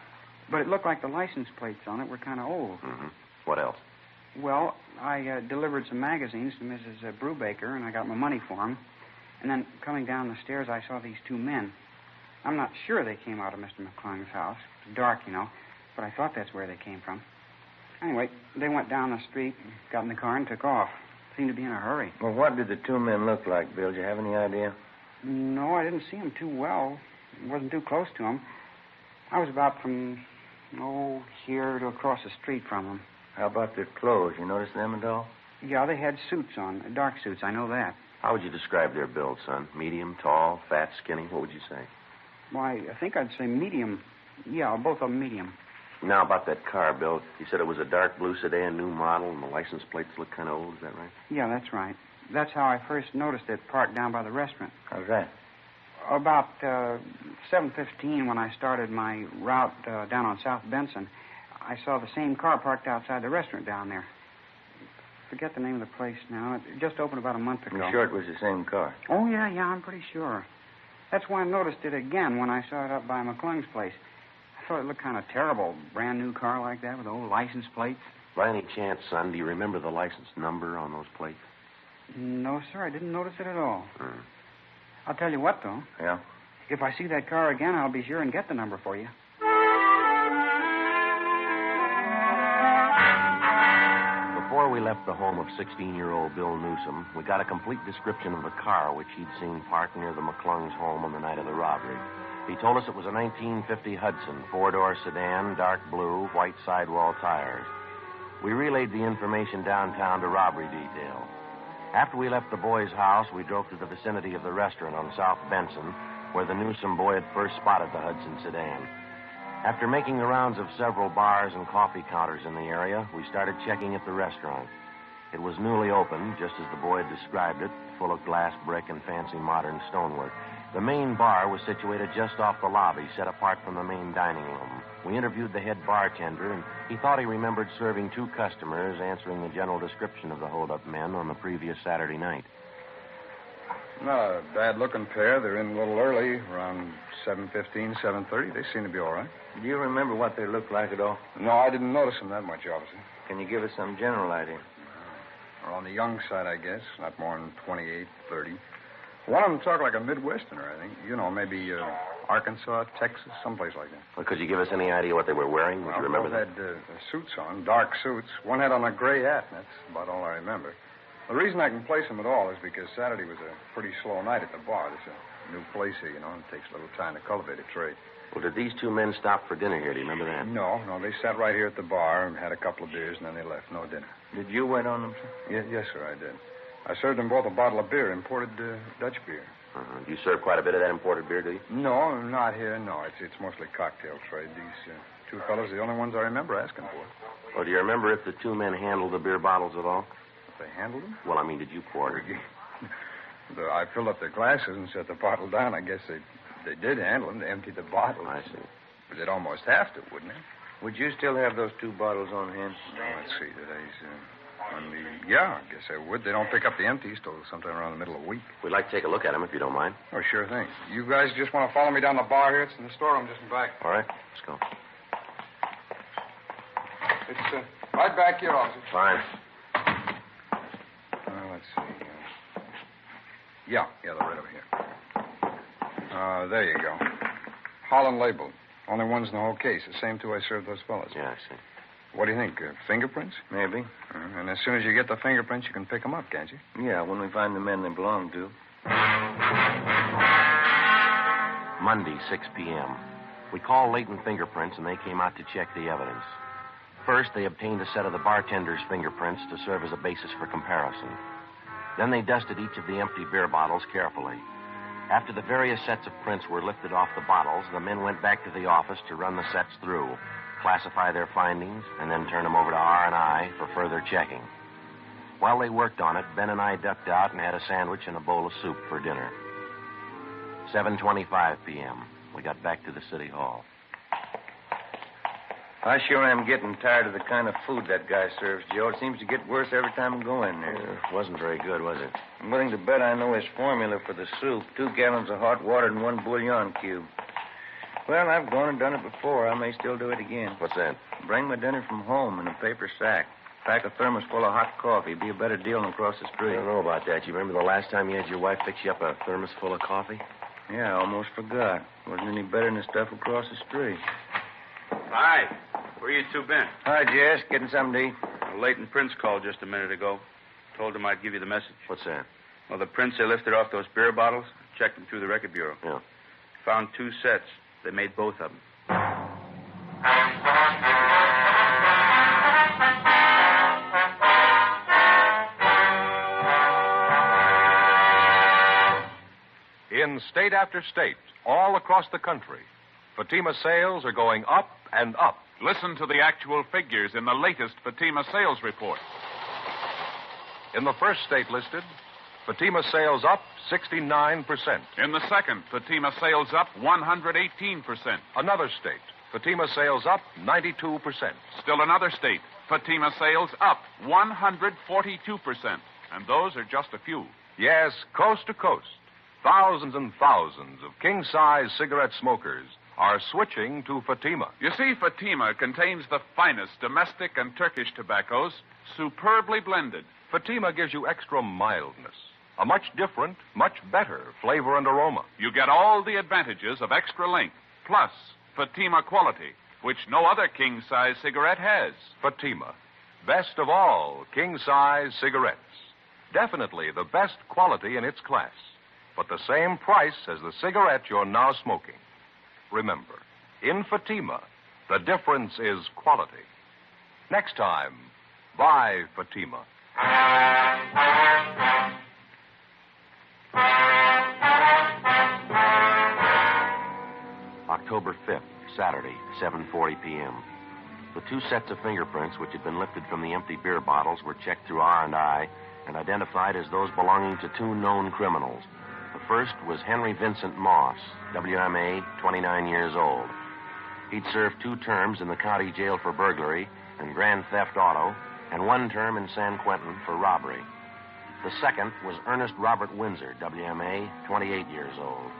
but it looked like the license plates on it were kind of old. Mm-hmm. What else? Well, I delivered some magazines to Mrs. Brubaker, and I got my money for them. And then coming down the stairs, I saw these 2 men. I'm not sure they came out of Mr. McClung's house. It was dark, you know, but I thought that's where they came from. Anyway, they went down the street, got in the car, and took off. Seemed to be in a hurry. Well, what did the 2 men look like, Bill? Do you have any idea? No, I didn't see them too well. Wasn't too close to them. I was about from, here to across the street from them. How about their clothes? You notice them at all? Yeah, they had suits on, dark suits, I know that. How would you describe their build, son? Medium, tall, fat, skinny? What would you say? Why, I think I'd say medium. Yeah, both of them medium. Now, about that car, Bill. You said it was a dark blue sedan, new model, and the license plates look kind of old. Is that right? Yeah, that's right. That's how I first noticed it parked down by the restaurant. How's that? About 7:15, when I started my route down on South Benson, I saw the same car parked outside the restaurant down there. Forget the name of the place now. It just opened about a month ago. You're sure it was the same car? Oh, yeah, I'm pretty sure. That's why I noticed it again when I saw it up by McClung's place. thought it looked kind of terrible. Brand new car like that with old license plates. By any chance, son, do you remember the license number on those plates? No, sir, I didn't notice it at all. I'll tell you what, though. Yeah? If I see that car again, I'll be sure and get the number for you. Before we left the home of 16-year-old Bill Newsom, we got a complete description of the car which he'd seen parked near the McClung's home on the night of the robbery. He told us it was a 1950 Hudson, four-door sedan, dark blue, white sidewall tires. We relayed the information downtown to robbery detail. After we left the boy's house, we drove to the vicinity of the restaurant on South Benson, where the Newsom boy had first spotted the Hudson sedan. After making the rounds of several bars and coffee counters in the area, we started checking at the restaurant. It was newly opened, just as the boy had described it, full of glass, brick, and fancy modern stonework. The main bar was situated just off the lobby, set apart from the main dining room. We interviewed the head bartender, and he thought he remembered serving 2 customers, answering the general description of the hold-up men on the previous Saturday night. Not a bad-looking pair. They're in a little early, around 7:15, 7:30. They seem to be all right. Do you remember what they looked like at all? No, I didn't notice them that much, officer. Can you give us some general idea? They're on the young side, I guess. Not more than 28, 30. One of them talked like a Midwesterner, I think. You know, maybe Arkansas, Texas, someplace like that. Well, could you give us any idea what they were wearing? Would you remember that? Both had suits on, dark suits. One had on a gray hat, and that's about all I remember. The reason I can place them at all is because Saturday was a pretty slow night at the bar. It's a new place here, you know, and it takes a little time to cultivate a trade. Well, did these 2 men stop for dinner here? Do you remember that? No, they sat right here at the bar and had a couple of beers, and then they left. No dinner. Did you wait on them, sir? Yes, sir, I did. I served them both a bottle of beer, imported Dutch beer. Do you serve quite a bit of that imported beer, do you? No, not here, no. It's mostly cocktail trade. These 2 fellows are the only ones I remember asking for. Well, do you remember if the 2 men handled the beer bottles at all? They handled them? Well, I mean, did you pour it? I filled up their glasses and set the bottle down. I guess they did handle them. They emptied the bottle. I see. But they'd almost have to, wouldn't they? Would you still have those 2 bottles on hand? No, let's see. Yeah, I guess I would. They don't pick up the empties till sometime around the middle of the week. We'd like to take a look at them, if you don't mind. Oh, sure thing. You guys just want to follow me down the bar here? It's in the storeroom just in back. All right, let's go. It's right back here, officer. Fine. Let's see. Yeah, they're right over here. There you go. Holland labeled. Only ones in the whole case. The same 2 I served those fellas. Yeah, I see. What do you think? Fingerprints? Maybe. And as soon as you get the fingerprints, you can pick them up, can't you? Yeah, when we find the men they belong to. Monday, 6 p.m. We called Leighton Fingerprints, and they came out to check the evidence. First, they obtained a set of the bartender's fingerprints to serve as a basis for comparison. Then they dusted each of the empty beer bottles carefully. After the various sets of prints were lifted off the bottles, the men went back to the office to run the sets through, classify their findings, and then turn them over to R&I for further checking. While they worked on it, Ben and I ducked out and had a sandwich and a bowl of soup for dinner. 7:25 p.m. We got back to the city hall. I sure am getting tired of the kind of food that guy serves, Joe. It seems to get worse every time I go in there. It wasn't very good, was it? I'm willing to bet I know his formula for the soup. 2 gallons of hot water and 1 bouillon cube. Well, I've gone and done it before. I may still do it again. What's that? Bring my dinner from home in a paper sack. Pack a thermos full of hot coffee. Be a better deal than across the street. I don't know about that. You remember the last time you had your wife fix you up a thermos full of coffee? Yeah, I almost forgot. Wasn't any better than the stuff across the street. Hi. Where you 2 been? Hi, Jess. Getting something to eat? Leighton Prince called just a minute ago. Told him I'd give you the message. What's that? Well, the prints they lifted off those beer bottles, checked them through the record bureau. Yeah. Found 2 sets. They made both of them. In state after state, all across the country, Fatima sales are going up and up. Listen to the actual figures in the latest Fatima sales report. In the first state listed, Fatima sales up 69%. In the second, Fatima sales up 118%. Another state, Fatima sales up 92%. Still another state, Fatima sales up 142%. And those are just a few. Yes, coast to coast, thousands and thousands of king-size cigarette smokers are switching to Fatima. You see, Fatima contains the finest domestic and Turkish tobaccos, superbly blended. Fatima gives you extra mildness, a much different, much better flavor and aroma. You get all the advantages of extra length, plus Fatima quality, which no other king-size cigarette has. Fatima, best of all king-size cigarettes. Definitely the best quality in its class, but the same price as the cigarette you're now smoking. Remember, in Fatima, the difference is quality. Next time, buy Fatima. October 5th, Saturday, 7:40 p.m. The two sets of fingerprints which had been lifted from the empty beer bottles were checked through R&I and identified as those belonging to two known criminals. The first was Henry Vincent Moss, WMA, 29 years old. He'd served 2 terms in the county jail for burglary and grand theft auto, and 1 term in San Quentin for robbery. The second was Ernest Robert Windsor, WMA, 28 years old.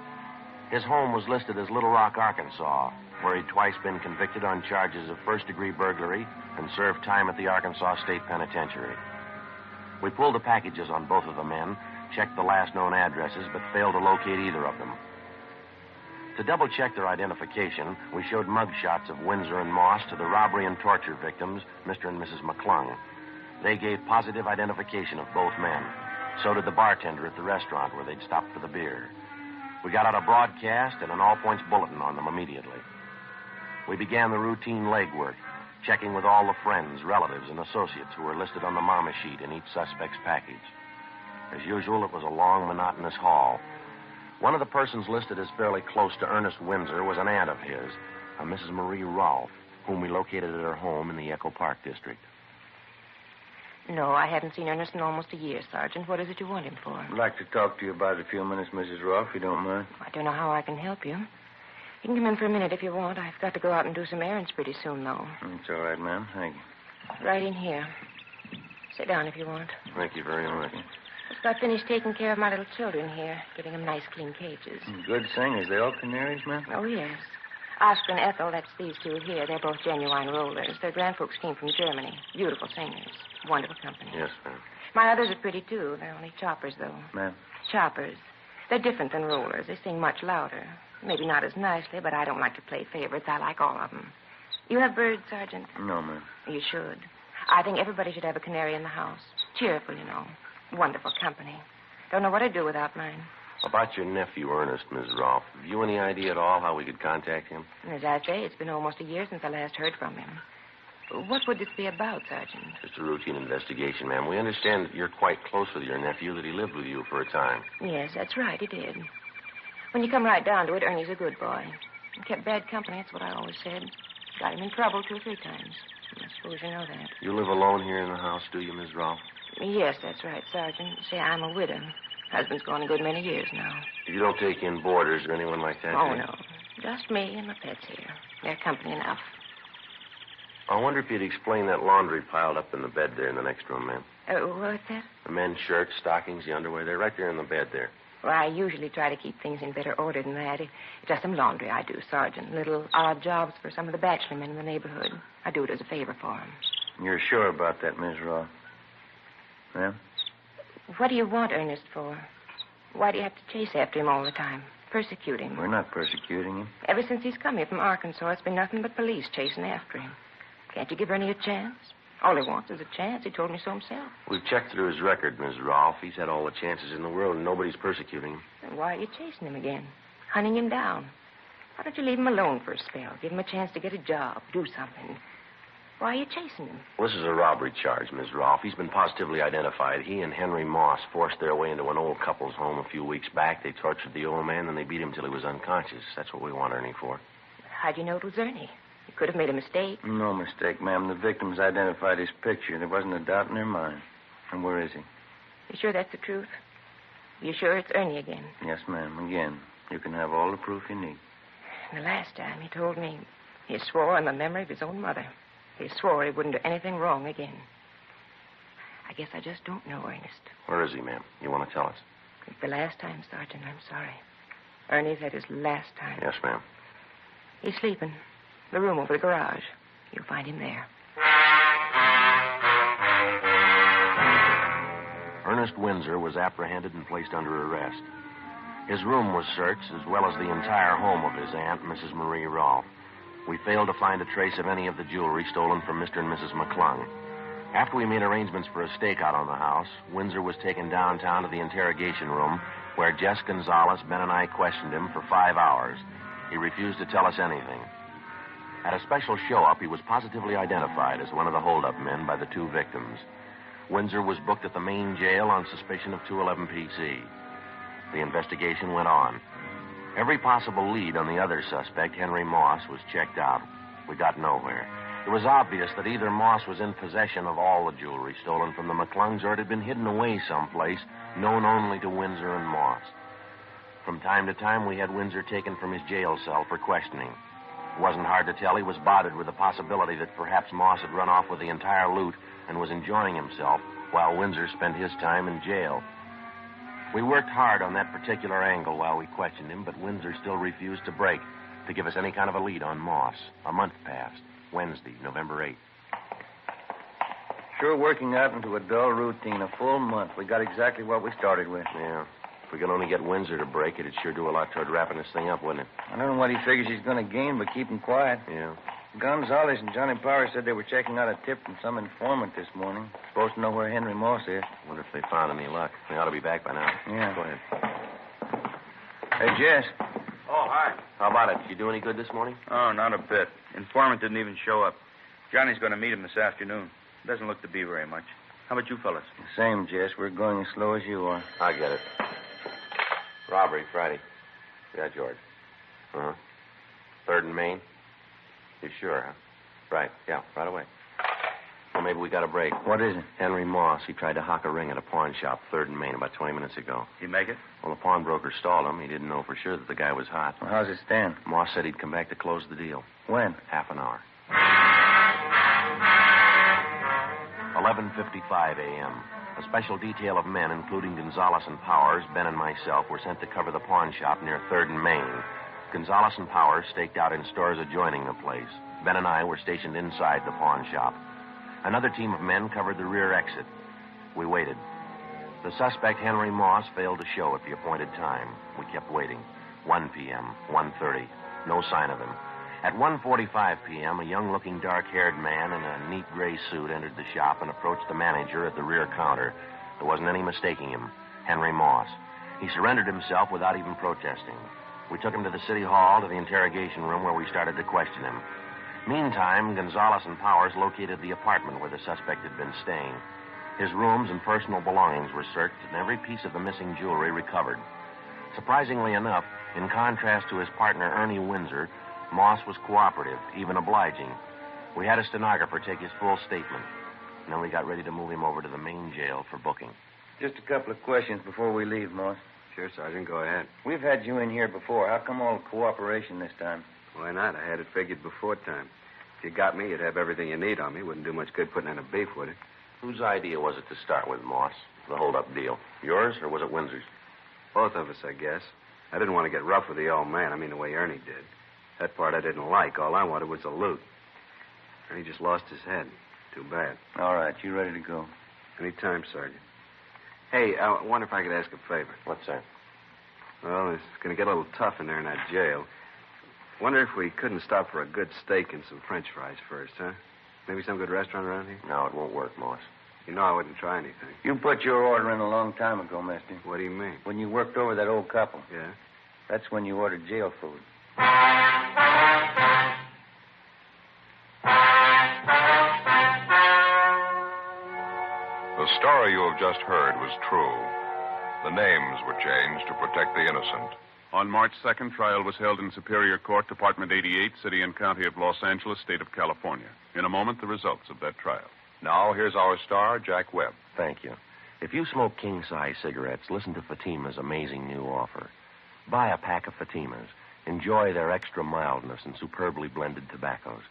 His home was listed as Little Rock, Arkansas, where he'd twice been convicted on charges of first-degree burglary and served time at the Arkansas State Penitentiary. We pulled the packages on both of the men, checked the last known addresses, but failed to locate either of them. To double-check their identification, we showed mug shots of Windsor and Moss to the robbery and torture victims, Mr. and Mrs. McClung. They gave positive identification of both men. So did the bartender at the restaurant where they'd stopped for the beer. We got out a broadcast and an all-points bulletin on them immediately. We began the routine legwork, checking with all the friends, relatives, and associates who were listed on the mama sheet in each suspect's package. As usual, it was a long, monotonous haul. One of the persons listed as fairly close to Ernest Windsor was an aunt of his, a Mrs. Marie Rolfe, whom we located at her home in the Echo Park district. No, I haven't seen Ernest in almost a year, Sergeant. What is it you want him for? I'd like to talk to you about it a few minutes, Mrs. Rolfe, if you don't mind. I don't know how I can help you. You can come in for a minute if you want. I've got to go out and do some errands pretty soon, though. It's all right, ma'am. Thank you. Right in here. Sit down if you want. Thank you very much. Just got finished taking care of my little children here, getting them nice, clean cages. Good singers. They all canaries, ma'am? Oh, yes. Oscar and Ethel, that's these two here. They're both genuine rollers. Their grandfolks came from Germany. Beautiful singers. Wonderful company. Yes, ma'am. My others are pretty, too. They're only choppers, though. Ma'am? Choppers. They're different than rollers. They sing much louder. Maybe not as nicely, but I don't like to play favorites. I like all of them. You have birds, Sergeant? No, ma'am. You should. I think everybody should have a canary in the house. Cheerful, you know. Wonderful company. Don't know what I'd do without mine. About your nephew, Ernest, Miss Rolfe. Have you any idea at all how we could contact him? As I say, it's been almost a year since I last heard from him. What would this be about, Sergeant? Just a routine investigation, ma'am. We understand that you're quite close with your nephew, that he lived with you for a time. Yes, that's right, he did. When you come right down to it, Ernie's a good boy. He kept bad company, that's what I always said. Got him in trouble 2 or 3 times. I suppose you know that. You live alone here in the house, do you, Miss Rolfe? Yes, that's right, Sergeant. See, I'm a widow. Husband's gone a good many years now. You don't take in boarders or anyone like that, Oh, do you? no. Just me and my pets here. They're company enough. I wonder if you'd explain that laundry piled up in the bed there in the next room, ma'am. What's that? The men's shirts, stockings, the underwear, they're right there in the bed there. Well, I usually try to keep things in better order than that. It's just some laundry I do, Sergeant. Little odd jobs for some of the bachelor men in the neighborhood. I do it as a favor for them. You're sure about that, Miss Rolfe? Ma'am? What do you want Ernest for? Why do you have to chase after him all the time? Persecute him? We're not persecuting him. Ever since he's come here from Arkansas, it's been nothing but police chasing after him. Can't you give Ernie a chance? All he wants is a chance. He told me so himself. We've checked through his record, Miss Rolfe. He's had all the chances in the world, and nobody's persecuting him. Then why are you chasing him again? Hunting him down? Why don't you leave him alone for a spell? Give him a chance to get a job, do something. Why are you chasing him? Well, this is a robbery charge, Miss Rolfe. He's been positively identified. He and Henry Moss forced their way into an old couple's home a few weeks back. They tortured the old man, and they beat him till he was unconscious. That's what we want Ernie for. How'd you know it was Ernie? You could have made a mistake. No mistake, ma'am. The victims identified his picture. There wasn't a doubt in their mind. And where is he? You sure that's the truth? You sure it's Ernie again? Yes, ma'am. Again. You can have all the proof you need. The last time he told me he swore on the memory of his own mother. He swore he wouldn't do anything wrong again. I guess I just don't know, Ernest. Where is he, ma'am? You want to tell us? It's the last time, Sergeant. I'm sorry. Ernie's had his last time. Yes, ma'am. He's sleeping. The room over the garage. You'll find him there. Ernest Windsor was apprehended and placed under arrest. His room was searched, as well as the entire home of his aunt, Mrs. Marie Rolfe. We failed to find a trace of any of the jewelry stolen from Mr. and Mrs. McClung. After we made arrangements for a stakeout on the house, Windsor was taken downtown to the interrogation room, where Jess Gonzalez, Ben, and I questioned him for 5 hours. He refused to tell us anything. At a special show-up, he was positively identified as one of the hold-up men by the two victims. Windsor was booked at the main jail on suspicion of 211 PC. The investigation went on. Every possible lead on the other suspect, Henry Moss, was checked out. We got nowhere. It was obvious that either Moss was in possession of all the jewelry stolen from the McClungs, or it had been hidden away someplace, known only to Windsor and Moss. From time to time, we had Windsor taken from his jail cell for questioning. It wasn't hard to tell he was bothered with the possibility that perhaps Moss had run off with the entire loot and was enjoying himself while Windsor spent his time in jail. We worked hard on that particular angle while we questioned him, but Windsor still refused to break, to give us any kind of a lead on Moss. A month passed. Wednesday, November 8th. Sure working out into a dull routine. A full month. We got exactly what we started with. Yeah. If we could only get Windsor to break it, it'd sure do a lot toward wrapping this thing up, wouldn't it? I don't know what he figures he's going to gain, but keep him quiet. Yeah. Gonzalez and Johnny Powers said they were checking out a tip from some informant this morning. Supposed to know where Henry Moss is. Wonder if they found any luck. They ought to be back by now. Yeah. Go ahead. Hey, Jess. Oh, hi. How about it? You do any good this morning? Oh, not a bit. Informant didn't even show up. Johnny's going to meet him this afternoon. Doesn't look to be very much. How about you fellas? Same, Jess. We're going as slow as you are. I get it. Robbery, Friday. Yeah, George. Uh-huh. 3rd and Main? You sure, huh? Right, yeah, right away. Well, maybe we got a break. What is it? Henry Moss. He tried to hock a ring at a pawn shop, 3rd and Main, about 20 minutes ago. You make it? Well, the pawnbroker stalled him. He didn't know for sure that the guy was hot. Well, how's it stand? Moss said he'd come back to close the deal. When? Half an hour. 11:55 a.m. A special detail of men, including Gonzalez and Powers, Ben and myself, were sent to cover the pawn shop near 3rd and Main. Gonzalez and Powers staked out in stores adjoining the place. Ben and I were stationed inside the pawn shop. Another team of men covered the rear exit. We waited. The suspect, Henry Moss, failed to show at the appointed time. We kept waiting. 1 p.m., 1:30. No sign of him. At 1:45 p.m., a young-looking, dark-haired man in a neat gray suit entered the shop and approached the manager at the rear counter. There wasn't any mistaking him. Henry Moss. He surrendered himself without even protesting. We took him to the city hall, to the interrogation room, where we started to question him. Meantime, Gonzalez and Powers located the apartment where the suspect had been staying. His rooms and personal belongings were searched, and every piece of the missing jewelry recovered. Surprisingly enough, in contrast to his partner, Ernie Windsor, Moss was cooperative, even obliging. We had a stenographer take his full statement, and then we got ready to move him over to the main jail for booking. Just a couple of questions before we leave, Moss. Sure, Sergeant, go ahead. We've had you in here before. How come all the cooperation this time? Why not? I had it figured before time. If you got me, you'd have everything you need on me. Wouldn't do much good putting in a beef, would it? Whose idea was it to start with, Moss? The hold-up deal. Yours, or was it Windsor's? Both of us, I guess. I didn't want to get rough with the old man. I mean, the way Ernie did. That part I didn't like. All I wanted was the loot. Ernie just lost his head. Too bad. All right, you ready to go? Any time, Sergeant. Hey, I wonder if I could ask a favor. What's that? Well, it's going to get a little tough in there in that jail. Wonder if we couldn't stop for a good steak and some French fries first, huh? Maybe some good restaurant around here? No, it won't work, Moss. You know I wouldn't try anything. You put your order in a long time ago, mister. What do you mean? When you worked over that old couple. Yeah? That's when you ordered jail food. The story you have just heard was true. The names were changed to protect the innocent. On March 2nd, trial was held in Superior Court, Department 88, City and County of Los Angeles, State of California. In a moment, the results of that trial. Now, here's our star, Jack Webb. Thank you. If you smoke king-size cigarettes, listen to Fatima's amazing new offer. Buy a pack of Fatimas. Enjoy their extra mildness and superbly blended tobaccos.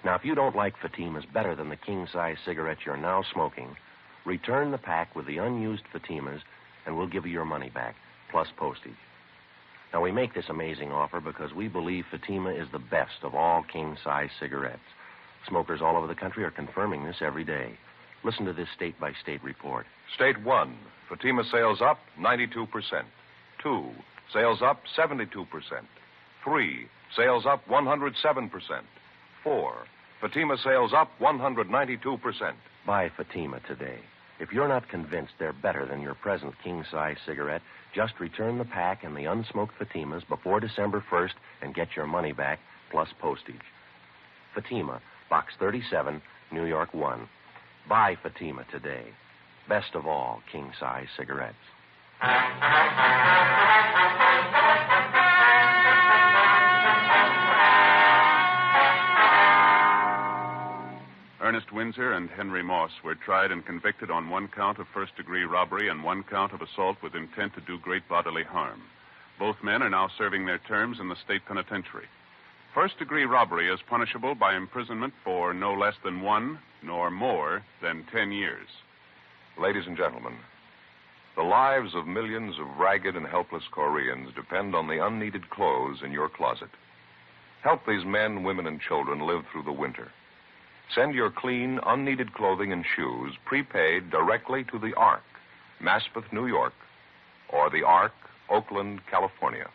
Now, if you don't like Fatimas better than the king-size cigarettes you're now smoking, return the pack with the unused Fatimas, and we'll give you your money back, plus postage. Now, we make this amazing offer because we believe Fatima is the best of all king-size cigarettes. Smokers all over the country are confirming this every day. Listen to this state-by-state report. State 1, Fatima sales up 92%. 2, sales up 72%. 3, sales up 107%. 4, Fatima sales up 192%. Buy Fatima today. If you're not convinced they're better than your present king-size cigarette, just return the pack and the unsmoked Fatimas before December 1st and get your money back, plus postage. Fatima, Box 37, New York 1. Buy Fatima today. Best of all king-size cigarettes. Ernest Windsor and Henry Moss were tried and convicted on one count of first-degree robbery and one count of assault with intent to do great bodily harm. Both men are now serving their terms in the state penitentiary. First-degree robbery is punishable by imprisonment for no less than 1 nor more than 10 years. Ladies and gentlemen, the lives of millions of ragged and helpless Koreans depend on the unneeded clothes in your closet. Help these men, women, and children live through the winter. Send your clean, unneeded clothing and shoes prepaid directly to the Ark, Maspeth, New York, or the Ark, Oakland, California.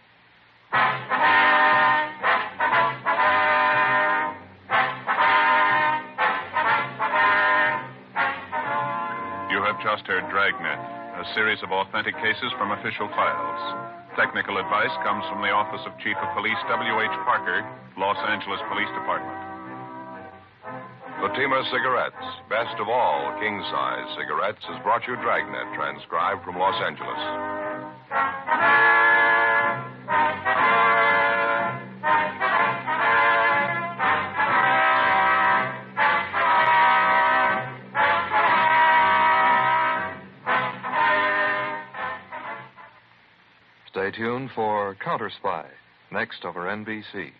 You have just heard Dragnet, a series of authentic cases from official files. Technical advice comes from the Office of Chief of Police W.H. Parker, Los Angeles Police Department. Fatima Cigarettes, best of all king-size cigarettes, has brought you Dragnet, transcribed from Los Angeles. Stay tuned for Counter Spy, next over NBC.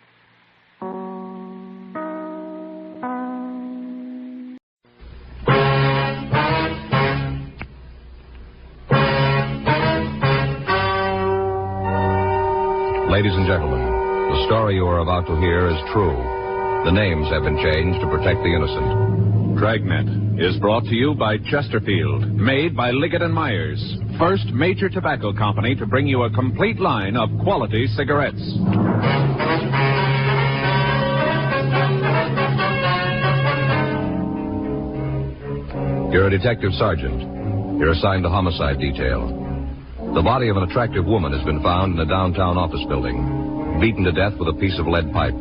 Ladies and gentlemen, the story you are about to hear is true. The names have been changed to protect the innocent. Dragnet is brought to you by Chesterfield, made by Liggett & Myers, first major tobacco company to bring you a complete line of quality cigarettes. You're a detective sergeant. You're assigned to homicide detail. The body of an attractive woman has been found in a downtown office building, beaten to death with a piece of lead pipe.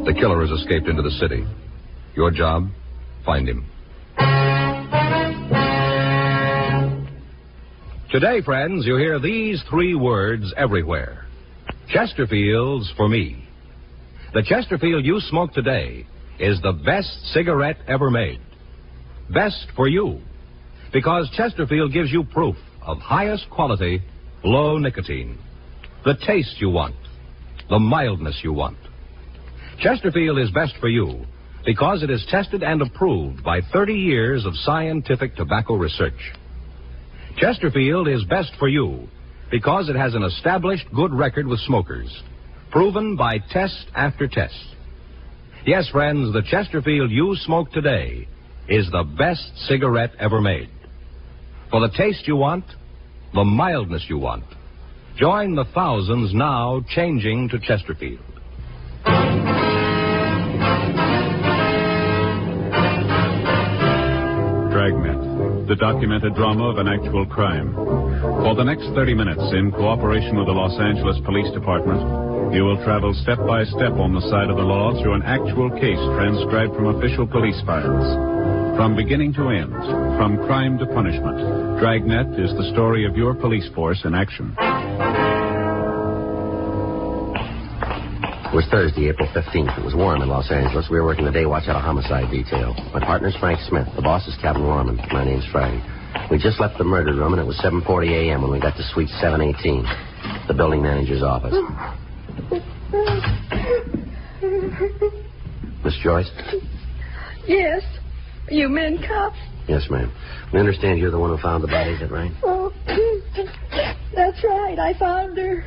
The killer has escaped into the city. Your job? Find him. Today, friends, you hear these 3 words everywhere. Chesterfield's for me. The Chesterfield you smoke today is the best cigarette ever made. Best for you. Because Chesterfield gives you proof of highest quality, low nicotine. The taste you want. The mildness you want. Chesterfield is best for you because it is tested and approved by 30 years of scientific tobacco research. Chesterfield is best for you because it has an established good record with smokers, proven by test after test. Yes, friends, the Chesterfield you smoke today is the best cigarette ever made. For the taste you want, the mildness you want, join the thousands now changing to Chesterfield. Dragnet, the documented drama of an actual crime. For the next 30 minutes, in cooperation with the Los Angeles Police Department, you will travel step by step on the side of the law through an actual case transcribed from official police files. From beginning to end, from crime to punishment, Dragnet is the story of your police force in action. It was Thursday, April 15th. It was warm in Los Angeles. We were working the day watch out of homicide detail. My partner's Frank Smith. The boss is Captain Lorman. My name's Friday. We just left the murder room, and it was 7:40 a.m. when we got to suite 718, the building manager's office. Miss Joyce? Yes. You men cops? Yes, ma'am. We understand you're the one who found the body, is that right? Oh, that's right. I found her.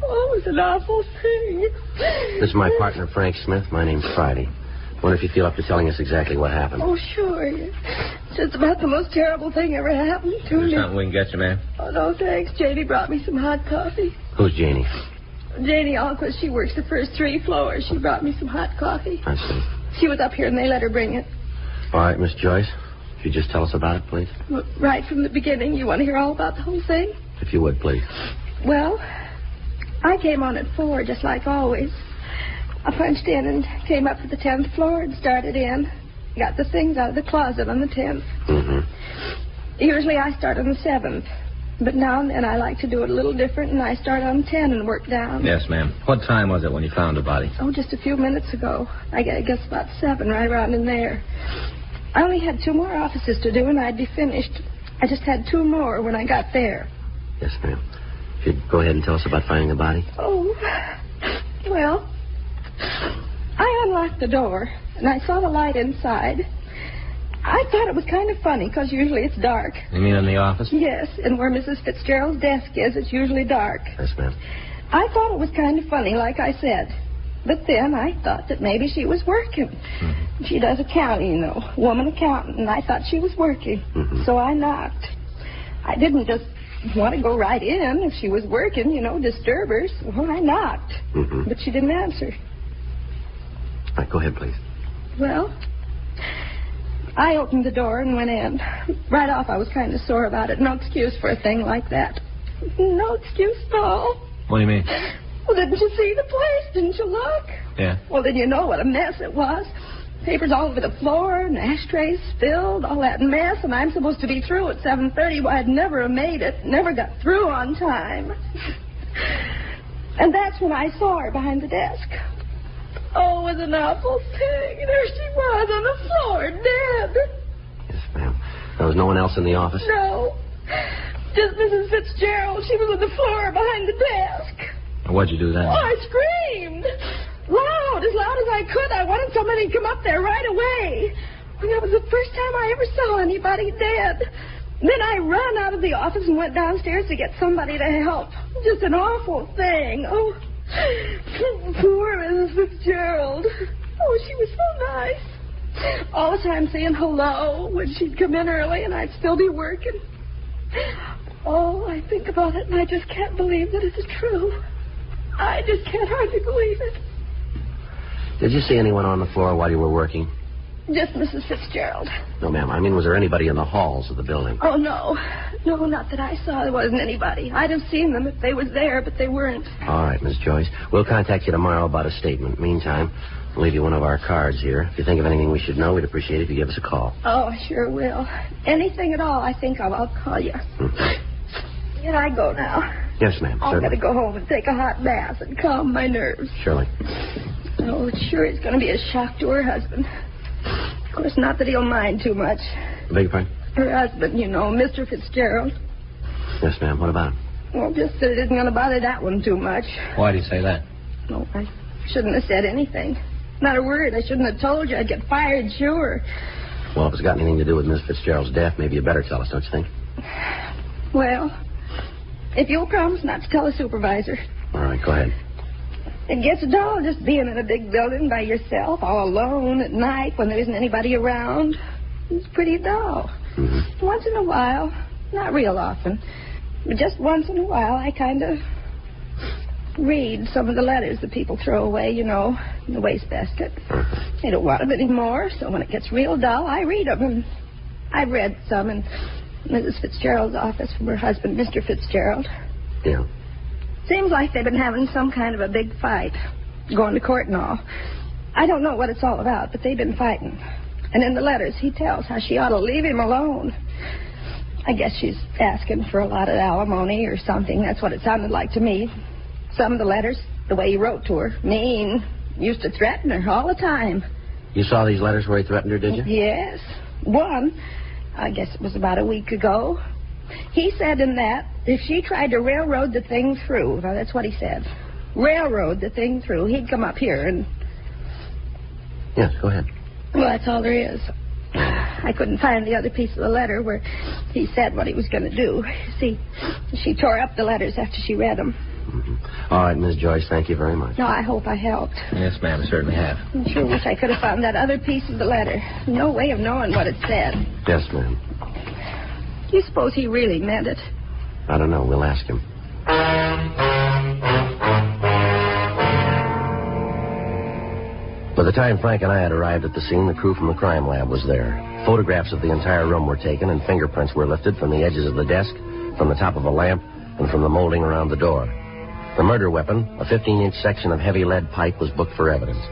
Oh, it was an awful thing. This is my partner, Frank Smith. My name's Friday. Wonder if you feel up to telling us exactly what happened. Oh, sure. It's just about the most terrible thing ever happened to There's me. something we can get you, ma'am. Oh, no, thanks. Janie brought me some hot coffee. Who's Janie? Janie Alquist, she works the first 3 floors. She brought me some hot coffee. I see. She was up here and they let her bring it. All right, Miss Joyce. Could you just tell us about it, please? Well, right from the beginning, you want to hear all about the whole thing? If you would, please. Well, I came on at 4, just like always. I punched in and came up to the 10th floor and started in. Got the things out of the closet on the 10th. Mm-hmm. Usually I start on the 7th. But now and then I like to do it a little different, and I start on 10 and work down. Yes, ma'am. What time was it when you found the body? Oh, just a few minutes ago. I guess about 7, right around in there. I only had 2 more offices to do, and I'd be finished. I just had 2 more when I got there. Yes, ma'am. If you'd go ahead and tell us about finding the body. Oh, well, I unlocked the door, and I saw the light inside. I thought it was kind of funny, because usually it's dark. You mean in the office? Yes, and where Mrs. Fitzgerald's desk is, it's usually dark. Yes, ma'am. I thought it was kind of funny, like I said. But then I thought that maybe she was working. Mm-hmm. She does accounting, you know, woman accountant, and I thought she was working. Mm-hmm. So I knocked. I didn't just want to go right in if she was working, you know, disturb her. So I knocked. Mm-hmm. But she didn't answer. All right, go ahead, please. Well, I opened the door and went in. Right off, I was kind of sore about it. No excuse for a thing like that. No excuse at all. What do you mean? Well, didn't you see the place? Didn't you look? Yeah. Well, then you know what a mess it was. Papers all over the floor, and ashtrays spilled, all that mess, and I'm supposed to be through at 7:30. Well, I'd never have made it. Never got through on time. And that's when I saw her behind the desk. Oh, it was an awful thing. There she was on the floor, dead. Yes, ma'am. There was no one else in the office? No. Just Mrs. Fitzgerald. She was on the floor behind the desk. What'd you do then? Oh, I screamed. Loud as I could. I wanted somebody to come up there right away. And that was the first time I ever saw anybody dead. Then I ran out of the office and went downstairs to get somebody to help. Just an awful thing. Oh, poor Mrs. Fitzgerald. Oh, she was so nice. All the time saying hello when she'd come in early and I'd still be working. Oh, I think about it and I just can't believe that it's true. I just can't hardly believe it. Did you see anyone on the floor while you were working? Just Mrs. Fitzgerald. No, ma'am. I mean, was there anybody in the halls of the building? Oh, no. No, not that I saw. There wasn't anybody. I'd have seen them if they was there, but they weren't. All right, Miss Joyce. We'll contact you tomorrow about a statement. Meantime, we'll leave you one of our cards here. If you think of anything we should know, we'd appreciate it if you give us a call. Oh, I sure will. Anything at all, I think I'll call you. Mm-hmm. Can I go now? Yes, ma'am. I've got to go home and take a hot bath and calm my nerves. Surely. Oh, it sure is going to be a shock to her husband. Of course, not that he'll mind too much. Beg your pardon? Her husband, you know, Mr. Fitzgerald. Yes, ma'am. What about him? Well, just that it isn't going to bother that one too much. Why do you say that? No, I shouldn't have said anything. Not a word. I shouldn't have told you. I'd get fired, sure. Well, if it's got anything to do with Miss Fitzgerald's death, maybe you better tell us, don't you think? Well, if you'll promise not to tell the supervisor. All right, go ahead. It gets dull just being in a big building by yourself, all alone at night when there isn't anybody around. It's pretty dull. Mm-hmm. Once in a while, not real often, but just once in a while, I kind of read some of the letters that people throw away, you know, in the wastebasket. Mm-hmm. They don't want them anymore, so when it gets real dull, I read them. And I've read some in Mrs. Fitzgerald's office from her husband, Mr. Fitzgerald. Yeah. Seems like they've been having some kind of a big fight, going to court and all. I don't know what it's all about, but they've been fighting. And in the letters, he tells how she ought to leave him alone. I guess she's asking for a lot of alimony or something. That's what it sounded like to me. Some of the letters, the way he wrote to her, mean, used to threaten her all the time. You saw these letters where he threatened her, did you? Yes. One, I guess it was about a week ago. He said in that if she tried to railroad the thing through, now that's what he said, railroad the thing through, he'd come up here and... Yes, go ahead. Well, that's all there is. I couldn't find the other piece of the letter where he said what he was going to do. See, she tore up the letters after she read them. All right, Miss Joyce, thank you very much. No, I hope I helped. Yes, ma'am, I certainly have. I sure wish I could have found that other piece of the letter. No way of knowing what it said. Yes, ma'am. Do you suppose he really meant it? I don't know. We'll ask him. By the time Frank and I had arrived at the scene, the crew from the crime lab was there. Photographs of the entire room were taken, and fingerprints were lifted from the edges of the desk, from the top of a lamp, and from the molding around the door. The murder weapon, a 15-inch section of heavy lead pipe, was booked for evidence.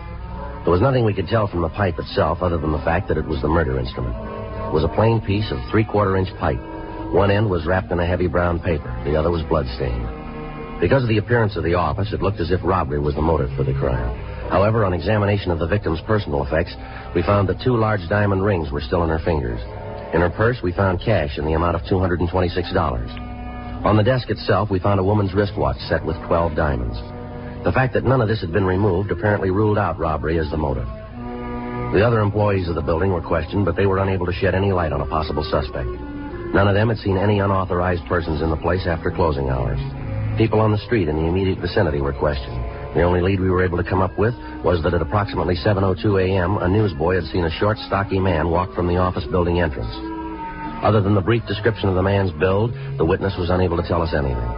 There was nothing we could tell from the pipe itself other than the fact that it was the murder instrument. It was a plain piece of 3/4-inch pipe. One end was wrapped in a heavy brown paper. The other was blood-stained. Because of the appearance of the office, it looked as if robbery was the motive for the crime. However, on examination of the victim's personal effects, we found that 2 large diamond rings were still in her fingers. In her purse, we found cash in the amount of $226. On the desk itself, we found a woman's wristwatch set with 12 diamonds. The fact that none of this had been removed apparently ruled out robbery as the motive. The other employees of the building were questioned, but they were unable to shed any light on a possible suspect. None of them had seen any unauthorized persons in the place after closing hours. People on the street in the immediate vicinity were questioned. The only lead we were able to come up with was that at approximately 7:02 a.m., a newsboy had seen a short, stocky man walk from the office building entrance. Other than the brief description of the man's build, the witness was unable to tell us anything.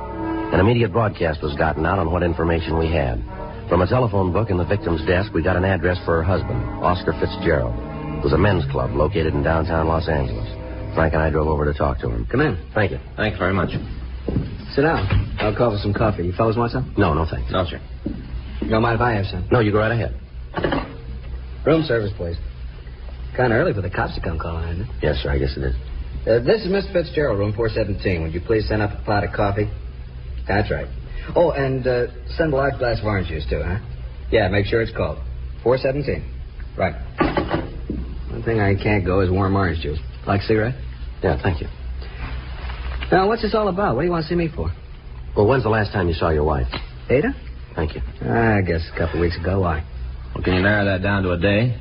An immediate broadcast was gotten out on what information we had. From a telephone book in the victim's desk, we got an address for her husband, Oscar Fitzgerald. It was a men's club located in downtown Los Angeles. Frank and I drove over to talk to him. Come in. Thank you. Thanks very much. Sit down. I'll call for some coffee. You fellas want some? No, thanks. No, sir. You don't mind if I have some? No, you go right ahead. Room service, please. Kind of early for the cops to come calling, isn't it? Yes, sir, I guess it is. This is Mr. Fitzgerald, room 417. Would you please send up a pot of coffee? That's right. Oh, and send a large glass of orange juice, too, huh? Yeah, make sure it's cold. 417. Right. One thing I can't go is warm orange juice. Like a cigarette? Yeah, thank you. Now, what's this all about? What do you want to see me for? Well, when's the last time you saw your wife? Ada? Thank you. I guess a couple of weeks ago. Why? Well, can you narrow that down to a day?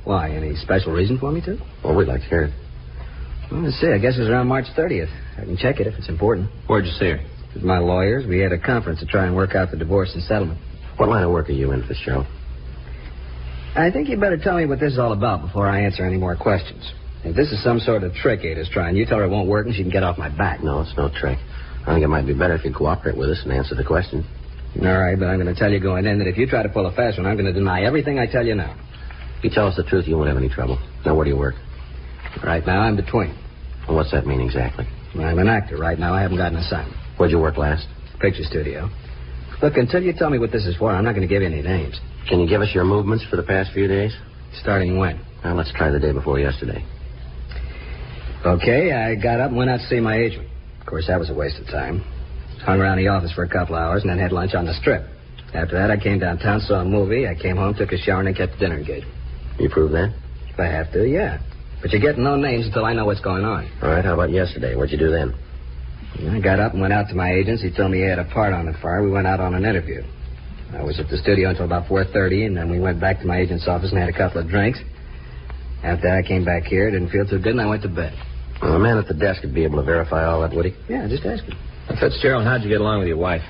Why? Any special reason for me to? Well, we'd like to hear it. Well, let's see. I guess it was around March 30th. I can check it if it's important. Where'd you see her? With my lawyers. We had a conference to try and work out the divorce and settlement. What line of work are you in, Fitzgerald? I think you better tell me what this is all about before I answer any more questions. If this is some sort of trick Ada's trying, you tell her it won't work and she can get off my back. No, it's no trick. I think it might be better if you cooperate with us and answer the question. All right, but I'm going to tell you going in that if you try to pull a fast one, I'm going to deny everything I tell you now. If you tell us the truth, you won't have any trouble. Now, where do you work? Right now, I'm between. Well, what's that mean exactly? I'm an actor. Right now, I haven't got an assignment. Where'd you work last? Picture studio. Look, until you tell me what this is for, I'm not going to give you any names. Can you give us your movements for the past few days? Starting when? Well, let's try the day before yesterday. Okay, I got up and went out to see my agent. Of course, that was a waste of time. Hung around the office for a couple hours and then had lunch on the Strip. After that, I came downtown, saw a movie. I came home, took a shower, and then kept the dinner engagement. You prove that? If I have to, yeah. But you're getting no names until I know what's going on. All right, how about yesterday? What'd you do then? I got up and went out to my agent's. He told me he had a part on the fire. We went out on an interview. I was at the studio until about 4:30, and then we went back to my agent's office and had a couple of drinks. After that, I came back here, didn't feel too good, and I went to bed. Well, the man at the desk would be able to verify all that, would he? Yeah, just ask him. Fitzgerald, how'd you get along with your wife?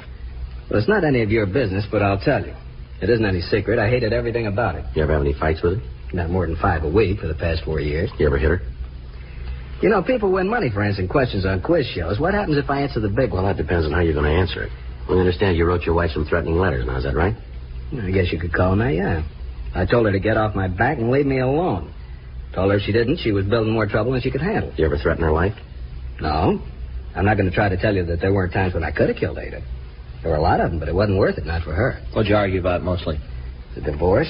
Well, it's not any of your business, but I'll tell you. It isn't any secret. I hated everything about it. You ever have any fights with her? Not more than 5 a week for the past 4 years. You ever hit her? You know, people win money for answering questions on quiz shows. What happens if I answer the big one? Well, that depends on how you're going to answer it. We understand you wrote your wife some threatening letters. Now, is that right? I guess you could call them that, yeah. I told her to get off my back and leave me alone. Told her if she didn't, she was building more trouble than she could handle. You ever threaten her wife? No. I'm not going to try to tell you that there weren't times when I could have killed Ada. There were a lot of them, but it wasn't worth it, not for her. What'd you argue about mostly? The divorce.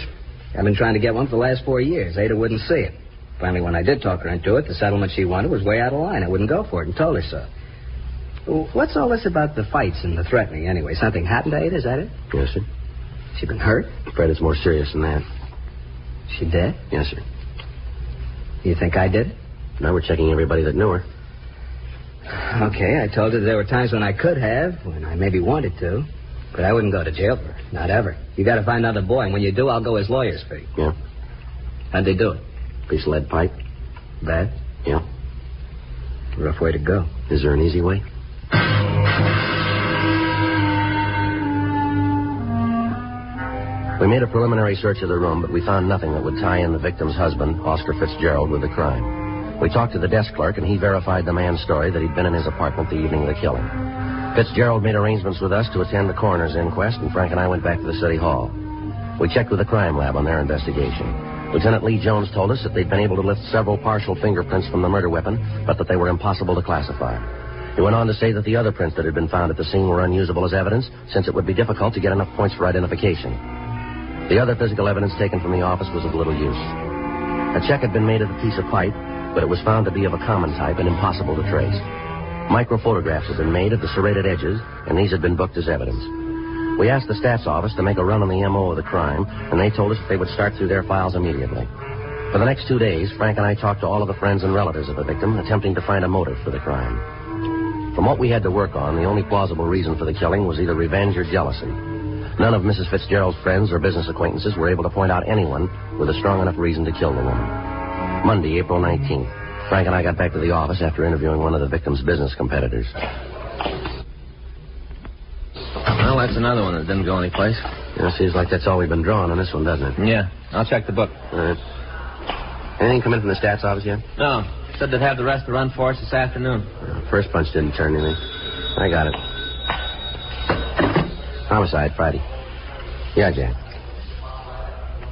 I've been trying to get one for the last 4 years. Ada wouldn't see it. Finally, when I did talk her into it, the settlement she wanted was way out of line. I wouldn't go for it and told her so. Well, what's all this about the fights and the threatening anyway? Something happened to Ada, is that it? Yes, sir. She been hurt? I'm afraid it's more serious than that. She dead? Yes, sir. You think I did it? Now we're checking everybody that knew her. Okay, I told her there were times when I could have, when I maybe wanted to. But I wouldn't go to jail for her. Not ever. You got to find another boy, and when you do, I'll go his lawyer's fee. Yeah. How'd they do it? Piece of lead pipe. Bad? Yeah. Rough way to go. Is there an easy way? We made a preliminary search of the room, but we found nothing that would tie in the victim's husband, Oscar Fitzgerald, with the crime. We talked to the desk clerk, and he verified the man's story that he'd been in his apartment the evening of the killing. Fitzgerald made arrangements with us to attend the coroner's inquest, and Frank and I went back to the city hall. We checked with the crime lab on their investigation. Lieutenant Lee Jones told us that they'd been able to lift several partial fingerprints from the murder weapon, but that they were impossible to classify. He went on to say that the other prints that had been found at the scene were unusable as evidence, since it would be difficult to get enough points for identification. The other physical evidence taken from the office was of little use. A check had been made of a piece of pipe, but it was found to be of a common type and impossible to trace. Microphotographs had been made of the serrated edges, and these had been booked as evidence. We asked the stats office to make a run on the M.O. of the crime, and they told us that they would start through their files immediately. For the next 2 days, Frank and I talked to all of the friends and relatives of the victim, attempting to find a motive for the crime. From what we had to work on, the only plausible reason for the killing was either revenge or jealousy. None of Mrs. Fitzgerald's friends or business acquaintances were able to point out anyone with a strong enough reason to kill the woman. Monday, April 19th. Frank and I got back to the office after interviewing one of the victim's business competitors. Well, that's another one that didn't go anyplace. Yeah, seems like that's all we've been drawing on this one, doesn't it? Yeah. I'll check the book. All right. Anything come in from the stats office yet? No. Said they'd have the rest of the run for us this afternoon. First punch didn't turn anything. I got it. Homicide, Friday. Yeah, Jack.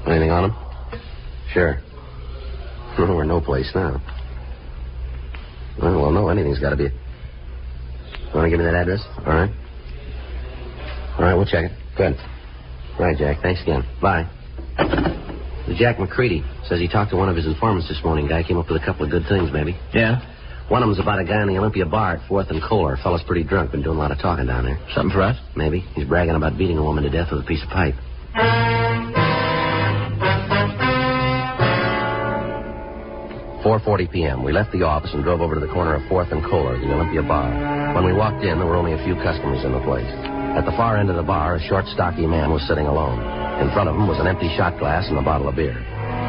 Anything on him? Sure. We're no place now. Well, no, anything's got to be. Want to give me that address? All right. All right, we'll check it. Good. All right, Jack. Thanks again. Bye. Jack McCready says he talked to one of his informants this morning. Guy came up with a couple of good things, maybe. Yeah? One of them's about a guy in the Olympia bar at 4th and Kohler. Fella's pretty drunk, been doing a lot of talking down there. Something for us? Maybe. He's bragging about beating a woman to death with a piece of pipe. 4:40 p.m. We left the office and drove over to the corner of 4th and Kohler, the Olympia bar. When we walked in, there were only a few customers in the place. At the far end of the bar, a short, stocky man was sitting alone. In front of him was an empty shot glass and a bottle of beer.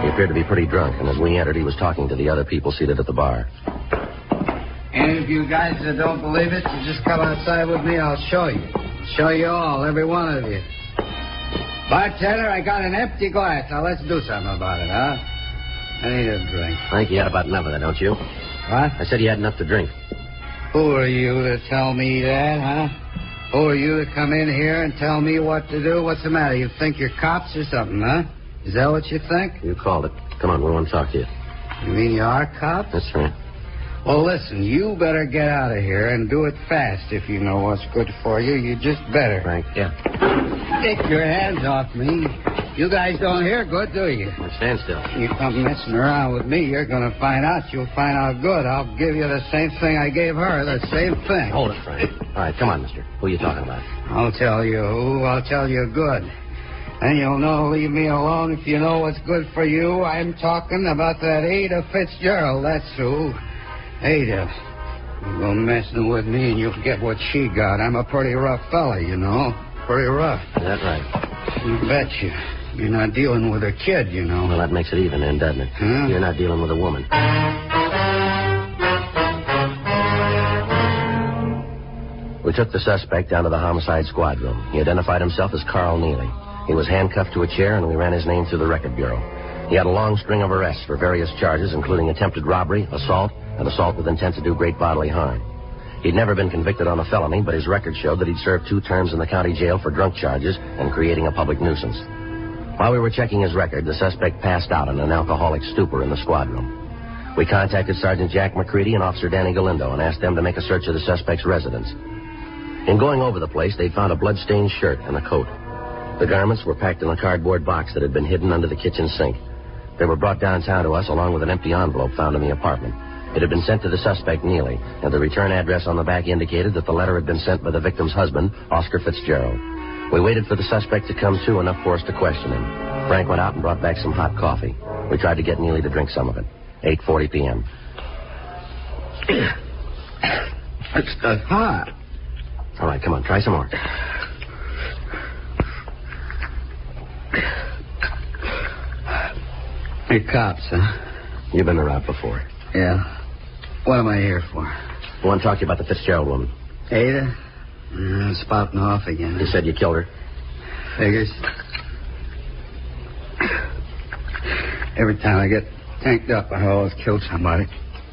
He appeared to be pretty drunk, and as we entered, he was talking to the other people seated at the bar. Any of you guys that don't believe it, you just come outside with me, I'll show you. Show you all, every one of you. Bartender, I got an empty glass. Now, let's do something about it, huh? I need a drink. I think you had about enough of that, don't you? What? I said you had enough to drink. Who are you to tell me that, huh? Who are you to come in here and tell me what to do? What's the matter? You think you're cops or something, huh? Is that what you think? You called it. Come on, we want to talk to you. You mean you are cops? That's right. Well, listen, you better get out of here and do it fast if you know what's good for you. You just better. Frank, yeah. Take your hands off me. You guys don't hear good, do you? Stand still. You come messing around with me, you're going to find out. You'll find out good. I'll give you the same thing I gave her, the same thing. Hold it, Frank. All right, come on, mister. Who are you talking about? I'll tell you who. I'll tell you good. And you'll know, leave me alone if you know what's good for you. I'm talking about that Ada Fitzgerald, that's who. Ada. You go messing with me and you'll get what she got. I'm a pretty rough fella, you know. Pretty rough. Is that right? You betcha. You're not dealing with a kid, you know. Well, that makes it even then, doesn't it? Huh? You're not dealing with a woman. We took the suspect down to the homicide squad room. He identified himself as Carl Neely. He was handcuffed to a chair, and we ran his name through the record bureau. He had a long string of arrests for various charges, including attempted robbery, assault, and assault with intent to do great bodily harm. He'd never been convicted on a felony, but his record showed that he'd served 2 terms in the county jail for drunk charges and creating a public nuisance. While we were checking his record, the suspect passed out in an alcoholic stupor in the squad room. We contacted Sergeant Jack McCready and Officer Danny Galindo and asked them to make a search of the suspect's residence. In going over the place, they found a blood-stained shirt and a coat. The garments were packed in a cardboard box that had been hidden under the kitchen sink. They were brought downtown to us along with an empty envelope found in the apartment. It had been sent to the suspect, Neely, and the return address on the back indicated that the letter had been sent by the victim's husband, Oscar Fitzgerald. We waited for the suspect to come to enough for us to question him. Frank went out and brought back some hot coffee. We tried to get Neely to drink some of it. 8:40 p.m. It's hot. All right, come on, try some more. You're cops, huh? You've been around before. Yeah. What am I here for? I want to talk to you about the Fitzgerald woman. Ada? Spouting off again. You said you killed her. Figures. Every time I get tanked up, I always kill somebody.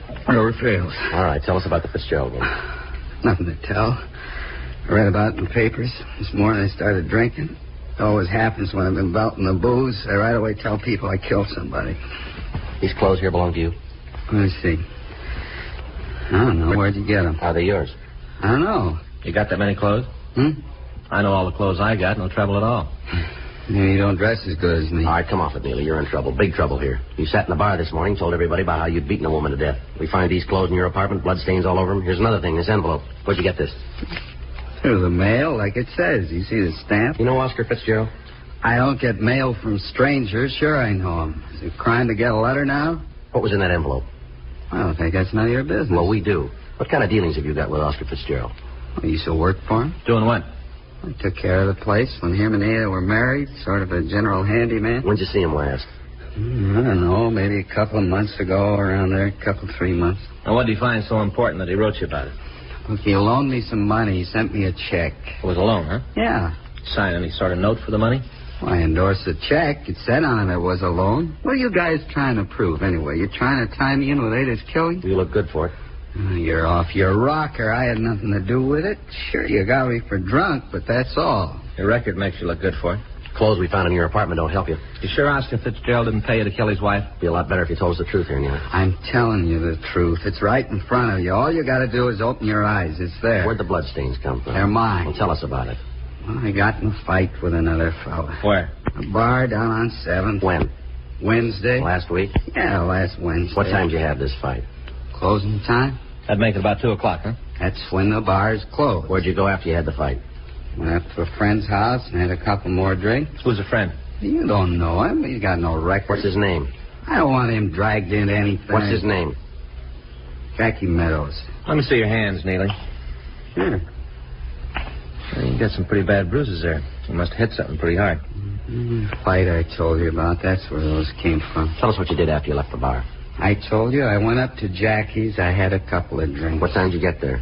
It never fails. All right, tell us about the Fitzgerald one. Nothing to tell. I read about it in the papers. This morning I started drinking. It always happens when I've been belting the booze. I right away tell people I killed somebody. These clothes here belong to you? Let me see. I don't know. Where'd you get them? Are they yours? I don't know. You got that many clothes? I know all the clothes I got. No trouble at all. Maybe you don't dress as good as me. All right, come off it, Neely. You're in trouble. Big trouble here. You sat in the bar this morning, told everybody about how you'd beaten a woman to death. We find these clothes in your apartment, bloodstains all over them. Here's another thing, this envelope. Where'd you get this? Through the mail, like it says. You see the stamp? You know Oscar Fitzgerald? I don't get mail from strangers. Sure I know him. Is it a crime to get a letter now? What was in that envelope? I don't think that's none of your business. Well, we do. What kind of dealings have you got with Oscar Fitzgerald? Well, you still work for him? Doing what? I took care of the place when him and Ada were married, sort of a general handyman. When'd you see him last? I don't know, maybe a couple of months ago, around there, 3 months. And what did he find so important that he wrote you about it? Look, he loaned me some money. He sent me a check. It was a loan, huh? Yeah. Sign any sort of note for the money? Well, I endorsed the check. It said on it it was a loan. What are you guys trying to prove, anyway? You're trying to tie me in with Ada's killing? You look good for it. You're off your rocker. I had nothing to do with it. Sure, you got me for drunk, but that's all. Your record makes you look good for it. Clothes we found in your apartment don't help you. You sure Oscar Fitzgerald didn't pay you to kill his wife? It'd be a lot better if you told us the truth here, Neely. I'm telling you the truth. It's right in front of you. All you got to do is open your eyes. It's there. Where'd the bloodstains come from? They're mine. Well, tell us about it. Well, I got in a fight with another fella. Where? A bar down on 7th. When? Wednesday. Last week? Yeah, last Wednesday. What time did you have this fight? Closing time? That'd make it about 2 o'clock, huh? That's when the bar's closed. Where'd you go after you had the fight? Went up to a friend's house and had a couple more drinks. Who's a friend? You don't know him. He's got no record. What's his name? I don't want him dragged into anything. What's his name? Jackie Meadows. Let me see your hands, Neely. Sure. Well, you got some pretty bad bruises there. You must have hit something pretty hard. Fight I told you about. That's where those came from. Tell us what you did after you left the bar. I told you I went up to Jackie's. I had a couple of drinks. What time did you get there?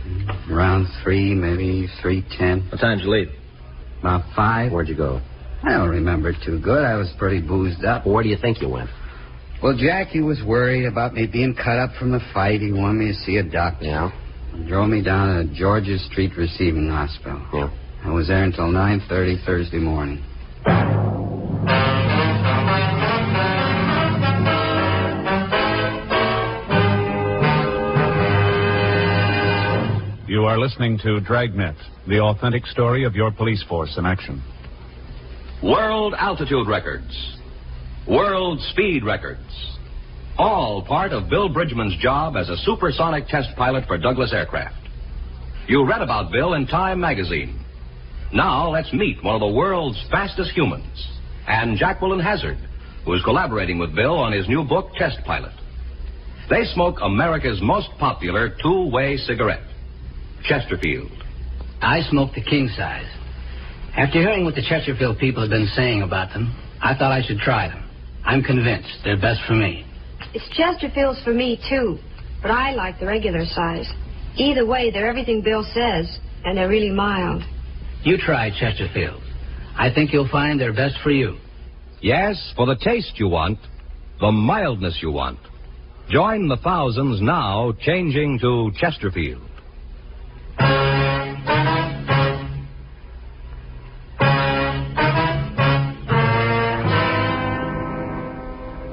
Around 3, maybe 3:10. What time did you leave? About 5. Where'd you go? I don't remember too good. I was pretty boozed up. Well, where do you think you went? Well, Jackie was worried about me being cut up from the fight. He wanted me to see a doctor. Yeah? He drove me down to Georgia Street Receiving Hospital. Yeah. I was there until 9:30 Thursday morning. You are listening to Dragnet, the authentic story of your police force in action. World altitude records. World speed records. All part of Bill Bridgman's job as a supersonic test pilot for Douglas Aircraft. You read about Bill in Time magazine. Now let's meet one of the world's fastest humans, and Jacqueline Hazard, who is collaborating with Bill on his new book, Test Pilot. They smoke America's most popular two-way cigarette, Chesterfield. I smoke the king size. After hearing what the Chesterfield people have been saying about them, I thought I should try them. I'm convinced they're best for me. It's Chesterfields for me, too. But I like the regular size. Either way, they're everything Bill says, and they're really mild. You try Chesterfield. I think you'll find they're best for you. Yes, for the taste you want, the mildness you want. Join the thousands now changing to Chesterfield.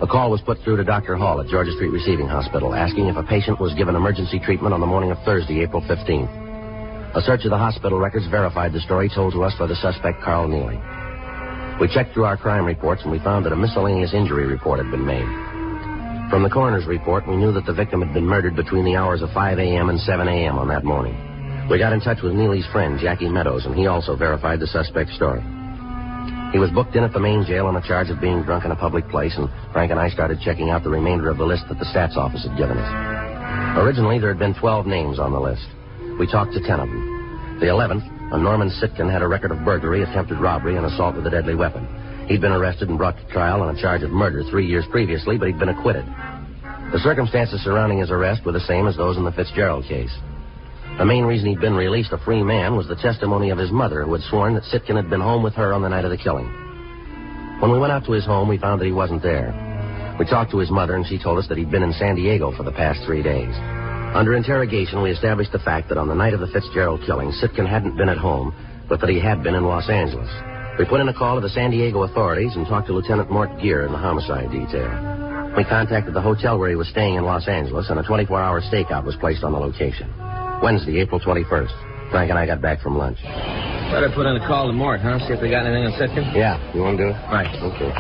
A call was put through to Dr. Hall at Georgia Street Receiving Hospital asking if a patient was given emergency treatment on the morning of Thursday, April 15th. A search of the hospital records verified the story told to us by the suspect, Carl Neely. We checked through our crime reports and we found that a miscellaneous injury report had been made. From the coroner's report, we knew that the victim had been murdered between the hours of 5 a.m. and 7 a.m. on that morning. We got in touch with Neely's friend, Jackie Meadows, and he also verified the suspect's story. He was booked in at the main jail on a charge of being drunk in a public place, and Frank and I started checking out the remainder of the list that the stats office had given us. Originally, there had been 12 names on the list. We talked to 10 of them. The 11th, a Norman Sitkin, had a record of burglary, attempted robbery, and assault with a deadly weapon. He'd been arrested and brought to trial on a charge of murder 3 years previously, but he'd been acquitted. The circumstances surrounding his arrest were the same as those in the Fitzgerald case. The main reason he'd been released a free man was the testimony of his mother, who had sworn that Sitkin had been home with her on the night of the killing. When we went out to his home, we found that he wasn't there. We talked to his mother, and she told us that he'd been in San Diego for the past 3 days. Under interrogation, we established the fact that on the night of the Fitzgerald killing, Sitkin hadn't been at home, but that he had been in Los Angeles. We put in a call to the San Diego authorities and talked to Lieutenant Mort Gear in the homicide detail. We contacted the hotel where he was staying in Los Angeles, and a 24-hour stakeout was placed on the location. Wednesday, April 21st. Frank and I got back from lunch. Better put in a call to Mort, huh? See if they got anything on Sitkin? Yeah. You want to do it? Right. Okay.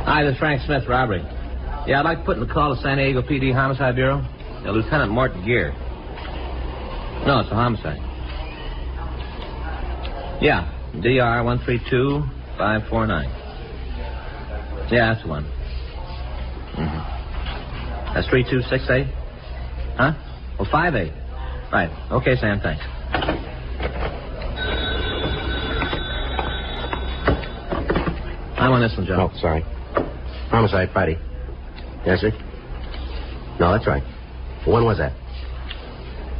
Hi, this is Frank Smith, robbery. Yeah, I'd like to put in a call to San Diego PD Homicide Bureau. Lieutenant Mort Gear. No, it's a homicide. Yeah, DR 132549. Yeah, that's the one. Mm-hmm. That's 3268? Huh? Oh, 58. Right. Okay, Sam, thanks. I'm on this one, Joe. Oh, sorry. Homicide, Friday. Yes, sir? No, that's right. Well, when was that?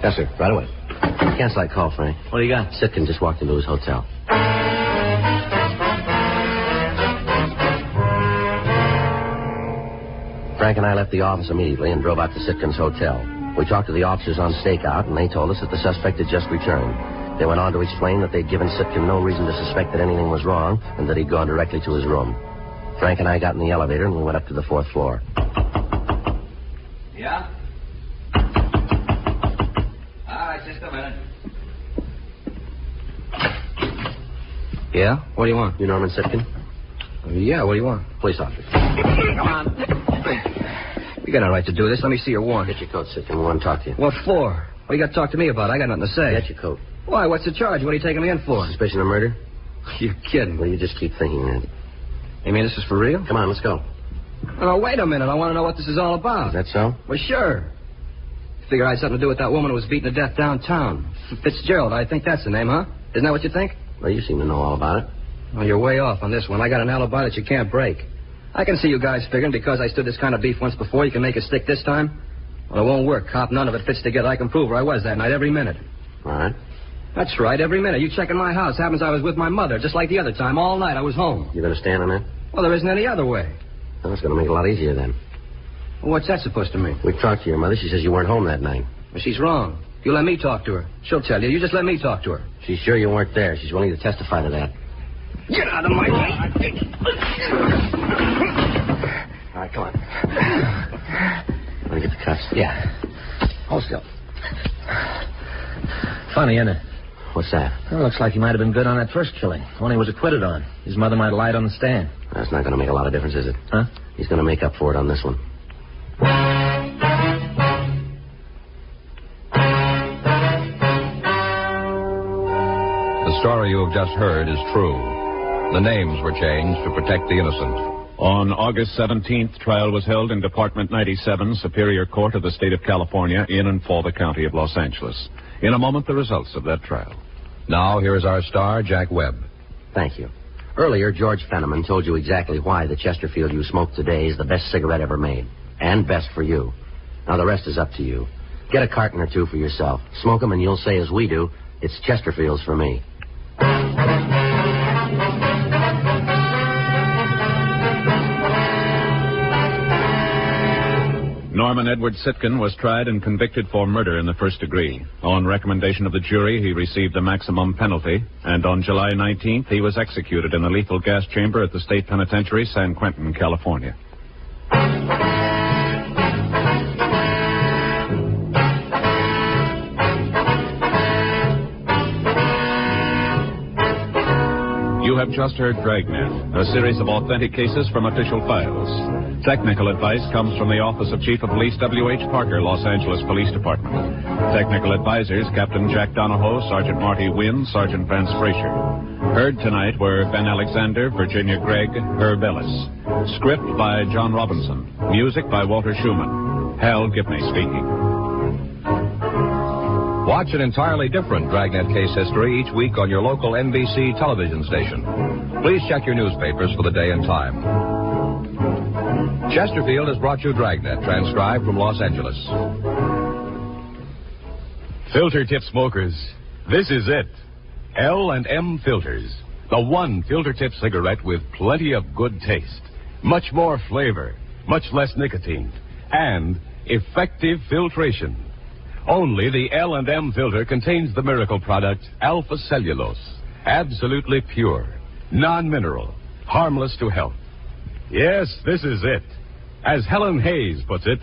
Yes, sir. Right away. Cancel that call, Frank. What do you got? Sitkin just walked into his hotel. Frank and I left the office immediately and drove out to Sitkin's hotel. We talked to the officers on stakeout, and they told us that the suspect had just returned. They went on to explain that they'd given Sitkin no reason to suspect that anything was wrong and that he'd gone directly to his room. Frank and I got in the elevator, and we went up to the 4th floor. Yeah? All right, just a minute. Yeah? What do you want? You Norman Sitkin? Yeah, what do you want? Police officer. Come on. You got no right to do this. Let me see your warrant. Get your coat, Sitkin. We want to talk to you. What for? What do you got to talk to me about? I got nothing to say. Get your coat. Why? What's the charge? What are you taking me in for? Suspicion of murder? You're kidding. Well, you just keep thinking that. You mean this is for real? Come on, let's go. Oh, wait a minute. I want to know what this is all about. Is that so? Well, sure. Figure I had something to do with that woman who was beaten to death downtown. Fitzgerald, I think that's the name, huh? Isn't that what you think? Well, you seem to know all about it. Well, you're way off on this one. I got an alibi that you can't break. I can see you guys figuring because I stood this kind of beef once before, you can make it stick this time. Well, it won't work, cop. None of it fits together. I can prove where I was that night every minute. All right. That's right, every minute. You check in my house. Happens I was with my mother, just like the other time. All night I was home. You going to stand on that? Well, there isn't any other way. Well, that's going to make it a lot easier then. Well, what's that supposed to mean? We've talked to your mother. She says you weren't home that night. Well, she's wrong. You let me talk to her. She'll tell you. You just let me talk to her. She's sure you weren't there. She's willing to testify to that. Get out of my way. All right, come on. Want to get the cuffs? Yeah. Hold still. Funny, isn't it? What's that? Well, looks like he might have been good on that first killing. One he was acquitted on. His mother might have lied on the stand. That's not going to make a lot of difference, is it? Huh? He's going to make up for it on this one. The story you have just heard is true. The names were changed to protect the innocent. On August 17th, trial was held in Department 97, Superior Court of the State of California, in and for the County of Los Angeles. In a moment, the results of that trial. Now, here is our star, Jack Webb. Thank you. Earlier, George Fenneman told you exactly why the Chesterfield you smoke today is the best cigarette ever made. And best for you. Now, the rest is up to you. Get a carton or two for yourself. Smoke them and you'll say as we do, it's Chesterfields for me. Norman Edward Sitkin was tried and convicted for murder in the first degree. On recommendation of the jury, he received a maximum penalty, and on July 19th, he was executed in the lethal gas chamber at the State Penitentiary, San Quentin, California. You have just heard Dragnet, a series of authentic cases from official files. Technical advice comes from the Office of Chief of Police W.H. Parker, Los Angeles Police Department. Technical advisors, Captain Jack Donahoe, Sergeant Marty Wynn, Sergeant Vance Frazier. Heard tonight were Ben Alexander, Virginia Gregg, Herb Ellis. Script by John Robinson. Music by Walter Schumann. Hal Gibney speaking. Watch an entirely different Dragnet case history each week on your local NBC television station. Please check your newspapers for the day and time. Chesterfield has brought you Dragnet, transcribed from Los Angeles. Filter tip smokers, this is it. L&M Filters. The one filter tip cigarette with plenty of good taste, much more flavor, much less nicotine, and effective filtration. Only the L&M filter contains the miracle product alpha cellulose, absolutely pure, non-mineral, harmless to health. Yes, this is it. As Helen Hayes puts it,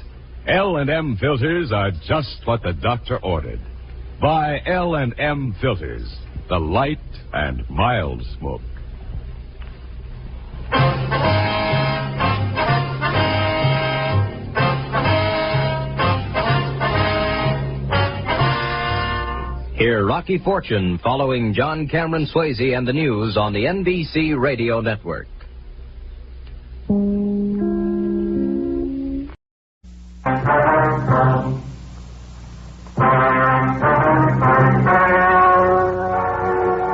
L&M filters are just what the doctor ordered. Buy L&M filters, the light and mild smoke. Hear Rocky Fortune following John Cameron Swayze and the news on the NBC Radio Network.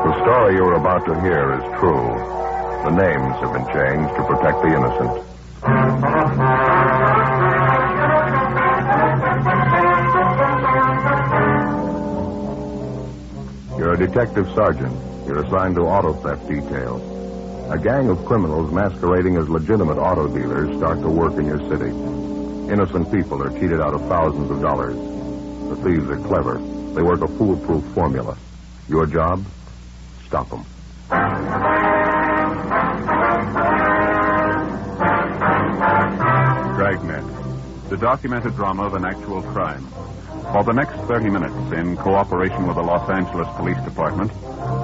The story you're about to hear is true. The names have been changed to protect the innocent. You're a detective sergeant. You're assigned to auto theft detail. A gang of criminals masquerading as legitimate auto dealers start to work in your city. Innocent people are cheated out of thousands of dollars. The thieves are clever. They work a foolproof formula. Your job? Stop them. Dragnet, the documented drama of an actual crime. For the next 30 minutes, in cooperation with the Los Angeles Police Department,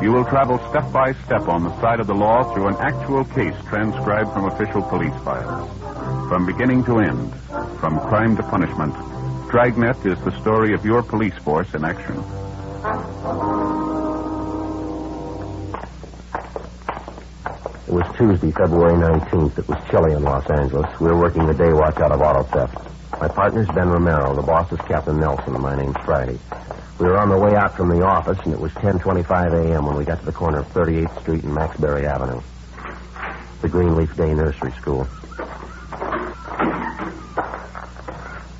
you will travel step by step on the side of the law through an actual case transcribed from official police files. From beginning to end, from crime to punishment, Dragnet is the story of your police force in action. It was Tuesday, February 19th. It was chilly in Los Angeles. We were working the day watch out of auto theft. My partner's Ben Romero. The boss is Captain Nelson, and my name's Friday. We were on the way out from the office, and it was 10:25 a.m. when we got to the corner of 38th Street and Maxbury Avenue. The Greenleaf Day Nursery School.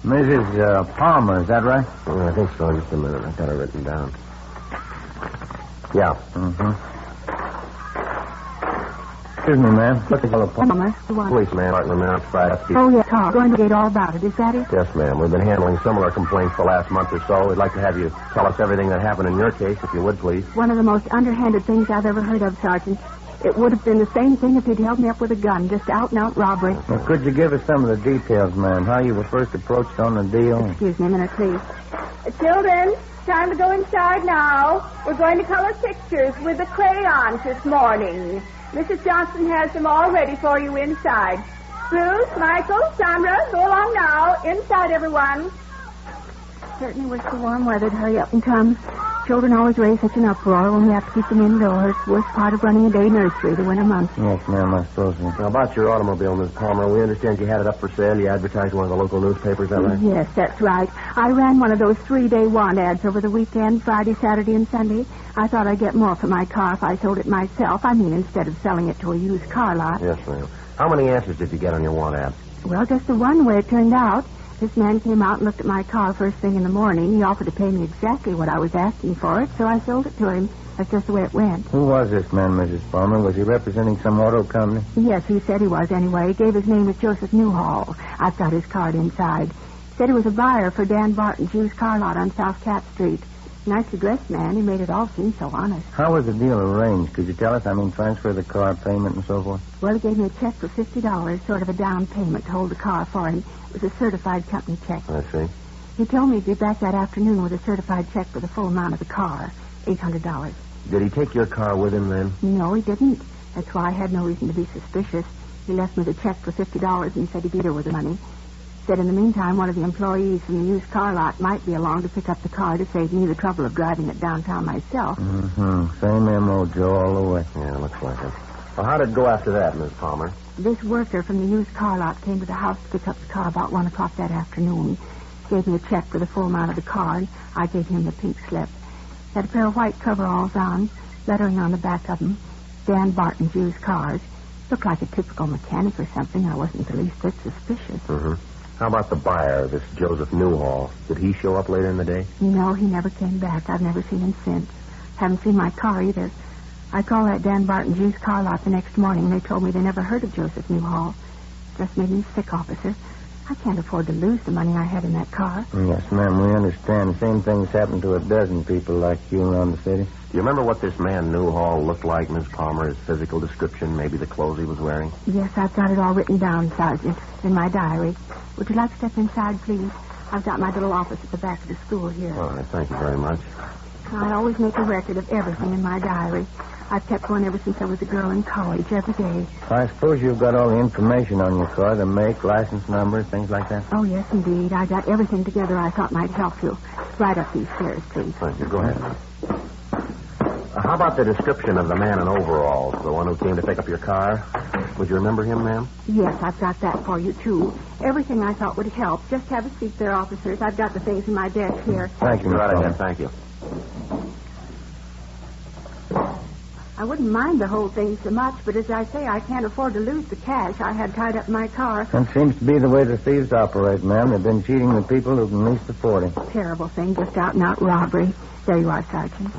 Mrs. Palmer, is that right? I think so. Just a minute. I've got it written down. Yeah. Mm-hmm. Excuse me, ma'am. What the fellow Palmer? Policeman, Martin Romero, Friday. Oh, yes, talk. Going to get all about it. Is that it? Yes, ma'am. We've been handling similar complaints the last month or so. We'd like to have you tell us everything that happened in your case, if you would, please. One of the most underhanded things I've ever heard of, Sergeant. It would have been the same thing if he'd held me up with a gun, just out-and-out robbery. Well, could you give us some of the details, ma'am? How you were first approached on the deal? Excuse me a minute, please. Children, time to go inside now. We're going to color pictures with the crayons this morning. Mrs. Johnson has them all ready for you inside. Bruce, Michael, Sandra, go along now. Inside, everyone. Certainly wish the warm weather'd hurry up and come. Children always raise such an uproar when we have to keep them indoors. Worst part of running a day nursery, the winter months. Yes, ma'am, I suppose so. Now, about your automobile, Miss Palmer, we understand you had it up for sale. You advertised in one of the local newspapers, is that right? Yes, that's right. I ran one of those 3-day want ads over the weekend, Friday, Saturday, and Sunday. I thought I'd get more for my car if I sold it myself. I mean, instead of selling it to a used car lot. Yes, ma'am. How many answers did you get on your want ad? Well, just the one way it turned out. This man came out and looked at my car first thing in the morning. He offered to pay me exactly what I was asking for it, so I sold it to him. That's just the way it went. Who was this man, Mrs. Palmer? Was he representing some auto company? Yes, he said he was anyway. He gave his name as Joseph Newhall. I've got his card inside. Said he was a buyer for Dan Barton's used car lot on South Cat Street. Nicely dressed man. He made it all seem so honest. How was the deal arranged? Could you tell us? Transfer the car, payment, and so forth? Well, he gave me a check for $50, sort of a down payment to hold the car for him. It was a certified company check. I see. He told me he'd be back that afternoon with a certified check for the full amount of the car, $800. Did he take your car with him then? No, he didn't. That's why I had no reason to be suspicious. He left me the check for $50 and said he'd be there with the money. Said in the meantime, one of the employees from the used car lot might be along to pick up the car to save me the trouble of driving it downtown myself. Mm-hmm. Same M.O., Joe, all the way. Yeah, looks like it. Well, how did it go after that, Miss Palmer? This worker from the used car lot came to the house to pick up the car about 1 o'clock that afternoon. Gave me a check for the full amount of the car, and I gave him the pink slip. Had a pair of white coveralls on, lettering on the back of them, Dan Barton's used cars. Looked like a typical mechanic or something. I wasn't the least bit suspicious. Mm-hmm. How about the buyer, this Joseph Newhall? Did he show up later in the day? No, he never came back. I've never seen him since. Haven't seen my car either. I called that Dan Barton's used car lot the next morning. They told me they never heard of Joseph Newhall. Just made me sick, officer. I can't afford to lose the money I had in that car. Yes, ma'am, we understand. Same thing's happened to a dozen people like you around the city. Do you remember what this man Newhall looked like, Miss Palmer? His physical description, maybe the clothes he was wearing? Yes, I've got it all written down, Sergeant, in my diary. Would you like to step inside, please? I've got my little office at the back of the school here. All right, thank you very much. I always make a record of everything in my diary. I've kept one ever since I was a girl in college, every day. I suppose you've got all the information on your car, the make, license number, things like that? Oh, yes, indeed. I got everything together I thought might help you. Right up these stairs, please. Thank you. Go ahead. How about the description of the man in overalls, the one who came to pick up your car? Would you remember him, ma'am? Yes, I've got that for you, too. Everything I thought would help. Just have a seat there, officers. I've got the things in my desk here. Thank you, right ahead. Thank you. I wouldn't mind the whole thing so much, but as I say, I can't afford to lose the cash I had tied up in my car. That seems to be the way the thieves operate, ma'am. They've been cheating the people who can least afford it. Terrible thing, just out-and-out robbery. There you are, Sergeant.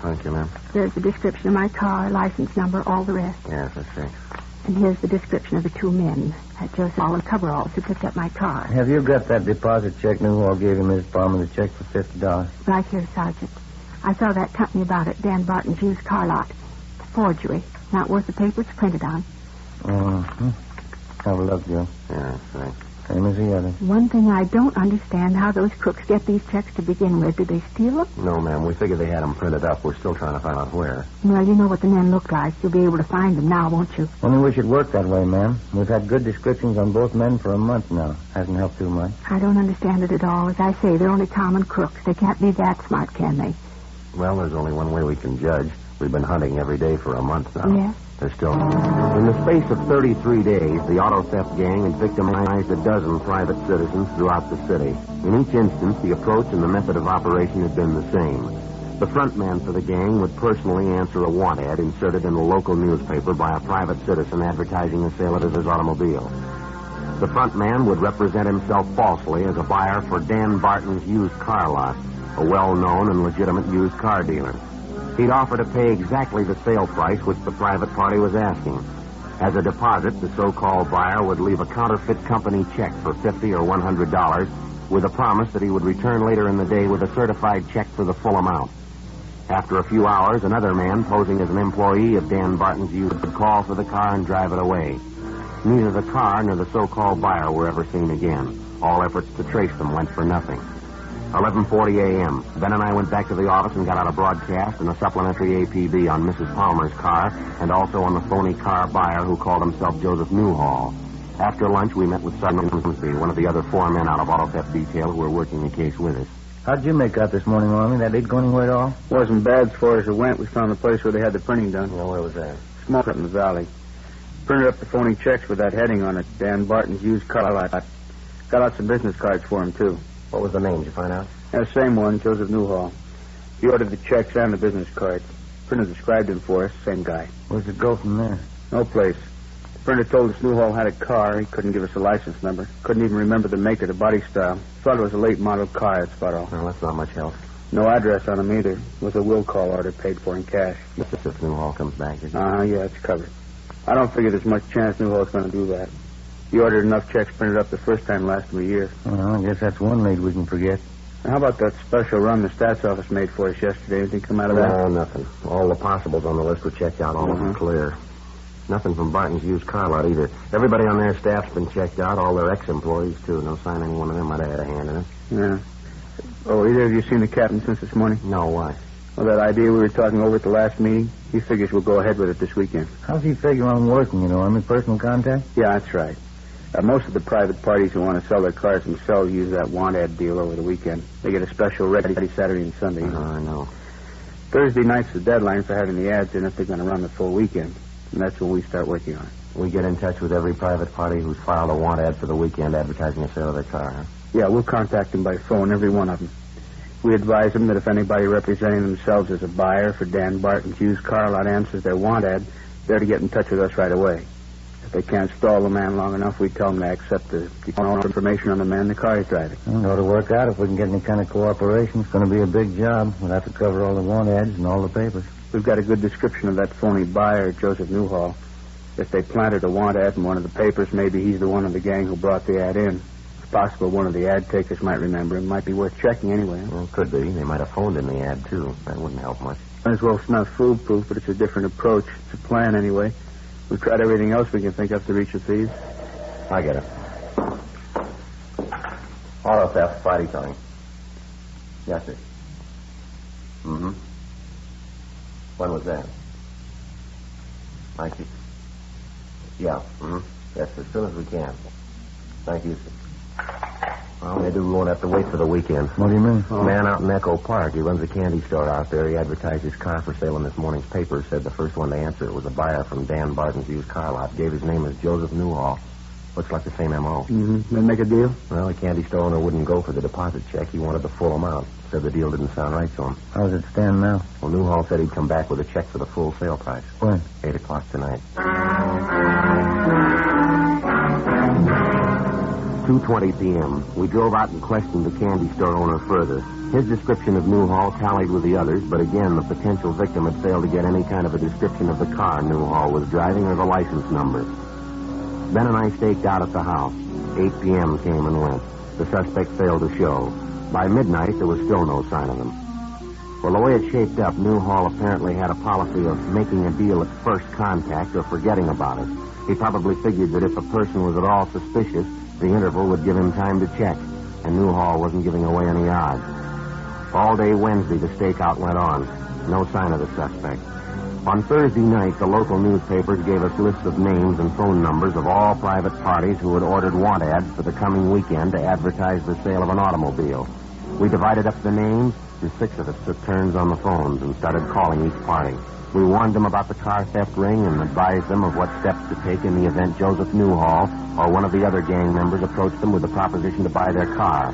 Thank you, ma'am. There's the description of my car, license number, all the rest. Yes, I see. And here's the description of the two men, at Joseph All and coveralls, who picked up my car. Have you got that deposit check Newhall gave you, Miss Palmer, the check for $50? Right here, Sergeant. I saw that company about it, Dan Barton's used car lot. It's a forgery. Not worth the paper it's printed on. Have a look, Joe. Yeah, thanks. Same as the other. One thing I don't understand, how those crooks get these checks to begin with. Did they steal them? No, ma'am. We figured they had them printed up. We're still trying to find out where. Well, you know what the men look like. You'll be able to find them now, won't you? Only wish it worked that way, ma'am. We've had good descriptions on both men for a month now. Hasn't helped too much. I don't understand it at all. As I say, they're only common crooks. They can't be that smart, can they? Well, there's only one way we can judge. We've been hunting every day for a month now. Yes? They're still... In the space of 33 days, the auto theft gang had victimized a dozen private citizens throughout the city. In each instance, the approach and the method of operation had been the same. The front man for the gang would personally answer a want ad inserted in a local newspaper by a private citizen advertising the sale of his automobile. The front man would represent himself falsely as a buyer for Dan Barton's used car lot, a well-known and legitimate used car dealer. He'd offer to pay exactly the sale price which the private party was asking. As a deposit, the so-called buyer would leave a counterfeit company check for $50 or $100 with a promise that he would return later in the day with a certified check for the full amount. After a few hours, another man posing as an employee of Dan Barton's used would call for the car and drive it away. Neither the car nor the so-called buyer were ever seen again. All efforts to trace them went for nothing. 11:40 a.m. Ben and I went back to the office and got out a broadcast and a supplementary APB on Mrs. Palmer's car and also on the phony car buyer who called himself Joseph Newhall. After lunch, we met with Sergeant Grimsby, one of the other four men out of auto theft detail who were working the case with us. How'd you make out this morning, Army? That didn't go anywhere at all? Wasn't bad as far as it went. We found the place where they had the printing done. Well, where was that? Small up in the valley. Printed up the phony checks with that heading on it, Dan Barton's used car lot. Got out some business cards for him, too. What was the name? Did you find out? Yeah, same one, Joseph Newhall. He ordered the checks and the business cards. Printer described him for us, same guy. Where's it go from there? No place. The printer told us Newhall had a car. He couldn't give us a license number. Couldn't even remember the make or the body style. Thought it was a late model car, that's about all. Well, that's not much help. No address on him either. It was a will call order paid for in cash. If Newhall comes back, is it? Yeah, it's covered. I don't figure there's much chance Newhall's going to do that. He ordered enough checks printed up the first time last him a year. Well, I guess that's one lead we can forget. How about that special run the stats office made for us yesterday? Anything come out of that? No, nothing. All the possibles on the list were checked out, all of them clear. Nothing from Barton's used car lot either. Everybody on their staff's been checked out, all their ex-employees, too. No sign any one of them might have had a hand in it. Yeah. Oh, either of you seen the captain since this morning? No, why? Well, that idea we were talking over at the last meeting, he figures we'll go ahead with it this weekend. How's he figure on working, personal contact? Yeah, that's right. Most of the private parties who want to sell their cars themselves use that want ad deal over the weekend. They get a special ready Saturday and Sunday. I know. Thursday night's the deadline for having the ads in if they're going to run the full weekend. And that's when we start working on it. We get in touch with every private party who's filed a want ad for the weekend advertising a sale of their car, huh? Yeah, we'll contact them by phone, every one of them. We advise them that if anybody representing themselves as a buyer for Dan Barton's used car lot answers their want ad, they're to get in touch with us right away. If If they can't stall the man long enough, we tell them to accept the information on the man the car is driving. It ought to work out if we can get any kind of cooperation. It's going to be a big job. We'll have to cover all the want ads and all the papers. We've got a good description of that phony buyer, Joseph Newhall. If they planted a want ad in one of the papers, maybe he's the one of the gang who brought the ad in. It's possible one of the ad takers might remember him. Might be worth checking anyway. Well, could be. They might have phoned in the ad, too. That wouldn't help much. Might as well snuff foolproof, but it's a different approach. It's a plan anyway. We've tried everything else we can think of to reach the thieves. I get it. Auto theft, Friday coming. Yes, sir. Mm-hmm. When was that? I see. Yeah. Mm-hmm. Yes, as soon as we can. Thank you, sir. Well, maybe we won't have to wait for the weekend. What do you mean? A man out in Echo Park. He runs a candy store out there. He advertised his car for sale in this morning's paper. Said the first one to answer it was a buyer from Dan Barton's used car lot. Gave his name as Joseph Newhall. Looks like the same M.O. Mm-hmm. They make a deal? Well, the candy store owner wouldn't go for the deposit check. He wanted the full amount. Said the deal didn't sound right to him. How does it stand now? Well, Newhall said he'd come back with a check for the full sale price. When? 8 o'clock tonight. 2:20 p.m. We drove out and questioned the candy store owner further. His description of Newhall tallied with the others, but again, the potential victim had failed to get any kind of a description of the car Newhall was driving or the license number. Ben and I staked out at the house. 8 p.m. came and went. The suspect failed to show. By midnight, there was still no sign of him. Well, the way it shaped up, Newhall apparently had a policy of making a deal at first contact or forgetting about it. He probably figured that if a person was at all suspicious, the interval would give him time to check, and Newhall wasn't giving away any odds. All day Wednesday, the stakeout went on. No sign of the suspect. On Thursday night, the local newspapers gave us lists of names and phone numbers of all private parties who had ordered want ads for the coming weekend to advertise the sale of an automobile. We divided up the names, and 6 of us took turns on the phones and started calling each party. We warned them about the car theft ring and advised them of what steps to take in the event Joseph Newhall or one of the other gang members approached them with a proposition to buy their car.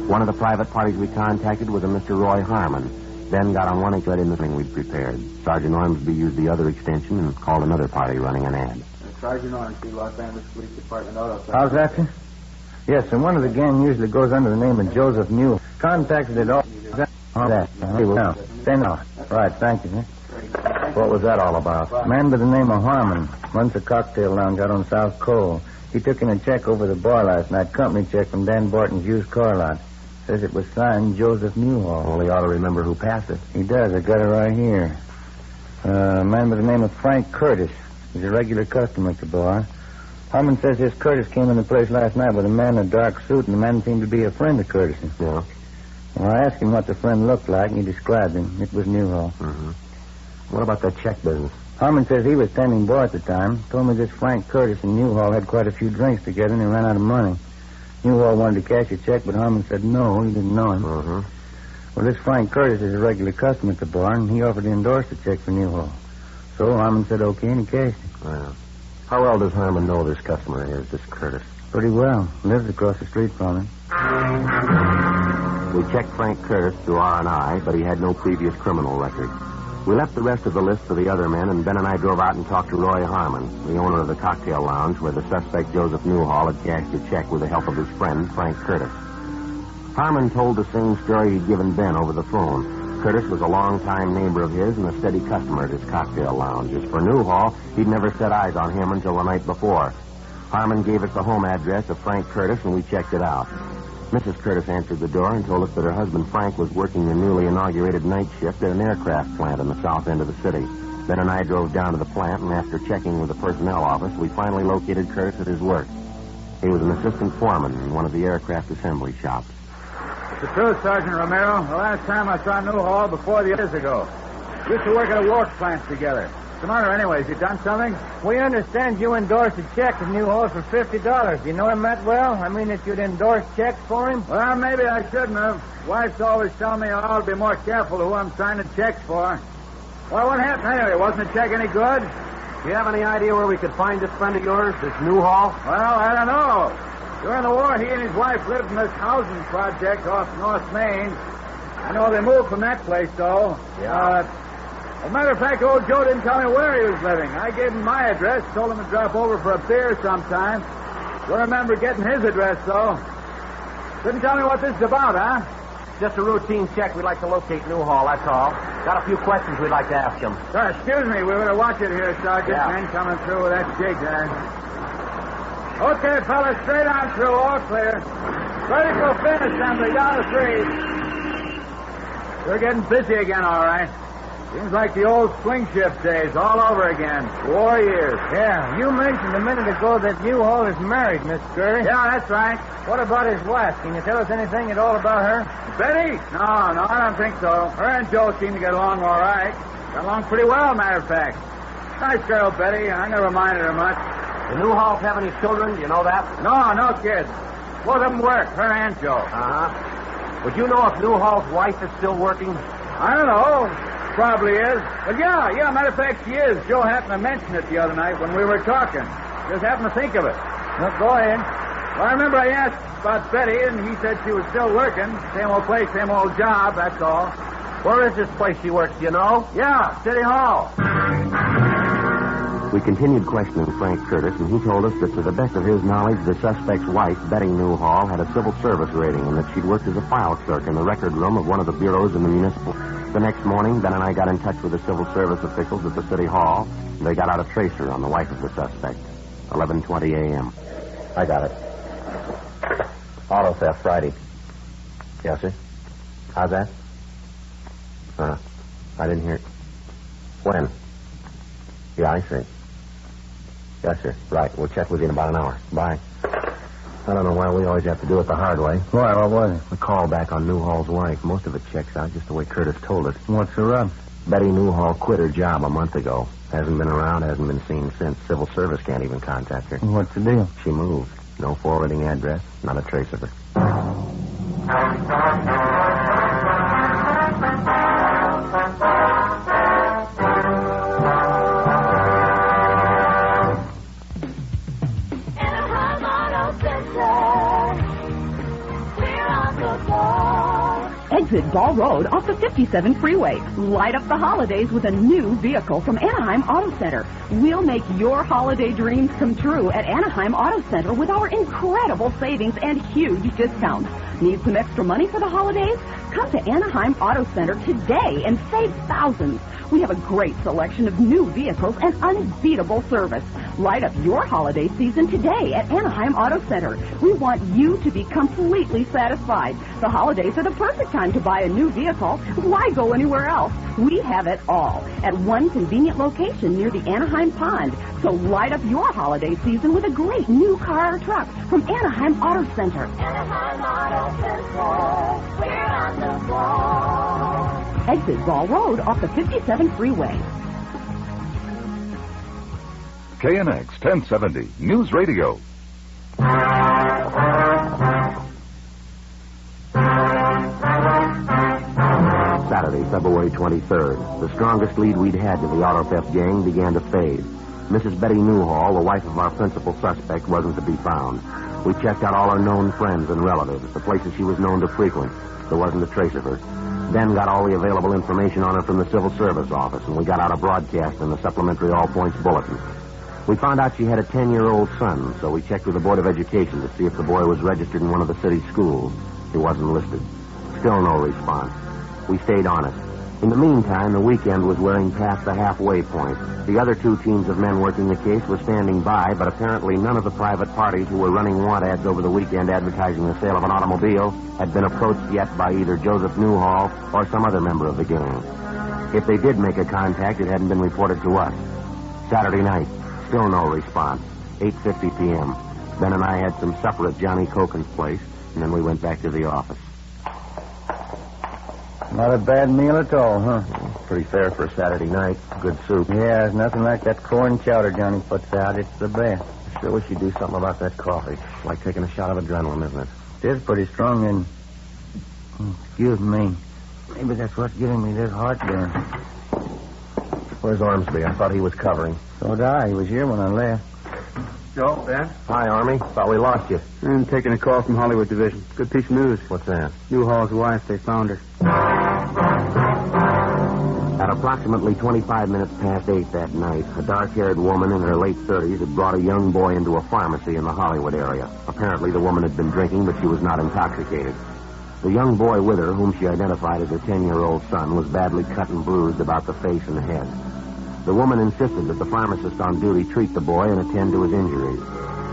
One of the private parties we contacted was a Mr. Roy Harmon. Ben got on one and got in the thing we'd prepared. Sergeant Ormsby used the other extension and called another party running an ad. Sergeant Ormsby, Los Angeles Police Department auto. How's that, sir? Yes, and one of the gang usually goes under the name of Joseph Newhall. Contacted it all. That. Now. Stand out. Right, thank you, sir. What was that all about? Man by the name of Harmon runs a cocktail lounge out on South Cole. He took in a check over the bar last night, company check from Dan Barton's used car lot. Says it was signed Joseph Newhall. Well, he ought to remember who passed it. He does. I got it right here. A man by the name of Frank Curtis. He's a regular customer at the bar. Harmon says this Curtis came in the place last night with a man in a dark suit, and the man seemed to be a friend of Curtis's. Yeah. Well, I asked him what the friend looked like, and he described him. It was Newhall. Mm-hmm. What about that check business? Harmon says he was standing bar at the time. Told me this Frank Curtis and Newhall had quite a few drinks together, and they ran out of money. Newhall wanted to cash a check, but Harmon said no, he didn't know him. Mm-hmm. Well, this Frank Curtis is a regular customer at the bar, and he offered to endorse the check for Newhall. So Harmon said okay, and he cashed it. Well, how well does Harmon know this customer is, this Curtis? Pretty well. Lives across the street from him. We checked Frank Curtis through R&I, but he had no previous criminal record. We left the rest of the list for the other men, and Ben and I drove out and talked to Roy Harmon, the owner of the cocktail lounge where the suspect Joseph Newhall had cashed a check with the help of his friend, Frank Curtis. Harmon told the same story he'd given Ben over the phone. Curtis was a long-time neighbor of his and a steady customer at his cocktail lounge. As for Newhall, he'd never set eyes on him until the night before. Harmon gave us the home address of Frank Curtis, and we checked it out. Mrs. Curtis answered the door and told us that her husband Frank was working the newly inaugurated night shift at an aircraft plant in the south end of the city. Ben and I drove down to the plant, and after checking with the personnel office, we finally located Curtis at his work. He was an assistant foreman in one of the aircraft assembly shops. The truth, Sergeant Romero. The last time I saw Newhall before the years ago. We used to work at a work plant together. What's the matter anyways? You done something? We understand you endorsed a check to Newhall for $50. You know him that well? I mean, that you'd endorse checks for him? Well, maybe I shouldn't have. Wife's always telling me I ought to be more careful who I'm signing checks for. Well, what happened anyway? Wasn't the check any good? Do you have any idea where we could find this friend of yours, this Newhall? Well, I don't know. During the war, he and his wife lived in this housing project off North Main. I know they moved from that place, though. Yeah. As a matter of fact, old Joe didn't tell me where he was living. I gave him my address, told him to drop over for a beer sometime. Don't remember getting his address, though. Couldn't tell me what this is about, huh? Just a routine check. We'd like to locate Newhall, that's all. Got a few questions we'd like to ask him. Excuse me, we better watch it here, Sergeant. Yeah. Men coming through with that jig there. Okay, fellas, straight on through, all clear. Vertical fin assembly, down to 3. We're getting busy again, all right. Seems like the old swing shift days all over again. War years. Yeah, you mentioned a minute ago that Newhall is married, Miss Curry. Yeah, that's right. What about his wife? Can you tell us anything at all about her? Betty? No, I don't think so. Her and Joe seem to get along all right. Got along pretty well, matter of fact. Nice girl, Betty. I never minded her much. Do Newhalls have any children? Do you know that? No kids. Both of them work, her and Joe. Uh-huh. Would you know if Newhall's wife is still working? I don't know. Probably is. But yeah, matter of fact, she is. Joe happened to mention it the other night when we were talking. Just happened to think of it. Well, go ahead. Well, I remember I asked about Betty, and he said she was still working. Same old place, same old job, that's all. Where is this place she works, do you know? Yeah, City Hall. We continued questioning Frank Curtis, and he told us that to the best of his knowledge, the suspect's wife, Betty Newhall, had a civil service rating and that she'd worked as a file clerk in the record room of one of the bureaus in the municipal. The next morning, Ben and I got in touch with the civil service officials at the City Hall, and they got out a tracer on the wife of the suspect. 11:20 a.m. I got it. Auto theft Friday. Yes, sir. How's that? I didn't hear it. When? Yeah, I see. Yes, sir. Right. We'll check with you in about an hour. Bye. I don't know why we always have to do it the hard way. Why? What was it? A call back on Newhall's wife. Most of it checks out just the way Curtis told us. What's the rub? Betty Newhall quit her job a month ago. Hasn't been around, hasn't been seen since. Civil service can't even contact her. What's the deal? She moved. No forwarding address, not a trace of her. Exit Ball Road off the 57 freeway. Light up the holidays with a new vehicle from Anaheim Auto Center. We'll make your holiday dreams come true at Anaheim Auto Center with our incredible savings and huge discounts. Need some extra money for the holidays? Come to Anaheim Auto Center today and save thousands. We have a great selection of new vehicles and unbeatable service. Light up your holiday season today at Anaheim Auto Center. We want you to be completely satisfied. The holidays are the perfect time to buy a new vehicle. Why go anywhere else? We have it all at one convenient location near the Anaheim Pond. So light up your holiday season with a great new car or truck from Anaheim Auto Center. Anaheim Auto Center, we're on the ball. Exit Ball Road off the 57 freeway. KNX 1070 News Radio. Saturday, February 23rd. The strongest lead we'd had to the auto theft gang began to fade. Mrs. Betty Newhall, the wife of our principal suspect, wasn't to be found. We checked out all her known friends and relatives, the places she was known to frequent. There wasn't a trace of her. Ben got all the available information on her from the Civil Service office, and we got out a broadcast in the supplementary All Points Bulletin. We found out she had a 10-year-old son, so we checked with the Board of Education to see if the boy was registered in one of the city schools. He wasn't listed. Still no response. We stayed on it. In the meantime, the weekend was wearing past the halfway point. The other two teams of men working the case were standing by, but apparently none of the private parties who were running want ads over the weekend advertising the sale of an automobile had been approached yet by either Joseph Newhall or some other member of the gang. If they did make a contact, it hadn't been reported to us. Saturday night, still no response. 8:50 p.m. Ben and I had some supper at Johnny Coken's place, and then we went back to the office. Not a bad meal at all, huh? Pretty fair for a Saturday night. Good soup. Yeah, there's nothing like that corn chowder Johnny puts out. It's the best. Sure wish you'd do something about that coffee. It's like taking a shot of adrenaline, isn't it? It is pretty strong, and... Excuse me. Maybe that's what's giving me this heartburn. Where's Ormsby? I thought he was covering. So did I. He was here when I left. Joe, Ben? Hi, Army. Thought we lost you. I'm taking a call from Hollywood Division. Good piece of news. What's that? Newhall's wife, they found her. At approximately 25 minutes past 8 that night, a dark-haired woman in her late 30s had brought a young boy into a pharmacy in the Hollywood area. Apparently, the woman had been drinking, but she was not intoxicated. The young boy with her, whom she identified as her 10-year-old son, was badly cut and bruised about the face and head. The woman insisted that the pharmacist on duty treat the boy and attend to his injuries.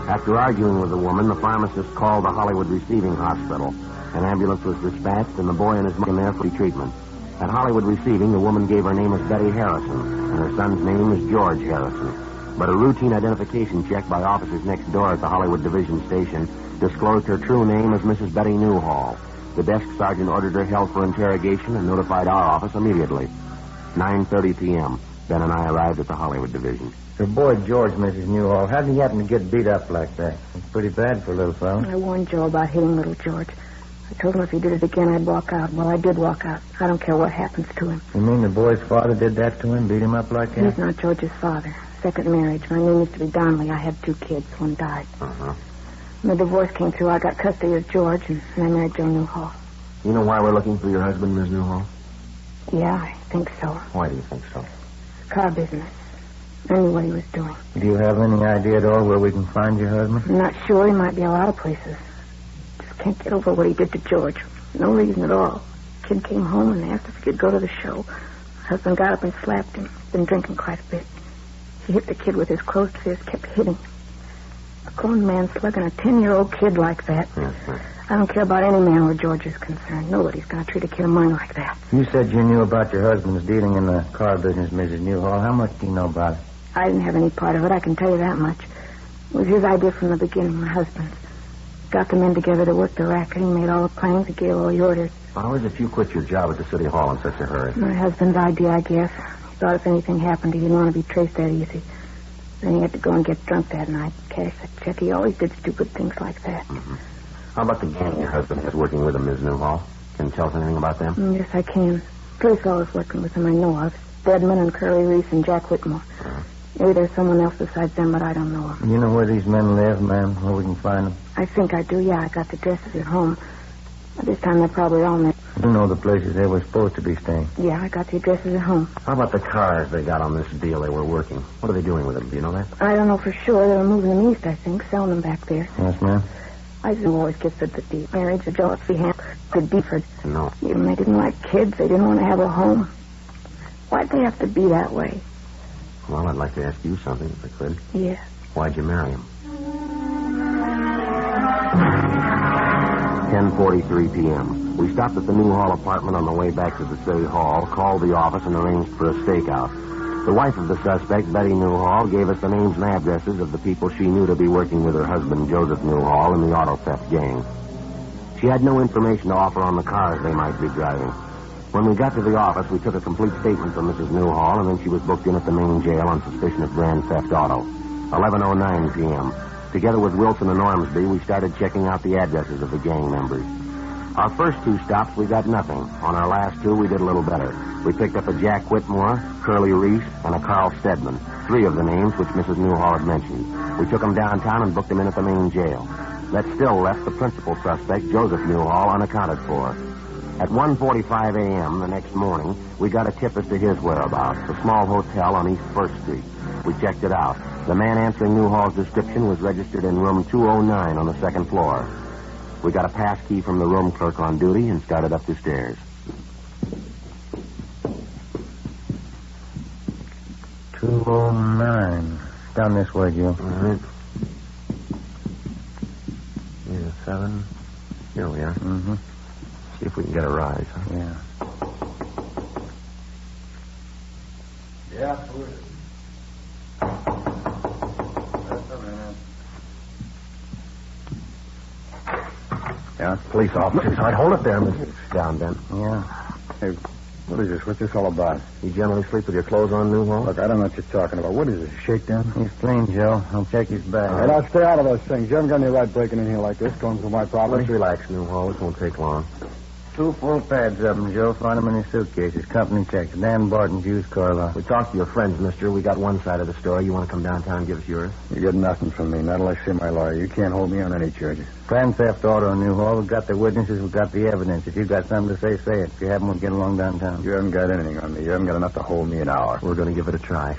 After arguing with the woman, the pharmacist called the Hollywood Receiving Hospital. An ambulance was dispatched, and the boy and his mother were there for treatment. At Hollywood Receiving, the woman gave her name as Betty Harrison, and her son's name is George Harrison. But a routine identification check by officers next door at the Hollywood Division Station disclosed her true name as Mrs. Betty Newhall. The desk sergeant ordered her held for interrogation and notified our office immediately. 9:30 p.m. Ben and I arrived at the Hollywood Division. Her boy, George, Mrs. Newhall, how did he happen to get beat up like that? It's pretty bad for a little fellow. I warned Joe about hitting little George. I told him if he did it again, I'd walk out. Well, I did walk out. I don't care what happens to him. You mean the boy's father did that to him, beat him up like that? He's not George's father. Second marriage. My name used to be Donnelly. I had 2 kids. One died. Uh-huh. When the divorce came through, I got custody of George, and I married Joe Newhall. You know why we're looking for your husband, Ms. Newhall? Yeah, I think so. Why do you think so? Car business. I knew what he was doing. Do you have any idea at all where we can find your husband? I'm not sure. He might be a lot of places. Just can't get over what he did to George. No reason at all. Kid came home and asked if he could go to the show. Husband got up and slapped him. Been drinking quite a bit. He hit the kid with his closed fist, kept hitting him. A grown man slugging a 10-year-old kid like that. I don't care about any man where George is concerned. Nobody's going to treat a kid of mine like that. You said you knew about your husband's dealing in the car business, Mrs. Newhall. How much do you know about it? I didn't have any part of it, I can tell you that much. It was his idea from the beginning, my husband's. Got the men together to work the racket. He made all the plans. He gave all the orders. How is it you quit your job at the City Hall in such a hurry? My husband's idea, I guess. He thought if anything happened, he didn't want to be traced that easy. Then he had to go and get drunk that night, cash the check. He always did stupid things like that. Mm-hmm. How about the gang your husband has working with him, Ms. Newhall? Can you tell us anything about them? Yes, I can. 3 fellows working with him I know of. Deadman and Curly Reese and Jack Whitmore. Maybe there's someone else besides them, but I don't know of. You know where these men live, ma'am? Where we can find them? I think I do, yeah. I got the addresses at home. By this time, they're probably all there. You know the places they were supposed to be staying. Yeah, I got the addresses at home. How about the cars they got on this deal they were working? What are they doing with them? Do you know that? I don't know for sure. They were moving them east, I think, selling them back there. Yes, ma'am. I just always gets the deep marriage of Gillespie Hamper, the Deeford. No. Even they didn't like kids. They didn't want to have a home. Why'd they have to be that way? Well, I'd like to ask you something, if I could. Yeah. Why'd you marry him? 10:43 p.m. We stopped at the Newhall apartment on the way back to the City Hall, called the office, and arranged for a stakeout. The wife of the suspect, Betty Newhall, gave us the names and addresses of the people she knew to be working with her husband, Joseph Newhall, in the auto theft gang. She had no information to offer on the cars they might be driving. When we got to the office, we took a complete statement from Mrs. Newhall, and then she was booked in at the main jail on suspicion of grand theft auto. 11:09 p.m. Together with Wilson and Ormsby, we started checking out the addresses of the gang members. Our first 2 stops, we got nothing. On our last 2, we did a little better. We picked up a Jack Whitmore, Curly Reese, and a Carl Stedman, 3 of the names which Mrs. Newhall had mentioned. We took them downtown and booked them in at the main jail. That still left the principal suspect, Joseph Newhall, unaccounted for. At 1:45 a.m. the next morning, we got a tip as to his whereabouts, a small hotel on East 1st Street. We checked it out. The man answering Newhall's description was registered in room 209 on the 2nd floor. We got a pass key from the room clerk on duty and started up the stairs. 209. Down this way, Joe. All right. Yeah, 7. Here we are. Mm-hmm. See if we can get a rise, huh? Yeah. Yeah, who is it? Yeah, police officers. I'd hold it there, Mr. Down, Ben. Yeah. Hey, what is this? What's this all about? You generally sleep with your clothes on, Newhall? Look, I don't know what you're talking about. What is this, a shakedown? He's clean, Joe. I'll check his bag. Hey, now stay out of those things. You haven't got any right breaking in here like this, going through my property. Let's relax, Newhall. This won't take long. 2 full pads of them, Joe. Found them in his suitcases. Company checks. Dan Barton's used car lot. We talked to your friends, mister. We got one side of the story. You want to come downtown and give us yours? You get nothing from me, not unless you see my lawyer. You can't hold me on any charges. Grand theft auto in Newhall. We've got the witnesses. We've got the evidence. If you've got something to say, say it. If you haven't, we'll get along downtown. You haven't got anything on me. You haven't got enough to hold me an hour. We're going to give it a try.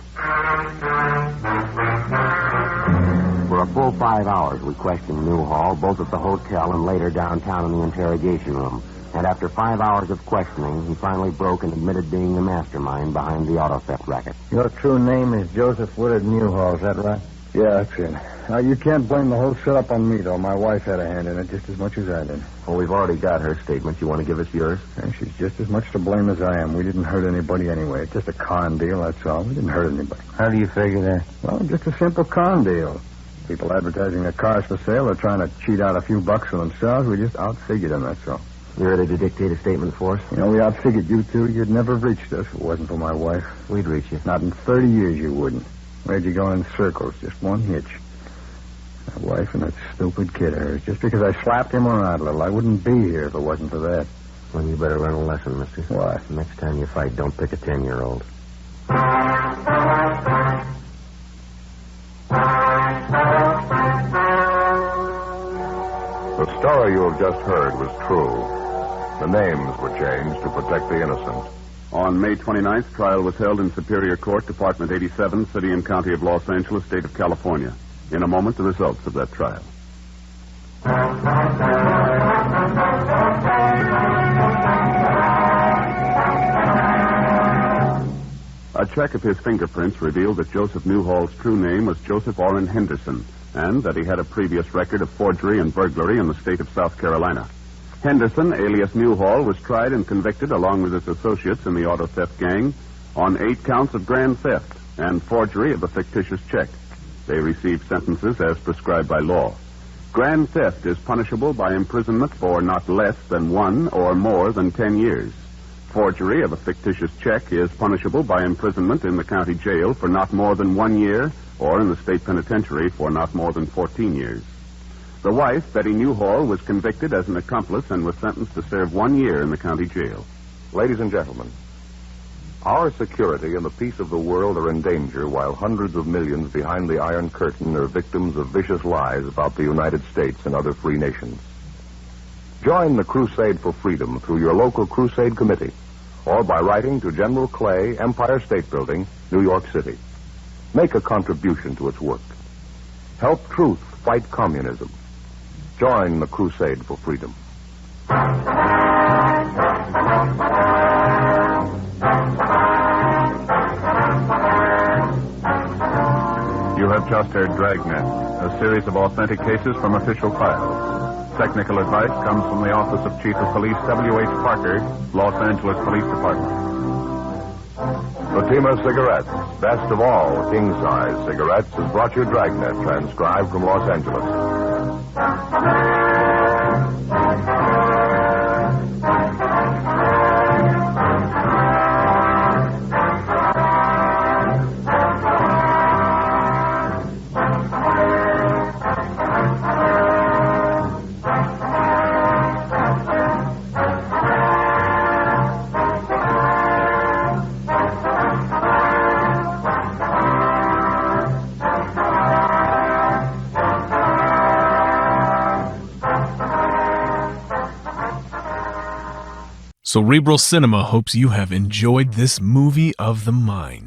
For a full 5 hours, we questioned Newhall, both at the hotel and later downtown in the interrogation room. And after 5 hours of questioning, he finally broke and admitted being the mastermind behind the auto theft racket. Your true name is Joseph Woodard Newhall, is that right? Yeah, that's it. Now, you can't blame the whole setup on me, though. My wife had a hand in it just as much as I did. Well, we've already got her statement. You want to give us yours? And she's just as much to blame as I am. We didn't hurt anybody anyway. It's just a con deal, that's all. We didn't hurt anybody. How do you figure that? Well, just a simple con deal. People advertising their cars for sale are trying to cheat out a few bucks for themselves. We just outfigured them, that's all. You ready to dictate a statement for us? You know, we outfigured you two. You'd never have reached us if it wasn't for my wife. We'd reach you. Not in 30 years you wouldn't. Where'd you go in circles? Just one hitch. My wife and that stupid kid of hers. Just because I slapped him around a little, I wouldn't be here if it wasn't for that. Well, you better learn a lesson, mister. Why? Next time you fight, don't pick a 10-year-old. The story you have just heard was true. The names were changed to protect the innocent. On May 29th, trial was held in Superior Court, Department 87, City and County of Los Angeles, State of California. In a moment, the results of that trial. A check of his fingerprints revealed that Joseph Newhall's true name was Joseph Orrin Henderson, and that he had a previous record of forgery and burglary in the state of South Carolina. Henderson, alias Newhall, was tried and convicted along with his associates in the auto theft gang on 8 counts of grand theft and forgery of a fictitious check. They received sentences as prescribed by law. Grand theft is punishable by imprisonment for not less than 1 or more than 10 years. Forgery of a fictitious check is punishable by imprisonment in the county jail for not more than 1 year or in the state penitentiary for not more than 14 years. The wife, Betty Newhall, was convicted as an accomplice and was sentenced to serve 1 year in the county jail. Ladies and gentlemen, our security and the peace of the world are in danger while hundreds of millions behind the Iron Curtain are victims of vicious lies about the United States and other free nations. Join the crusade for freedom through your local crusade committee or by writing to General Clay, Empire State Building, New York City. Make a contribution to its work. Help truth fight communism. Join the crusade for freedom. You have just heard Dragnet, a series of authentic cases from official files. Technical advice comes from the Office of Chief of Police W.H. Parker, Los Angeles Police Department. Fatima Cigarettes, best of all king-size cigarettes, has brought you Dragnet, transcribed from Los Angeles. Cerebral Cinema hopes you have enjoyed this movie of the mind.